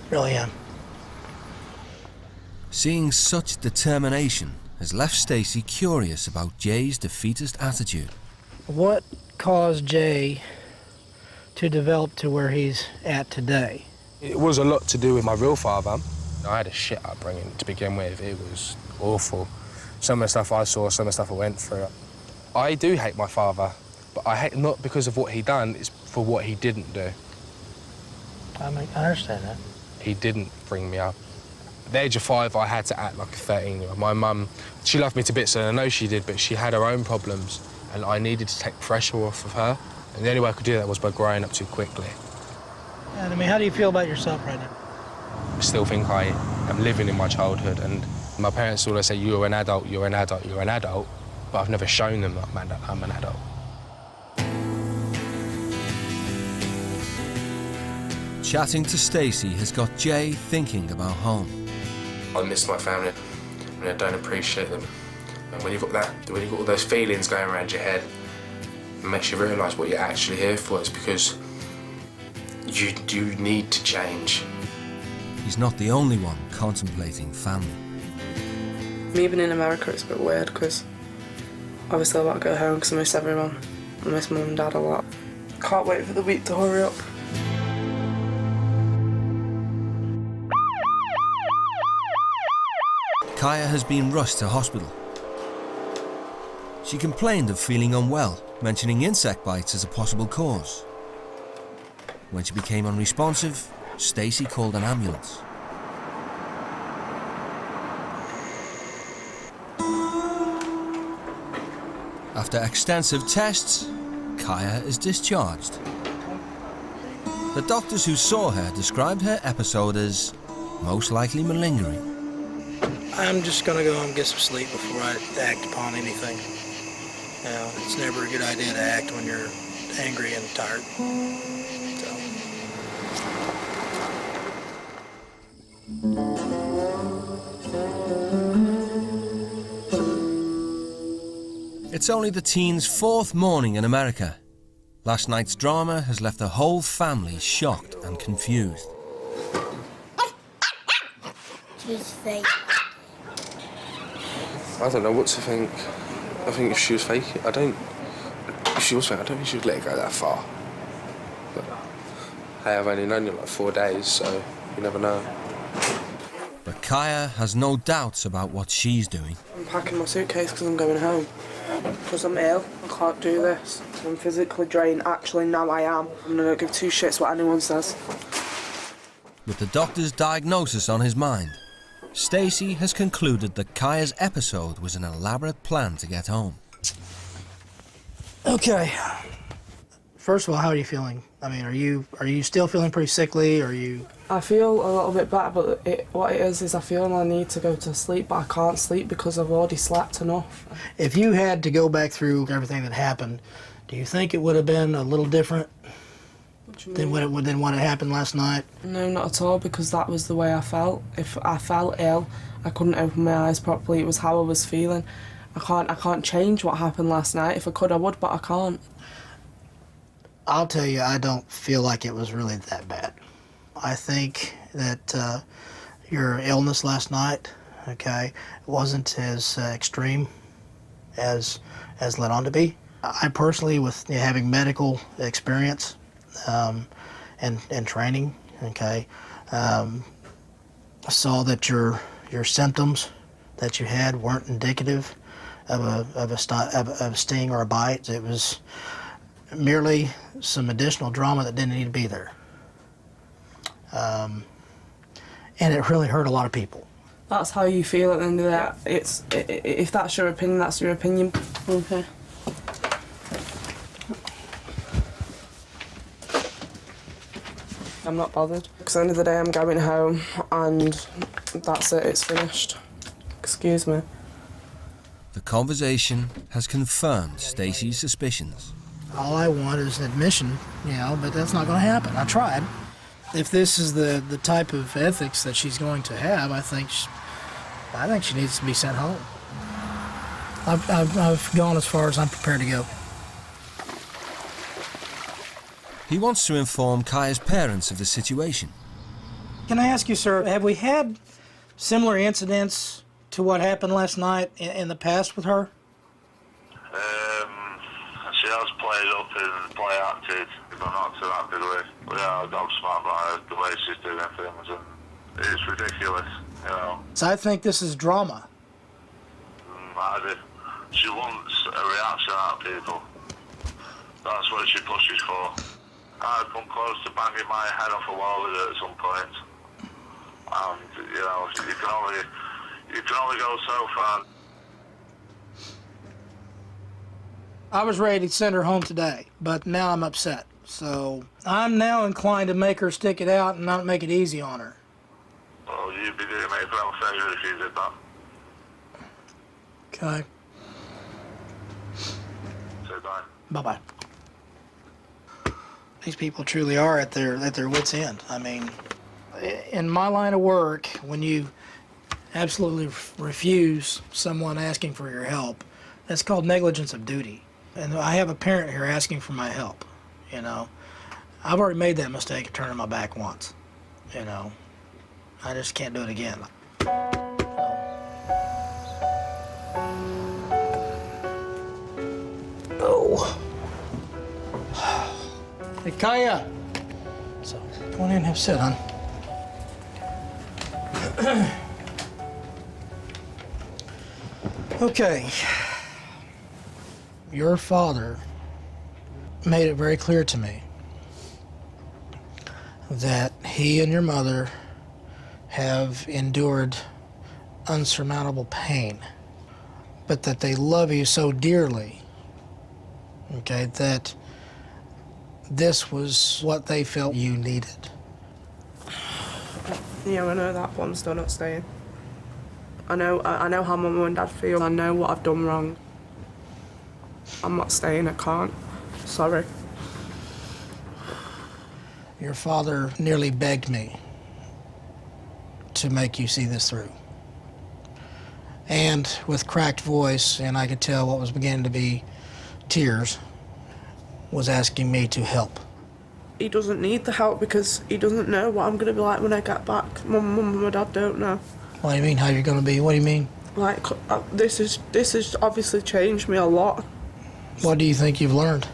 Really am. Seeing such determination has left Stacey curious about Jay's defeatist attitude. What caused Jay to develop to where he's at today? It was a lot to do with my real father. I had a shit upbringing to begin with. It was awful. Some of the stuff I saw, some of the stuff I went through. I do hate my father, but I hate not because of what he done, it's for what he didn't do. I understand that. He didn't bring me up. At the age of 5, I had to act like a 13-year-old. My mum, she loved me to bits, and I know she did, but she had her own problems. and I needed to take pressure off of her. And the only way I could do that was by growing up too quickly. And I mean, how do you feel about yourself right now? I still think I am living in my childhood, and my parents always say, you're an adult, you're an adult, you're an adult, but I've never shown them that I'm an adult. Chatting to Stacey has got Jay thinking about home. I miss my family, and I don't appreciate them. And when you've got all those feelings going around your head, it makes you realise what you're actually here for. It's because you do need to change. He's not the only one contemplating family. Me being in America, it's a bit weird because obviously I want to go home because I miss everyone. I miss mum and dad a lot. Can't wait for the week to hurry up. Kaya has been rushed to hospital. She complained of feeling unwell, mentioning insect bites as a possible cause. When she became unresponsive, Stacey called an ambulance. After extensive tests, Kaya is discharged. The doctors who saw her described her episode as most likely malingering. I'm just gonna go home and get some sleep before I act upon anything. You know, it's never a good idea to act when you're angry and tired. It's only the teen's fourth morning in America. Last night's drama has left the whole family shocked and confused. She's fake. I don't know what to think. I think if she was fake, if she was fake, I don't think she would let it go that far. But hey, I've only known you like 4 days, so you never know. But Kaya has no doubts about what she's doing. I'm packing my suitcase because I'm going home. Because I'm ill, I can't do this. I'm physically drained. Actually, now I am. I'm gonna give two shits what anyone says. With the doctor's diagnosis on his mind, Stacey has concluded that Kaya's episode was an elaborate plan to get home. Okay. First of all, how are you feeling? I mean, are you still feeling pretty sickly? Are you? I feel a little bit better, but what it is I feel I need to go to sleep, but I can't sleep because I've already slept enough. If you had to go back through everything that happened, do you think it would have been a little different than what had happened last night? No, not at all, because that was the way I felt. If I felt ill, I couldn't open my eyes properly. It was how I was feeling. I can't change what happened last night. If I could, I would, but I can't. I'll tell you, I don't feel like it was really that bad. I think that your illness last night, okay, wasn't as extreme as led on to be. I personally, with having medical experience and training, okay, saw that your symptoms that you had weren't indicative of a sting or a bite. It was merely some additional drama that didn't need to be there. And it really hurt a lot of people. That's how you feel at the end of that. If that's your opinion, that's your opinion. Okay. I'm not bothered. Because at the end of the day, I'm going home and that's it, it's finished. Excuse me. The conversation has confirmed Stacey's suspicions. All I want is an admission, but that's not going to happen. I tried. If this is the type of ethics that she's going to have, I think she needs to be sent home. I've gone as far as I'm prepared to go. He wants to inform Kaya's parents of the situation. Can I ask you, sir, have we had similar incidents to what happened last night in the past with her? She has played up and play acted, but not to that degree. But yeah, I'm smart by the way she's doing things, and it's ridiculous, So I think this is drama. She wants a reaction out of people. That's what she pushes for. I've come close to banging my head off a wall with her at some point. And, you can only go so far. I was ready to send her home today, but now I'm upset. So I'm now inclined to make her stick it out and not make it easy on her. Well, you'd be doing me a little favour if you did that. Okay. Say bye. Bye-bye. These people truly are at their wits' end. I mean, in my line of work, when you absolutely refuse someone asking for your help, that's called negligence of duty. And I have a parent here asking for my help, you know. I've already made that mistake of turning my back once, you know. I just can't do it again. Oh. Hey, Kaya. So, come on in and have a sit, hon. Okay. Your father made it very clear to me that he and your mother have endured unsurmountable pain, but that they love you so dearly, okay, that this was what they felt you needed. Yeah, I know that, but I'm still not staying. I know how my mum and dad feel. I know what I've done wrong. I'm not staying, I can't. Sorry. Your father nearly begged me to make you see this through. And with cracked voice, and I could tell what was beginning to be tears, was asking me to help. He doesn't need the help because he doesn't know what I'm going to be like when I get back. My mum and my dad don't know. What do you mean, how you're going to be? What do you mean? Like, this has obviously changed me a lot. What do you think you've learned?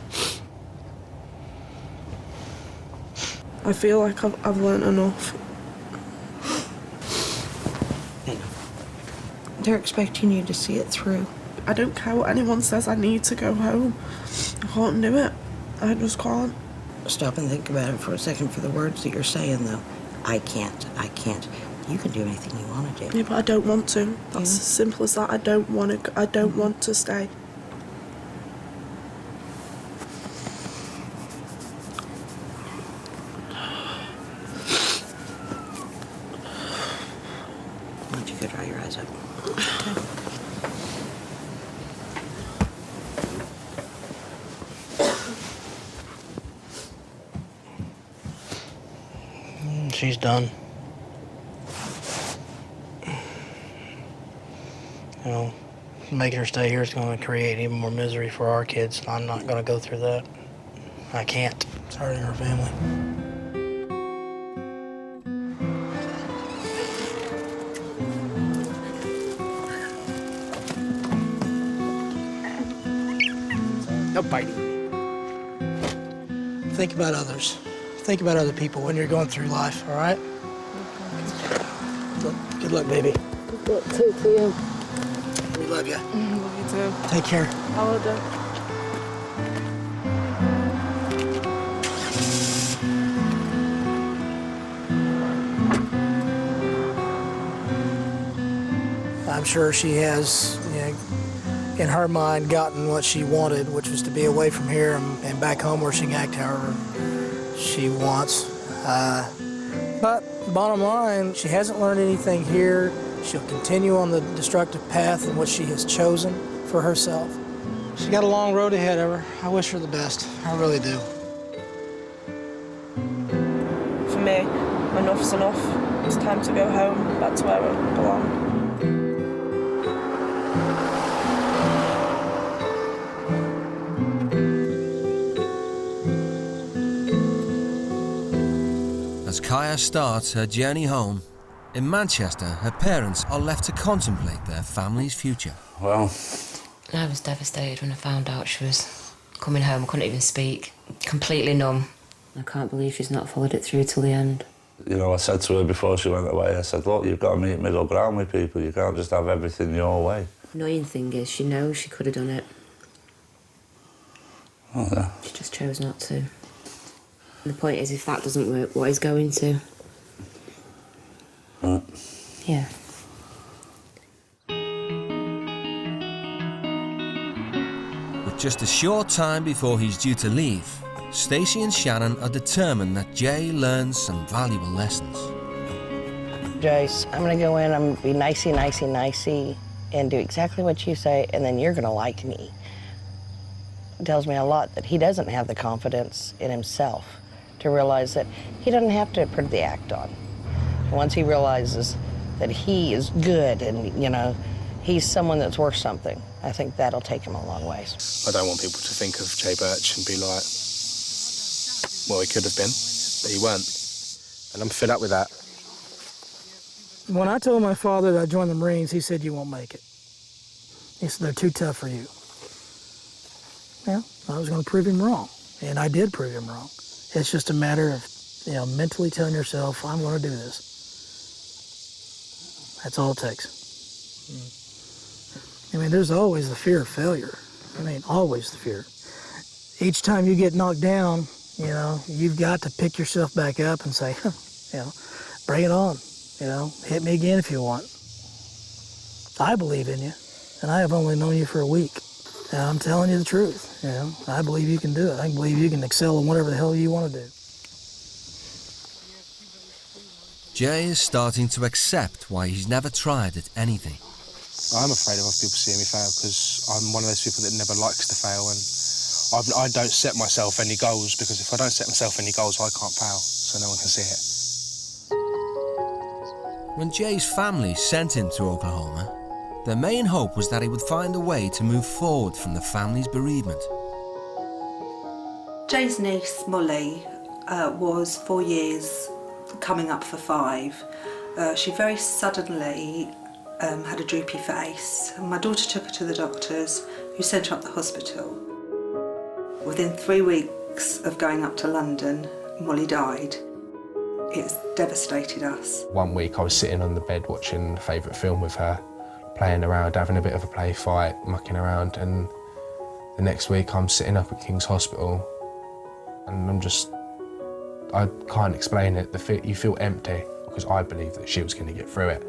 I feel like I've learned enough. They're expecting you to see it through. I don't care what anyone says, I need to go home. I can't do it. I just can't. Stop and think about it for a second for the words that you're saying, though. I can't. You can do anything you want to do. Yeah, but I don't want to. That's as simple as that. I don't want to stay. Why don't you go dry your eyes up? She's done. You know, making her stay here is going to create even more misery for our kids. I'm not going to go through that. I can't. It's hurting our family. No biting me. Think about others. Think about other people when you're going through life, all right? Good luck, baby. Good luck too to you. We love you. Love you too. Take care. I will do. I'm sure she has, you know, in her mind, gotten what she wanted, which was to be away from here and back home where she can act however she wants. But bottom line, she hasn't learned anything here. She'll continue on the destructive path in which she has chosen for herself. She's got a long road ahead of her. I wish her the best. I really do. For me, enough's enough. It's time to go home, back to where I belong. As Kaya starts her journey home, in Manchester, her parents are left to contemplate their family's future. Well, I was devastated when I found out she was coming home. I couldn't even speak. Completely numb. I can't believe she's not followed it through till the end. You know, I said to her before she went away, I said, look, you've got to meet middle ground with people. You can't just have everything your way. Annoying thing is, she knows she could have done it. Oh, yeah. She just chose not to. And the point is, if that doesn't work, what is going to? Right. Yeah. With Just a short time before he's due to leave, Stacey and Shannon are determined that Jay learns some valuable lessons. Jace, I'm gonna go in, I'm gonna be nicey, nicey, nicey, and do exactly what you say, and then you're gonna like me. It tells me a lot that he doesn't have the confidence in himself to realize that he doesn't have to put the act on. Once he realizes that he is good and, you know, he's someone that's worth something, I think that'll take him a long ways. I don't want people to think of Jay Birch and be like, well, he could have been, but he weren't. And I'm fed up with that. When I told my father that I joined the Marines, he said, "You won't make it." He said, "They're too tough for you." Well, I was going to prove him wrong, and I did prove him wrong. It's just a matter of, you know, mentally telling yourself, "I'm going to do this." That's all it takes. I mean, there's always the fear of failure. I mean, always the fear. Each time you get knocked down, you know, you've got to pick yourself back up and say, you know, bring it on. You know, hit me again if you want. I believe in you, and I have only known you for a week. And I'm telling you the truth. You know, I believe you can do it. I believe you can excel in whatever the hell you want to do. Jay is starting to accept why he's never tried at anything. I'm afraid of people seeing me fail because I'm one of those people that never likes to fail, and I don't set myself any goals because if I don't set myself any goals, I can't fail, so no one can see it. When Jay's family sent him to Oklahoma, their main hope was that he would find a way to move forward from the family's bereavement. Jay's niece, Molly, was 4 years, coming up for 5. She very suddenly had a droopy face. My daughter took her to the doctors, who sent her up the hospital. Within 3 weeks of going up to London, Molly died. It's devastated us. 1 week I was sitting on the bed watching a favourite film with her, playing around, having a bit of a play fight, mucking around, and the next week I'm sitting up at King's Hospital and I can't explain it. You feel empty because I believed that she was going to get through it.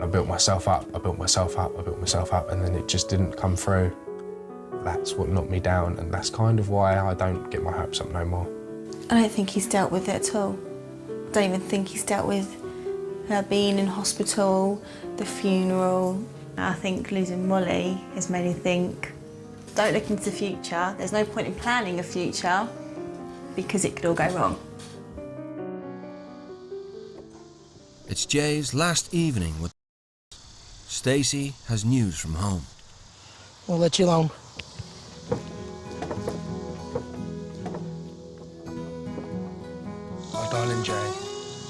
I built myself up, I built myself up, I built myself up, and then it just didn't come through. That's what knocked me down, and that's kind of why I don't get my hopes up no more. I don't think he's dealt with it at all. I don't even think he's dealt with her being in hospital, the funeral. I think losing Molly has made me think, don't look into the future. There's no point in planning a future because it could all go wrong. It's Jay's last evening with Stacey has news from home. We'll let you alone. My darling Jay,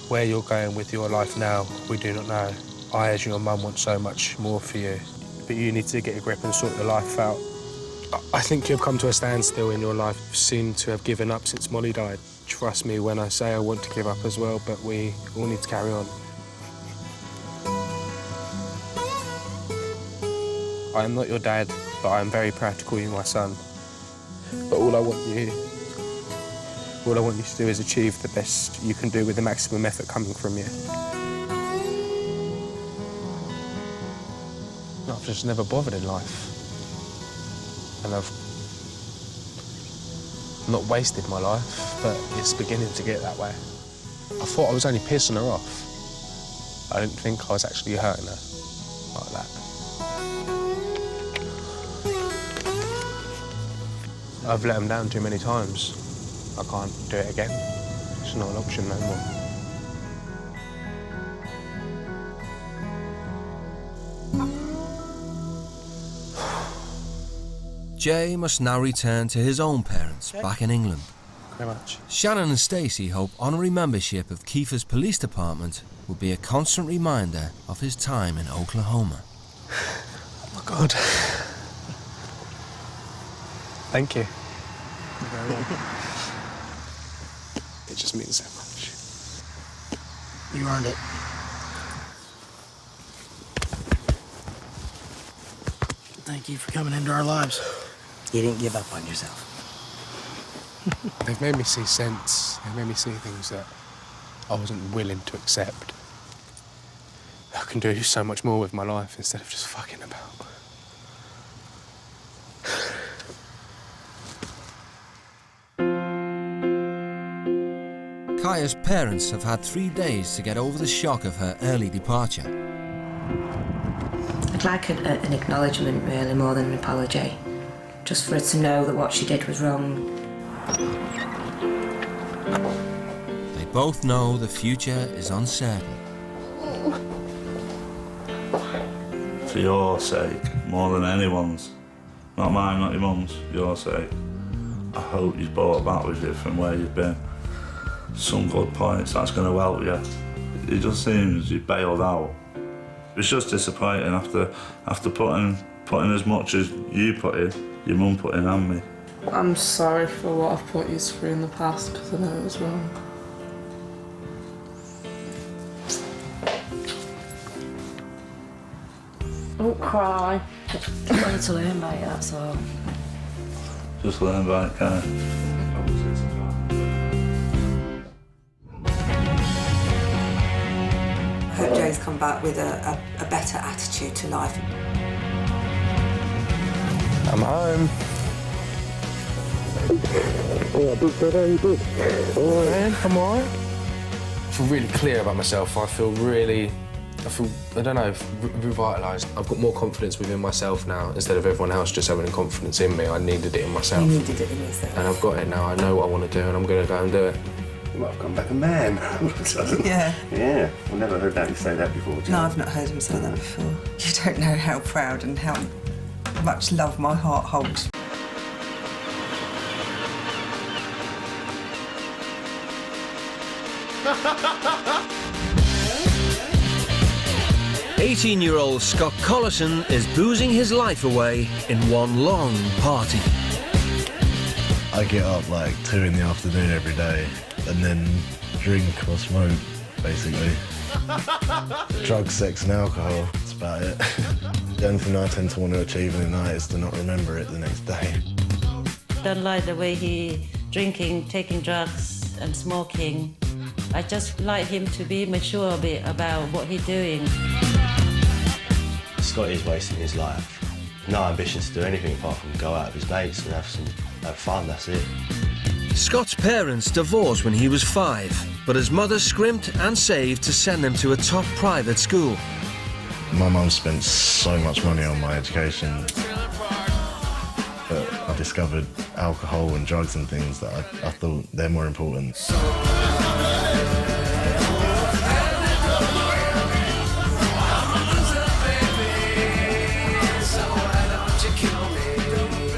where you're going with your life now, we do not know. I, as your mum, want so much more for you, but you need to get a grip and sort your life out. I think you've come to a standstill in your life. You seem to have given up since Molly died. Trust me when I say I want to give up as well, but we all need to carry on. I am not your dad, but I am very proud to call you my son. But all I want you to do is achieve the best you can do with the maximum effort coming from you. I've just never bothered in life. And I've not wasted my life, but it's beginning to get that way. I thought I was only pissing her off. I didn't think I was actually hurting her like that. I've let them down too many times. I can't do it again. It's not an option no more. Jay must now return to his own parents back in England. Very much. Shannon and Stacey hope honorary membership of Kiefer's police department will be a constant reminder of his time in Oklahoma. Oh my God. Thank you. You're very welcome. It just means so much. You earned it. Thank you for coming into our lives. You didn't give up on yourself. They've made me see sense. They've made me see things that I wasn't willing to accept. I can do so much more with my life instead of just fucking about. Kaya's parents have had 3 days to get over the shock of her early departure. I'd like an acknowledgement, really, more than an apology. Just for her to know that what she did was wrong. They both know the future is uncertain. For your sake, more than anyone's. Not mine, not your mum's, for your sake. I hope you've brought back with you from where you've been some good points that's going to help you. It just seems you bailed out. It's just disappointing after putting as much as you put in, your mum put in and me. I'm sorry for what I've put you through in the past because I know it was wrong. Don't cry. I need to learn by it, that's all. Just learn by it, can't you? I hope Joe's come back with a better attitude to life. I'm home. Yeah, big bit, how you big? All right, man, I'm all right. I feel really clear about myself. I feel, I don't know, revitalised. I've got more confidence within myself now instead of everyone else just having confidence in me. I needed it in myself. You needed it in yourself. And I've got it now. I know what I want to do and I'm going to go and do it. You might have come back a man. Yeah. Yeah, I've never heard that you say that before, Joe. No, I've not heard him say that before. You don't know how proud and how much love my heart holds. "18-year-old Scott Collison is boozing his life away in one long party." I get up like 2 in the afternoon every day and then drink or smoke, basically. Drugs, sex and alcohol, that's about it. The only thing I tend to want to achieve in the night is to not remember it the next day. Don't like the way he drinking, taking drugs and smoking. I just like him to be mature a bit about what he's doing. Scott is wasting his life. No ambitions to do anything apart from go out with his mates and have fun, that's it. Scott's parents divorced when he was 5, but his mother scrimped and saved to send him to a top private school. My mum spent so much money on my education, but I discovered alcohol and drugs and things that I thought they're more important.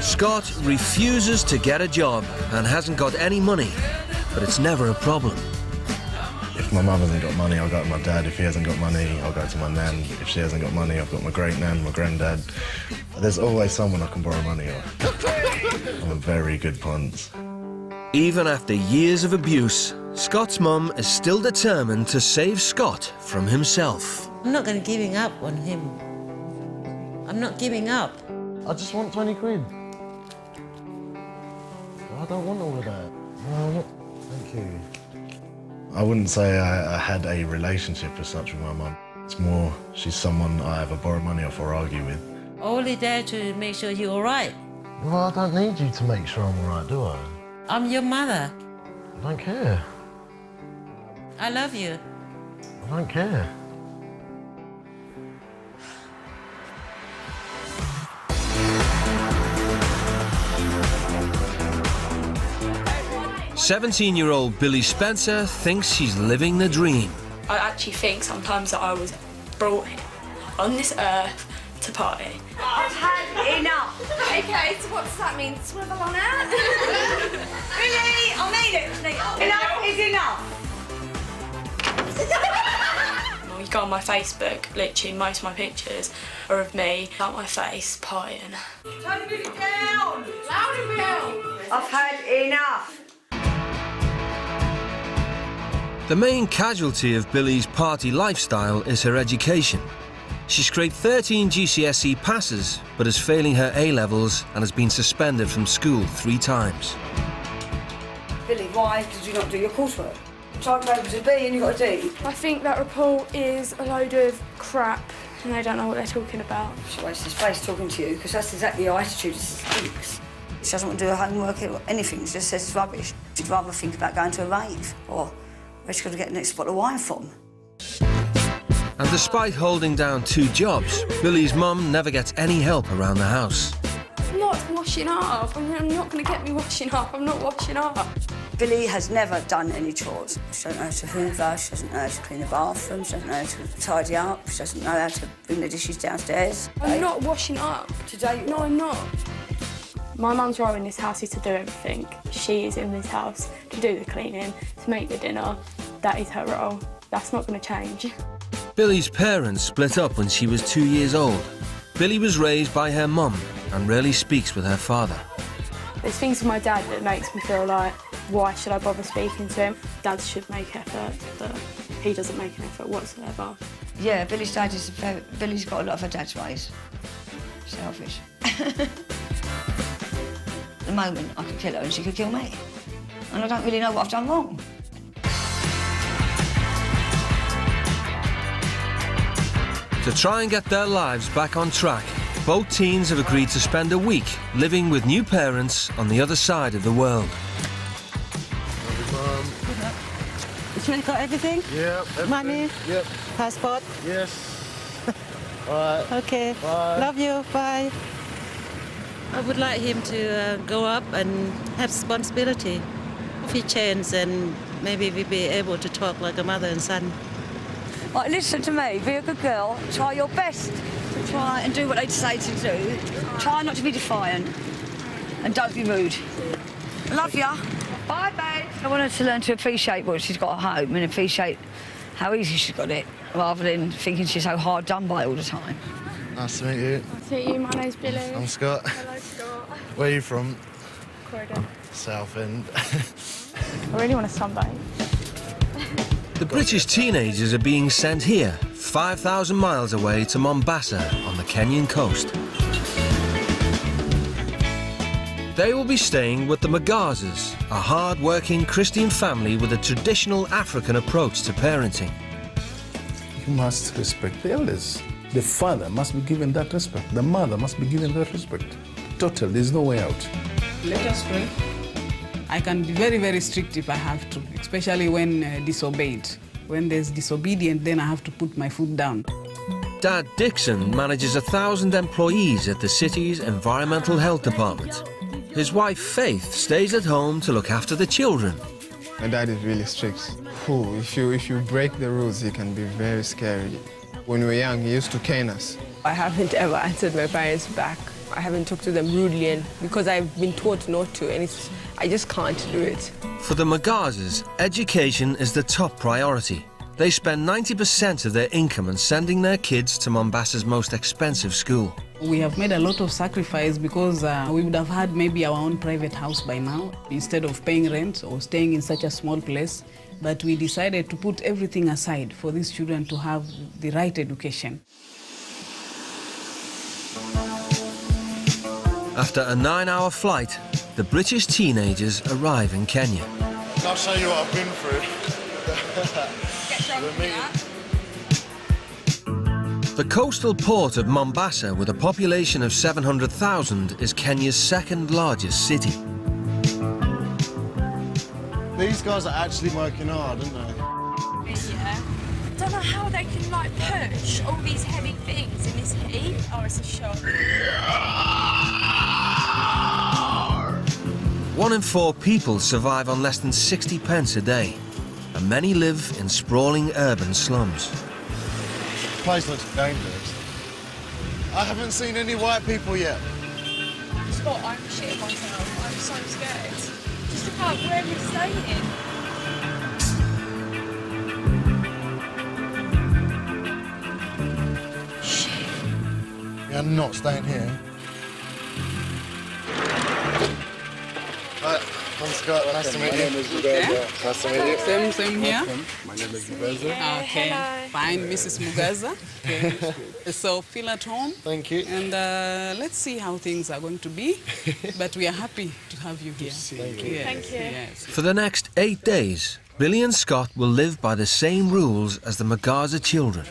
Scott refuses to get a job and hasn't got any money, but it's never a problem. If my mum hasn't got money, I'll go to my dad. If he hasn't got money, I'll go to my nan. If she hasn't got money, I've got my great-nan, my granddad. There's always someone I can borrow money off. I'm a very good punt. Even after years of abuse, Scott's mum is still determined to save Scott from himself. I'm not going to giving up on him. I'm not giving up. I just want 20 quid. I don't want all of that. No, thank you. I wouldn't say I had a relationship as such with my mum. It's more, she's someone I either borrow money off or argue with. Only there to make sure you're all right. Well, I don't need you to make sure I'm all right, do I? I'm your mother. I don't care. I love you. I don't care. "17-year-old Billy Spencer thinks she's living the dream." I actually think sometimes that I was brought on this earth to party. I've had enough. Okay, so what does that mean? Swivel on out? Really? I mean it. Enough is enough. You go on my Facebook, literally most of my pictures are of me at my face partying. Turn the music down. Louder, Bill. I've had enough. The main casualty of Billy's party lifestyle is her education. She scraped 13 GCSE passes, but is failing her A-levels and has been suspended from school 3 times. Billy, why did you not do your coursework? Time papers a B and you got a D. I think that report is a load of crap and they don't know what they're talking about. She wastes space talking to you because that's exactly your attitude. It stinks. She doesn't want to do her homework or anything. She just says it's rubbish. She'd rather think about going to a rave or Where's she going to get the next bottle of wine from? And despite holding down 2 jobs, Billy's mum never gets any help around the house. I'm not washing up. I'm not going to get me washing up. I'm not washing up. Billy has never done any chores. She doesn't know how to hoover, she doesn't know how to clean the bathroom, she doesn't know how to tidy up, she doesn't know how to bring the dishes downstairs. I'm not washing up. Today? No, I'm not. My mum's role in this house is to do everything. She is in this house to do the cleaning, to make the dinner. That is her role. That's not going to change. Billy's parents split up when she was 2 years old. Billy was raised by her mum and rarely speaks with her father. There's things with my dad that makes me feel like, why should I bother speaking to him? Dad should make effort, but he doesn't make an effort whatsoever. Yeah, Billy's got a lot of her dad's ways. Selfish. At the moment, I could kill her and she could kill me. And I don't really know what I've done wrong. To try and get their lives back on track, both teens have agreed to spend a week living with new parents on the other side of the world. You got everything? Yep. Everything. Money? Yep. Passport? Yes. All right. Okay. Bye. Love you. Bye. I would like him to go up and have responsibility. If he changes, then maybe we'll be able to talk like a mother and son. Right, listen to me, be a good girl, try your best to try and do what they say to do. Try not to be defiant and don't be rude. Love ya. Bye, babe. I want her to learn to appreciate what she's got at home and appreciate how easy she's got it, rather than thinking she's so hard done by all the time. Nice to meet you. Nice to meet you. My name's Billy. I'm Scott. Hello, Scott. Where are you from? Croydon. Southend. I really want to sunbathe. The British teenagers are being sent here, 5,000 miles away to Mombasa on the Kenyan coast. They will be staying with the Magazas, a hard-working Christian family with a traditional African approach to parenting. You must respect the elders. The father must be given that respect. The mother must be given that respect. Total, there's no way out. Let us pray. I can be very, very strict if I have to, especially when disobeyed. When there's disobedient, then I have to put my foot down. Dad Dixon manages 1,000 employees at the city's environmental health department. His wife Faith stays at home to look after the children. My dad is really strict. If you break the rules, it can be very scary. When we were young, he used to cane us. I haven't ever answered my parents back. I haven't talked to them rudely, and because I've been taught not to, and I just can't do it. For the Magazas, education is the top priority. They spend 90% of their income on sending their kids to Mombasa's most expensive school. We have made a lot of sacrifice because we would have had maybe our own private house by now, instead of paying rent or staying in such a small place. But we decided to put everything aside for these children to have the right education. After a 9-hour flight, the British teenagers arrive in Kenya. I'll show you what I've been through. The coastal port of Mombasa, with a population of 700,000, is Kenya's second largest city. These guys are actually working hard, aren't they? Yeah. I don't know how they can like push all these heavy things in this heat. Oh, it's a shock. 1 in 4 people survive on less than 60 pence a day, and many live in sprawling urban slums. The place looks dangerous. I haven't seen any white people yet. Scott, I'm shitting myself. I'm so scared. Just about where we're staying. Yeah, I'm not staying here. I'm Scott. Nice to meet you. Nice to meet you. Same here. My name is Mugaza. Okay, hello. fine, Mrs. Mugaza. Okay. So feel at home. Thank you. And let's see how things are going to be. But we are happy to have you here. Thank you. Yes, Thank you. Yes. For the next 8 days, Billy and Scott will live by the same rules as the Magaza children.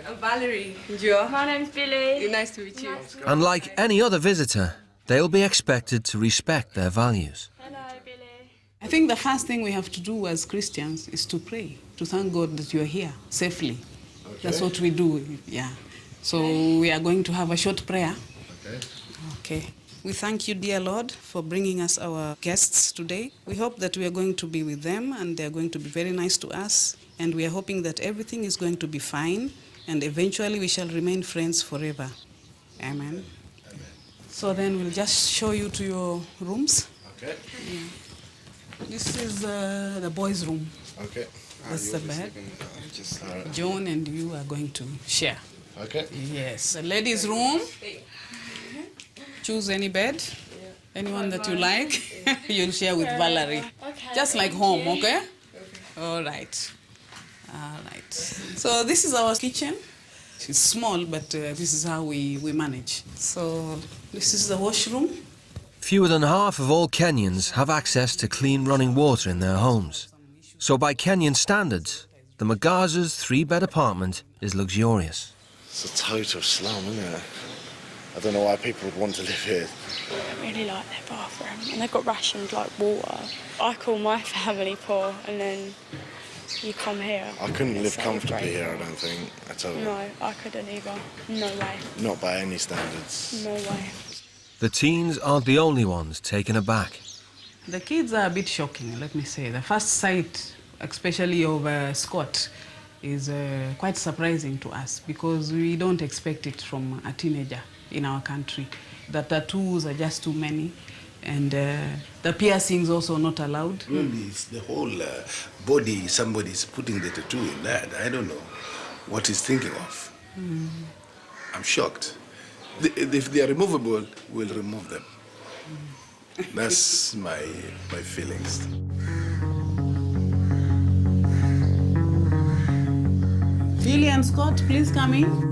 I'm Valerie. Njua. My name's Billy. Nice to meet you. And like any other visitor, they'll be expected to respect their values. Hello, Billy. I think the first thing we have to do as Christians is to pray, to thank God that you are here safely. Okay. That's what we do, yeah. So we are going to have a short prayer. Okay. Okay. We thank you, dear Lord, for bringing us our guests today. We hope that we are going to be with them and they are going to be very nice to us. And we are hoping that everything is going to be fine and eventually we shall remain friends forever. Amen. Amen. So then we'll just show you to your rooms. Okay. Yeah. This is the boys' room. Okay. That's the bed. John and you are going to share. Okay. Yes. The ladies' room. Choose any bed. Anyone that you like. You'll share with Valerie. Okay. Just like home, okay? All right. All right. So this is our kitchen. It's small, but this is how we manage. So this is the washroom. Fewer than half of all Kenyans have access to clean running water in their homes. So by Kenyan standards, the Magaza's 3-bed apartment is luxurious. It's a total slum, isn't it? I don't know why people would want to live here. I really like their bathroom, and they've got rationed like water. I call my family poor, and then you come here. I couldn't live so comfortably great. here, I don't think, at all. No, I couldn't either. No way. Not by any standards. No way. The teens aren't the only ones taken aback. The kids are a bit shocking, let me say. The first sight, especially of Scott, is quite surprising to us because we don't expect it from a teenager in our country. The tattoos are just too many, and the piercings also not allowed. Really, it's the whole body, somebody's putting the tattoo in that. I don't know what he's thinking of. I'm shocked. If they are removable, we'll remove them. That's my feelings. Billy and Scott, please come in.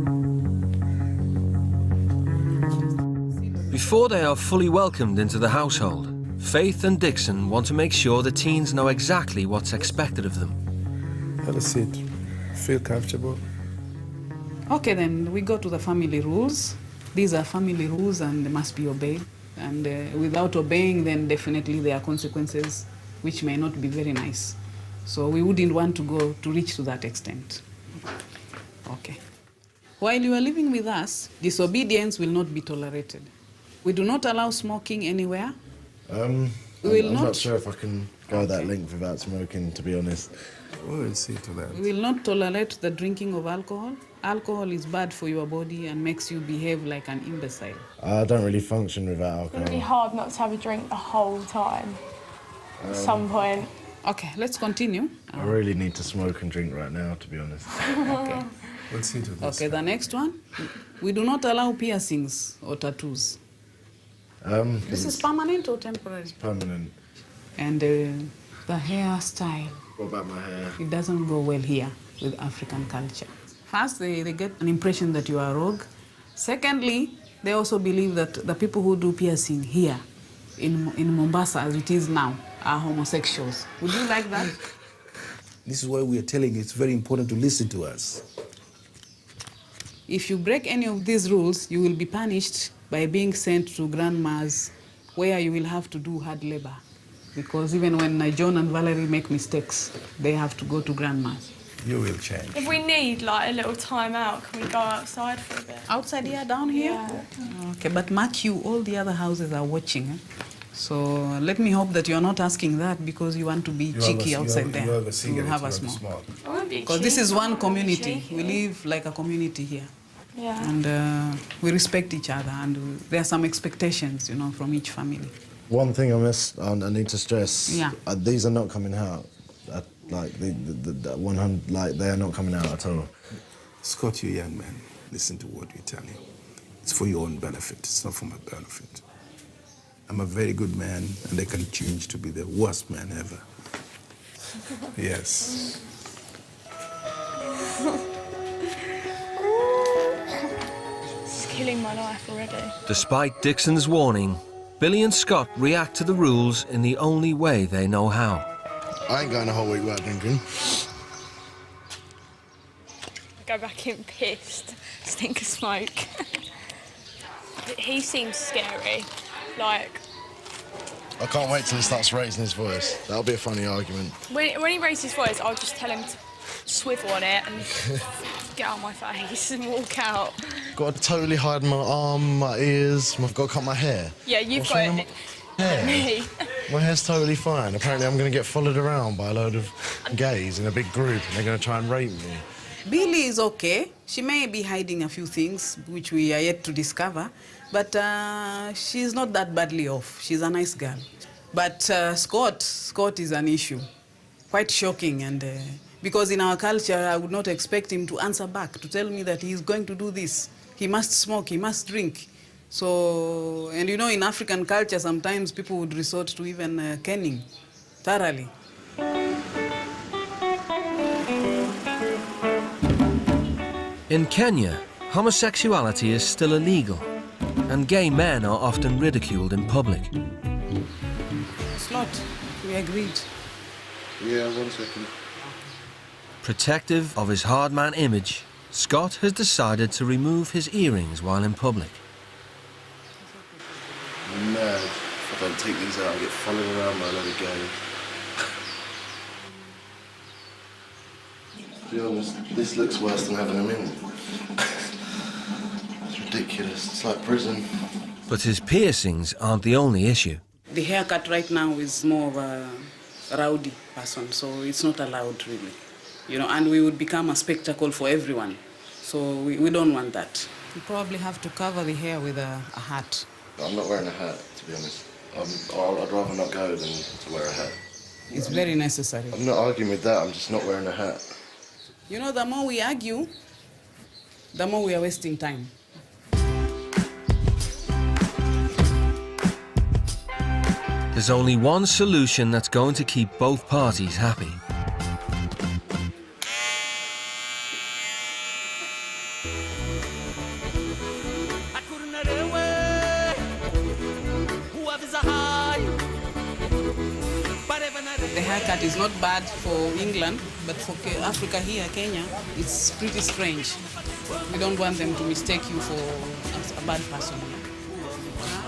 Before they are fully welcomed into the household, Faith and Dixon want to make sure the teens know exactly what's expected of them. Have a seat. Feel comfortable. Okay, then we go to the family rules. These are family rules and they must be obeyed. And without obeying, then definitely there are consequences which may not be very nice. So we wouldn't want to reach to that extent. Okay. While you are living with us, disobedience will not be tolerated. We do not allow smoking anywhere. I'm not sure if I can go that length without smoking, to be honest. We'll see to that. We will not tolerate the drinking of alcohol. Alcohol is bad for your body and makes you behave like an imbecile. I don't really function without It's going to be alcohol. hard not to have a drink the whole time. At some point. Okay, let's continue. I really need to smoke and drink right now, to be honest. Okay. We'll see to this. Okay, the next one. We do not allow piercings or tattoos. This is permanent or temporary? It's permanent. And the hairstyle. What about my hair? It doesn't go well here with African culture. First, they get an impression that you are a rogue. Secondly, they also believe that the people who do piercing here in Mombasa, as it is now, are homosexuals. Would you like that? This is why we are telling you it's very important to listen to us. If you break any of these rules, you will be punished by being sent to grandmas where you will have to do hard labor. Because even when John and Valerie make mistakes, they have to go to grandmas. You will change. If we need like a little time out, can we go outside for a bit? Outside here, down here? Yeah. Okay, but mark you, all the other houses are watching. So let me hope that you're not asking that because you want to be cheeky outside there. You have a cigarette, will have you a have a smoke. I won't be Because this is cheeky, one I won't be community. cheeky. We live like a community here. Yeah. And we respect each other and there are some expectations, from each family. One thing I need to stress, Yeah. These are not coming out. Like, the 100, like, they are not coming out at all. Scott, you young man, listen to what we tell you. It's for your own benefit. It's not for my benefit. I'm a very good man, and I can change to be the worst man ever. Yes. It's killing my life already. Despite Dixon's warning, Billy and Scott react to the rules in the only way they know how. I ain't going a whole week without drinking. Go back in pissed, stink of smoke. He seems scary. Like, I can't wait till he starts raising his voice. That'll be a funny argument. When he raises his voice, I'll just tell him to swivel on it and get out of my face and walk out. Got to totally hide my arm, my ears. I've got to cut my hair. Yeah, you've What's got wrong it. with my hair? Me. My hair's totally fine. Apparently I'm going to get followed around by a load of gays in a big group and they're going to try and rape me. Billy is okay. She may be hiding a few things which we are yet to discover, but she's not that badly off. She's a nice girl. But Scott is an issue. Quite shocking, and because in our culture I would not expect him to answer back, to tell me that he's going to do this. He must smoke, he must drink. So, and you know, in African culture sometimes people would resort to even caning, thoroughly. In Kenya, homosexuality is still illegal, and gay men are often ridiculed in public. Slot, we agreed. Yeah, 1 second. Protective of his hard man image, Scott has decided to remove his earrings while in public. I'm mad. If I don't take these out, I get followed around by a load of gays. To be honest, this looks worse than having them in. It's ridiculous. It's like prison. But his piercings aren't the only issue. The haircut right now is more of a rowdy person, so it's not allowed really. You know, and we would become a spectacle for everyone. So we don't want that. You probably have to cover the hair with a hat. I'm not wearing a hat, to be honest. I'd rather not go than to wear a hat. It's very necessary. I'm not arguing with that, I'm just not wearing a hat. You know, the more we argue, the more we are wasting time. There's only one solution that's going to keep both parties happy. The haircut is not bad for England, but for Africa here, Kenya, it's pretty strange. We don't want them to mistake you for a bad person.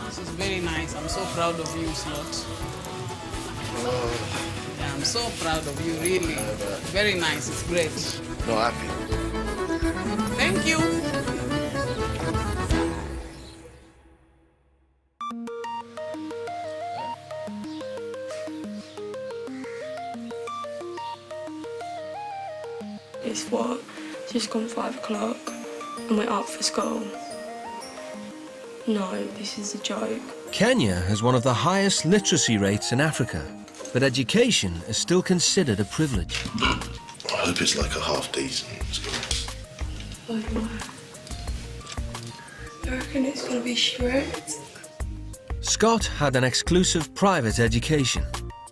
This is very nice. I'm so proud of you, Slot. Yeah, I'm so proud of you, really. Very nice. It's great. Not happy. Thank you. It's what? Just gone 5 o'clock and we're up for school. No, this is a joke. Kenya has one of the highest literacy rates in Africa, but education is still considered a privilege. I hope it's like a half-decent school. I reckon it's going to be strict. Scott had an exclusive private education.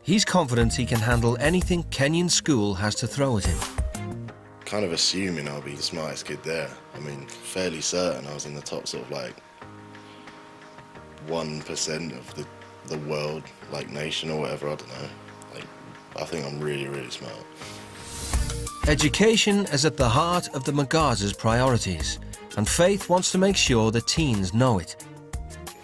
He's confident he can handle anything Kenyan school has to throw at him. Kind of assuming I'll be the smartest kid there. I mean, fairly certain I was in the top sort of like 1% of the world, like nation or whatever, I don't know. Like, I think I'm really, really smart. Education is at the heart of the Magaza's priorities, and Faith wants to make sure the teens know it.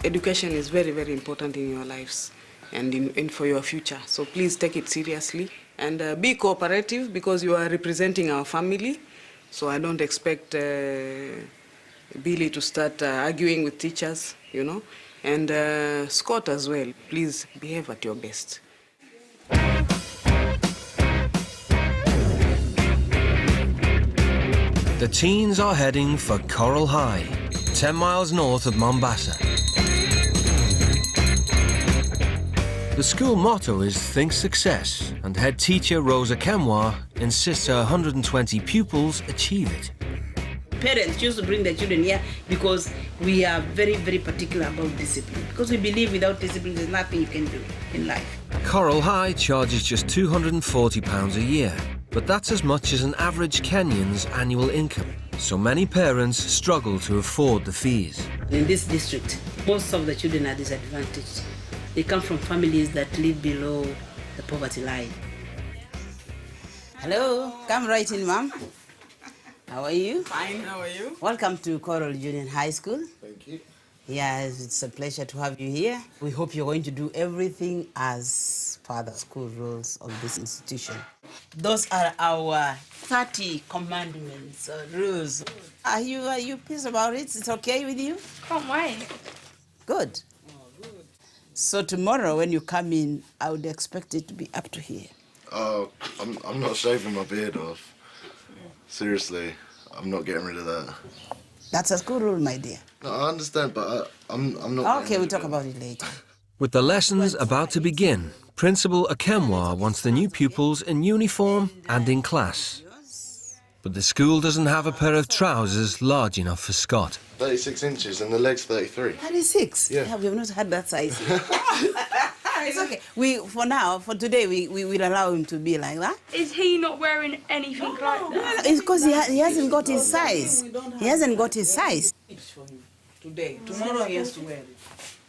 Education is very, very important in your lives and for your future. So please take it seriously and be cooperative because you are representing our family. So I don't expect Billy to start arguing with teachers, you know. And Scott as well, please behave at your best. The teens are heading for Coral High, 10 miles north of Mombasa. The school motto is Think Success, and head teacher Rosa Kemwa insists her 120 pupils achieve it. Parents choose to bring their children here because we are very, very particular about discipline. Because we believe without discipline, there's nothing you can do in life. Coral High charges just £240 a year, but that's as much as an average Kenyan's annual income. So many parents struggle to afford the fees. In this district, most of the children are disadvantaged. They come from families that live below the poverty line. Hello, come right in, ma'am. How are you? Fine, how are you? Welcome to Coral Junior High School. Thank you. Yes, it's a pleasure to have you here. We hope you're going to do everything as per the school rules of this institution. Those are our 30 commandments or rules. Are you pleased about it? It's okay with you? Can't wait. Good. So tomorrow when you come in, I would expect it to be up to here. Oh, I'm not shaving my beard off. Seriously, I'm not getting rid of that. That's a school rule, my dear. No, I understand, but I'm not. Okay, we'll talk about it later. With the lessons about to begin, Principal Akemwa wants the new pupils in uniform and in class. But the school doesn't have a pair of trousers large enough for Scott. 36 inches and the leg's 33. 36? Yeah. We've not had that size. It's okay. For today, we will allow him to be like that. Is he not wearing anything like that? It's because he hasn't got his size. He hasn't got his size. Today. Tomorrow he has to wear it.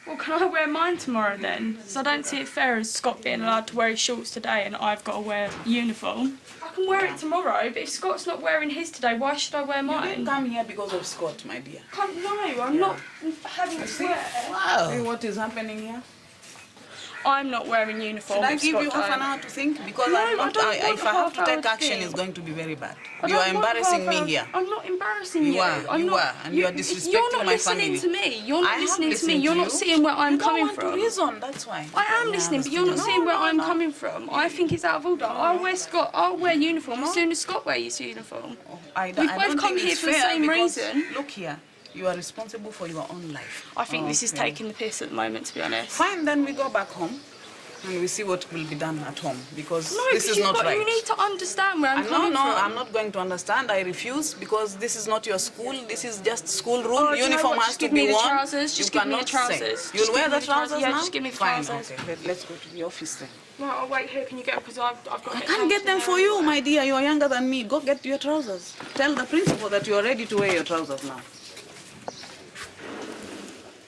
Well, can I wear mine tomorrow then? Because I don't see it fair as Scott being allowed to wear his shorts today and I've got to wear uniform. I can wear it tomorrow, but if Scott's not wearing his today, why should I wear mine? You didn't come here because of Scott, my dear. I'm not having to wear. Wow. See what is happening here? I'm not wearing uniform. Should I if give you Scott half an don't. hour to think? Because No, I'm not, I don't want if I have half to hour take to action, think. it's going to be very bad. I You don't are want embarrassing half me hour. here. I'm not embarrassing you. You are, and you are disrespecting You're not my listening family. to me. You're I not have listening to me. listened You're to not you. seeing where I'm You don't coming want from. to reason, that's why. I am listening, but you're not seeing where I'm coming from. I think it's out of order. I'll wear uniform as soon as Scott wears his uniform. I We've don't both come think here it's for the fair same because, reason. Look here, you are responsible for your own life. I think this is Okay. taking the piss at the moment, to be honest. Fine, then we go back home and we see what will be done at home because No, this is not right. You need to understand where I'm coming No, from. I'm not going to understand. I refuse because this is not your school. This is just school rule. Oh, do you know Uniform what? has Just to give me be the worn. trousers. Just You give me the cannot say. trousers. You'll Just wear give me the trousers Yeah, now? just give me the Fine, trousers. okay. Let's go to the office then. Right, I'll wait here. Can you get them? Because I've got I can't get them for you, my dear. You are younger than me. Go get your trousers. Tell the principal that you are ready to wear your trousers now.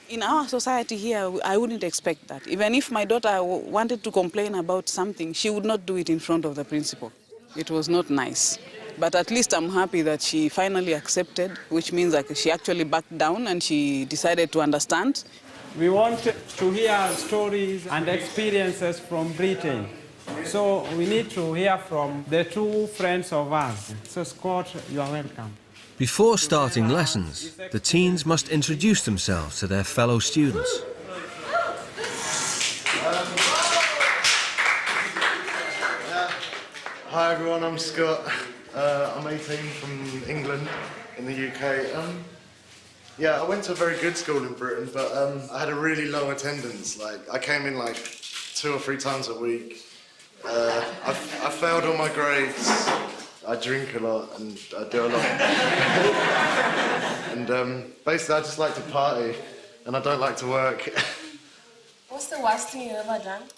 In our society here, I wouldn't expect that. Even if my daughter wanted to complain about something, she would not do it in front of the principal. It was not nice. But at least I'm happy that she finally accepted, which means that she actually backed down and she decided to understand. We want to hear stories and experiences from Britain. So we need to hear from the two friends of us. So Scott, you are welcome. Before starting lessons, the teens must introduce themselves to their fellow students. Hi everyone, I'm Scott. I'm 18 from England in the UK. Yeah, I went to a very good school in Britain, but I had a really low attendance. Like, I came in like 2 or 3 times a week. I failed all my grades. I drink a lot and I do a lot. And basically, I just like to party and I don't like to work. What's the worst thing you've ever done?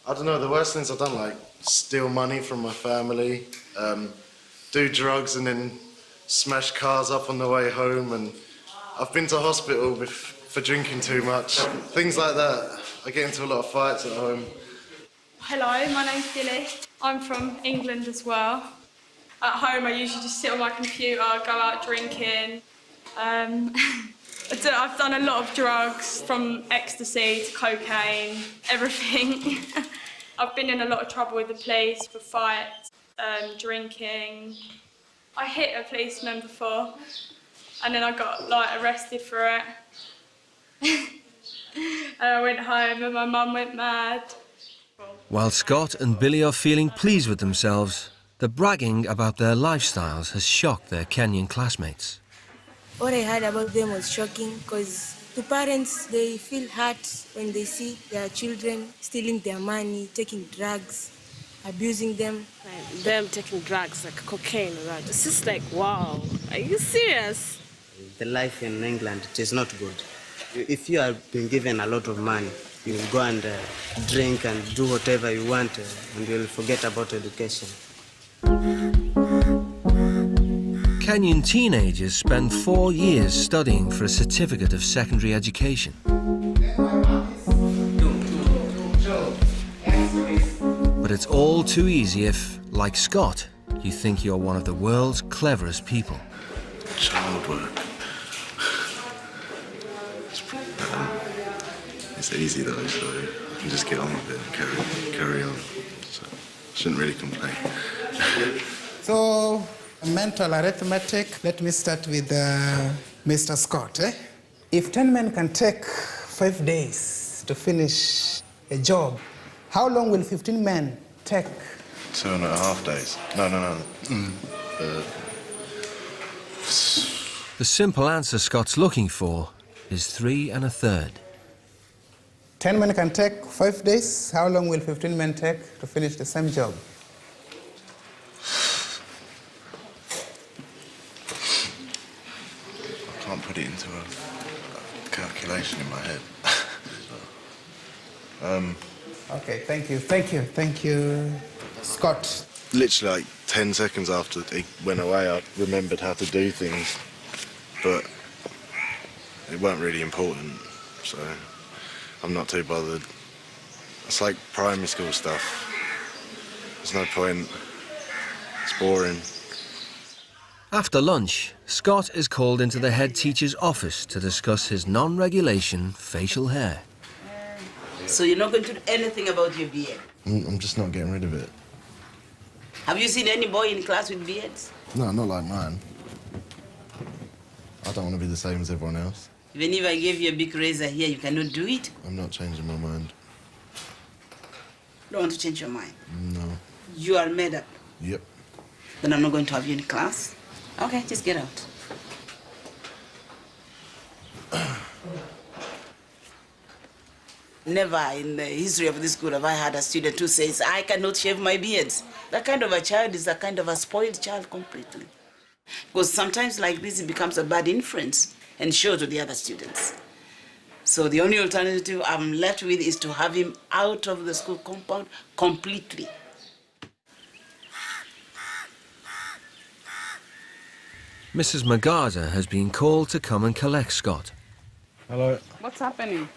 I don't know, the worst things I've done, like steal money from my family, do drugs and then smash cars up on the way home, and I've been to hospital for drinking too much. Things like that. I get into a lot of fights at home. Hello, my name's Dilly. I'm from England as well. At home, I usually just sit on my computer, go out drinking. I've done a lot of drugs, from ecstasy to cocaine, everything. I've been in a lot of trouble with the police for fights, drinking. I hit a policeman before, and then I got arrested for it. And I went home, and my mum went mad. While Scott and Billy are feeling pleased with themselves, the bragging about their lifestyles has shocked their Kenyan classmates. What I heard about them was shocking because to parents, they feel hurt when they see their children stealing their money, taking drugs, abusing them. Them taking drugs like cocaine, right? It's just like, wow, are you serious? The life in England, it is not good. If you have been given a lot of money, you will go and drink and do whatever you want and you'll forget about education. Kenyan teenagers spend 4 years studying for a certificate of secondary education. But it's all too easy if, like Scott, you think you're one of the world's cleverest people. Child work. It's easy though, so I can just get on with it and carry on. So I shouldn't really complain. So, mental arithmetic, let me start with Mr. Scott. If 10 men can take 5 days to finish a job, how long will 15 men take? 2.5 days. No. The simple answer Scott's looking for is 3 1/3. 10 men can take 5 days. How long will 15 men take to finish the same job? I can't put it into a calculation in my head. Okay, thank you, Scott. Literally like 10 seconds after he went away, I remembered how to do things, but it weren't really important, so I'm not too bothered. It's like primary school stuff. There's no point. It's boring. After lunch, Scott is called into the head teacher's office to discuss his non-regulation facial hair. So you're not going to do anything about your beard? I'm just not getting rid of it. Have you seen any boy in class with beards? No, not like mine. I don't want to be the same as everyone else. Even if I gave you a big razor here, you cannot do it? I'm not changing my mind. Don't want to change your mind? No. You are made up? Yep. Then I'm not going to have you in class? Okay, just get out. Never in the history of this school have I had a student who says, I cannot shave my beards. That kind of a child is a kind of a spoiled child completely. Because sometimes like this, it becomes a bad influence and show to the other students. So the only alternative I'm left with is to have him out of the school compound completely. Mrs. McGarza has been called to come and collect Scott. Hello. What's happening?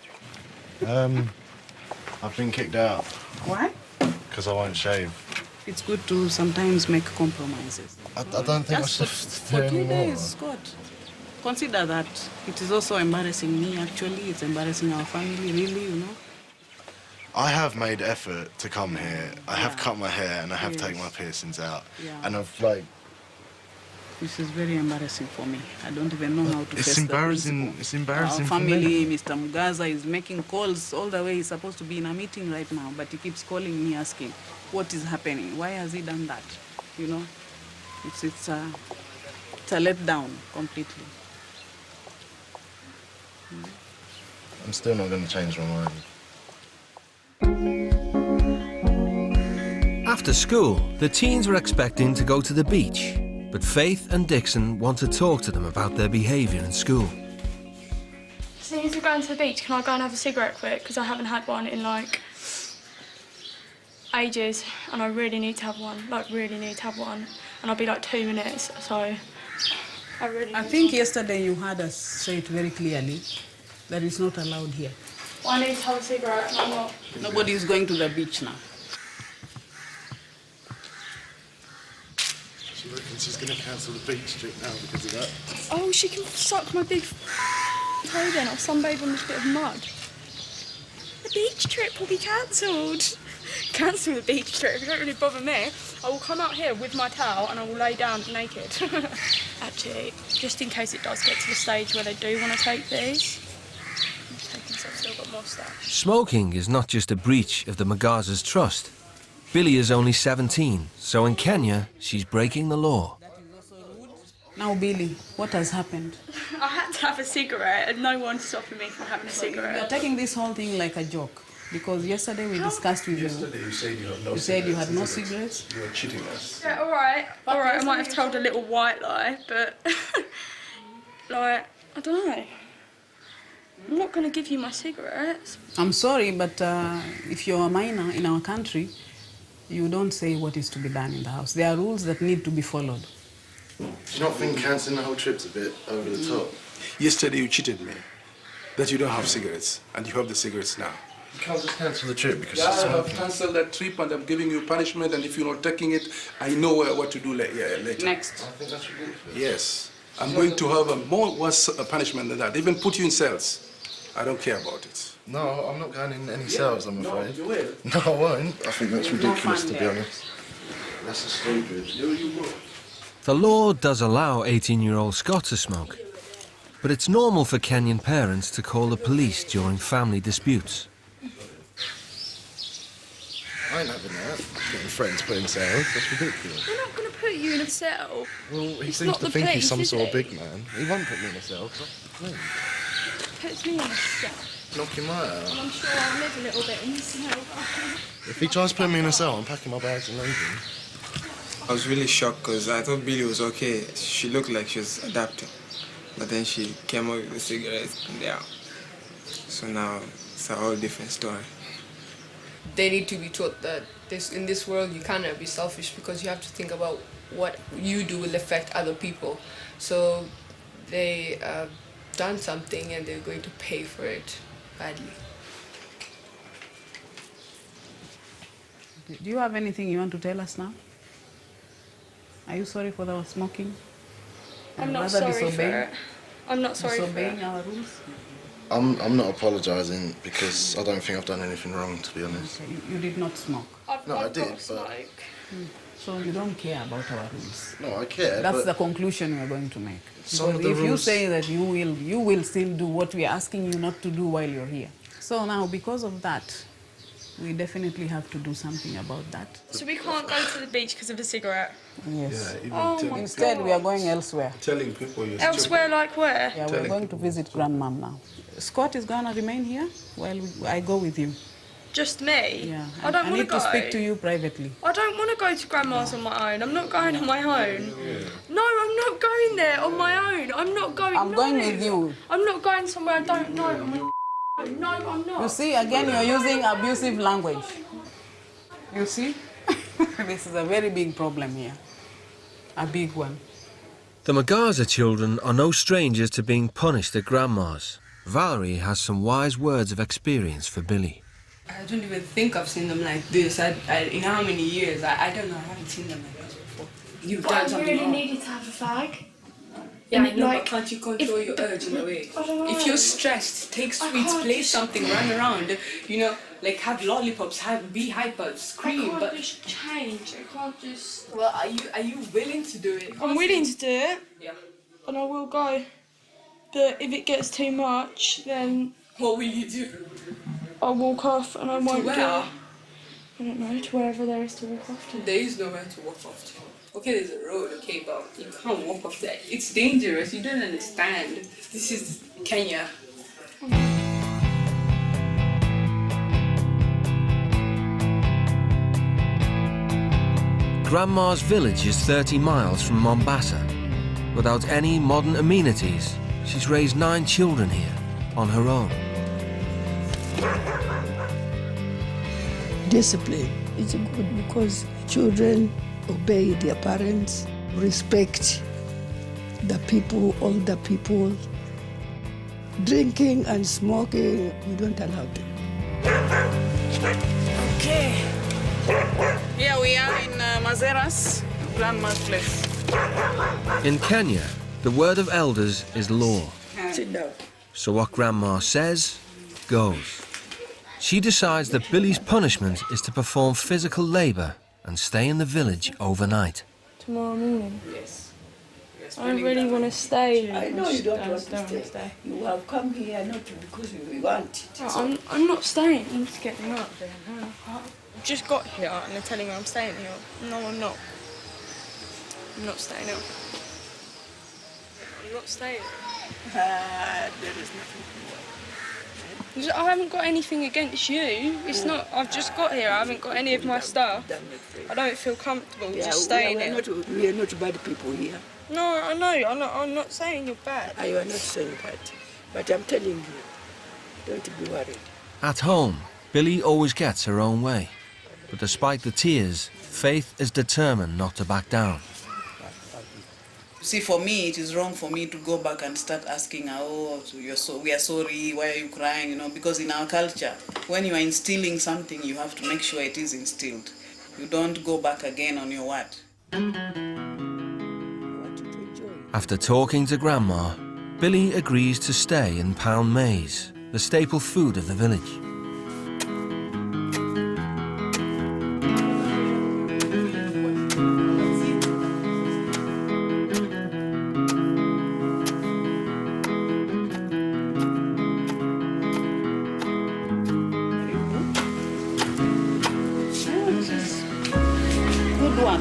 I've been kicked out. Why? Because I won't shave. It's good to sometimes make compromises. I don't think I should do for 2 anymore. days, Scott. Consider that it is also embarrassing me, actually. It's embarrassing our family, really, you know. I have made effort to come here. I have cut my hair and I have taken my piercings out. Yeah. And I've like... This is very embarrassing for me. I don't even know how to face It's embarrassing. It's embarrassing Our for family, me. Mr. Mugaza, is making calls all the way. He's supposed to be in a meeting right now, but he keeps calling me asking, what is happening? Why has he done that? You know, it's a letdown completely. I'm still not going to change my mind. After school, the teens were expecting to go to the beach, but Faith and Dixon want to talk to them about their behaviour in school. Since we're going to the beach, can I go and have a cigarette quick? Because I haven't had one in like ages, and I really need to have one. Like really need to have one, and I'll be like 2 minutes. So I think yesterday you had us say it very clearly that it's not allowed here. Well, I need to have a cigarette, and I'm not. Nobody is going to the beach now. She reckons she's going to cancel the beach trip now because of that. Oh, she can suck my big toe then. I'll sunbathe on this bit of mud. The beach trip will be cancelled. Cancel the beach trip. It don't really bother me. I will come out here with my towel and I will lay down naked. Actually, just in case it does get to the stage where they do want to take these. I'm taking so I've still got more stuff. Smoking is not just a breach of the Magaza's trust. Billy is only 17, so in Kenya, she's breaking the law. Now, Billy, what has happened? I had to have a cigarette and no one's stopping me from having a cigarette. You're taking this whole thing like a joke. Because yesterday we discussed with you. Yesterday you said you had no You said you had no cigarettes. cigarettes? You were cheating us. Yeah, all right, I might have told a little white lie, but like, I don't know. I'm not going to give you my cigarettes. I'm sorry, but if you're a minor in our country, you don't say what is to be done in the house. There are rules that need to be followed. Do you not think cancelling the whole trip's a bit over the top? Yesterday you cheated me that you don't have cigarettes, and you have the cigarettes now. You can't just cancel the trip because Yeah, it's I have smoking. cancelled that trip and I'm giving you punishment, and if you're not taking it, I know what to do later. Next. I think that's ridiculous. Yes. I'm going to have a more worse punishment than that, even put you in cells. I don't care about it. No, I'm not going in any cells, I'm afraid. No, I won't. I think that's ridiculous, to be honest. That's stupid. The law does allow 18-year-old Scott to smoke, but it's normal for Kenyan parents to call the police during family disputes. I ain't having that. Getting friends put in cells, that's ridiculous. We're not going to put you in a cell. Well, he It's seems not to the think police, he's some is sort of it? big man. He won't put me in a cell. Puts me in a cell. Knock him right And out. I'm sure I'll live a little bit in the cell. If he tries to put me in a cell, I'm packing my bags and leaving. I was really shocked because I thought Billy was okay. She looked like she was adapting. But then she came out with the cigarettes and they're out. So now it's a whole different story. They need to be taught that in this world you cannot be selfish because you have to think about what you do will affect other people. So they done something and they're going to pay for it badly. Do you have anything you want to tell us now? Are you sorry for the smoking? I'm not Rather sorry for disobeying? it. I'm not sorry for Disobeying it. our rules? I'm not apologising because I don't think I've done anything wrong, to be honest. Okay, you did not smoke. No, I did, but... So you don't care about our rules? No, I care, That's but... the conclusion we are going to make. Some Because of the if you rules- say that you will still do what we are asking you not to do while you're here. So now, because of that, we definitely have to do something about that. So we can't go to the beach because of a cigarette? Yes. Yeah, even Oh telling my Instead, we are God. going elsewhere. Telling people you're Elsewhere like where? Yeah, we're going to visit grandmom now. Scott is going to remain here while I go with you. Just me? Yeah. I don't I want need go. to speak to you privately. I don't want to go to grandma's on my own. I'm not going on my own. No, I'm not going there on my own. I'm not going. I'm going with you. I'm not going somewhere I don't know. No, I'm not. You see, again, you're using abusive language. You see? This is a very big problem here. A big one. The Magaza children are no strangers to being punished at grandma's. Valerie has some wise words of experience for Billy. I don't even think I've seen them like this. In how many years? I don't know. I haven't seen them like this before. You've done something really wrong. needed to have a fag. Yeah, I And, know, like, but can't you control your urge in a way? I don't know. If you're stressed, take sweets, can't play just- something, run around, you know, like have lollipops, be hyper, I scream. can't But just change. I can't just. well, are you willing to do it? I'm willing to do it. Yeah. And I will go. But if it gets too much, then what will you do? I'll walk off and I won't where? do it. I don't know, to wherever there is to walk off to. There is nowhere to walk off to. Okay, there's a road, okay, but you can't walk off there. It's dangerous. You don't understand. This is Kenya. Grandma's village is 30 miles from Mombasa. Without any modern amenities, she's raised 9 children here on her own. Discipline is good because children obey their parents, respect the people, older people. Drinking and smoking, we don't allow them. Okay. Here we are in Mazera's grandma's place. In Kenya, the word of elders is law. Sit down. So what Grandma says, goes. She decides that Billy's punishment is to perform physical labour and stay in the village overnight. Tomorrow morning? Yes. I really want to stay. I know you don't want to stay. You have come here not because you want it. I'm not staying. I'm just getting up there now. I've just got here and they're telling me I'm staying here. No, I'm not. I'm not staying here. I'm not staying. There is nothing. I haven't got anything against you. It's not. I've just got here. I haven't got any of my stuff. I don't feel comfortable just staying here. We are not bad people here. No, I know. I'm not saying you're bad. You are not saying that. But I'm telling you, don't be worried. At home, Billy always gets her own way. But despite the tears, Faith is determined not to back down. See, for me, it is wrong for me to go back and start asking her, oh, we are sorry, why are you crying, you know, because in our culture, when you are instilling something, you have to make sure it is instilled. You don't go back again on your word. After talking to Grandma, Billy agrees to stay in Pound Maze, the staple food of the village. Good work.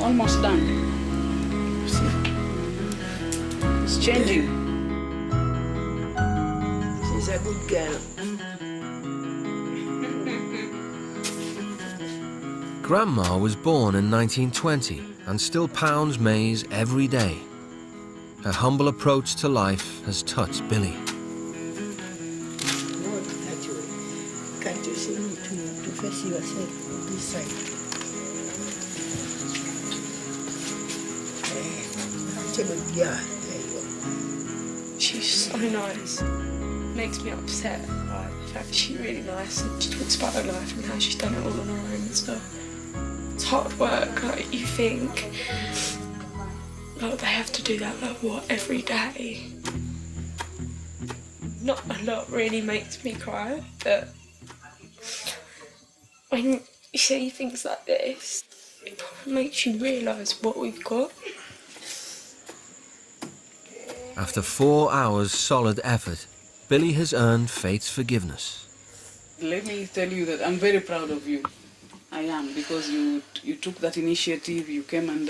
Almost done. See? It's changing. She's a good girl. Grandma was born in 1920 and still pounds maize every day. Her humble approach to life has touched Billy. Not that way. Can't you see me to face yourself this side? Yeah, there you go. She's so nice. Makes me upset. Like, the fact that she's really nice and she talks about her life and how she's done it all on her own and stuff. It's hard work, like you think. Like they have to do that, like what, every day? Not a lot really makes me cry, but when you see things like this, it probably makes you realise what we've got. After 4 hours' solid effort, Billy has earned fate's forgiveness. Let me tell you that I'm very proud of you. I am, because you took that initiative, you came and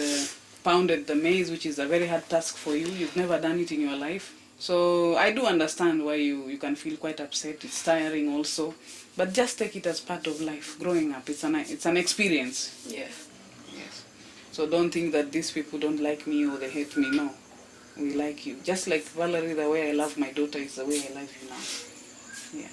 pounded the maize, which is a very hard task for you. You've never done it in your life. So I do understand why you can feel quite upset. It's tiring also. But just take it as part of life, growing up. It's an experience. Yeah. Yes. So don't think that these people don't like me or they hate me. No. We like you. Just like Valerie, the way I love my daughter is the way I love you now. Yeah.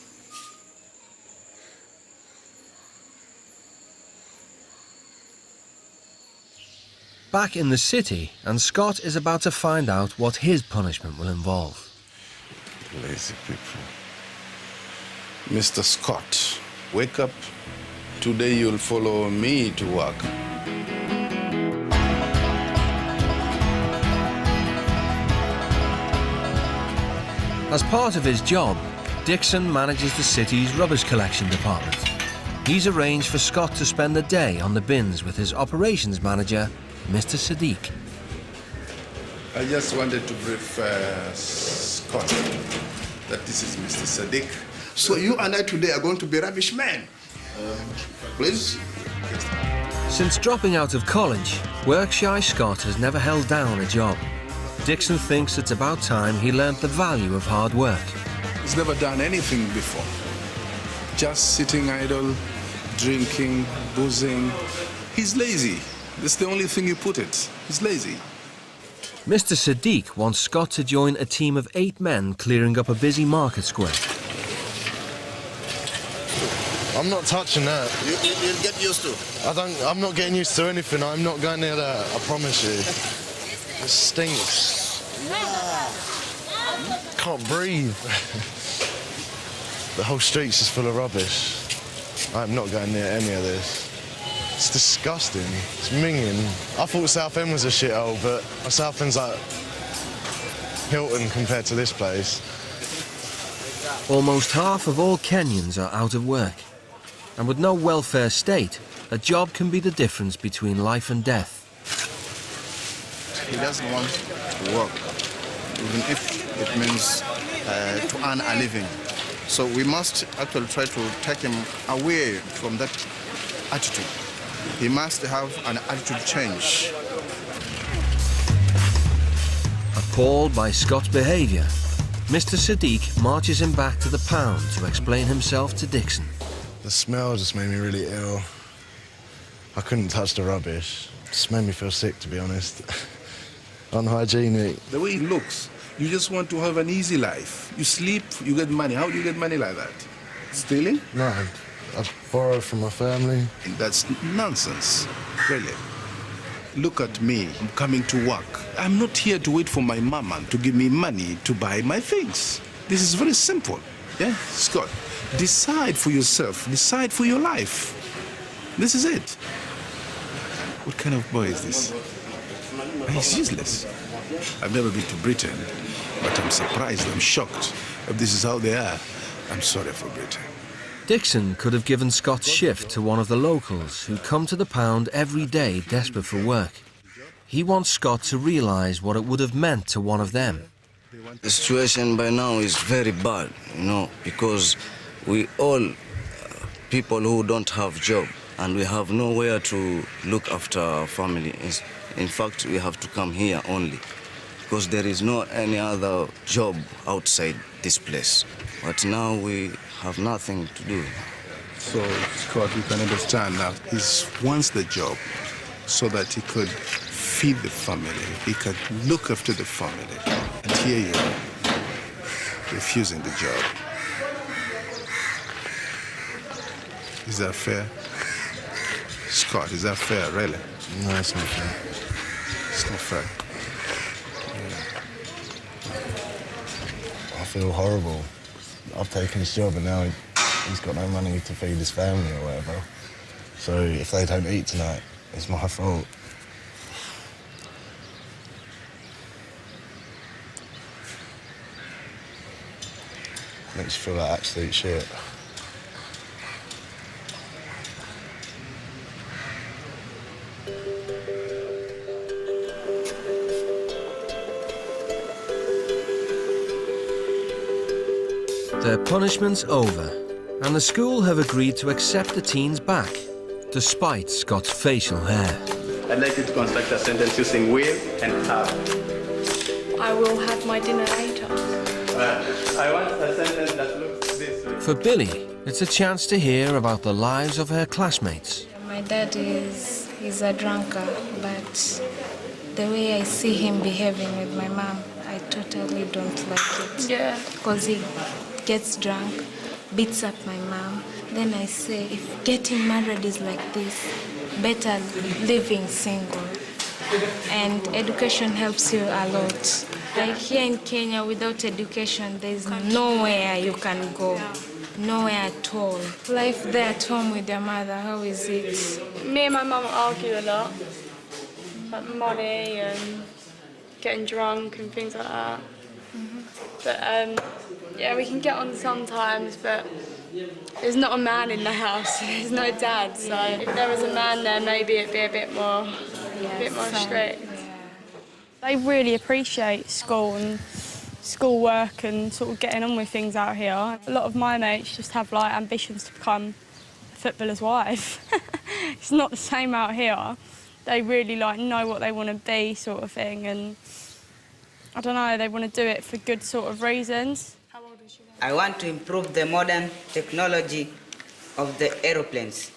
Back in the city, and Scott is about to find out what his punishment will involve. Lazy people. Mr. Scott, wake up. Today you'll follow me to work. As part of his job, Dixon manages the city's rubbish collection department. He's arranged for Scott to spend the day on the bins with his operations manager, Mr. Sadiq. I just wanted to brief Scott that this is Mr. Sadiq. So you and I today are going to be rubbish men. Please? Since dropping out of college, work-shy Scott has never held down a job. Dixon thinks it's about time he learned the value of hard work. He's never done anything before. Just sitting idle, drinking, boozing. He's lazy. That's the only thing you put it. He's lazy. Mr. Sadiq wants Scott to join a team of 8 men clearing up a busy market square. I'm not touching that. You'll get used to. I'm not getting used to anything. I'm not going near that, I promise you. It stinks. Can't breathe. The whole street's just full of rubbish. I'm not going near any of this. It's disgusting. It's minging. I thought Southend was a shithole, but Southend's like Hilton compared to this place. Almost half of all Kenyans are out of work. And with no welfare state, a job can be the difference between life and death. He doesn't want to work, even if it means to earn a living. So we must actually try to take him away from that attitude. He must have an attitude change. Appalled by Scott's behaviour, Mr. Sadiq marches him back to the pound to explain himself to Dixon. The smell just made me really ill. I couldn't touch the rubbish. It just made me feel sick, to be honest. Unhygienic. The way it looks, you just want to have an easy life. You sleep, you get money. How do you get money like that? Stealing? No, I borrow from my family. That's nonsense, really. Look at me, I'm coming to work. I'm not here to wait for my mama to give me money to buy my things. This is very simple, yeah? Scott, decide for yourself, decide for your life. This is it. What kind of boy is this? He's useless. I've never been to Britain, But I'm surprised, I'm shocked. If this is how they are, I'm sorry for Britain. Dixon could have given Scott's shift to one of the locals who come to the pound every day desperate for work. He wants Scott to realise what it would have meant to one of them. The situation by now is very bad, you know, because we all people who don't have job and we have nowhere to look after our family. In fact, we have to come here only because there is no any other job outside this place. But now we have nothing to do. So, Scott, you can understand now, he wants the job so that he could feed the family, he could look after the family. And here you are, refusing the job. Is that fair? Scott, is that fair, really? No, it's not fair. It's not fair. I feel horrible. I've taken his job and now he's got no money to feed his family or whatever. So if they don't eat tonight, it's my fault. Makes you feel like absolute shit. Their punishment's over, and the school have agreed to accept the teens back, despite Scott's facial hair. I'd like you to construct a sentence using will and have. I will have my dinner later. I want a sentence that looks this way. For Billy, it's a chance to hear about the lives of her classmates. My dad he's a drunkard, but the way I see him behaving with my mom, I totally don't like it. Yeah. Because he gets drunk, beats up my mom. Then I say, if getting married is like this, better living single. And education helps you a lot. Like here in Kenya, without education, there's nowhere you can go. Nowhere at all. Life there at home with your mother, how is it? Me and my mum argue a lot. About money and getting drunk and things like that. But yeah, we can get on sometimes, but there's not a man in the house. There's no dad, so if there was a man there, maybe it'd be a bit more strict. They really appreciate school and school work and sort of getting on with things out here. A lot of my mates just have like ambitions to become a footballer's wife. It's not the same out here. They really like know what they want to be, sort of thing, and I don't know, they want to do it for good sort of reasons. I want to improve the modern technology of the aeroplanes.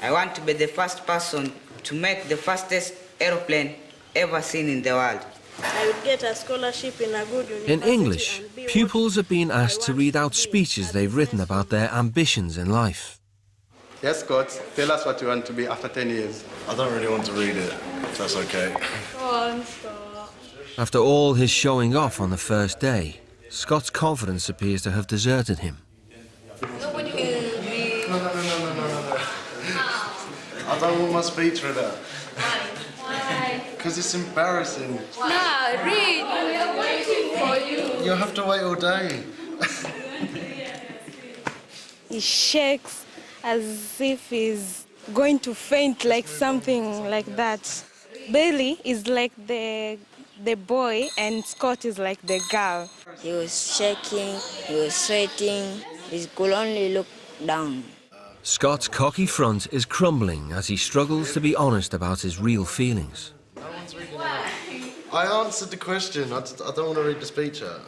I want to be the first person to make the fastest aeroplane ever seen in the world. I would get a scholarship in a good university. In English, pupils are being asked to read out speeches they've written about their ambitions in life. Yes, Scott, tell us what you want to be after 10 years. I don't really want to read it, if that's okay. Go on, Scott. After all his showing off on the first day, Scott's confidence appears to have deserted him. No. I don't want my speech read out. Why? Because it's embarrassing. No, read. We're waiting for you. You'll have to wait all day. He shakes as if he's going to faint, like something like that. Bailey is like the boy and Scott is like the girl. He was shaking, he was sweating, he could only look down. Scott's cocky front is crumbling as he struggles to be honest about his real feelings. I answered the question. I don't want to read the speech out.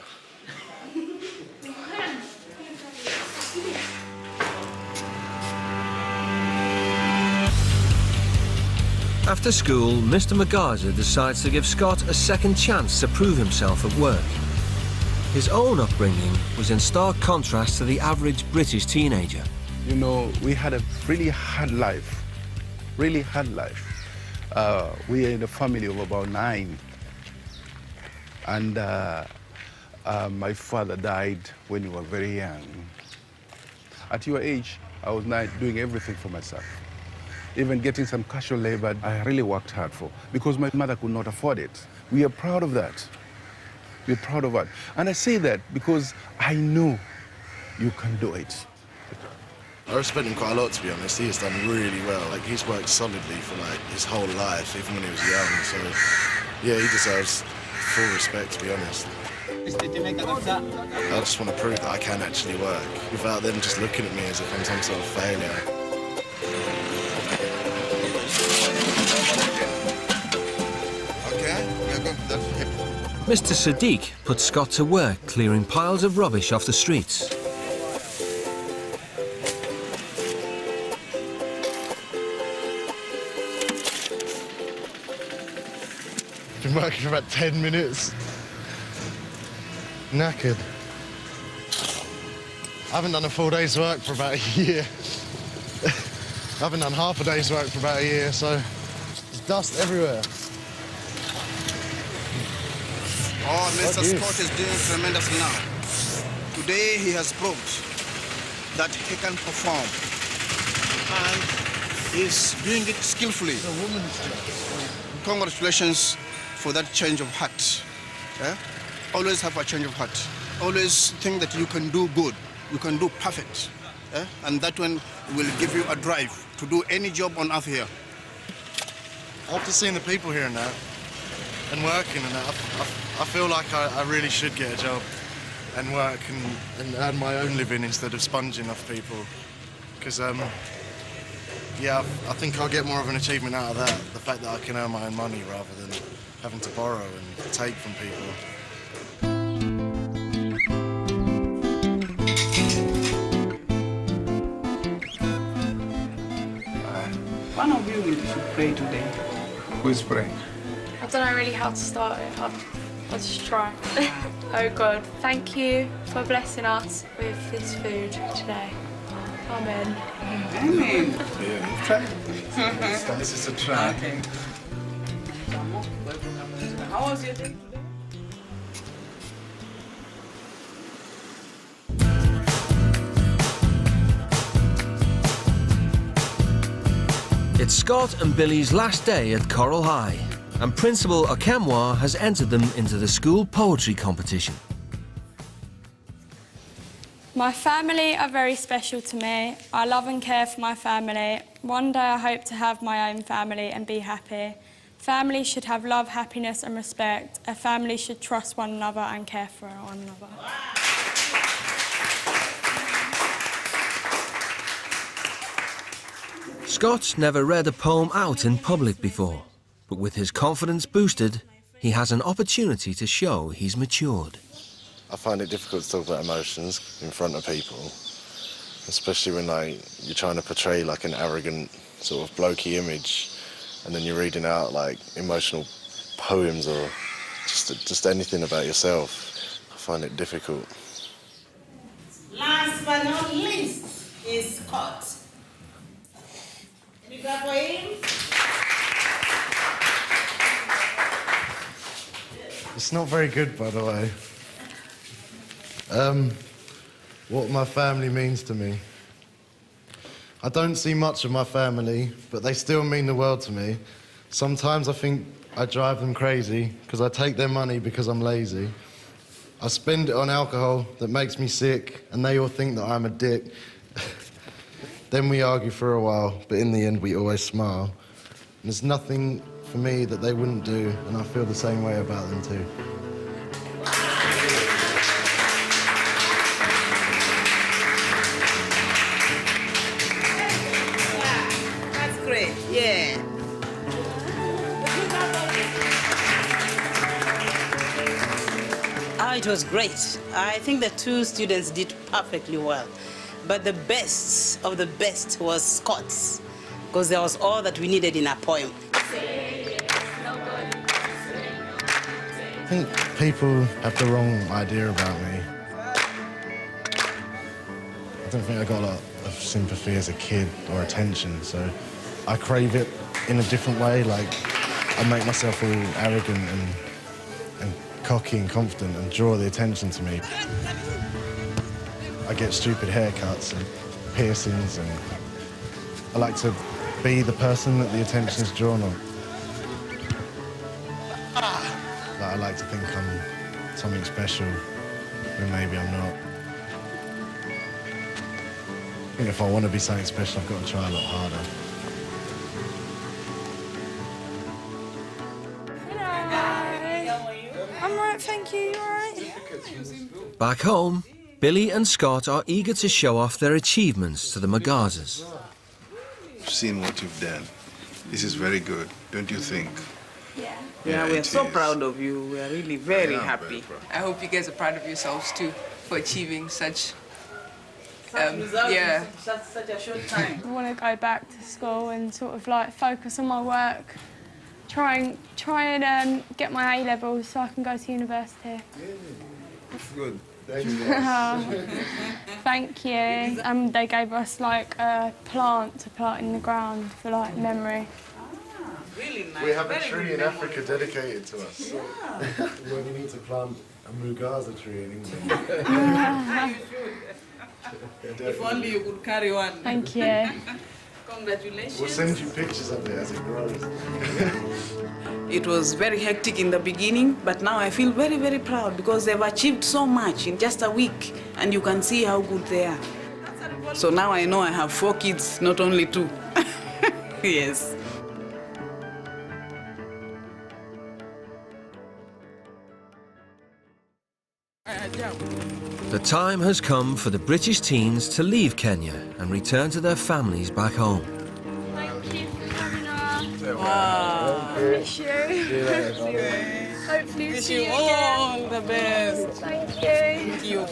After school, Mr. McGarza decides to give Scott a second chance to prove himself at work. His own upbringing was in stark contrast to the average British teenager. You know, we had a really hard life, really hard life. We are in a family of about 9. And my father died when we were very young. At your age, I was not doing everything for myself. Even getting some casual labor, I really worked hard for, because my mother could not afford it. We are proud of that. Be proud of that. And I say that because I know you can do it. I respect him quite a lot, to be honest. He has done really well. Like, he's worked solidly for like his whole life, even when he was young. So, yeah, he deserves full respect, to be honest. I just want to prove that I can actually work without them just looking at me as if I'm some sort of failure. Mr. Sadiq put Scott to work clearing piles of rubbish off the streets. Been working for about 10 minutes. Knackered. I haven't done a full day's work for about a year. I haven't done half a day's work for about a year, so there's dust everywhere. Oh, Mr. Scott is doing tremendously now. Today he has proved that he can perform and he's doing it skillfully. Congratulations for that change of heart. Yeah? Always have a change of heart. Always think that you can do good, you can do perfect. Yeah? And that one will give you a drive to do any job on earth here. After seeing the people here and that, and working and that, I feel like I really should get a job and work and earn my own living instead of sponging off people. Because, yeah, I think I'll get more of an achievement out of that, the fact that I can earn my own money rather than having to borrow and take from people. One of you should pray today. Who is praying? I don't know really how to start it. I'll just try. Oh God, thank you for blessing us with this food today. Amen. Amen. Yeah, try. This is a try. Okay. How was your day today? It's Scott and Billy's last day at Coral High, and Principal Okemwa has entered them into the school poetry competition. My family are very special to me. I love and care for my family. One day I hope to have my own family and be happy. Family should have love, happiness and respect. A family should trust one another and care for one another. Scott's never read a poem out in public before, but with his confidence boosted, he has an opportunity to show he's matured. I find it difficult to talk about emotions in front of people, especially when you're trying to portray like an arrogant sort of blokey image, and then you're reading out like emotional poems or just anything about yourself. I find it difficult. Last but not least is Scott. Can you clap for him? It's not very good, by the way. What my family means to me. I don't see much of my family, but they still mean the world to me. Sometimes I think I drive them crazy because I take their money because I'm lazy. I spend it on alcohol that makes me sick, and they all think that I'm a dick. Then we argue for a while, but in the end we always smile. And there's nothing for me that they wouldn't do, and I feel the same way about them too. That's great, yeah. It was great. I think the two students did perfectly well. But the best of the best was Scott's, because there was all that we needed in a poem. I think people have the wrong idea about me. I don't think I got a lot of sympathy as a kid or attention, so I crave it in a different way. Like, I make myself all arrogant and cocky and confident and draw the attention to me. I get stupid haircuts and piercings, and I like to be the person that the attention is drawn on. But I like to think I'm something special, then maybe I'm not. I think if I want to be something special, I've got to try a lot harder. I'm right, thank you. You alright? Back home, Billy and Scott are eager to show off their achievements to the Magazas. I've seen what you've done. This is very good, don't you think? Yeah. Yeah, we are it so is. proud of you. We are really very happy. I hope you guys are proud of yourselves too for achieving such. Yeah. Such a short time. I want to go back to school and sort of like focus on my work, try and get my A-levels so I can go to university. That's good. Thank you. They gave us like a plant to plant in the ground for like memory. Really nice. We have a tree in Africa dedicated to us. Yeah. When you need to plant a Mugaza tree in England. If only you could carry one. Thank you. Congratulations. We'll send you pictures of it as it grows. It was very hectic in the beginning, but now I feel very, very proud because they've achieved so much in just a week, and you can see how good they are. So now I know I have 4 kids, not only 2. Yes. The time has come for the British teens to leave Kenya and return to their families back home. Thank you for coming on. Wow. Miss you. Hopefully Wish see you you all again. the best. Thank you.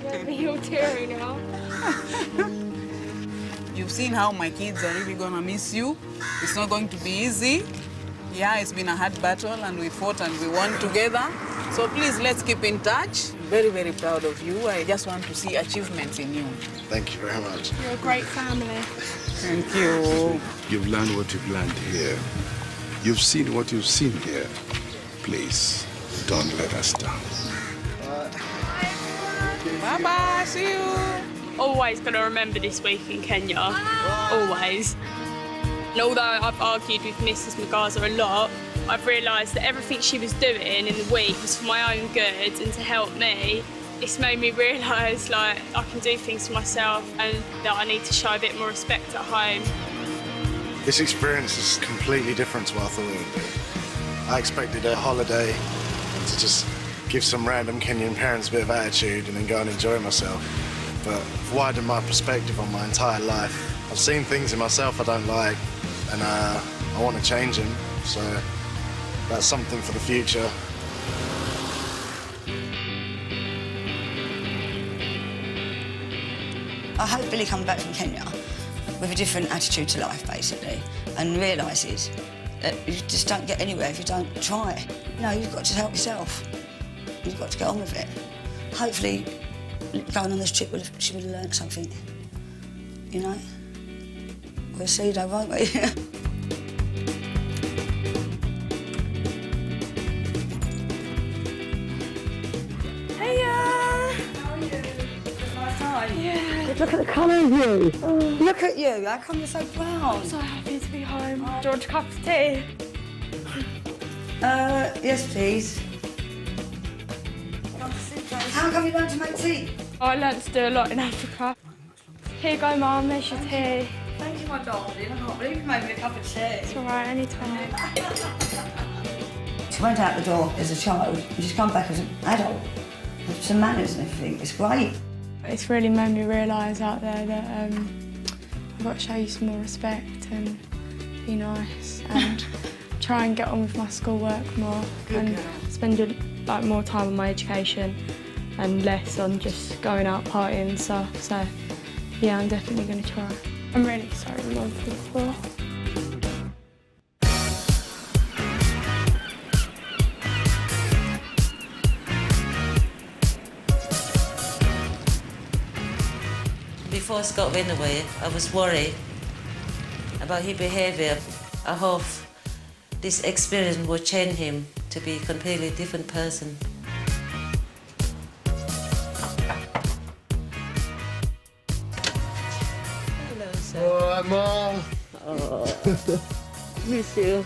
Thank you. You're teary now. You've seen how my kids are really gonna miss you. It's not going to be easy. Yeah, it's been a hard battle and we fought and we won together. So please, let's keep in touch. Very, very proud of you. I just want to see achievements in you. Thank you very much. You're a great family. Thank you. You've learned what you've learned here. You've seen what you've seen here. Please, don't let us down. Bye-bye, see you. Always going to remember this week in Kenya. Always. And although I've argued with Mrs. Magaza a lot, I've realised that everything she was doing in the week was for my own good and to help me. It's made me realise like I can do things for myself and that I need to show a bit more respect at home. This experience is completely different to what I thought it would be. I expected a holiday and to just give some random Kenyan parents a bit of attitude and then go and enjoy myself. But I've widened my perspective on my entire life. I've seen things in myself I don't like and I want to change them. So that's something for the future. I hope Billy comes back from Kenya with a different attitude to life, basically, and realises that you just don't get anywhere if you don't try. You know, you've got to help yourself. You've got to get on with it. Hopefully, going on this trip, she would have learned something, you know? We'll see, though, won't we? Look at the colour of you. Look at you. How come you're so proud? I'm so happy to be home. Do you want a cup of tea? Yes, please. How come you learned to make tea? I learnt to do a lot in Africa. Here you go, Mum. There's your tea. Thank you, my darling. I can't believe you made me a cup of tea. It's all right, anytime. She went out the door as a child and she's come back as an adult with some manners and everything. It's great. It's really made me realise out there that I've got to show you some more respect and be nice and try and get on with my schoolwork more and spend more time on my education and less on just going out partying and stuff. So yeah, I'm definitely going to try. I'm really sorry, Mum, for before. Before Scott went away, I was worried about his behaviour. I hope this experience will change him to be a completely different person. Hello, sir. All right, Mom. Oh, miss you.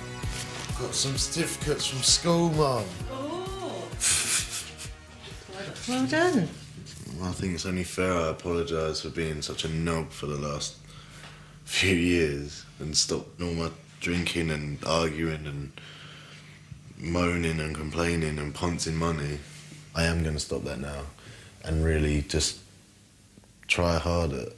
Got some certificates from school, Mum. Oh, Well done. I think it's only fair I apologise for being such a knob for the last few years and stop all my drinking and arguing and moaning and complaining and pouncing money. I am going to stop that now and really just try hard at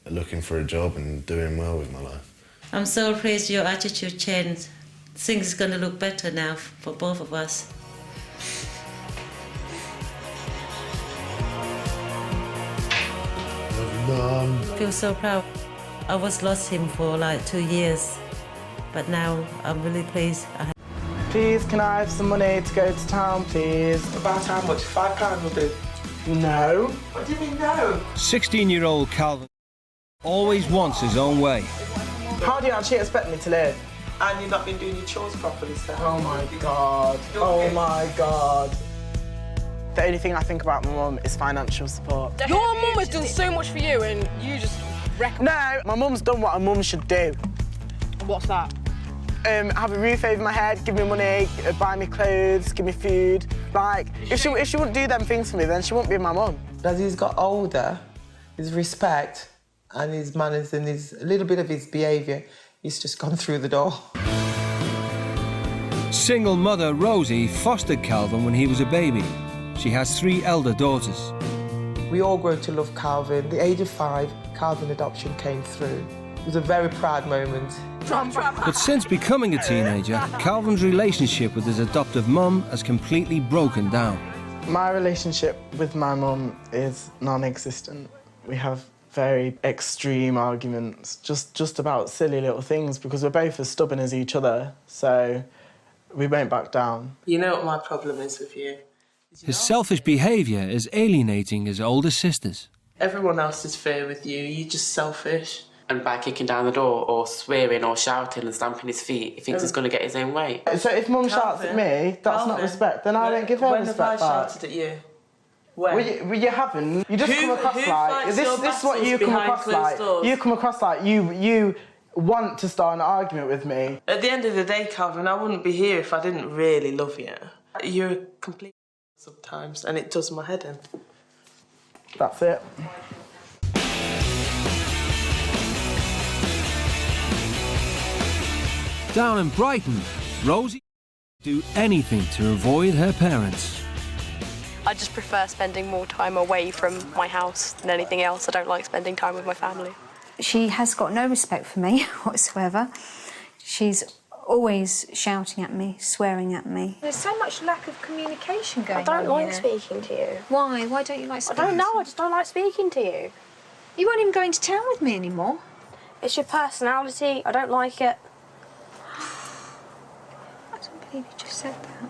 looking for a job and doing well with my life. I'm so pleased your attitude changed. Things are going to look better now for both of us. Mum. I feel so proud. I was lost him for like 2 years, but now I'm really pleased. Please, can I have some money to go to town, please? About how much? £5 will do. No. What do you mean no? 16-year-old Calvin always wants his own way. How do you actually expect me to live? And you've not been doing your chores properly, sir. Oh my God. Oh my God. The only thing I think about my mum is financial support. Your mum has done so much for you and you just wreck. No, my mum's done what a mum should do. What's that? Have a roof over my head, give me money, buy me clothes, give me food. Like, if she wouldn't do them things for me, then she wouldn't be my mum. As he's got older, his respect and his manners and a little bit of his behaviour, he's just gone through the door. Single mother Rosie fostered Calvin when he was a baby. She has 3 elder daughters. We all grew to love Calvin. At the age of 5, Calvin adoption came through. It was a very proud moment. But since becoming a teenager, Calvin's relationship with his adoptive mum has completely broken down. My relationship with my mum is non-existent. We have very extreme arguments, just about silly little things, because we're both as stubborn as each other, so we won't back down. You know what my problem is with you? His selfish behaviour is alienating his older sisters. Everyone else is fair with you, you're just selfish. And by kicking down the door or swearing or shouting and stamping his feet, he thinks he's going to get his own way. So if Mum shouts at me, that's not respect, then I don't give her respect back. When have I shouted at you? When? Well, you haven't. You just come across like... This is what you come across like. You come across like you want to start an argument with me. At the end of the day, Calvin, I wouldn't be here if I didn't really love you. You're a complete sometimes, and it does my head in. That's it. Down in Brighton, Rosie do anything to avoid her parents. I just prefer spending more time away from my house than anything else. I don't like spending time with my family. She has got no respect for me whatsoever. She's always shouting at me, swearing at me. There's so much lack of communication going on. I don't like speaking to you. Why? Why don't you like speaking? I don't know, I just don't like speaking to you. You won't even go into town with me anymore. It's your personality, I don't like it. I don't believe you just said that.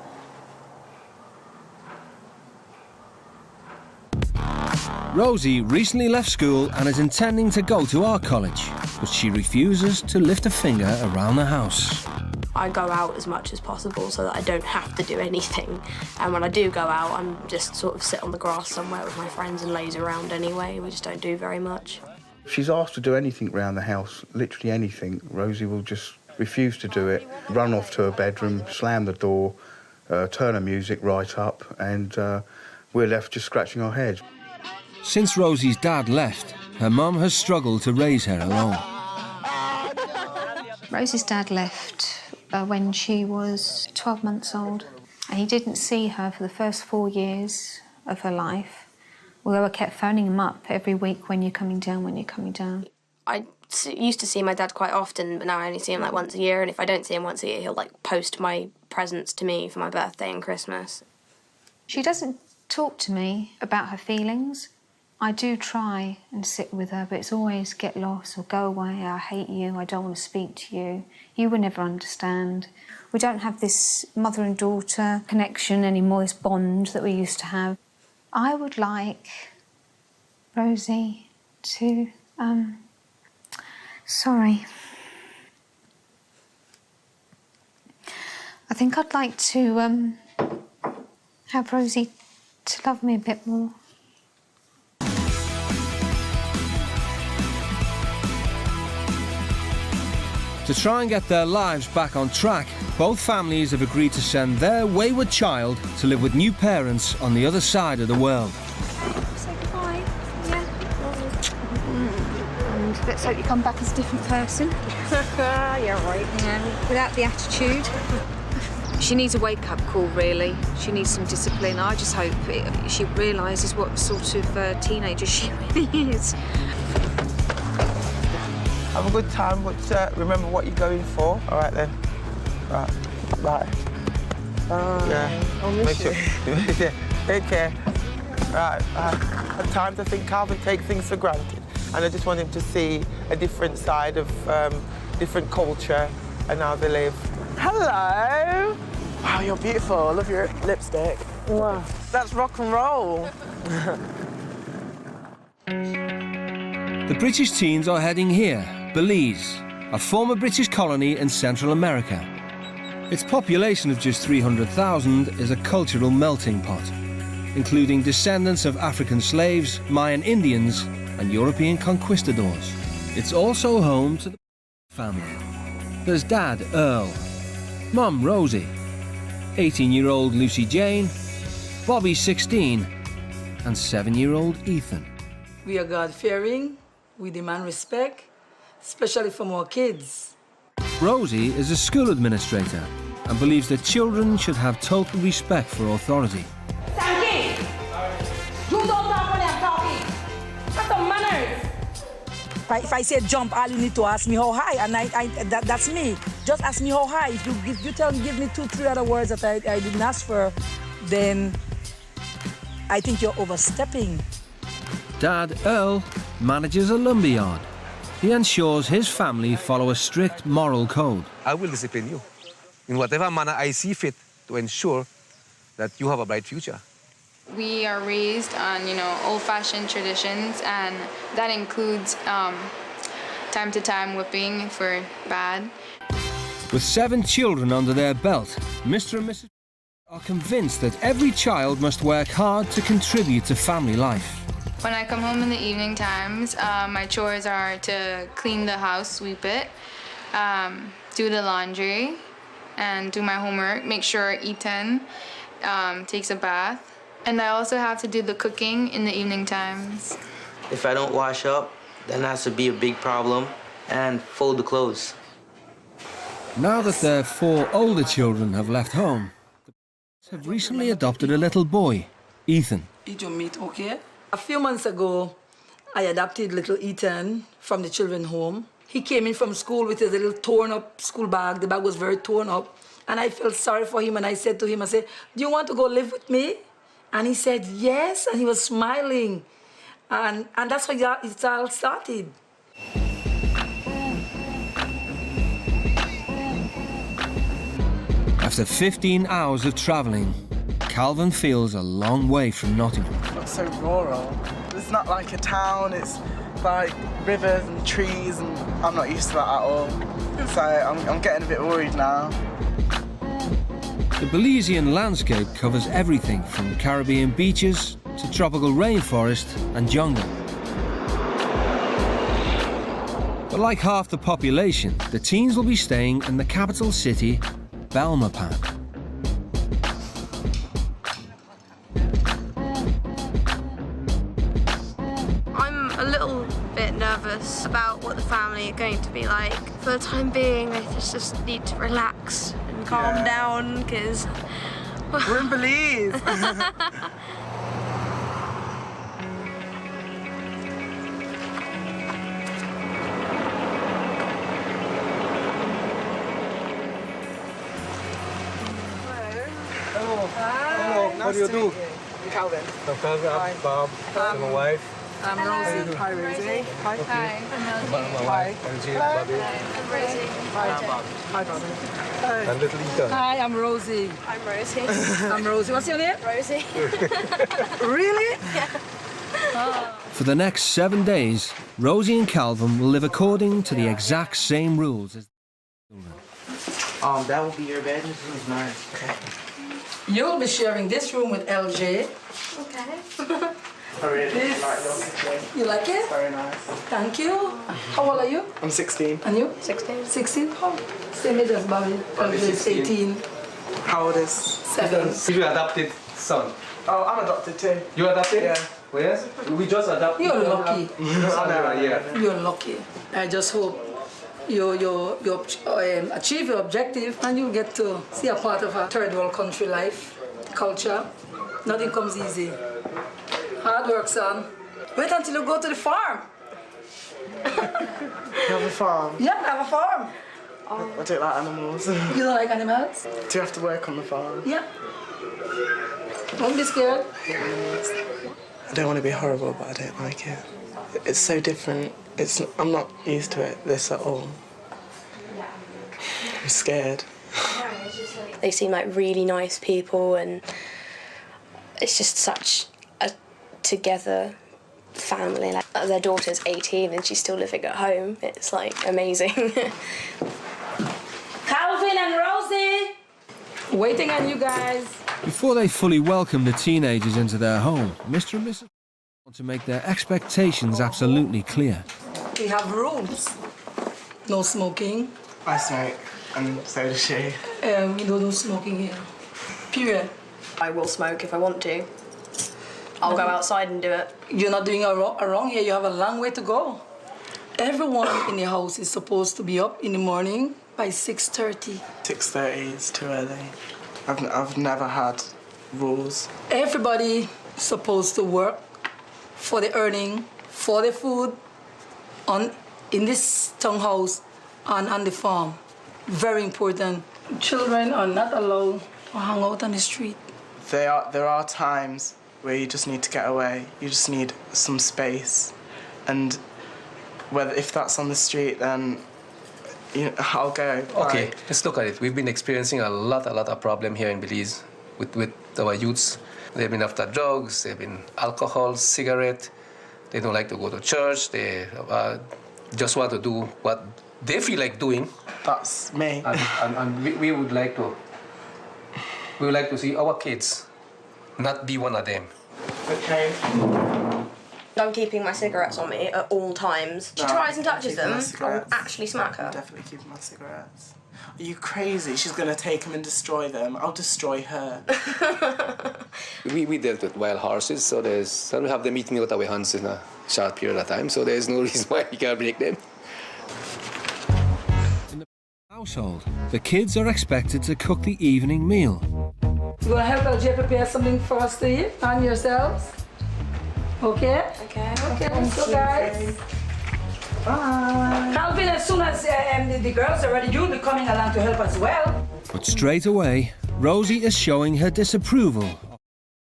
Rosie recently left school and is intending to go to art college, but she refuses to lift a finger around the house. I go out as much as possible so that I don't have to do anything. And when I do go out, I'm just sort of sit on the grass somewhere with my friends and laze around anyway. We just don't do very much. If she's asked to do anything around the house, literally anything, Rosie will just refuse to do it, run off to her bedroom, slam the door, turn her music right up, and we're left just scratching our heads. Since Rosie's dad left, her mum has struggled to raise her alone. Rosie's dad left when she was 12 months old. And he didn't see her for the first 4 years of her life, although I kept phoning him up every week, when you're coming down, when you're coming down. I used to see my dad quite often, but now I only see him like once a year, and if I don't see him once a year, he'll like post my presents to me for my birthday and Christmas. She doesn't talk to me about her feelings. I do try and sit with her, but it's always get lost or go away, I hate you, I don't want to speak to you, you will never understand. We don't have this mother and daughter connection anymore, this bond that we used to have. I would like Rosie to, sorry. I think I'd like to have Rosie to love me a bit more. To try and get their lives back on track, both families have agreed to send their wayward child to live with new parents on the other side of the world. Say goodbye. Yeah. And let's hope you come back as a different person. Yeah, right. Yeah, without the attitude. She needs a wake-up call, really. She needs some discipline. I just hope she realises what sort of teenager she really is. Have a good time, but remember what you're going for. All right, then. Right. Bye. Yeah. I'll miss you. Yeah. Take care. Right. Had time to think. Calvin takes things for granted. And I just want him to see a different side of different culture and how they live. Hello. Wow, you're beautiful. I love your lipstick. Wow. That's rock and roll. The British teens are heading here, Belize, a former British colony in Central America. Its population of just 300,000 is a cultural melting pot, including descendants of African slaves, Mayan Indians, and European conquistadors. It's also home to the family. There's Dad, Earl, Mum, Rosie, 18-year-old Lucy Jane, Bobby, 16, and 7-year-old Ethan. We are God-fearing. We demand respect, especially from our kids. Rosie is a school administrator and believes that children should have total respect for authority. Sanky! You don't talk when I'm talking. Have some manners. If I say jump, all you need to ask me how high, and that's me. Just ask me how high. If you give me 2-3 other words that I didn't ask for, then I think you're overstepping. Dad, Earl, manages a lumberyard. He ensures his family follow a strict moral code. I will discipline you in whatever manner I see fit to ensure that you have a bright future. We are raised on, old-fashioned traditions, and that includes time to time whipping if we're bad. With 7 children under their belt, Mr. and Mrs. are convinced that every child must work hard to contribute to family life. When I come home in the evening times, my chores are to clean the house, sweep it, do the laundry, and do my homework, make sure Ethan takes a bath. And I also have to do the cooking in the evening times. If I don't wash up, then that has to be a big problem, and fold the clothes. Now that their 4 older children have left home, the have recently adopted a little boy, Ethan. Eat your meat, okay? A few months ago, I adopted little Ethan from the children's home. He came in from school with his little torn-up school bag. The bag was very torn up. And I felt sorry for him, and I said to him, do you want to go live with me? And he said, yes, and he was smiling. And that's how it all started. After 15 hours of travelling, Calvin feels a long way from Nottingham. It's so rural. It's not like a town, it's like rivers and trees, and I'm not used to that at all. So I'm getting a bit worried now. The Belizean landscape covers everything from Caribbean beaches to tropical rainforest and jungle. But like half the population, the teens will be staying in the capital city, Belmopan. I'm a little bit nervous about what the family are going to be like. For the time being, they just need to relax and calm down, because we're in Belize. Hello, what do you do? Calvin. I'm Calvin, I'm Bob, I'm my wife. I'm Rosie. Hi, Rosie. Hi. Hi, I'm Rosie. my wife, Angie, Bobby. I'm Rosie. Hi, Bob. Hi, Bobby. Hi. And little Ethan. Hi, I'm Rosie. I'm Rosie. I'm Rosie. What's your name? Rosie. Really? Yeah. For the next 7 days, Rosie and Calvin will live according to the exact same rules as that will be your bed. This room's nice. Okay. You'll be sharing this room with LJ. Okay. I really like your kitchen. You like it? It's very nice. Thank you. How old are you? I'm 16. And you? 16. 16? Oh, same age as Bobby. Bobby's Bobby is 16. 18. How old is? 7. You adopted son. Oh, I'm adopted too. You adopted? Yeah. Where? We just adopted. You're lucky. Yeah. You're lucky. I just hope you achieve your objective and you'll get to see a part of a third world country life, culture. Nothing comes easy. Hard work, son. Wait until you go to the farm. You have a farm? Yeah, I have a farm. I don't like animals. You don't like animals? Do you have to work on the farm? Yeah. Don't be scared. I don't want to be horrible, but I don't like it. It's so different. I'm not used to this at all. I'm scared. They seem like really nice people, and it's just such a together family. Like, their daughter's 18 and she's still living at home. It's like amazing. Calvin and Rosie! Waiting on you guys. Before they fully welcome the teenagers into their home, Mr. and Mrs. want to make their expectations absolutely clear. We have rules. No smoking. I smoke, and so does she. We don't do smoking here. Period. I will smoke if I want to. I'll go outside and do it. You're not doing a wrong here. You have a long way to go. Everyone in the house is supposed to be up in the morning by 6:30. 6:30 is too early. I've never had rules. Everybody supposed to work for the earning, for the food, in this townhouse and on the farm. Very important. Children are not allowed to hang out on the street. There are times where you just need to get away. You just need some space, and if that's on the street, then I'll go. Okay, let's look at it. We've been experiencing a lot of problem here in Belize with our youths. They've been after drugs, they've been alcohol, cigarette. They don't like to go to church. They just want to do what they feel like doing. That's me. And we would like to see our kids not be one of them. Okay. I'm keeping my cigarettes on me at all times. She tries and touches them, I'll actually smack her. I'm definitely keeping my cigarettes. Are you crazy? She's going to take them and destroy them. I'll destroy her. We dealt with wild horses, so we have them eating out our hands in a short period of time, so there's no reason why we can't break them. In the household, the kids are expected to cook the evening meal. You want to help LJ prepare something for us to eat and yourselves? Okay? Okay, let's go, guys. Bye. Calvin, as soon as the girls are ready, you'll be coming along to help as well. But straight away, Rosie is showing her disapproval of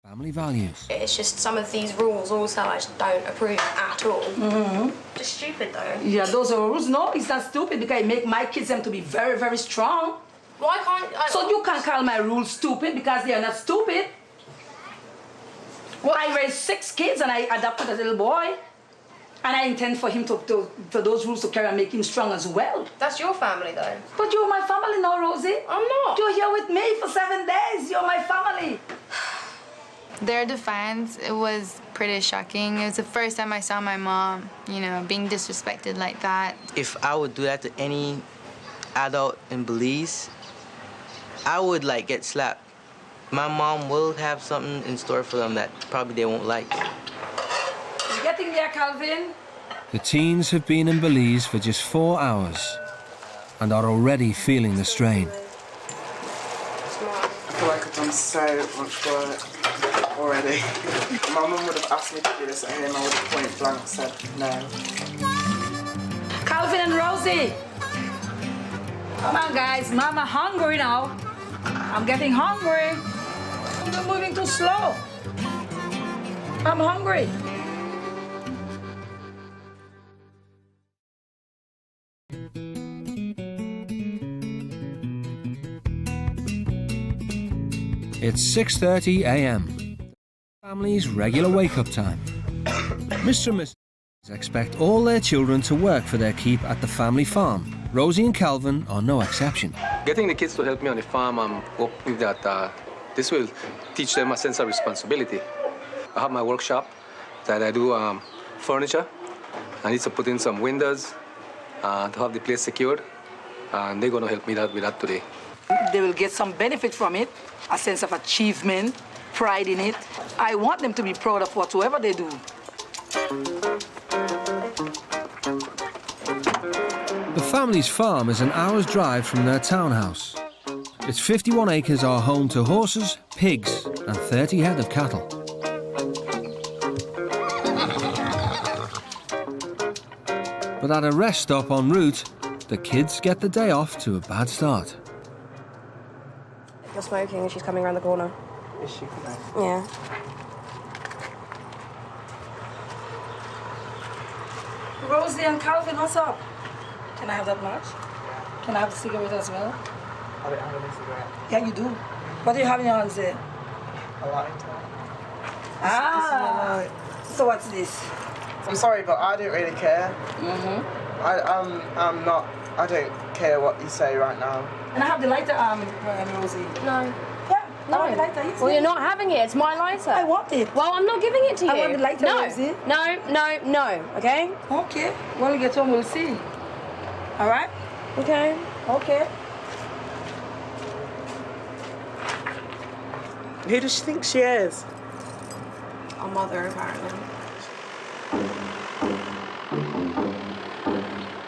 family values. It's just some of these rules also I just don't approve at all. Mm-hmm. Just stupid though. Yeah, those are rules. No, it's not stupid because I make my kids them to be very, very strong. Why can't So you can't call my rules stupid because they are not stupid. Well, I raised 6 kids and I adopted a little boy. And I intend for him for those rules to carry and make him strong as well. That's your family though. But you're my family now, Rosie. I'm not. You're here with me for 7 days. You're my family. Their defiance, it was pretty shocking. It was the first time I saw my mom, being disrespected like that. If I would do that to any adult in Belize, I would get slapped. My mom will have something in store for them that probably they won't like. Getting there, Calvin. The teens have been in Belize for just 4 hours and are already feeling the strain. I feel like I've done so much work already. My mum would have asked me to do this at home, I would have point blank said no. Calvin and Rosie. Come on, guys. Mama hungry now. I'm getting hungry. You're moving too slow. I'm hungry. It's 6:30 a.m. Family's regular wake-up time. Mr. and Mrs. expect all their children to work for their keep at the family farm. Rosie and Calvin are no exception. Getting the kids to help me on the farm, I'm up with that. This will teach them a sense of responsibility. I have my workshop, that I do furniture. I need to put in some windows to have the place secured, and they're going to help me with that today. They will get some benefit from it, a sense of achievement, pride in it. I want them to be proud of whatsoever they do. The family's farm is an hour's drive from their townhouse. Its 51 acres are home to horses, pigs, and 30 head of cattle. But at a rest stop en route, the kids get the day off to a bad start. You're smoking and she's coming around the corner. Is she coming? Yeah. Rosie and Calvin, what's up? Can I have that much? Can I have a cigarette as well? I don't have any cigarette. Yeah, you do. What do you have in your hands there? A lighter. Ah! So what's this? I'm sorry, but I don't really care. I don't care what you say right now. And I have the lighter, Rosie. No. Yeah, No. I have the lighter. Yes, Well, you're not having it. It's my lighter. I want it. Well, I'm not giving it to you. I want the lighter, No. Rosie. No. Okay? Okay. When we get home, we'll see. All right? Okay. Okay. Who does she think she is? Our mother, apparently.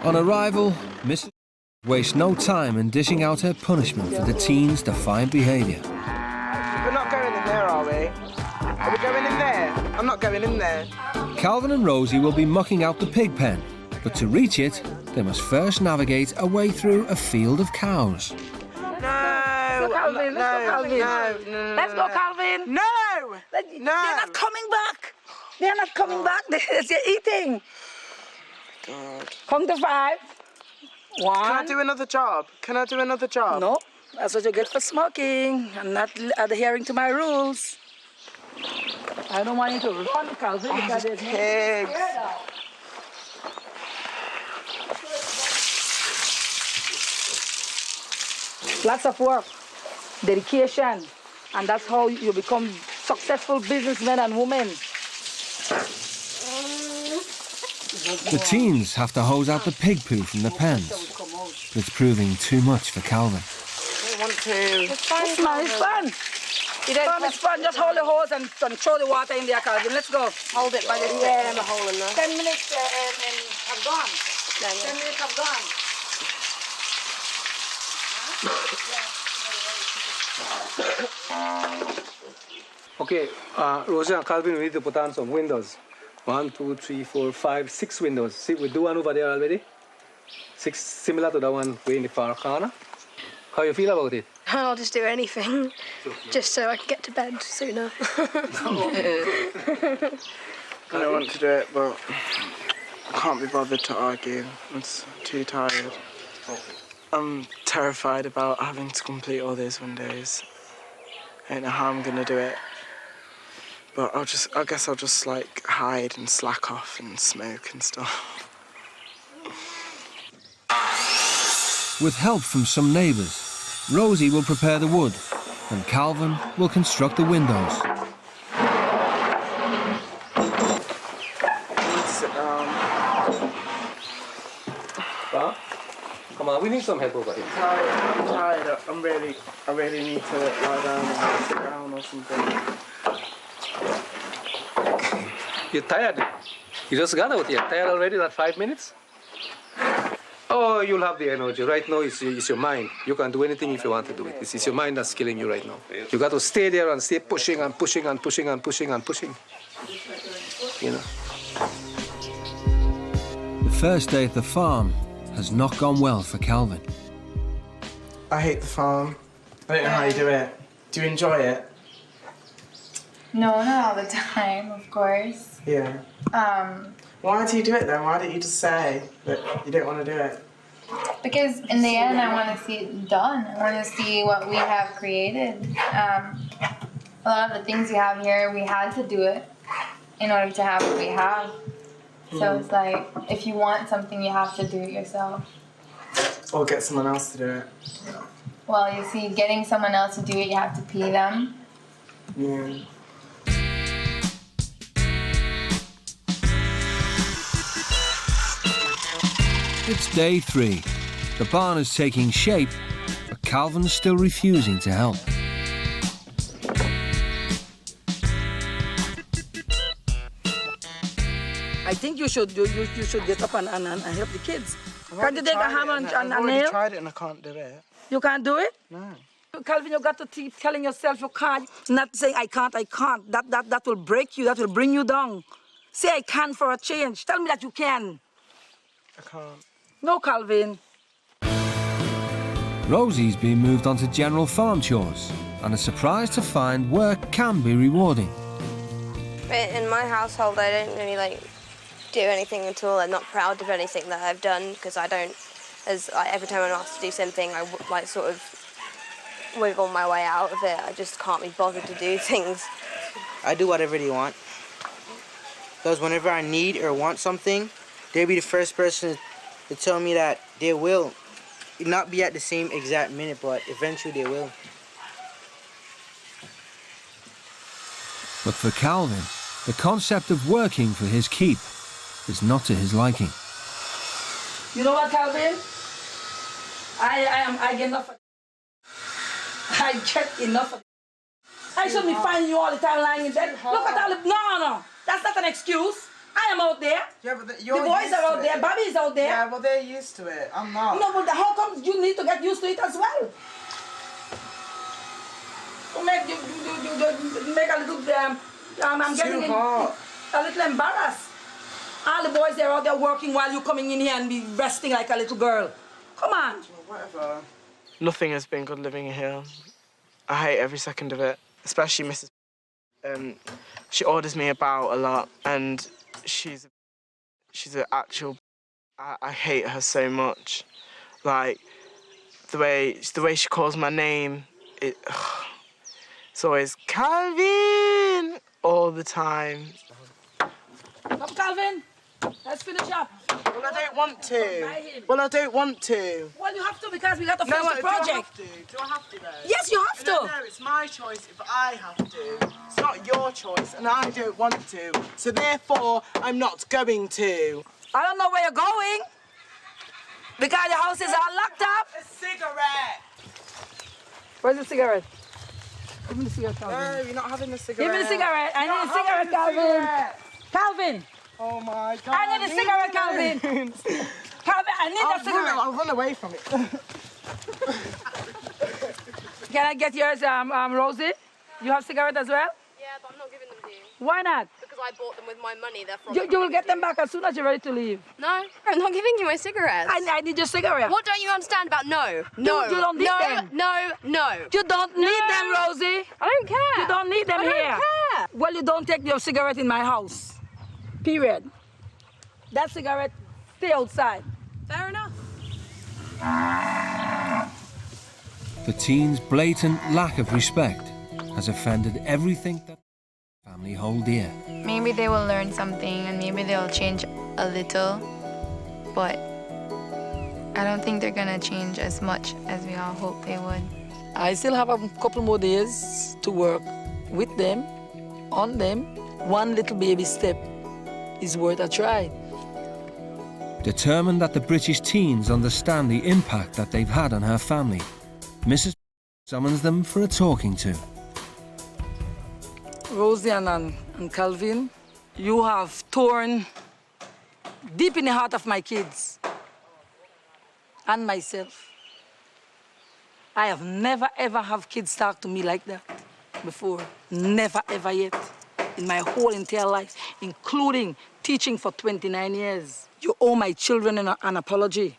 On arrival, Mrs. wastes no time in dishing out her punishment for the teens' defiant behaviour. We're not going in there, are we? Are we going in there? I'm not going in there. Calvin and Rosie will be mucking out the pig pen, but to reach it, they must first navigate a way through a field of cows. No, Calvin, let's go, Calvin. No. Let's go, Calvin. No! They're not coming back. They're not coming back. They're eating. God. Count to 5. 1. Can I do another job? Can I do another job? No, that's what you get for smoking and not adhering to my rules. I don't want you to run, Calvin. Oh, because these there's pigs. Lots of work, dedication, and that's how you become successful businessmen and women. The teens have to hose out the pig poo from the pens. It's proving too much for Calvin. I want to. It's fun. It's fun. It's fun. Just hold the hose and throw the water in there, Calvin. Let's go. Hold it by the stick and the hole in there. 10 minutes and I'm gone. 10 minutes, I'm gone. Okay, Rosie and Calvin, we need to put on some windows. 1, 2, 3, 4, 5, 6 windows. See, we do one over there already. 6, similar to the one way in the far corner. How you feel about it? I'll just do anything, just so I can get to bed sooner. I don't want to do it, but I can't be bothered to argue. I'm too tired. I'm terrified about having to complete all these windows. I don't know how I'm going to do it. But I guess I'll just like hide and slack off and smoke and stuff. With help from some neighbours, Rosie will prepare the wood and Calvin will construct the windows. Sit down. Well, come on, we need some help over here. I'm tired. I really need to lie down and sit down or something. You're tired. You just got out here. Tired already, that 5 minutes? Oh, you'll have the energy. Right now, it's your mind. You can do anything if you want to do it. It's your mind that's killing you right now. You got to stay there and stay pushing and pushing and pushing and pushing and pushing. You know. The first day at the farm has not gone well for Calvin. I hate the farm. I don't know how you do it. Do you enjoy it? No, not all the time, of course. Yeah. Why do you do it then? Why don't you just say that you don't want to do it? Because in the end, I want to see it done. I want to see what we have created. A lot of the things we have here, we had to do it in order to have what we have. So it's like, if you want something, you have to do it yourself. Or get someone else to do it. Well, you see, getting someone else to do it, you have to pay them. Yeah. It's day 3. The barn is taking shape, but Calvin's still refusing to help. I think you should get up and help the kids. Can't you take a hammer and a nail? I've already tried it and I can't do it. You can't do it? No. Calvin, you got to keep telling yourself you can't. Not saying I can't. That will break you. That will bring you down. Say I can for a change. Tell me that you can. I can't. No, Calvin. Rosie's been moved on to general farm chores and is surprised to find work can be rewarding. In my household, I don't really do anything at all. I'm not proud of anything that I've done because I don't. Every time I'm asked to do something, I sort of wiggle my way out of it. I just can't be bothered to do things. I do whatever they want. Because whenever I need or want something, they'll be the first person to tell me that they will. Not be at the same exact minute, but eventually they will. But for Calvin, the concept of working for his keep is not to his liking. You know what, Calvin? I get enough. I get enough. I shouldn't be finding you all the time lying in bed. Look at all the... No. That's not an excuse. I am out there. Yeah, but the boys are out there. Bobby's out there. Yeah, but they're used to it. I'm not. No, but how come you need to get used to it as well? To make you make a little... I'm getting a little embarrassed. All the boys, they're out there working while you're coming in here and be resting like a little girl. Come on. Well, whatever. Nothing has been good living here. I hate every second of it, especially Mrs. She orders me about a lot, and she's an actual... I hate her so much. Like, the way she calls my name, it's always Calvin all the time. Come, Calvin. Let's finish up. Well, I don't want to. Well, I don't want to. Well, you have to because we got to finish the project. Do I have to, though? Yes, you have to. No, it's my choice if I have to. It's not your choice, and I don't want to. So therefore, I'm not going to. I don't know where you're going. Because your houses are locked up. A cigarette. Where's the cigarette? Give me the cigarette, Calvin. No, you're not having the cigarette. Give me the cigarette. I need a cigarette, Calvin. Calvin. Oh my God. I need a cigarette, Calvin. Calvin, I need a cigarette. I'll run away from it. Can I get yours, Rosie? You have cigarette as well? Yeah, but I'm not giving them to you. Why not? Because I bought them with my money. They're from... You will get them back as soon as you're ready to leave. No, I'm not giving you my cigarettes. I need your cigarette. What don't you understand about no? No. You don't need them. No. You don't need them, Rosie. I don't care. You don't need them here. I don't care. Well, you don't take your cigarette in my house. Period. That cigarette, stay outside. Fair enough. The teen's blatant lack of respect has offended everything that the family hold dear. Maybe they will learn something and maybe they'll change a little, but I don't think they're gonna change as much as we all hope they would. I still have a couple more days to work with them, on them. One little baby step is worth a try. Determined that the British teens understand the impact that they've had on her family, Mrs. summons them for a talking to. Rosie and Calvin, you have torn deep in the heart of my kids and myself. I have never, ever have kids talk to me like that before. Never, ever yet. In my whole entire life, including teaching for 29 years. You owe my children an apology.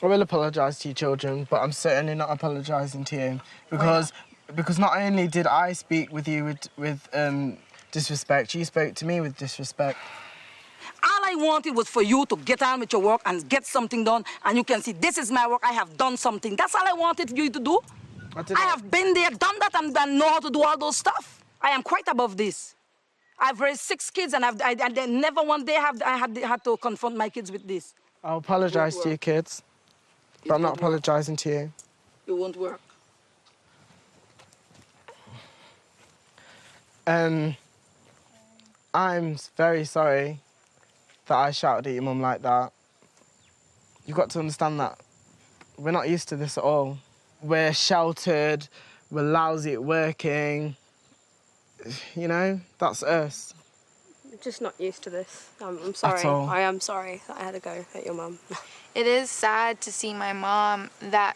I will apologise to your children, but I'm certainly not apologising to you because not only did I speak with you with disrespect, you spoke to me with disrespect. All I wanted was for you to get on with your work and get something done, and you can see this is my work, I have done something. That's all I wanted you to do. I have been there, done that, and know how to do all those stuff. I am quite above this. I've raised 6 kids, and I never one day I had to confront my kids with this. I'll apologise to your kids, but I'm not apologising to you. It won't work. I'm very sorry that I shouted at your mum like that. you've got to understand that we're not used to this at all. We're sheltered, we're lousy at working. You know, that's us. I'm just not used to this. I'm sorry. At all. I am sorry that I had to go at your mum. It is sad to see my mom, that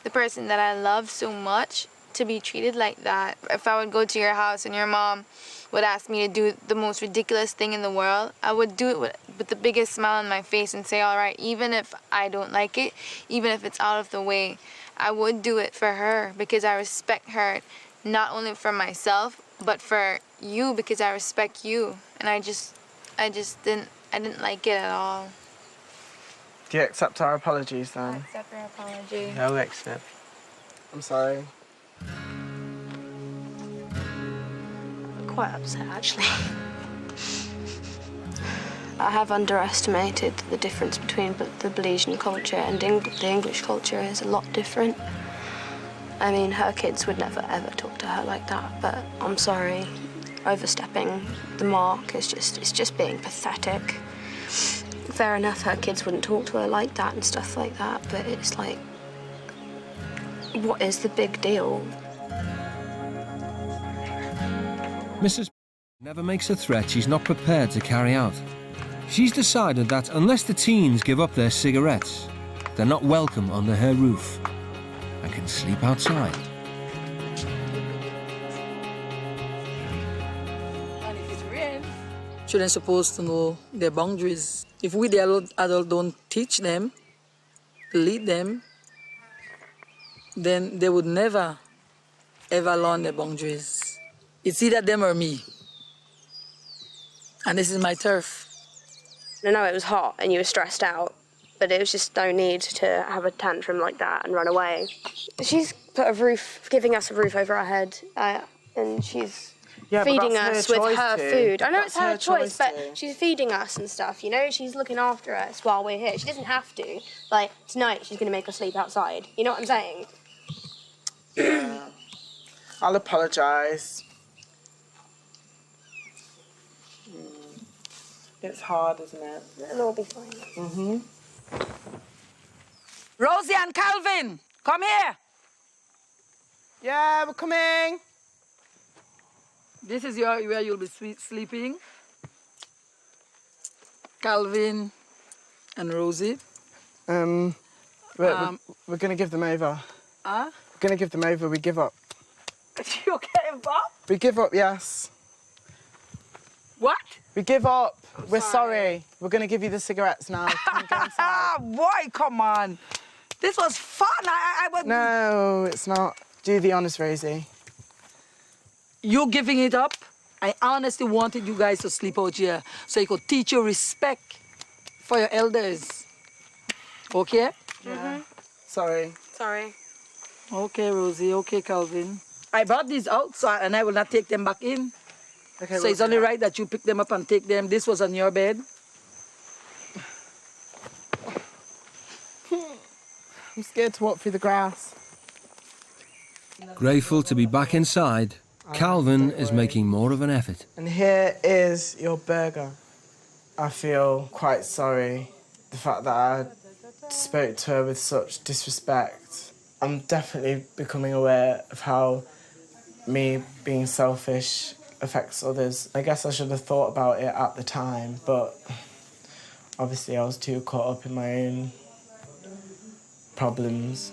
the person that I love so much, to be treated like that. If I would go to your house and your mom would ask me to do the most ridiculous thing in the world, I would do it with the biggest smile on my face and say, all right, even if I don't like it, even if it's out of the way, I would do it for her because I respect her, not only for myself, but for you because I respect you. And I didn't like it at all. Do you accept our apologies then? I accept your apology. No, accept. I'm sorry. I'm quite upset, actually. I have underestimated the difference between the Belizean culture and the English culture is a lot different. I mean, her kids would never, ever talk to her like that, but I'm sorry. Overstepping the mark is just being pathetic. Fair enough, her kids wouldn't talk to her like that and stuff like that, but it's like, what is the big deal? Mrs. never makes a threat she's not prepared to carry out. She's decided that unless the teens give up their cigarettes, they're not welcome under her roof and can sleep outside. Children are supposed to know their boundaries. If we, the adult, don't teach them, lead them, then they would never, ever learn their boundaries. It's either them or me. And this is my turf. I know it was hot and you were stressed out, but there was just no need to have a tantrum like that and run away. She's giving us a roof over our head, and she's feeding us with her food. I know it's her choice, but she's feeding us and stuff, you know? She's looking after us while we're here. She doesn't have to. Like, tonight she's going to make us sleep outside. You know what I'm saying? Yeah. I'll apologise. It's hard, isn't it? It'll all be fine. Mm-hmm. Rosie and Calvin, come here. Yeah, we're coming. This is where you'll be sleeping. Calvin and Rosie. We're going to give them over. Huh? We're going to give them over. We give up. You give up? We give up, yes. What? We give up. We're sorry. We're going to give you the cigarettes now. Come go inside. Boy, come on. This was fun. I was... No, it's not. Do the honours, Rosie. You giving it up? I honestly wanted you guys to sleep out here so you could teach you respect for your elders. Okay? Yeah. Sorry. Sorry. Okay, Rosie. Okay, Calvin. I brought these out, and I will not take them back in. Okay, so it's only right that you pick them up and take them. This was on your bed. I'm scared to walk through the grass. Grateful to be back inside, Calvin is making more of an effort. And here is your burger. I feel quite sorry. The fact that I spoke to her with such disrespect. I'm definitely becoming aware of how me being selfish affects others. I guess I should have thought about it at the time, but obviously I was too caught up in my own problems.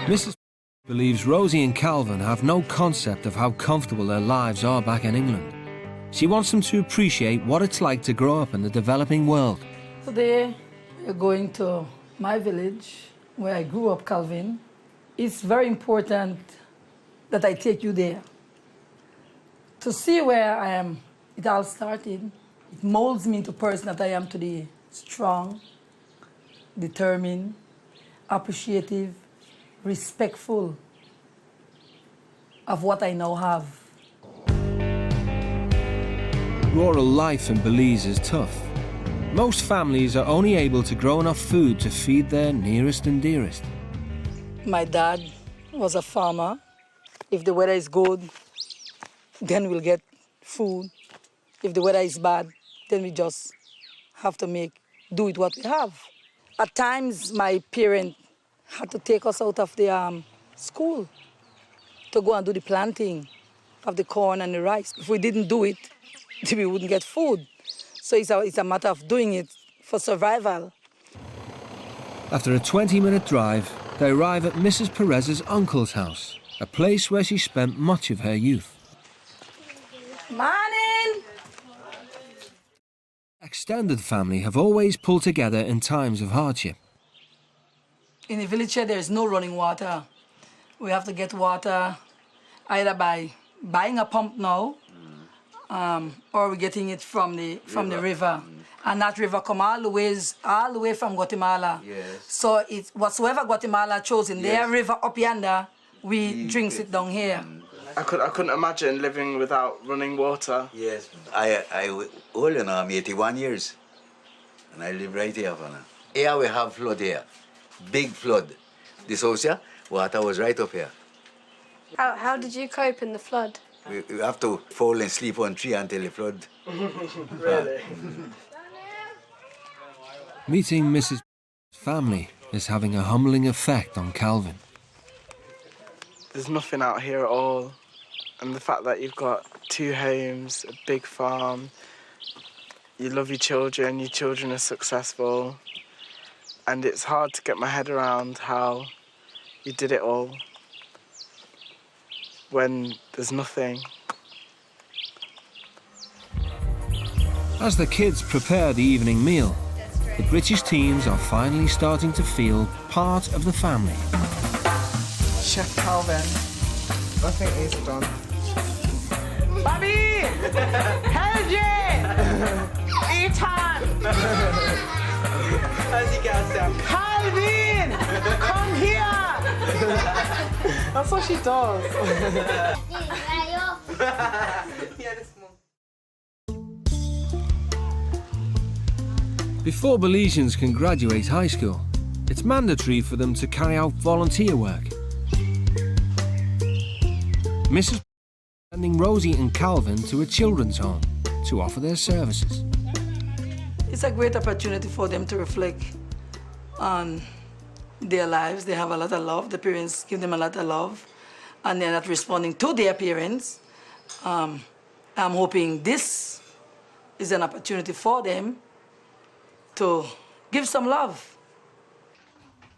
Mrs. believes Rosie and Calvin have no concept of how comfortable their lives are back in England. She wants them to appreciate what it's like to grow up in the developing world. Today, we're going to my village, where I grew up, Calvin. It's very important that I take you there to see where I am. It all started. It molds me into the person that I am today. Strong, determined, appreciative, respectful of what I now have. Rural life in Belize is tough. Most families are only able to grow enough food to feed their nearest and dearest. My dad was a farmer. If the weather is good, then we'll get food. If the weather is bad, then we just have to do with what we have. At times, my parent had to take us out of the school to go and do the planting of the corn and the rice. If we didn't do it, we wouldn't get food. So it's a matter of doing it for survival. After a 20-minute drive, they arrive at Mrs. Perez's uncle's house, a place where she spent much of her youth. Morning! Extended family have always pulled together in times of hardship. In the village here, there is no running water. We have to get water either by buying a pump now, or we're getting it from the river. And that river come all the way from Guatemala. Yes. So it's whatsoever Guatemala chose in their river up yonder, we drinks it down here. I couldn't imagine living without running water. Yes. I old, you know, I'm 81 years. And I live right here, Fana. Here we have flood here. Big flood. This house here, water was right up here. How did you cope in the flood? We have to fall and sleep on tree until the flood. Really? Meeting Mrs. family is having a humbling effect on Calvin. There's nothing out here at all. And the fact that you've got 2 homes, a big farm, you love your children are successful. And it's hard to get my head around how you did it all when there's nothing. As the kids prepare the evening meal, the British teens are finally starting to feel part of the family. Chef Calvin, I think he's done. Bobby! Helge! Ethan! How's he got down? Calvin! Come here! That's what she does. Before Belizeans can graduate high school, it's mandatory for them to carry out volunteer work. Mrs. is sending Rosie and Calvin to a children's home to offer their services. It's a great opportunity for them to reflect on their lives. They have a lot of love. The parents give them a lot of love, and they're not responding to their parents. I'm hoping this is an opportunity for them to give some love.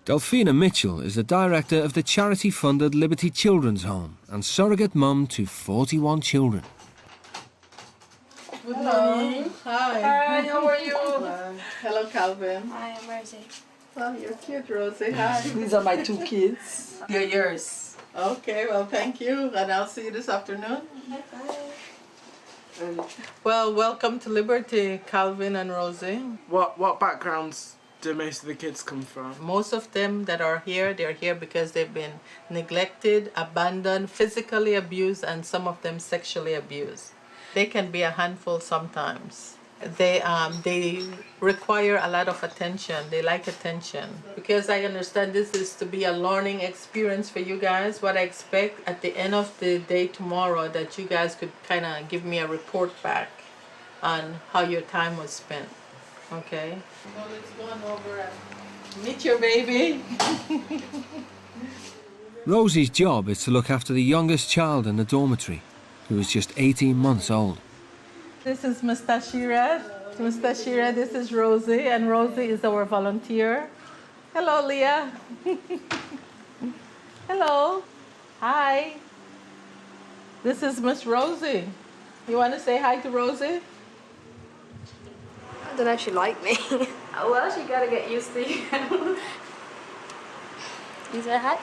Delphina Mitchell is the director of the charity-funded Liberty Children's Home and surrogate mum to 41 children. Good morning. Hi. Hi, how are you? Hello, Calvin. Hi, I'm Rosie. Oh, you're cute, Rosie. Hi. These are my 2 kids. They're yours. Okay, well, thank you, and I'll see you this afternoon. Well, welcome to Liberty, Calvin and Rosie. What backgrounds do most of the kids come from? Most of them that are here, they're here because they've been neglected, abandoned, physically abused, and some of them sexually abused. They can be a handful sometimes. They require a lot of attention. They like attention. Because I understand this is to be a learning experience for you guys. What I expect at the end of the day tomorrow that you guys could kind of give me a report back on how your time was spent. Okay? So let's go on over and meet your baby. Rosie's job is to look after the youngest child in the dormitory, who is just 18 months old. This is Ms. Tashira. Ms. Tashira, this is Rosie, and Rosie is our volunteer. Hello, Leah. Hello. Hi. This is Miss Rosie. You want to say hi to Rosie? I don't know if she liked me. Well, she gotta get used to you. You say hi?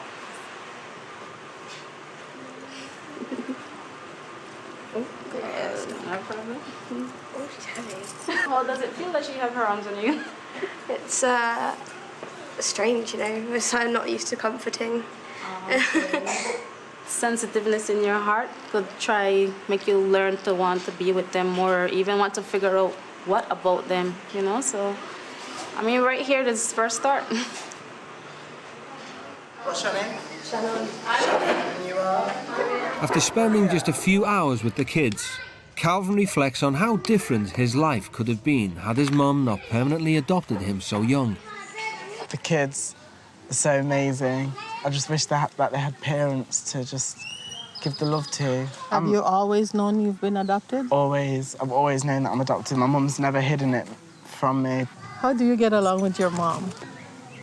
Yes, no problem. Oh, she's heavy. Well, does it feel that you have her arms on you? It's strange, you know. I'm not used to comforting. Sensitiveness in your heart could try make you learn to want to be with them more, or even want to figure out what about them, you know. So, I mean, right here, this is the first start. What's your name? Shannon. And you are? After spending just a few hours with the kids, Calvin reflects on how different his life could have been had his mum not permanently adopted him so young. The kids are so amazing. I just wish that they had parents to just give the love to. Have you always known you've been adopted? Always. I've always known that I'm adopted. My mum's never hidden it from me. How do you get along with your mom?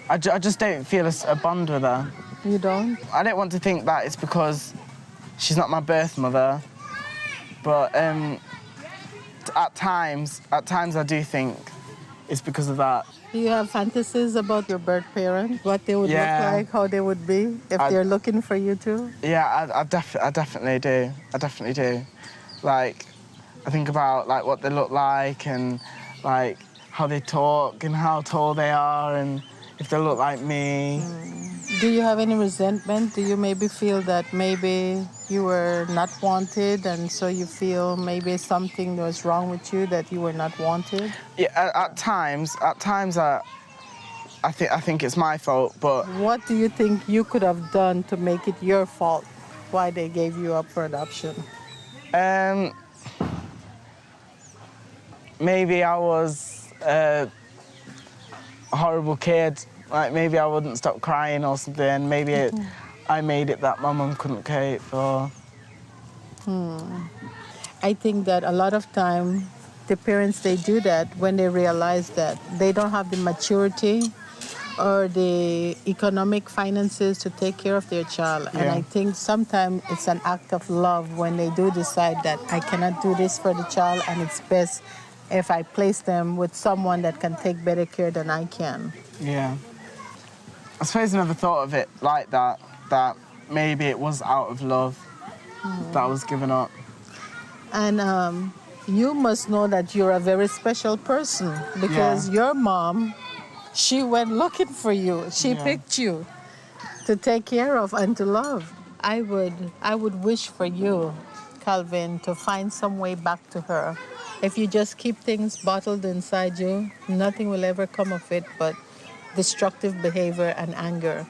I just don't feel a bond with her. You don't? I don't want to think that it's because she's not my birth mother, but at times I do think it's because of that. Do you have fantasies about your birth parents? What they would look like, how they would be, if they're looking for you too? Yeah, I definitely do. I definitely do. Like, I think about like what they look like and like how they talk and how tall they are and if they look like me. Do you have any resentment? Do you maybe feel that maybe you were not wanted and so you feel maybe something was wrong with you that you were not wanted? Yeah, at times I think it's my fault, but... What do you think you could have done to make it your fault why they gave you up for adoption? Maybe I was a horrible kid. Like, maybe I wouldn't stop crying or something. Maybe I made it that my mum couldn't cope, or... I think that a lot of time, the parents, they do that when they realize that they don't have the maturity or the economic finances to take care of their child. And I think sometimes it's an act of love when they do decide that I cannot do this for the child and it's best if I place them with someone that can take better care than I can. Yeah. I suppose I never thought of it like that, that maybe it was out of love that I was giving up. And you must know that you're a very special person because your mom, she went looking for you. She picked you to take care of and to love. I would wish for you, Calvin, to find some way back to her. If you just keep things bottled inside you, nothing will ever come of it but destructive behavior and anger.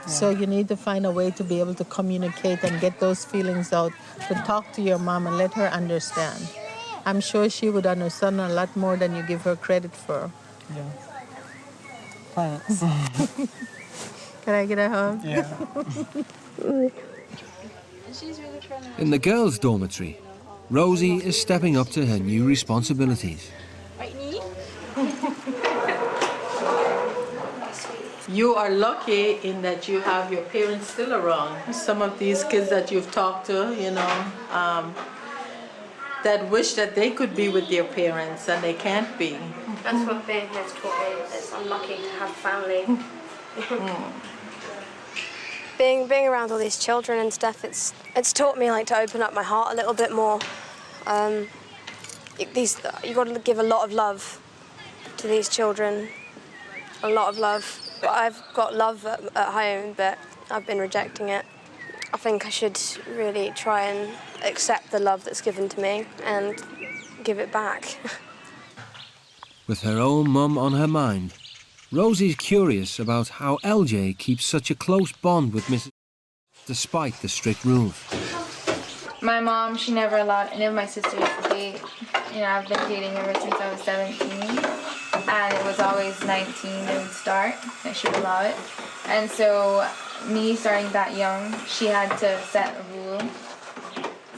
So you need to find a way to be able to communicate and get those feelings out, to talk to your mom and let her understand. I'm sure she would understand a lot more than you give her credit for. Yeah. Thanks. Can I get a hug? Yeah. In the girls' dormitory, Rosie is stepping up to her new responsibilities. You are lucky in that you have your parents still around. Some of these kids that you've talked to, you know, that wish that they could be with their parents and they can't be. That's what being here has taught me. I'm lucky to have family. Being around all these children and stuff, it's taught me like to open up my heart a little bit more. You've got to give a lot of love to these children, a lot of love. I've got love at home, but I've been rejecting it. I think I should really try and accept the love that's given to me and give it back. With her own mum on her mind, Rosie's curious about how LJ keeps such a close bond with Mrs. despite the strict rules. My mom, she never allowed any of my sisters to date. You know, I've been dating ever since I was 17. And it was always 19 they would start, and she would allow it. And so me starting that young, she had to set a rule.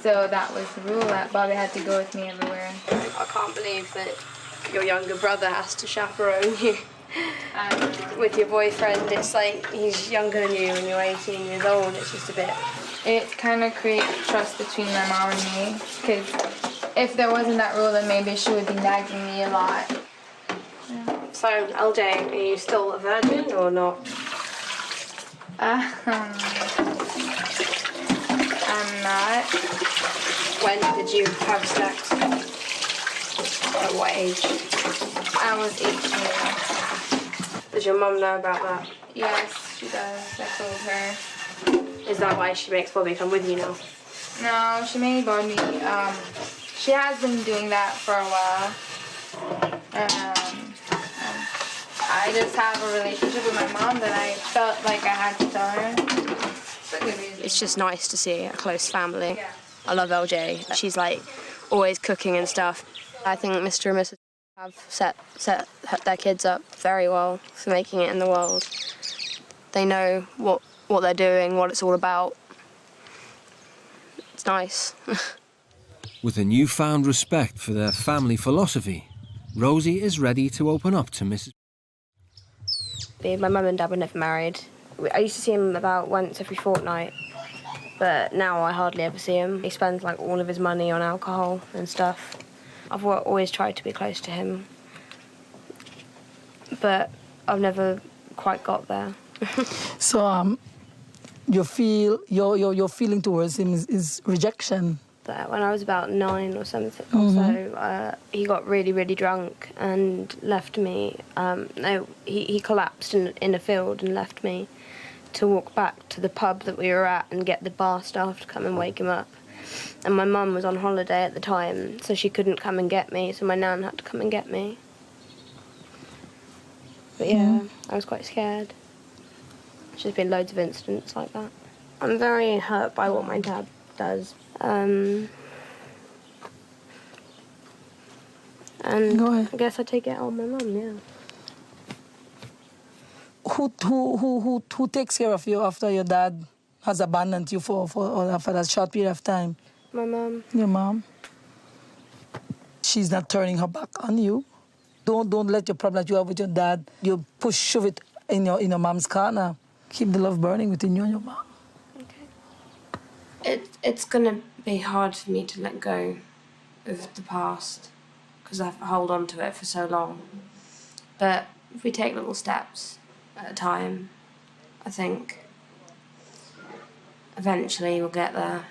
So that was the rule, that Bobby had to go with me everywhere. I can't believe that your younger brother has to chaperone you. With your boyfriend, it's like he's younger than you and you're 18 years old. It's just a bit... It kind of creates trust between my mom and me, because if there wasn't that rule, then maybe she would be nagging me a lot. So, LJ, are you still a virgin or not? I'm not. When did you have sex? At what age? I was 18. Does your mum know about that? Yes, she does. I told her. Is that why she makes Bobby come with you now? No, she made Bobby. She has been doing that for a while. I just have a relationship with my mom that I felt like I had to tell her. It's a good reason. It's just nice to see a close family. I love LJ. She's like always cooking and stuff. I think Mr. and Mrs. have set their kids up very well for making it in the world. They know what they're doing, what it's all about. It's nice. With a newfound respect for their family philosophy, Rosie is ready to open up to Mrs. My mum and dad were never married. I used to see him about once every fortnight, but now I hardly ever see him. He spends like all of his money on alcohol and stuff. I've always tried to be close to him, but I've never quite got there. So you feel your feeling towards him is rejection. When I was about 9 or something, or so, he got really, really drunk and left me. No, he collapsed in a field and left me to walk back to the pub that we were at and get the bar staff to come and wake him up. And my mum was on holiday at the time, so she couldn't come and get me, so my nan had to come and get me. But yeah, I was quite scared. There's been loads of incidents like that. I'm very hurt by what my dad does. And I guess I take it out on my mum, yeah. Who takes care of you after your dad has abandoned you for that short period of time? My mum. Your mom. She's not turning her back on you. Don't let your problem that you have with your dad, you shove it in your mom's corner. Keep the love burning within you and your mom. It's gonna be hard for me to let go of the past because I've held on to it for so long. But if we take little steps at a time, I think eventually we'll get there.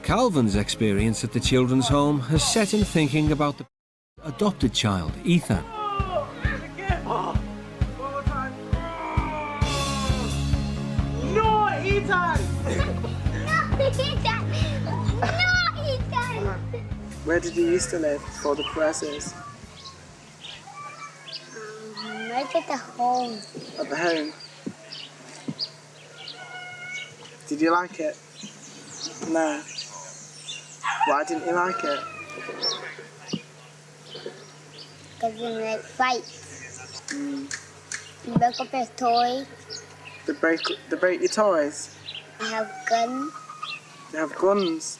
Calvin's experience at the children's home has set him thinking about the adopted child, Ethan. No, Ethan! No, Ethan! Where did you used to live before the presses? Right at the home. At the home? Did you like it? No. Why didn't you like it? Because we like fights. You break up your toys. They break your toys? I have guns. They have guns?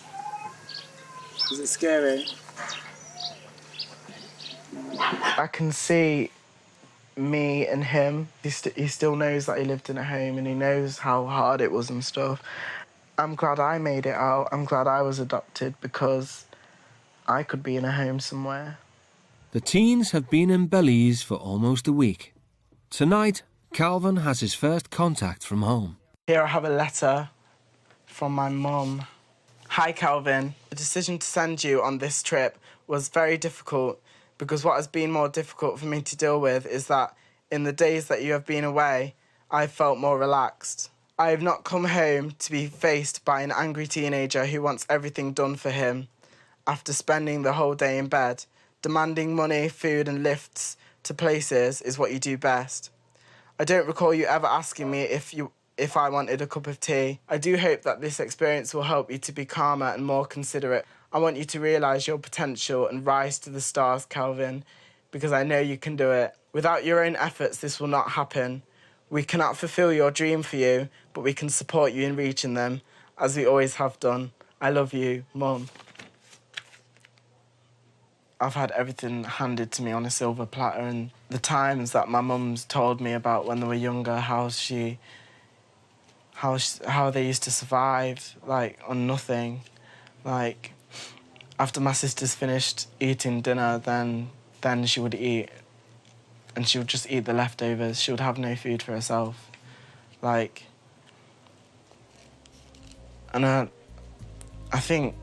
Is it scary? I can see me and him. He still knows that he lived in a home and he knows how hard it was and stuff. I'm glad I made it out. I'm glad I was adopted because I could be in a home somewhere. The teens have been in Belize for almost a week. Tonight, Calvin has his first contact from home. Here I have a letter from my mum. Hi, Calvin. The decision to send you on this trip was very difficult because what has been more difficult for me to deal with is that in the days that you have been away, I've felt more relaxed. I have not come home to be faced by an angry teenager who wants everything done for him after spending the whole day in bed. Demanding money, food and lifts to places is what you do best. I don't recall you ever asking me if I wanted a cup of tea. I do hope that this experience will help you to be calmer and more considerate. I want you to realise your potential and rise to the stars, Calvin, because I know you can do it. Without your own efforts, this will not happen. We cannot fulfil your dream for you, but we can support you in reaching them, as we always have done. I love you, Mum. I've had everything handed to me on a silver platter, and the times that my mum's told me about when they were younger, how they used to survive, like, on nothing. Like, after my sisters finished eating dinner, then she would eat, and she would just eat the leftovers. She would have no food for herself. Like, and I think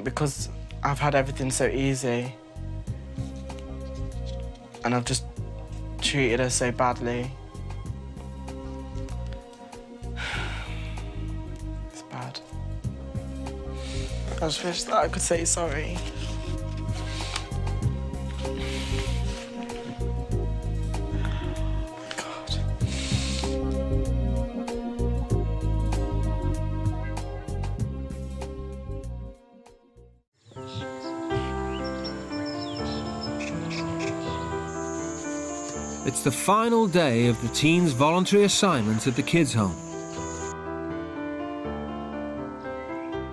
because I've had everything so easy and I've just treated her so badly, it's bad. I just wish that I could say sorry. It's the final day of the teens' voluntary assignment at the kids' home.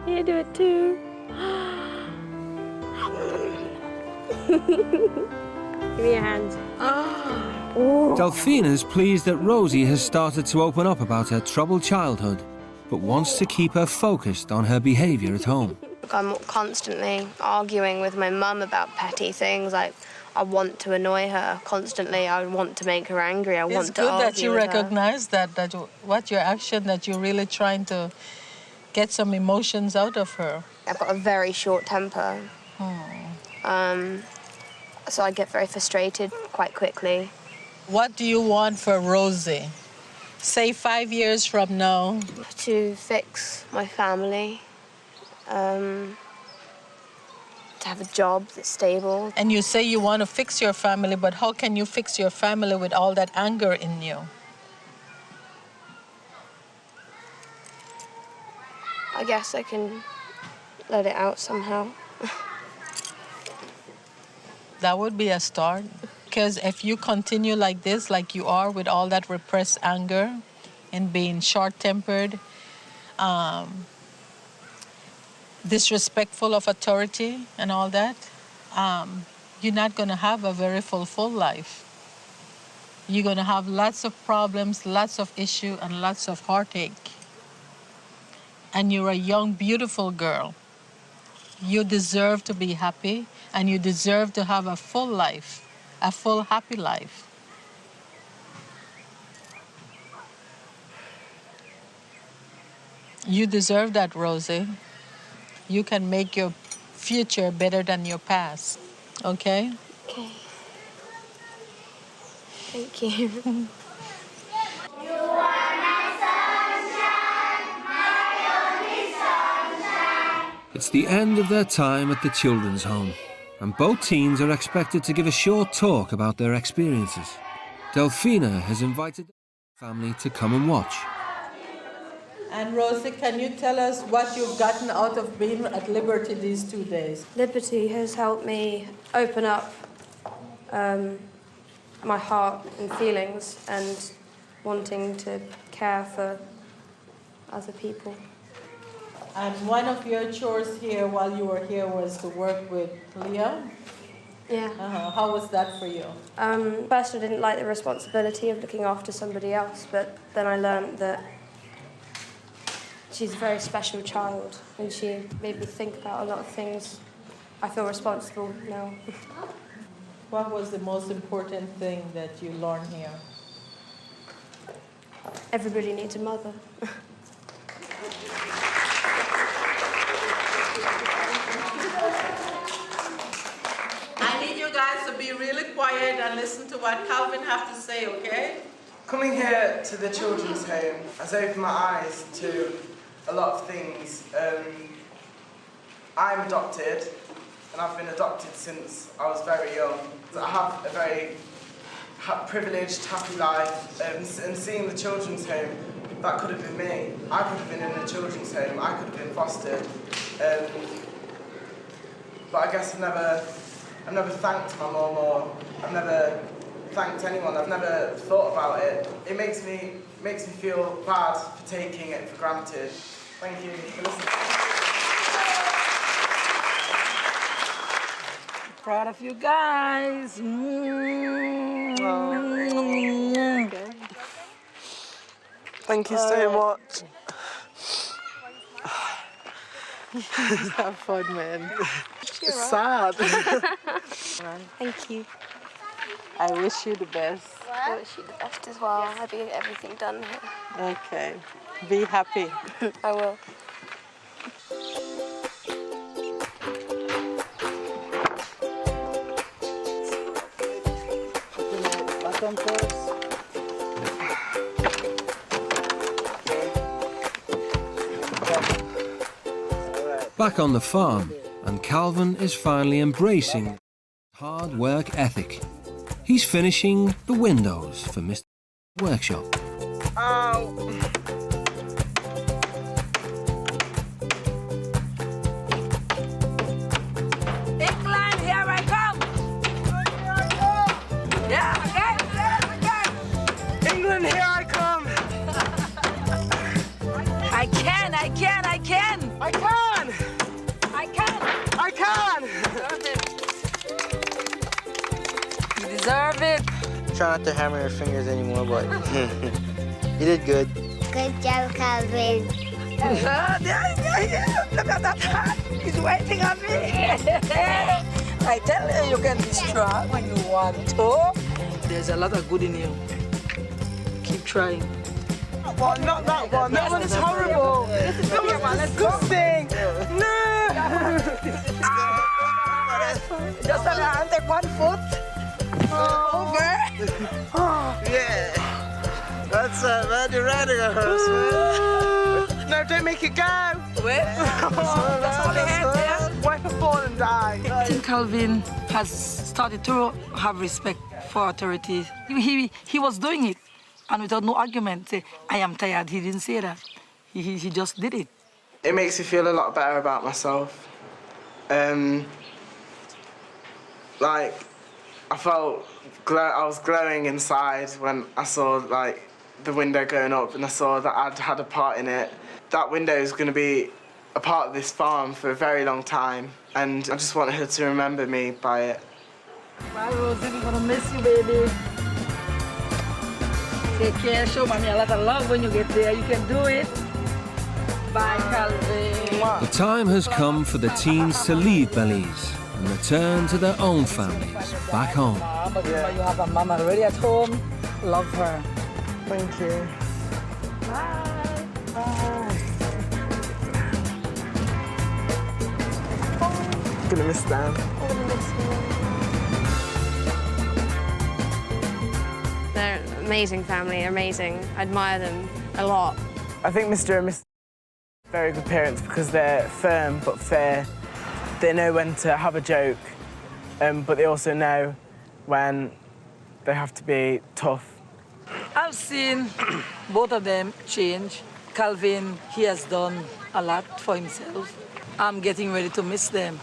You do it too. Give me your hand. Delphina's pleased that Rosie has started to open up about her troubled childhood, but wants to keep her focused on her behaviour at home. I'm constantly arguing with my mum about petty things, like I want to annoy her constantly, I want to make her angry, I want to argue with her. It's good that you recognize that what your action, that you're really trying to get some emotions out of her. I've got a very short temper. So I get very frustrated quite quickly. What do you want for Rosie? Say 5 years from now. To fix my family, to have a job that's stable. And you say you want to fix your family, but how can you fix your family with all that anger in you? I guess I can let it out somehow. That would be a start. Because if you continue like this, like you are, with all that repressed anger and being short-tempered, disrespectful of authority and all that, you're not going to have a very fulfilled life. You're going to have lots of problems, lots of issues, and lots of heartache. And you're a young, beautiful girl. You deserve to be happy, and you deserve to have a full life, a full, happy life. You deserve that, Rosie. You can make your future better than your past, okay? Okay. Thank you. It's the end of their time at the children's home, and both teens are expected to give a short talk about their experiences. Delphina has invited the family to come and watch. And Rosie, can you tell us what you've gotten out of being at Liberty these 2 days? Liberty has helped me open up my heart and feelings and wanting to care for other people. And one of your chores here while you were here was to work with Leah? Yeah. How was that for you? First, I didn't like the responsibility of looking after somebody else, but then I learned that she's a very special child, and she made me think about a lot of things. I feel responsible now. What was the most important thing that you learned here? Everybody needs a mother. I need you guys to be really quiet and listen to what Calvin has to say, okay? Coming here to the children's home has opened my eyes to a lot of things. I'm adopted, and I've been adopted since I was very young. I have a very privileged, happy life, and seeing the children's home, that could have been me. I could have been in a children's home, I could have been fostered. But I guess I've never thanked my mum, or I've never thanked anyone. I've never thought about it. It makes me feel bad for taking it for granted. Thank you for listening. Proud of you guys. Thank you so much. Have fun, man. It's sad. Thank you. I wish you the best. I wish you the best as well. I hope you get everything done here. Okay. Be happy. I will. Back on the farm, and Calvin is finally embracing hard work ethic. He's finishing the windows for Mr. Workshop. Ow! Incline, here I come. Yeah, okay. try not to hammer your fingers anymore, but you did good. Good job, Calvin. Look at that hand. He's waiting on me. I tell you, you can be strong when you want to. There's a lot of good in you. Keep trying. Well, not that one. That one's horrible. That was disgusting. No. Just on your hand, take 1 foot. Over. Yeah. That's man, you're riding a horse, man. No, don't make it go. Wait. That's all they have there. Wipe a fall and die. I think Calvin has started to have respect for authority. He was doing it, and without no argument, say, I am tired. He didn't say that. He just did it. It makes me feel a lot better about myself. Like, I was glowing inside when I saw, like, the window going up and I saw that I'd had a part in it. That window is going to be a part of this farm for a very long time, and I just want her to remember me by it. Bye, Rosie. We're gonna miss you, baby. Take care. Show mommy a lot of love when you get there. You can do it. Bye, Calvin. The time has come for the teens to leave Belize and return to their own families back home. But you have a mama already at home. Love her. Thank you. Bye. Bye. I'm gonna miss them. They're an amazing family, amazing. I admire them a lot. I think Mr. and Mrs. are very good parents because they're firm but fair. They know when to have a joke, but they also know when they have to be tough. I've seen both of them change. Calvin, he has done a lot for himself. I'm getting ready to miss them.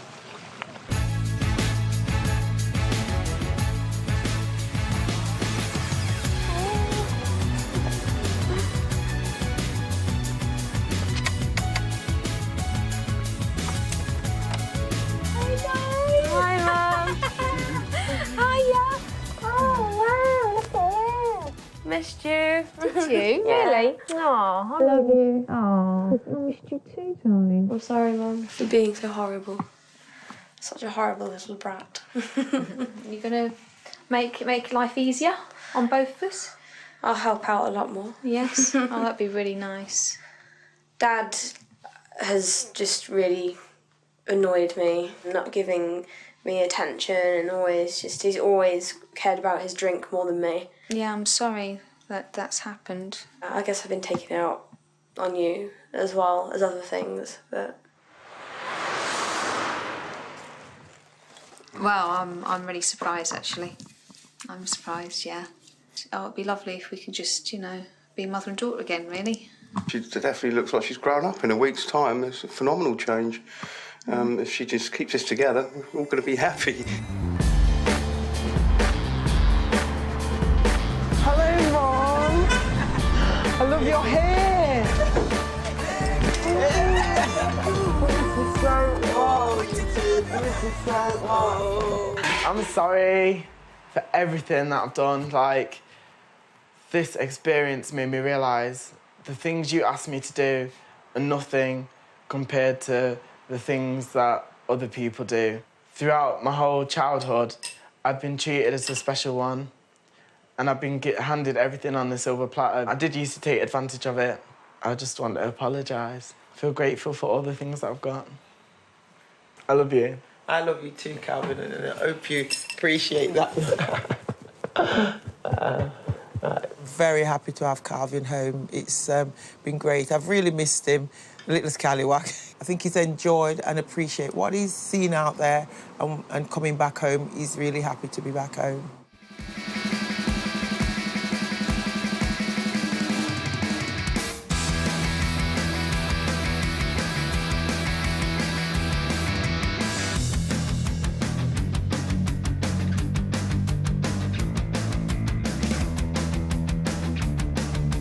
Hi, Mum. Hiya. Oh, wow, look at that. Missed you. Did you? Yeah. Really? Oh, I love you. Oh, I missed you too, darling. I'm sorry, Mum, for being so horrible. Such a horrible little brat. You're gonna make life easier on both of us? I'll help out a lot more. Yes. Oh, that'd be really nice. Dad has just really annoyed me, not giving me attention, and he's always cared about his drink more than me. Yeah, I'm sorry that that's happened. I guess I've been taking it out on you as well as other things, but... Well, I'm really surprised, actually. I'm surprised, yeah. Oh, it'd be lovely if we could just, be mother and daughter again, really. She definitely looks like she's grown up in a week's time. There's a phenomenal change. If she just keeps this together, we're all going to be happy. Hello, Mom. I love your hair. I'm sorry for everything that I've done. Like, this experience made me realise the things you asked me to do are nothing compared to the things that other people do. Throughout my whole childhood, I've been treated as a special one, and I've been handed everything on the silver platter. I did used to take advantage of it. I just want to apologise. I feel grateful for all the things that I've got. I love you. I love you too, Calvin, and I hope you appreciate that. Very happy to have Calvin home. It's been great. I've really missed him, little scallywag. I think he's enjoyed and appreciated what he's seen out there, and coming back home, he's really happy to be back home.